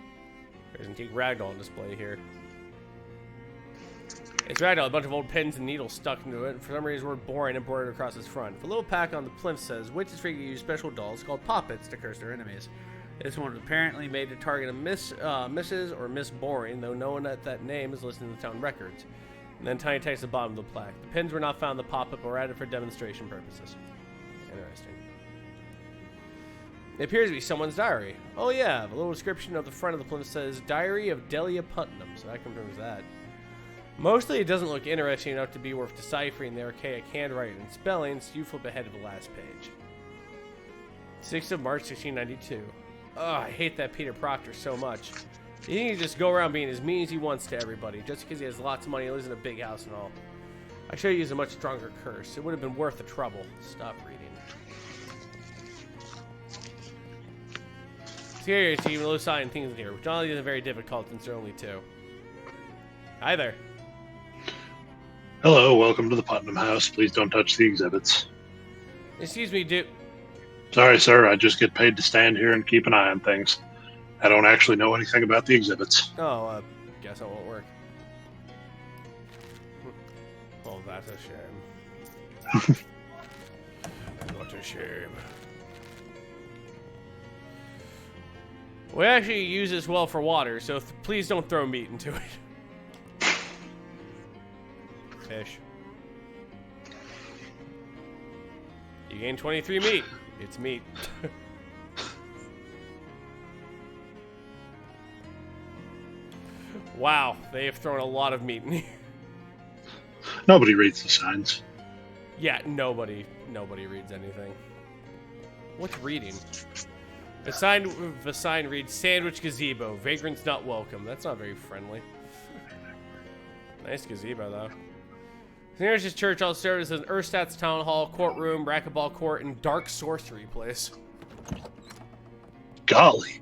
There's an antique ragdoll on display here. It's ragdoll, a bunch of old pins and needles stuck into it, and for some reason the word boring embroidered across its front. The little pack on the plinth says, witches frequently use special dolls called poppets to curse their enemies. This one was apparently made to target a Mrs. or Miss Boring, though no one at that name is listed in the town records. And then tiny text at the bottom of the plaque. The pins were not found in the pop-up, but were added for demonstration purposes. Interesting. It appears to be someone's diary. Oh yeah, the little description of the front of the plinth says, Diary of Delia Putnam, so that confirms that. Mostly it doesn't look interesting enough to be worth deciphering the archaic handwriting and spelling, so you flip ahead to the last page. 6th of March, 1692. Ugh, I hate that Peter Proctor so much. You think he can just go around being as mean as he wants to everybody, just because he has lots of money and lives in a big house and all. I should have used a much stronger curse. It would have been worth the trouble. Stop reading. Scary to even low sign things in here, which honestly isn't very difficult since there are only two. Hi there. Hello, welcome to the Putnam House. Please don't touch the exhibits. Excuse me, dude. Sorry, sir. I just get paid to stand here and keep an eye on things. I don't actually know anything about the exhibits. Oh, guess that won't work. Oh, that's a shame. What a shame. We actually use this well for water, so please don't throw meat into it. Fish. You gain 23 meat. It's meat. Wow, they have thrown a lot of meat in here. Nobody reads the signs. Yeah, nobody reads anything. What's reading? The sign reads Sandwich Gazebo. Vagrants not welcome. That's not very friendly. Nice gazebo, though. St. Ignatius Church also serves as an Erstadt's Town Hall, courtroom, racquetball court, and dark sorcery place. Golly.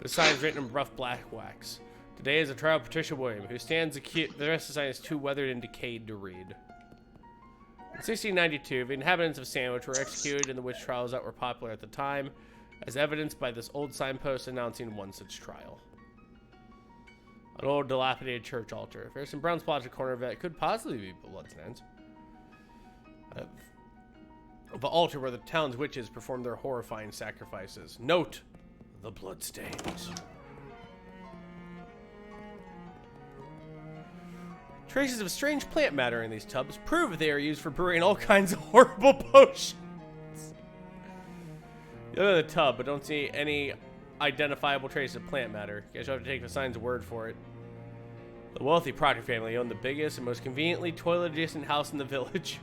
The sign is written in rough black wax. Today is a trial of Patricia William, who stands accused. The rest of the sign is too weathered and decayed to read. In 1692, the inhabitants of Sandwich were executed in the witch trials that were popular at the time, as evidenced by this old signpost announcing one such trial. An old dilapidated church altar. There's some brown spots at the corner of it. Could possibly be bloodstains. The altar where the town's witches performed their horrifying sacrifices. Note the bloodstains. Traces of strange plant matter in these tubs prove they are used for brewing all kinds of horrible potions. You look at the tub, but don't see any identifiable traces of plant matter. You guys have to take the sign's word for it. The wealthy Proctor family owned the biggest and most conveniently toilet-adjacent house in the village.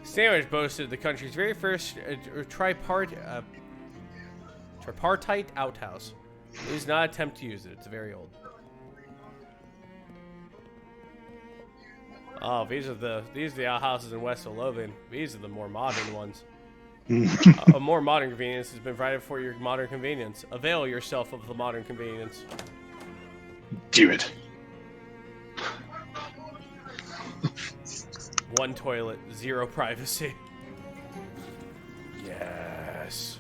Sandwich boasted the country's very first tripartite outhouse. Please not attempt to use it. It's very old. Oh, these are the outhouses in west of Loathing. These are the more modern ones. A more modern convenience has been provided for your modern convenience. Avail yourself of the modern convenience. Do it. One toilet, zero privacy. Yes.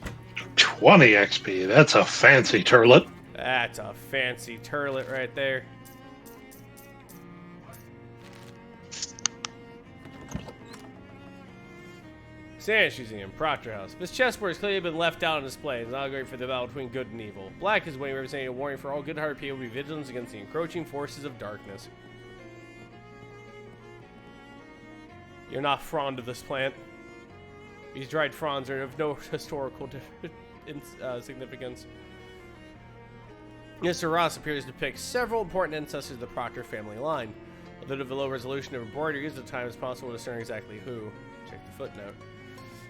20 XP. That's a fancy turlet. That's a fancy turlet right there. Sandwich Museum, Proctor House. This chessboard has clearly been left out on display. It's not great for the battle between good and evil. Black is waiting, representing a warning for all good-hearted people to be vigilant against the encroaching forces of darkness. You're not fond of this plant. These dried fronds are of no historical significance. Mr. Ross appears to depict several important ancestors of the Proctor family line. Although the low resolution of embroidery is at times possible to discern exactly who. Check the footnote.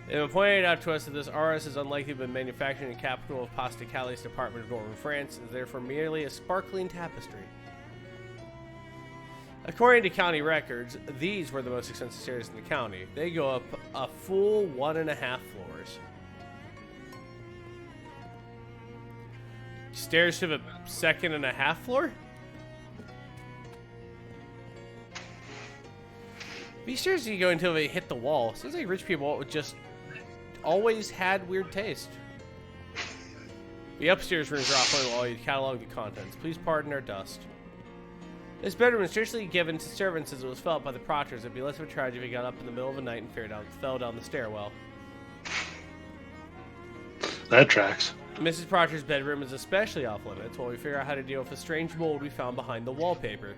It has been pointed out to us that this artist is unlikely to have been manufactured in the capital of Pas-de-Calais department of northern France, and is therefore merely a sparkling tapestry. According to county records, these were the most expensive stairs in the county. They go up a full 1.5 floors. Stairs to the second and a half floor? These stairs you go until they hit the wall. Seems like rich people just always had weird taste. The upstairs rooms are off on the wall. You catalog the contents. Please pardon our dust. This bedroom was traditionally given to servants as it was felt by the proctors it'd be less of a tragedy if he got up in the middle of the night and fell down the stairwell. That tracks. Mrs. Proctor's bedroom is especially off limits while we figure out how to deal with the strange mold we found behind the wallpaper.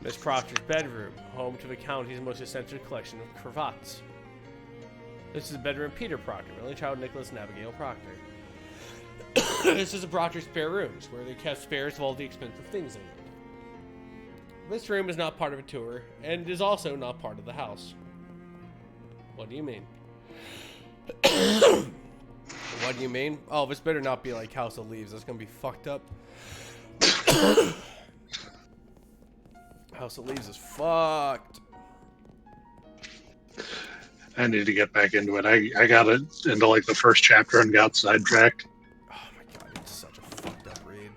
Miss Proctor's bedroom, home to the county's most essential collection of cravats. This is the bedroom of Peter Proctor, only child Nicholas and Abigail Proctor. This is the Proctor's spare rooms, where they kept spares of all the expensive things in them. This room is not part of a tour, and is also not part of the house. What do you mean? What do you mean? Oh, this better not be like House of Leaves. That's gonna be fucked up. House of Leaves is fucked. I need to get back into it. I got it into like the first chapter and got sidetracked. Oh my god, it's such a fucked up read.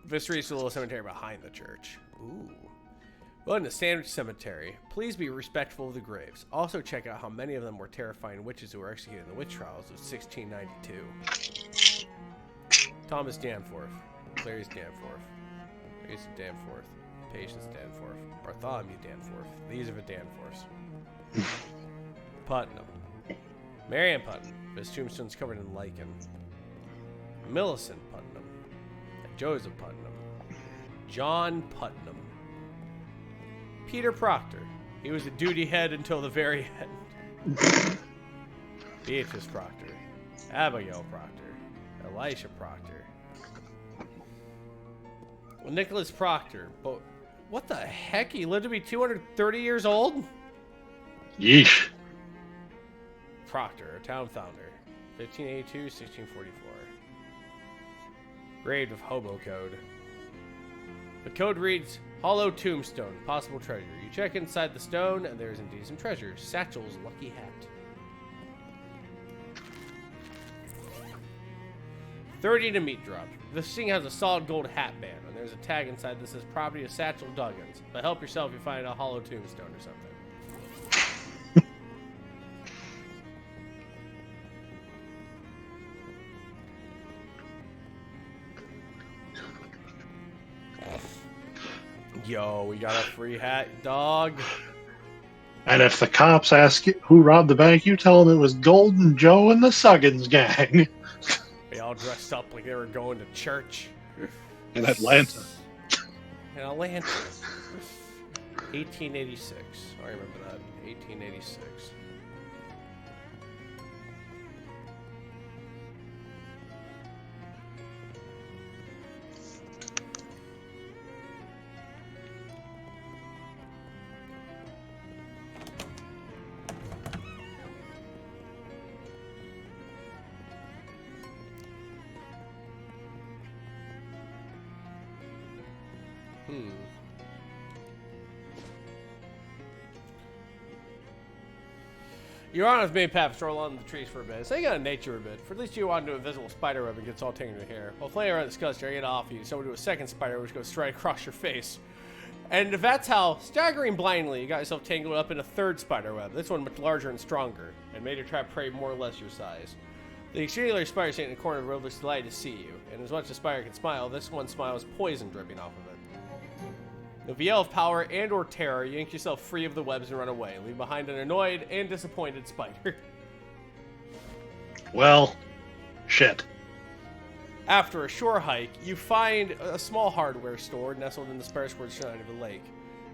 This reads a little cemetery behind the church. Ooh. Well, in the Sandwich Cemetery, please be respectful of the graves. Also check out how many of them were terrifying witches who were executed in the witch trials of 1692. Thomas Danforth, Clarice Danforth, Teresa Danforth, Patience Danforth, Bartholomew Danforth. These are the Danforths. Putnam. Marion Putnam. His tombstone's covered in lichen. Millicent Putnam. Joseph Putnam. John Putnam. Peter Proctor. He was a duty head until the very end. Beatrice Proctor. Abigail Proctor. Elisha Proctor. Well, Nicholas Proctor. But what the heck? He lived to be 230 years old? Yeesh. Proctor, a town founder. 1582, 1644. Grave of Hobo Code. The code reads, Hollow Tombstone, possible treasure. You check inside the stone, and there is indeed some treasure. Satchel's lucky hat. 30 to meat drop. This thing has a solid gold hat band, and there's a tag inside that says property of Satchel Duggins. But help yourself if you find a hollow tombstone or something. Yo, we got a free hat, dog. And if the cops ask you who robbed the bank, you tell them it was Golden Joe and the Suggins gang. They all dressed up like they were going to church. In Atlanta. In Atlanta. 1886. I remember that. 1886. You're on with me, Pat, stroll along the trees for a bit. So you got nature a bit. For at least you want to do a invisible spider web and gets all tangled in your hair. Well, playing around discussed, you're going to offer you. So we'll do a second spider which goes straight across your face. And if that's how, staggering blindly, you got yourself tangled up in a third spider web. This one much larger and stronger, and made your trap prey more or less your size. The extremely large spider sitting in the corner of the road looks delighted to see you. And as much as the spider can smile, this one smile is poison dripping off of it. With the yell of power and or terror, you yank yourself free of the webs and run away, leaving behind an annoyed and disappointed spider. Well, shit. After a short hike, you find a small hardware store nestled in the sparse-word side of the lake.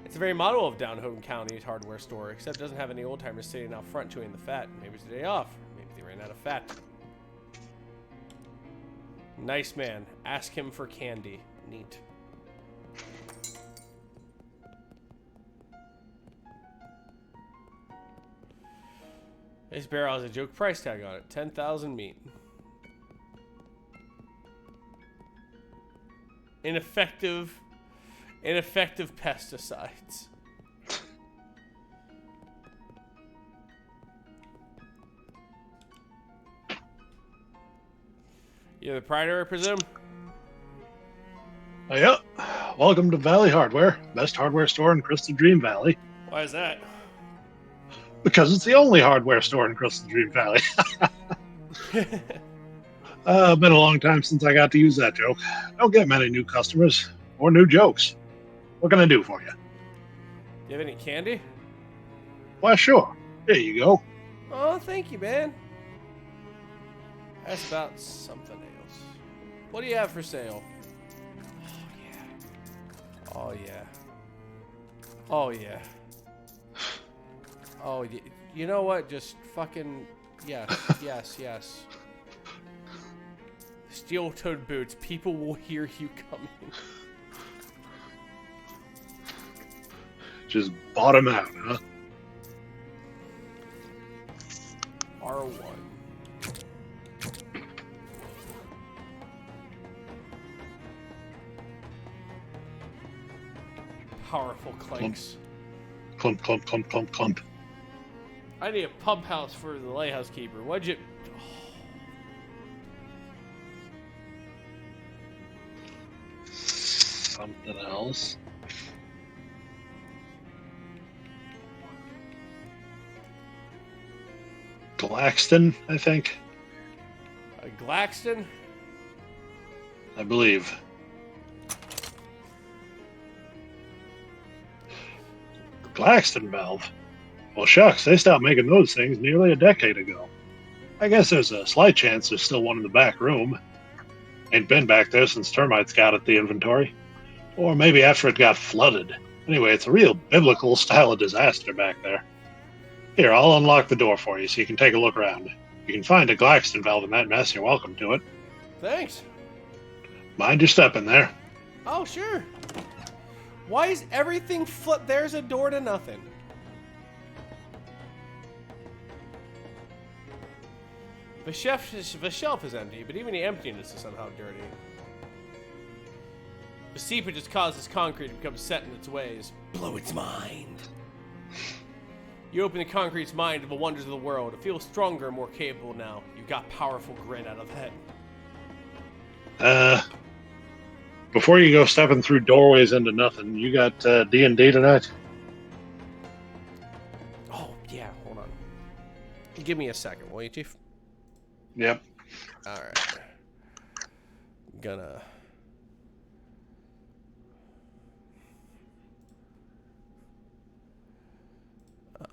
It's a very model of Downhome County's hardware store, except it doesn't have any old-timers sitting out front chewing the fat. Maybe it's a day off. Maybe they ran out of fat. Nice man. Ask him for candy. Neat. This barrel has a joke price tag on it. 10,000 meat. Ineffective pesticides. You're the proprietor, I presume? Yep. Welcome to Valley Hardware, best hardware store in Crystal Dream Valley. Why is that? Because it's the only hardware store in Crystal Dream Valley. Been a long time since I got to use that joke. Don't get many new customers or new jokes. What can I do for you? Do you have any candy? Why, sure. Here you go. Oh, thank you, man. That's about something else. What do you have for sale? Oh, yeah. Oh, yeah. Oh, yeah. You know what? Just fucking... Yes, yes. Steel-toed boots. People will hear you coming. Just bottom out, huh? R1. Powerful clanks. Clump, clump, clump, clump, clump. I need a pump house for the lighthouse keeper. What'd you... Something else. Glaxton, I think. Glaxton? I believe. Glaxton valve. Well, shucks, they stopped making those things nearly a decade ago. I guess there's a slight chance there's still one in the back room. Ain't been back there since termites got at the inventory. Or maybe after it got flooded. Anyway, it's a real biblical style of disaster back there. Here, I'll unlock the door for you so you can take a look around. You can find a Glaxton valve in that mess, you're welcome to it. Thanks. Mind your step in there. Oh, sure. Why is everything flip? There's a door to nothing. The shelf is empty, but even the emptiness is somehow dirty. The seepage has caused this concrete to become set in its ways. Blow its mind. You open the concrete's mind to the wonders of the world. It feels stronger and more capable now. You got powerful grit out of that. Before you go stepping through doorways into nothing, you got D&D tonight? Oh, yeah, hold on. Give me a second, will you, Chief? Yep. Alright. Gonna...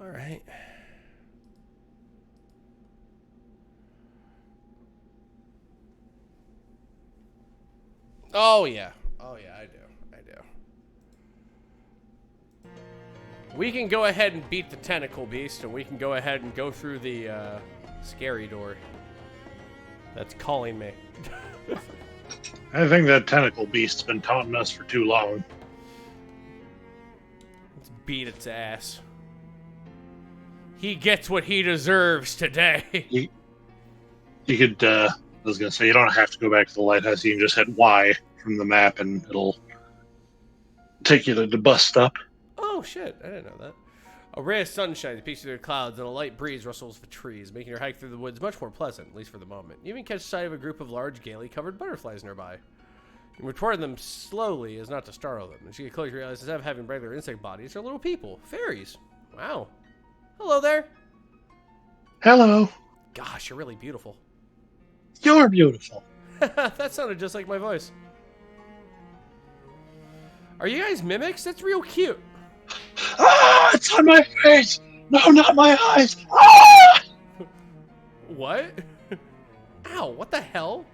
Alright. Oh, yeah. Oh, yeah, I do. We can go ahead and beat the tentacle beast, and we can go ahead and go through the, scary door. That's calling me. I think that tentacle beast's been taunting us for too long. Let's beat its ass. He gets what he deserves today. You could, I was going to say, you don't have to go back to the lighthouse. You can just hit Y from the map and it'll take you to the bus stop. Oh, shit. I didn't know that. A ray of sunshine peeks through the clouds and a light breeze rustles the trees, making your hike through the woods much more pleasant, at least for the moment. You even catch sight of a group of large, gaily covered butterflies nearby. You move toward them slowly as not to startle them. As you get closer, you realize instead of having regular insect bodies, they're little people. Fairies. Wow. Hello there. Hello. Gosh, you're really beautiful. You're beautiful. That sounded just like my voice. Are you guys mimics? That's real cute. Ah, it's on my face. No, not my eyes. Ah! What? Ow, what the hell?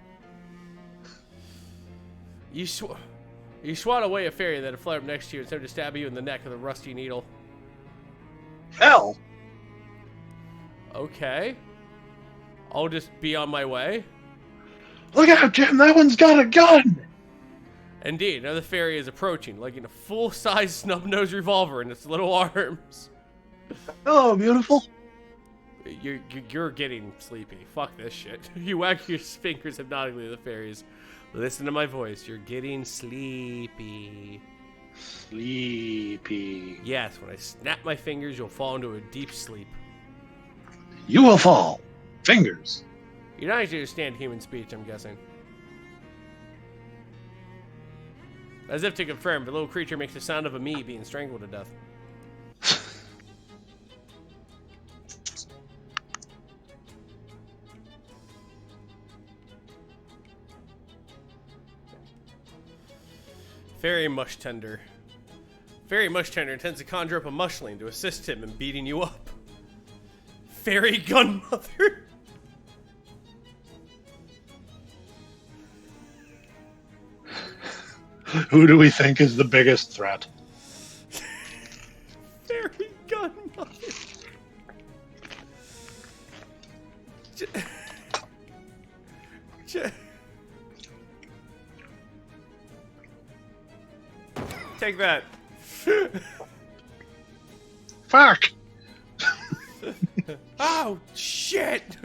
You swat away a fairy that had fled up next to you and started to stab you in the neck with a rusty needle. Hell. Okay. I'll just be on my way. Look out, Jim. That one's got a gun. Indeed, another fairy is approaching, lugging a full-size snub-nosed revolver in its little arms. Hello, beautiful. You're getting sleepy. Fuck this shit. You wag your fingers hypnotically at the fairies. Listen to my voice. You're getting sleepy. Sleepy. Yes, when I snap my fingers, you'll fall into a deep sleep. You will fall. Fingers. You don't actually understand human speech, I'm guessing. As if to confirm, the little creature makes the sound of a me being strangled to death. Fairy mush tender. Fairy mush tender intends to conjure up a mushling to assist him in beating you up. Fairy gunmother. Who do we think is the biggest threat? Fairy gunmother. Take that. Fuck! Oh, shit!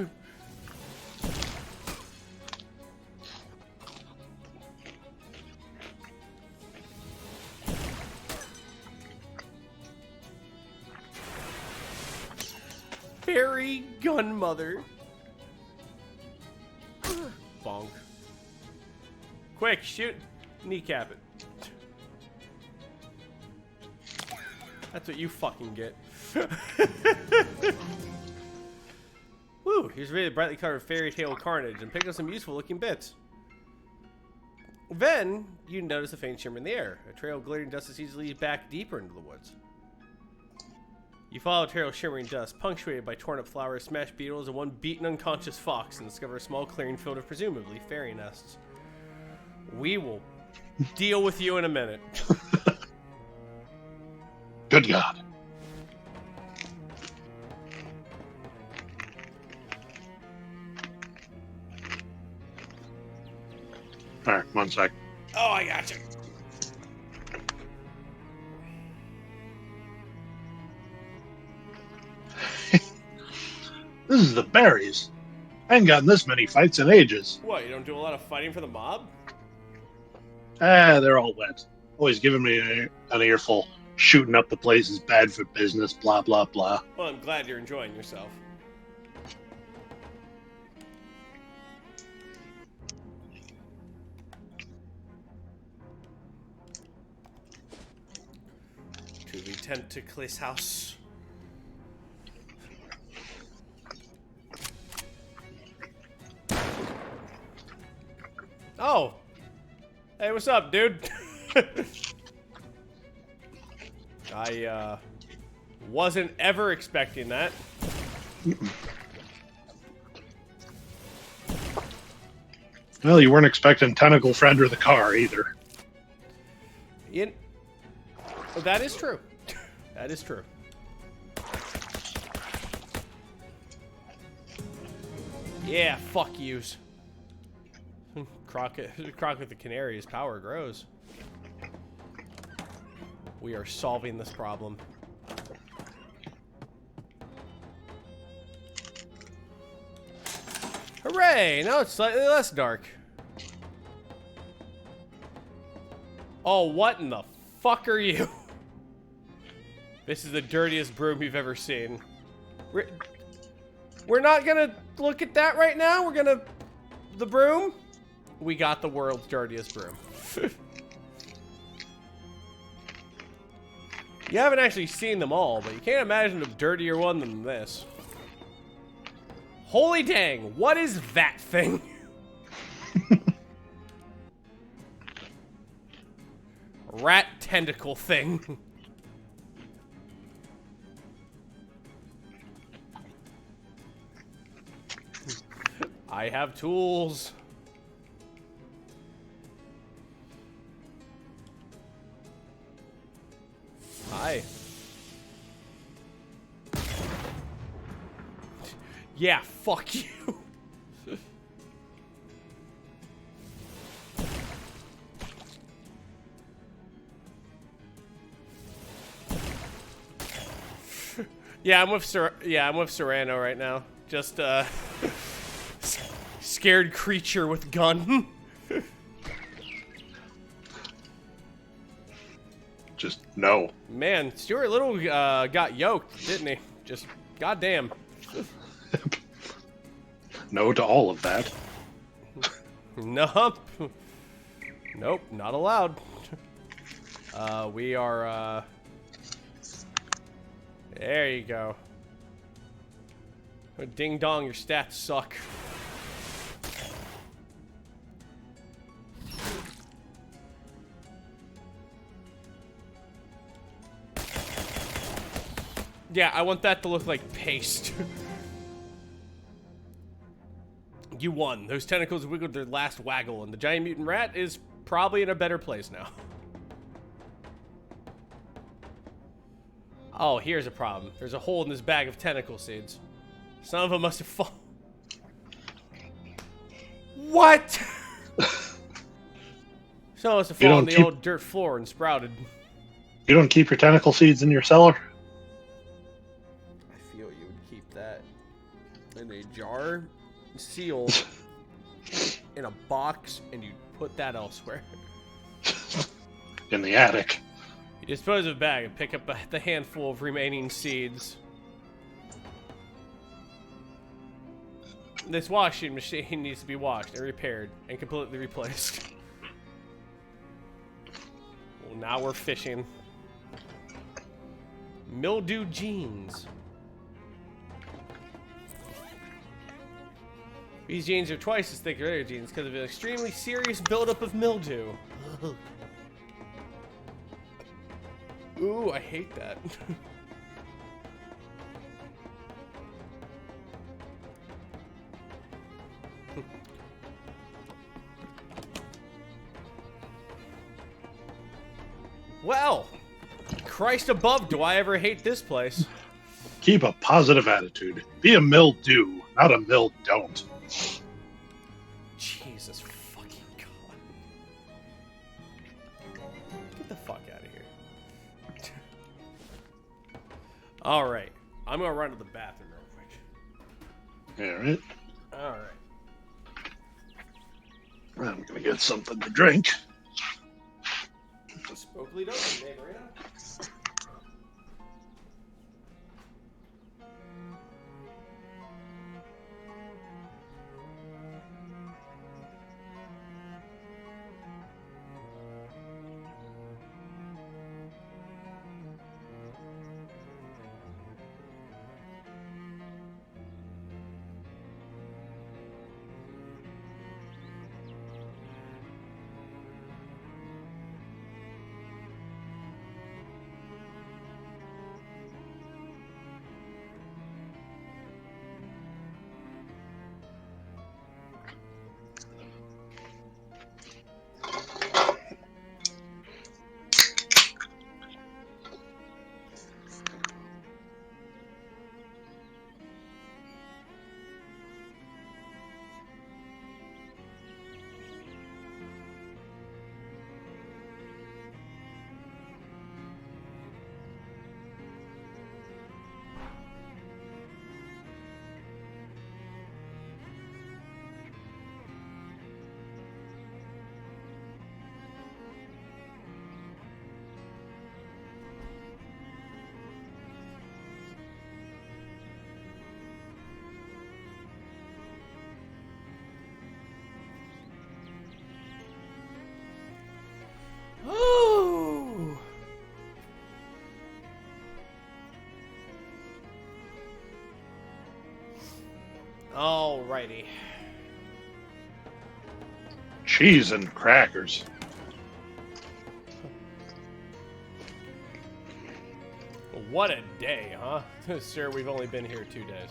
Fairy gunmother. Bonk. Quick, shoot. Kneecap it. That's what you fucking get. Woo, here's really brightly colored fairy tale carnage and pick up some useful looking bits. Then, you notice a faint shimmer in the air. A trail of glittering dust that seems to lead back deeper into the woods. You follow a trail of shimmering dust, punctuated by torn up flowers, smashed beetles, and one beaten unconscious fox, and discover a small clearing filled with presumably fairy nests. We will deal with you in a minute. Good God. Alright, 1 sec. Oh, I got you. This is the berries. I ain't gotten this many fights in ages. What, you don't do a lot of fighting for the mob? Ah, they're all wet. Always giving me an earful. Shooting up the place is bad for business, blah, blah, blah. Well, I'm glad you're enjoying yourself. To the Tentacles house. Oh! Hey, what's up, dude? I, wasn't ever expecting that. Well, you weren't expecting Tentacle Friend or the car either. That is true. That is true. Yeah, fuck yous. Crockett the Canary's power grows. We are solving this problem. Hooray! Now it's slightly less dark. Oh, what in the fuck are you? This is the dirtiest broom you've ever seen. We're not gonna look at that right now. We're gonna... The broom? We got the world's dirtiest broom. You haven't actually seen them all, but you can't imagine a dirtier one than this. Holy dang, what is that thing? Rat tentacle thing. I have tools. Hi. Yeah, fuck you. Yeah, I'm with Serrano right now. Just scared creature with gun. Just no. Man, Stuart Little got yoked, didn't he? Just goddamn. No to all of that. Nope. Nope, not allowed. We are, there you go. Ding dong, your stats suck. Yeah, I want that to look like paste. You won. Those tentacles wiggled their last waggle, and the giant mutant rat is probably in a better place now. Oh, here's a problem. There's a hole in this bag of tentacle seeds. Some of them must have fallen. What? Some must have fallen on the old dirt floor and sprouted. You don't keep your tentacle seeds in your cellar? I feel you would keep that in a jar, sealed, in a box, and you put that elsewhere. In the attic. You dispose of a bag and pick up the handful of remaining seeds. This washing machine needs to be washed and repaired and completely replaced. Well, now we're fishing. Mildew jeans. These jeans are twice as thick as other jeans because of an extremely serious buildup of mildew. Ooh, I hate that. Well, Christ above, do I ever hate this place? Keep a positive attitude. Be a mill-do, not a mill-don't. Jesus fucking God. Get the fuck out of here. Alright, I'm gonna run to the bathroom real quick. Alright. Alright. I'm gonna get something to drink. Spokely doesn't, Marina. Ooh. Alrighty. Cheese and crackers. What a day, huh? Sir, we've only been here 2 days.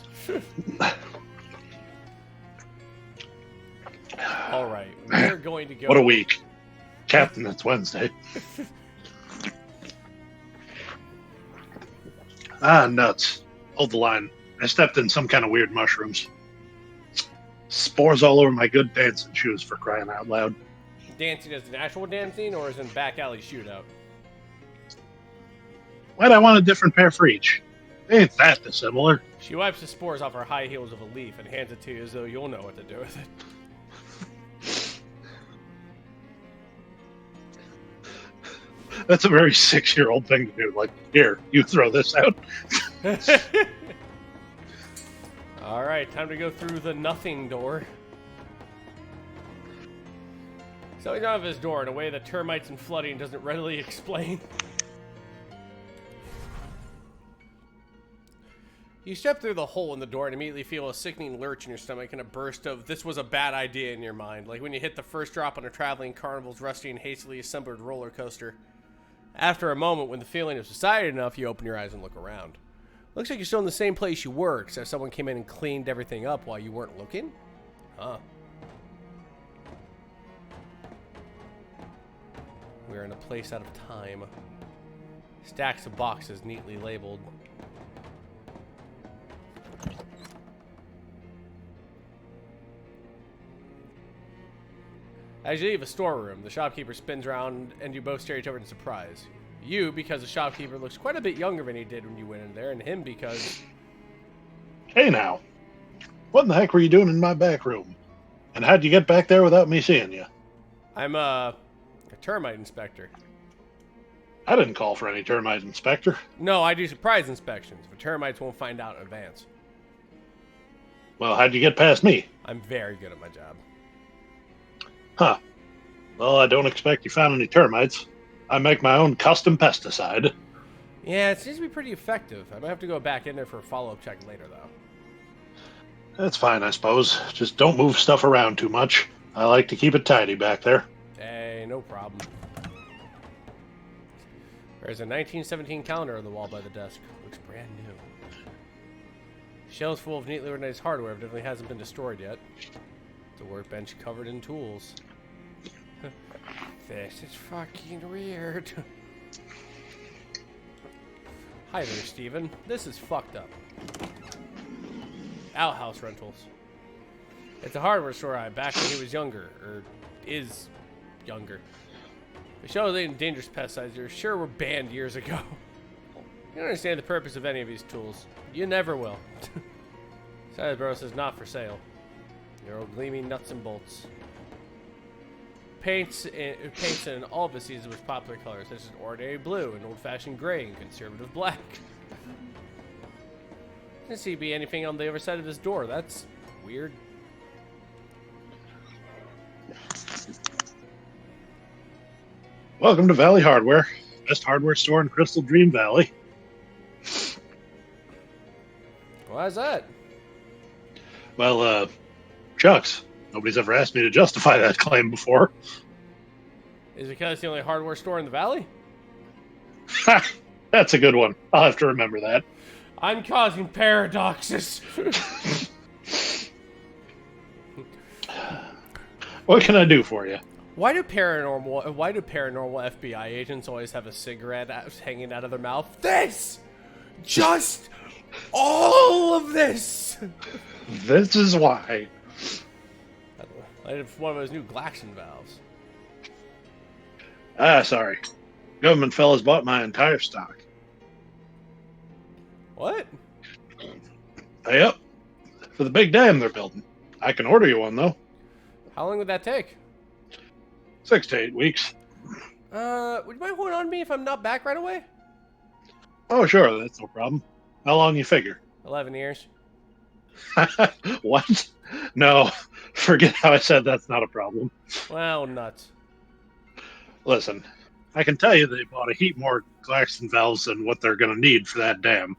Alright, we're going to go... What a week. Captain, it's Wednesday. Ah, nuts. Hold the line. I stepped in some kind of weird mushrooms. Spores all over my good dancing shoes, for crying out loud. Dancing as an actual dancing, or as in back alley shootout? Why'd I want a different pair for each? Ain't that dissimilar? She wipes the spores off her high heels of a leaf and hands it to you as though you'll know what to do with it. That's a very 6-year-old thing to do. Like, here, you throw this out. Alright, time to go through the nothing door. Something's wrong with his door in a way that termites and flooding doesn't readily explain. You step through the hole in the door and immediately feel a sickening lurch in your stomach and a burst of "this was a bad idea" in your mind, like when you hit the first drop on a traveling carnival's rusty and hastily assembled roller coaster. After a moment, when the feeling has subsided enough, you open your eyes and look around. Looks like you're still in the same place you were, except someone came in and cleaned everything up while you weren't looking? Huh. We're in a place out of time. Stacks of boxes neatly labeled. As you leave a storeroom, the shopkeeper spins around and you both stare at each other in surprise. You, because the shopkeeper looks quite a bit younger than he did when you went in there, and him because... Hey now, what in the heck were you doing in my back room? And how'd you get back there without me seeing you? I'm a termite inspector. I didn't call for any termite inspector. No, I do surprise inspections, but termites won't find out in advance. Well, how'd you get past me? I'm very good at my job. Huh. Well, I don't expect you found any termites. I make my own custom pesticide. Yeah, it seems to be pretty effective. I might have to go back in there for a follow-up check later, though. That's fine, I suppose. Just don't move stuff around too much. I like to keep it tidy back there. Hey, no problem. There's a 1917 calendar on the wall by the desk. Looks brand new. Shelves full of neatly organized hardware evidently hasn't been destroyed yet. The workbench covered in tools. This is fucking weird. Hi there, Steven. This is fucked up. Outhouse rentals. It's a hardware store I had back when he was younger, or is younger. The show they dangerous pesticides sure were banned years ago. You don't understand the purpose of any of these tools. You never will. Bro says not for sale. Your old gleaming nuts and bolts. Paints in all of the seasons with popular colors, such as ordinary blue and old-fashioned gray and conservative black. Doesn't seem to be anything on the other side of this door. That's weird. Welcome to Valley Hardware, best hardware store in Crystal Dream Valley. Why is that? Well, shucks. Nobody's ever asked me to justify that claim before. Is it because it's the only hardware store in the valley? Ha! That's a good one. I'll have to remember that. I'm causing paradoxes. What can I do for you? Why do paranormal FBI agents always have a cigarette hanging out of their mouth? This! Just all of this! This is why. I have one of those new Glaxon valves. Ah, sorry. Government fellas bought my entire stock. What? Yep. For the big dam they're building. I can order you one, though. How long would that take? 6 to 8 weeks. Would you mind holding on to me if I'm not back right away? Oh, sure. That's no problem. How long you figure? 11 years. What? No. Forget how I said that's not a problem. Well, nuts. Listen, I can tell you they bought a heap more Glaxon valves than what they're going to need for that dam.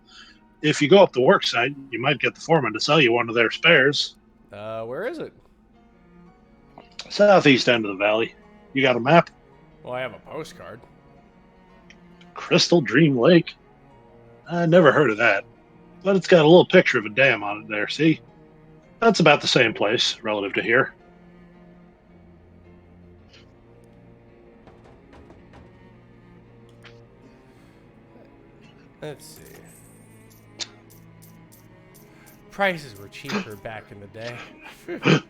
If you go up the work site, you might get the foreman to sell you one of their spares. Where is it? Southeast end of the valley. You got a map? Well, I have a postcard. Crystal Dream Lake? I never heard of that. But it's got a little picture of a dam on it there, see? That's about the same place, relative to here. Let's see. Prices were cheaper back in the day.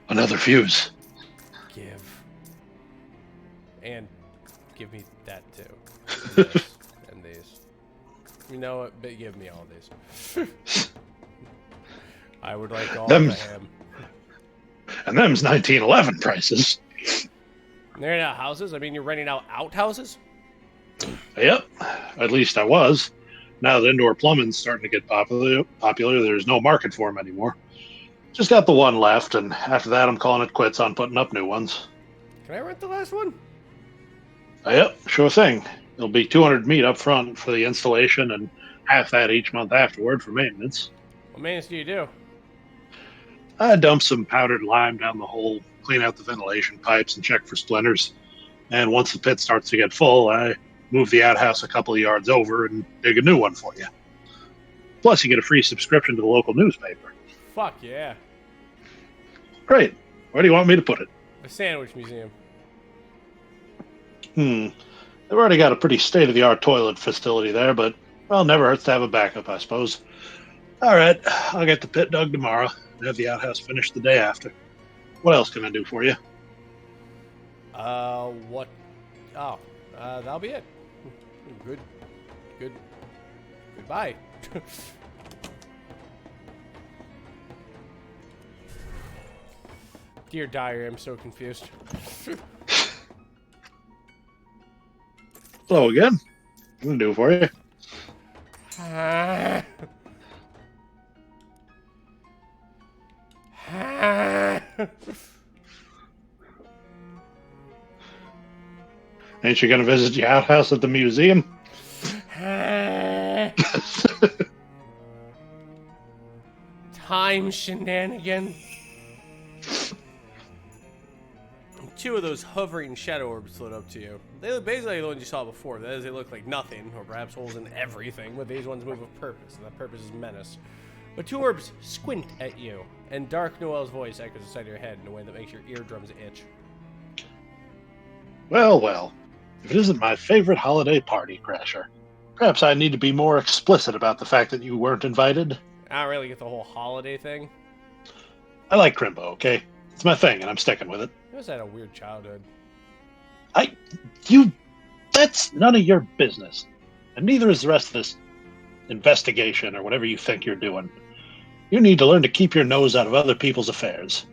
Another fuse. Give. And give me that too. And this. And these. You know what? But give me all these. I would like all the ham. And them's 1911 prices. They're not houses? I mean, you're renting out outhouses? Yep. At least I was. Now the indoor plumbing's starting to get popular. There's no market for them anymore. Just got the one left, and after that I'm calling it quits on putting up new ones. Can I rent the last one? Yep, sure thing. It'll be 200 meat up front for the installation and half that each month afterward for maintenance. What maintenance do you do? I dump some powdered lime down the hole, clean out the ventilation pipes, and check for splinters. And once the pit starts to get full, I move the outhouse a couple of yards over and dig a new one for you. Plus, you get a free subscription to the local newspaper. Fuck yeah. Great. Where do you want me to put it? The Sandwich Museum. They've already got a pretty state-of-the-art toilet facility there, but, well, never hurts to have a backup, I suppose. All right, I'll get the pit dug tomorrow and have the outhouse finished the day after. What else can I do for you? What? Oh, that'll be it. Goodbye. Dear Diary, I'm so confused. Hello again. What can I do for you? Ain't you gonna visit the outhouse at the museum? Time shenanigan. Two of those hovering shadow orbs float up to you. They look basically like the ones you saw before. That is, they look like nothing, or perhaps holes in everything, but these ones move with purpose, and that purpose is menace. But two orbs squint at you, and Dark Noel's voice echoes inside your head in a way that makes your eardrums itch. Well, well. If it isn't my favorite holiday party, Crasher, perhaps I need to be more explicit about the fact that you weren't invited. I don't really get the whole holiday thing. I like Crimbo, okay? It's my thing, and I'm sticking with it. I just had a weird childhood. That's none of your business. And neither is the rest of this investigation or whatever you think you're doing. You need to learn to keep your nose out of other people's affairs.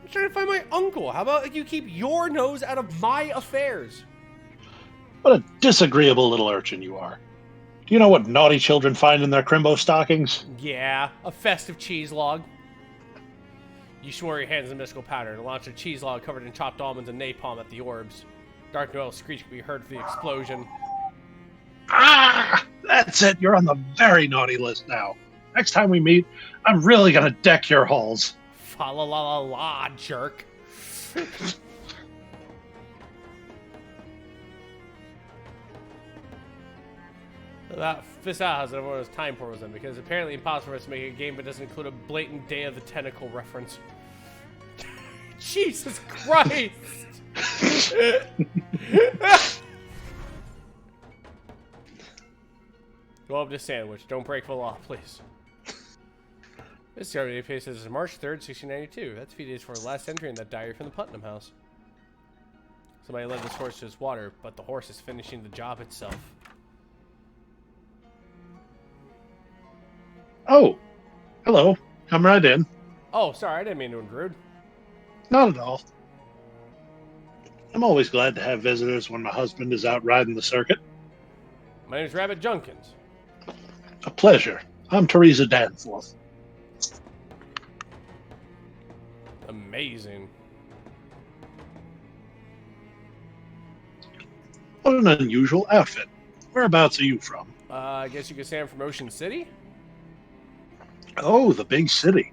I'm trying to find my uncle. How about you keep your nose out of my affairs? What a disagreeable little urchin you are. Do you know what naughty children find in their Crimbo stockings? Yeah, a festive cheese log. You swore your hands in mystical powder and launched a cheese log covered in chopped almonds and napalm at the orbs. Dark Noel's screech could be heard through the explosion. Ah! That's it. You're on the very naughty list now. Next time we meet, I'm really going to deck your halls. Fa la la la la, jerk. This outhouse that everyone has time portals in, because it's apparently impossible for us to make a game that doesn't include a blatant Day of the Tentacle reference. Jesus Christ! Go up to Sandwich. Don't break the law, please. This discovery page says March 3rd, 1692. That's a few days before the last entry in that diary from the Putnam house. Somebody led this horse to his water, but the horse is finishing the job itself. Oh, hello. Come right in. Oh, sorry, I didn't mean to intrude. Not at all. I'm always glad to have visitors when my husband is out riding the circuit. My name's Rabbit Junkins. A pleasure. I'm Teresa Danforth. Amazing. What an unusual outfit. Whereabouts are you from? I guess you could say I'm from Ocean City? Oh, the big city.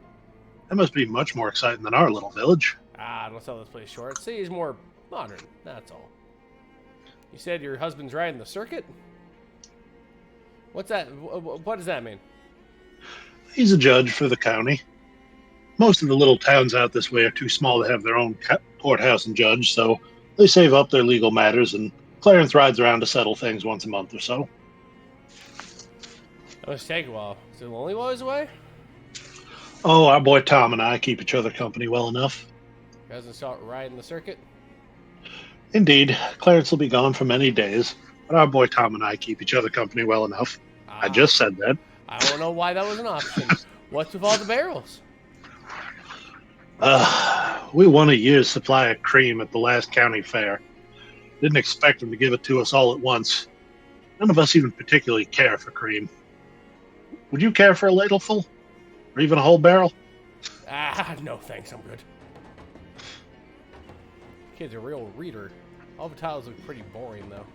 That must be much more exciting than our little village. Don't sell this place short. City is more modern, that's all. You said your husband's riding the circuit? What's that? What does that mean? He's a judge for the county. Most of the little towns out this way are too small to have their own courthouse and judge, so they save up their legal matters, and Clarence rides around to settle things once a month or so. That must take a while. Is it lonely while he's away? Oh, our boy Tom and I keep each other company well enough. You guys gonna start riding the circuit? Indeed, Clarence will be gone for many days, but our boy Tom and I keep each other company well enough. I just said that. I don't know why that was an option. What's with all the barrels? We won a year's supply of cream at the last county fair. Didn't expect them to give it to us all at once. None of us even particularly care for cream. Would you care for a ladleful? Or even a whole barrel? No thanks, I'm good. Kid's a real reader. All the titles look pretty boring, though.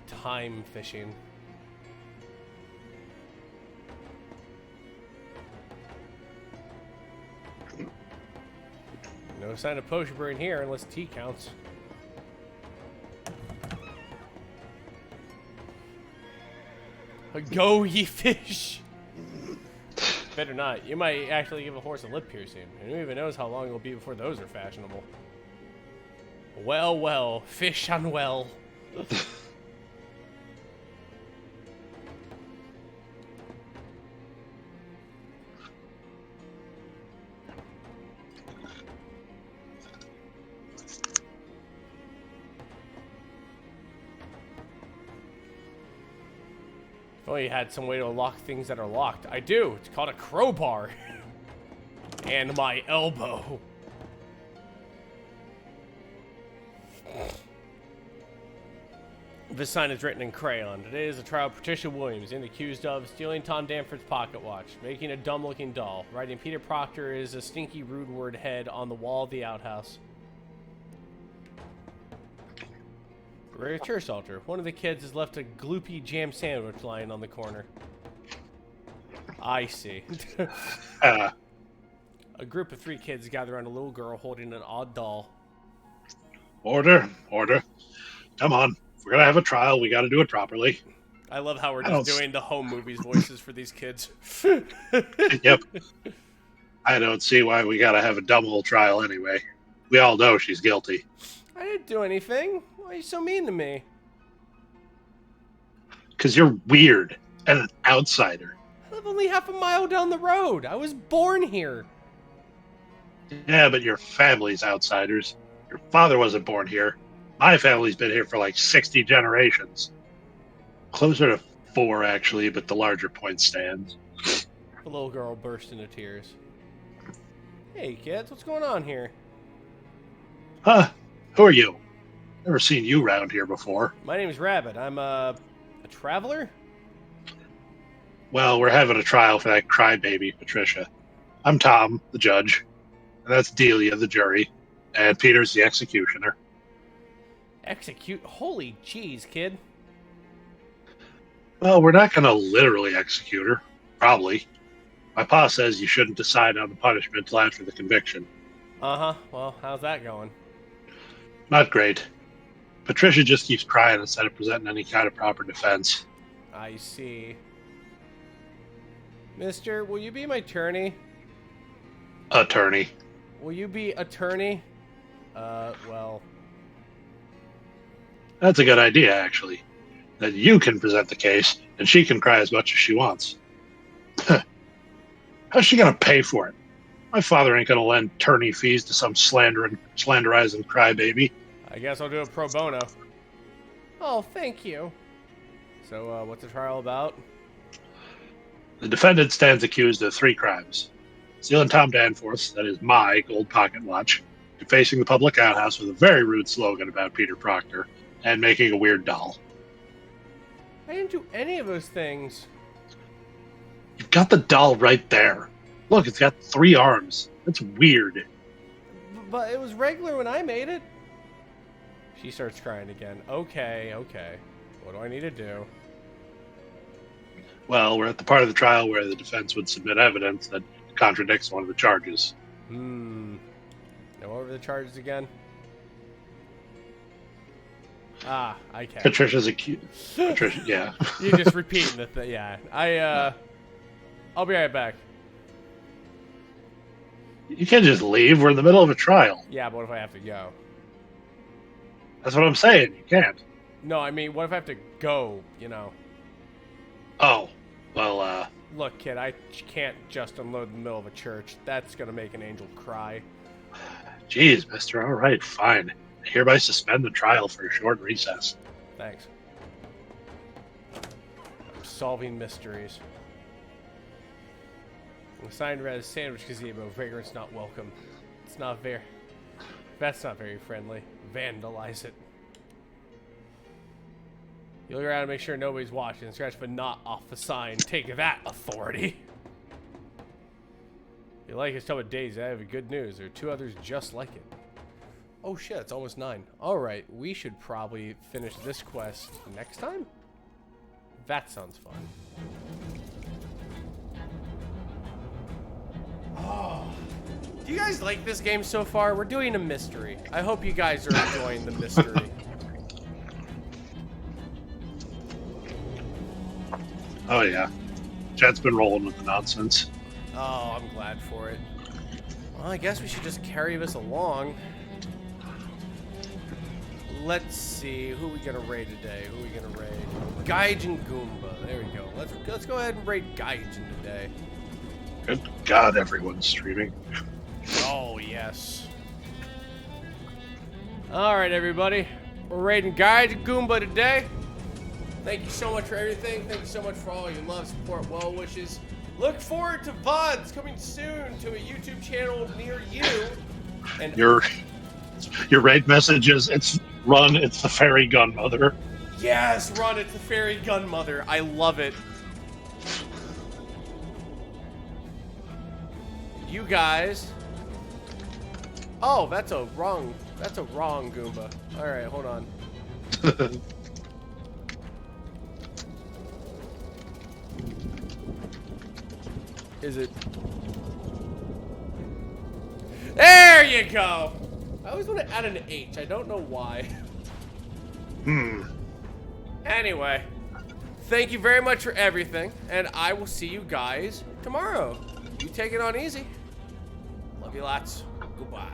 Time fishing. No sign of potion brewing here unless tea counts. Go, ye fish! Better not. You might actually give a horse a lip piercing. And who even knows how long it'll be before those are fashionable. Well, well. Fish unwell. If only you had some way to unlock things that are locked. I do. It's called a crowbar. And my elbow. This sign is written in crayon. Today is the trial of Patricia Williams, and accused of stealing Tom Danforth's pocket watch, making a dumb-looking doll. Writing Peter Proctor is a stinky, rude word head on the wall of the outhouse. We're at a church altar. One of the kids has left a gloopy jam sandwich lying on the corner. I see. A group of 3 kids gather around a little girl holding an odd doll. Order, order. Come on. If we're going to have a trial, we got to do it properly. I love how we're just doing the home movies voices for these kids. Yep. I don't see why we got to have a double trial anyway. We all know she's guilty. I didn't do anything. Why are you so mean to me? Because you're weird and an outsider. I live only half a mile down the road. I was born here. Yeah, but your family's outsiders. Your father wasn't born here. My family's been here for like 60 generations. Closer to 4, actually, but the larger point stands. The little girl burst into tears. Hey, kids, what's going on here? Huh? Who are you? Never seen you around here before. My name's Rabbit. I'm a traveler? Well, we're having a trial for that crybaby, Patricia. I'm Tom, the judge. And that's Delia, the jury. And Peter's the executioner. Execute? Holy jeez, kid. Well, we're not going to literally execute her. Probably. My pa says you shouldn't decide on the punishment till after the conviction. Uh-huh. Well, how's that going? Not great. Patricia just keeps crying instead of presenting any kind of proper defense. I see. Mister, will you be my attorney? Attorney. Will you be attorney? Well... That's a good idea, actually. That you can present the case, and she can cry as much as she wants. How's she gonna pay for it? My father ain't gonna lend attorney fees to some slanderizing crybaby. I guess I'll do it pro bono. Oh, thank you. So, what's the trial about? The defendant stands accused of 3 crimes. Stealing Tom Danforth's, that is my, gold pocket watch, defacing the public outhouse with a very rude slogan about Peter Proctor, and making a weird doll. I didn't do any of those things. You've got the doll right there. Look, it's got 3 arms. That's weird. But it was regular when I made it. She starts crying again. Okay. What do I need to do? Well, we're at the part of the trial where the defense would submit evidence that contradicts one of the charges. Now, what were the charges again? Ah, I can. Patricia's accused. Patricia, yeah. You're just repeating the thing. Yeah. I'll be right back. You can't just leave. We're in the middle of a trial. Yeah, but what if I have to go? That's what I'm saying. You can't. No, I mean, what if I have to go, you know? Oh, well, Look, kid, I can't just unload in the middle of a church. That's gonna make an angel cry. geez, mister. All right, fine. I hereby suspend the trial for a short recess. Thanks. I'm solving mysteries. The sign read sandwich gazebo, vagrants not welcome. It's not very... That's not very friendly. Vandalize it. You look around and make sure nobody's watching. Scratch but not off the sign. Take that, authority. you like his tub of days, I have good news. There are 2 others just like it. Oh shit, it's almost 9. Alright, we should probably finish this quest next time? That sounds fun. Oh. Do you guys like this game so far? We're doing a mystery. I hope you guys are enjoying the mystery. Oh yeah, Chad's been rolling with the nonsense. Oh, I'm glad for it. Well, I guess we should just carry this along. Let's see, who are we gonna raid today? Who are we gonna raid? Gaijin Goomba. There we go. Let's go ahead and raid Gaijin today. Good God, everyone's streaming. Oh yes. All right, everybody. We're raiding Gaijin Goomba today. Thank you so much for everything. Thank you so much for all your love, support, well wishes. Look forward to VODs coming soon to a YouTube channel near you. And Your raid messages, it's Run, it's the fairy gunmother. yes, Run, it's the fairy gunmother. I love it. You guys. Oh, that's a wrong Goomba. All right, hold on. Is it? There you go. I always want to add an H. I don't know why. Anyway, thank you very much for everything, and I will see you guys tomorrow. You take it on easy. Love you lots. Goodbye.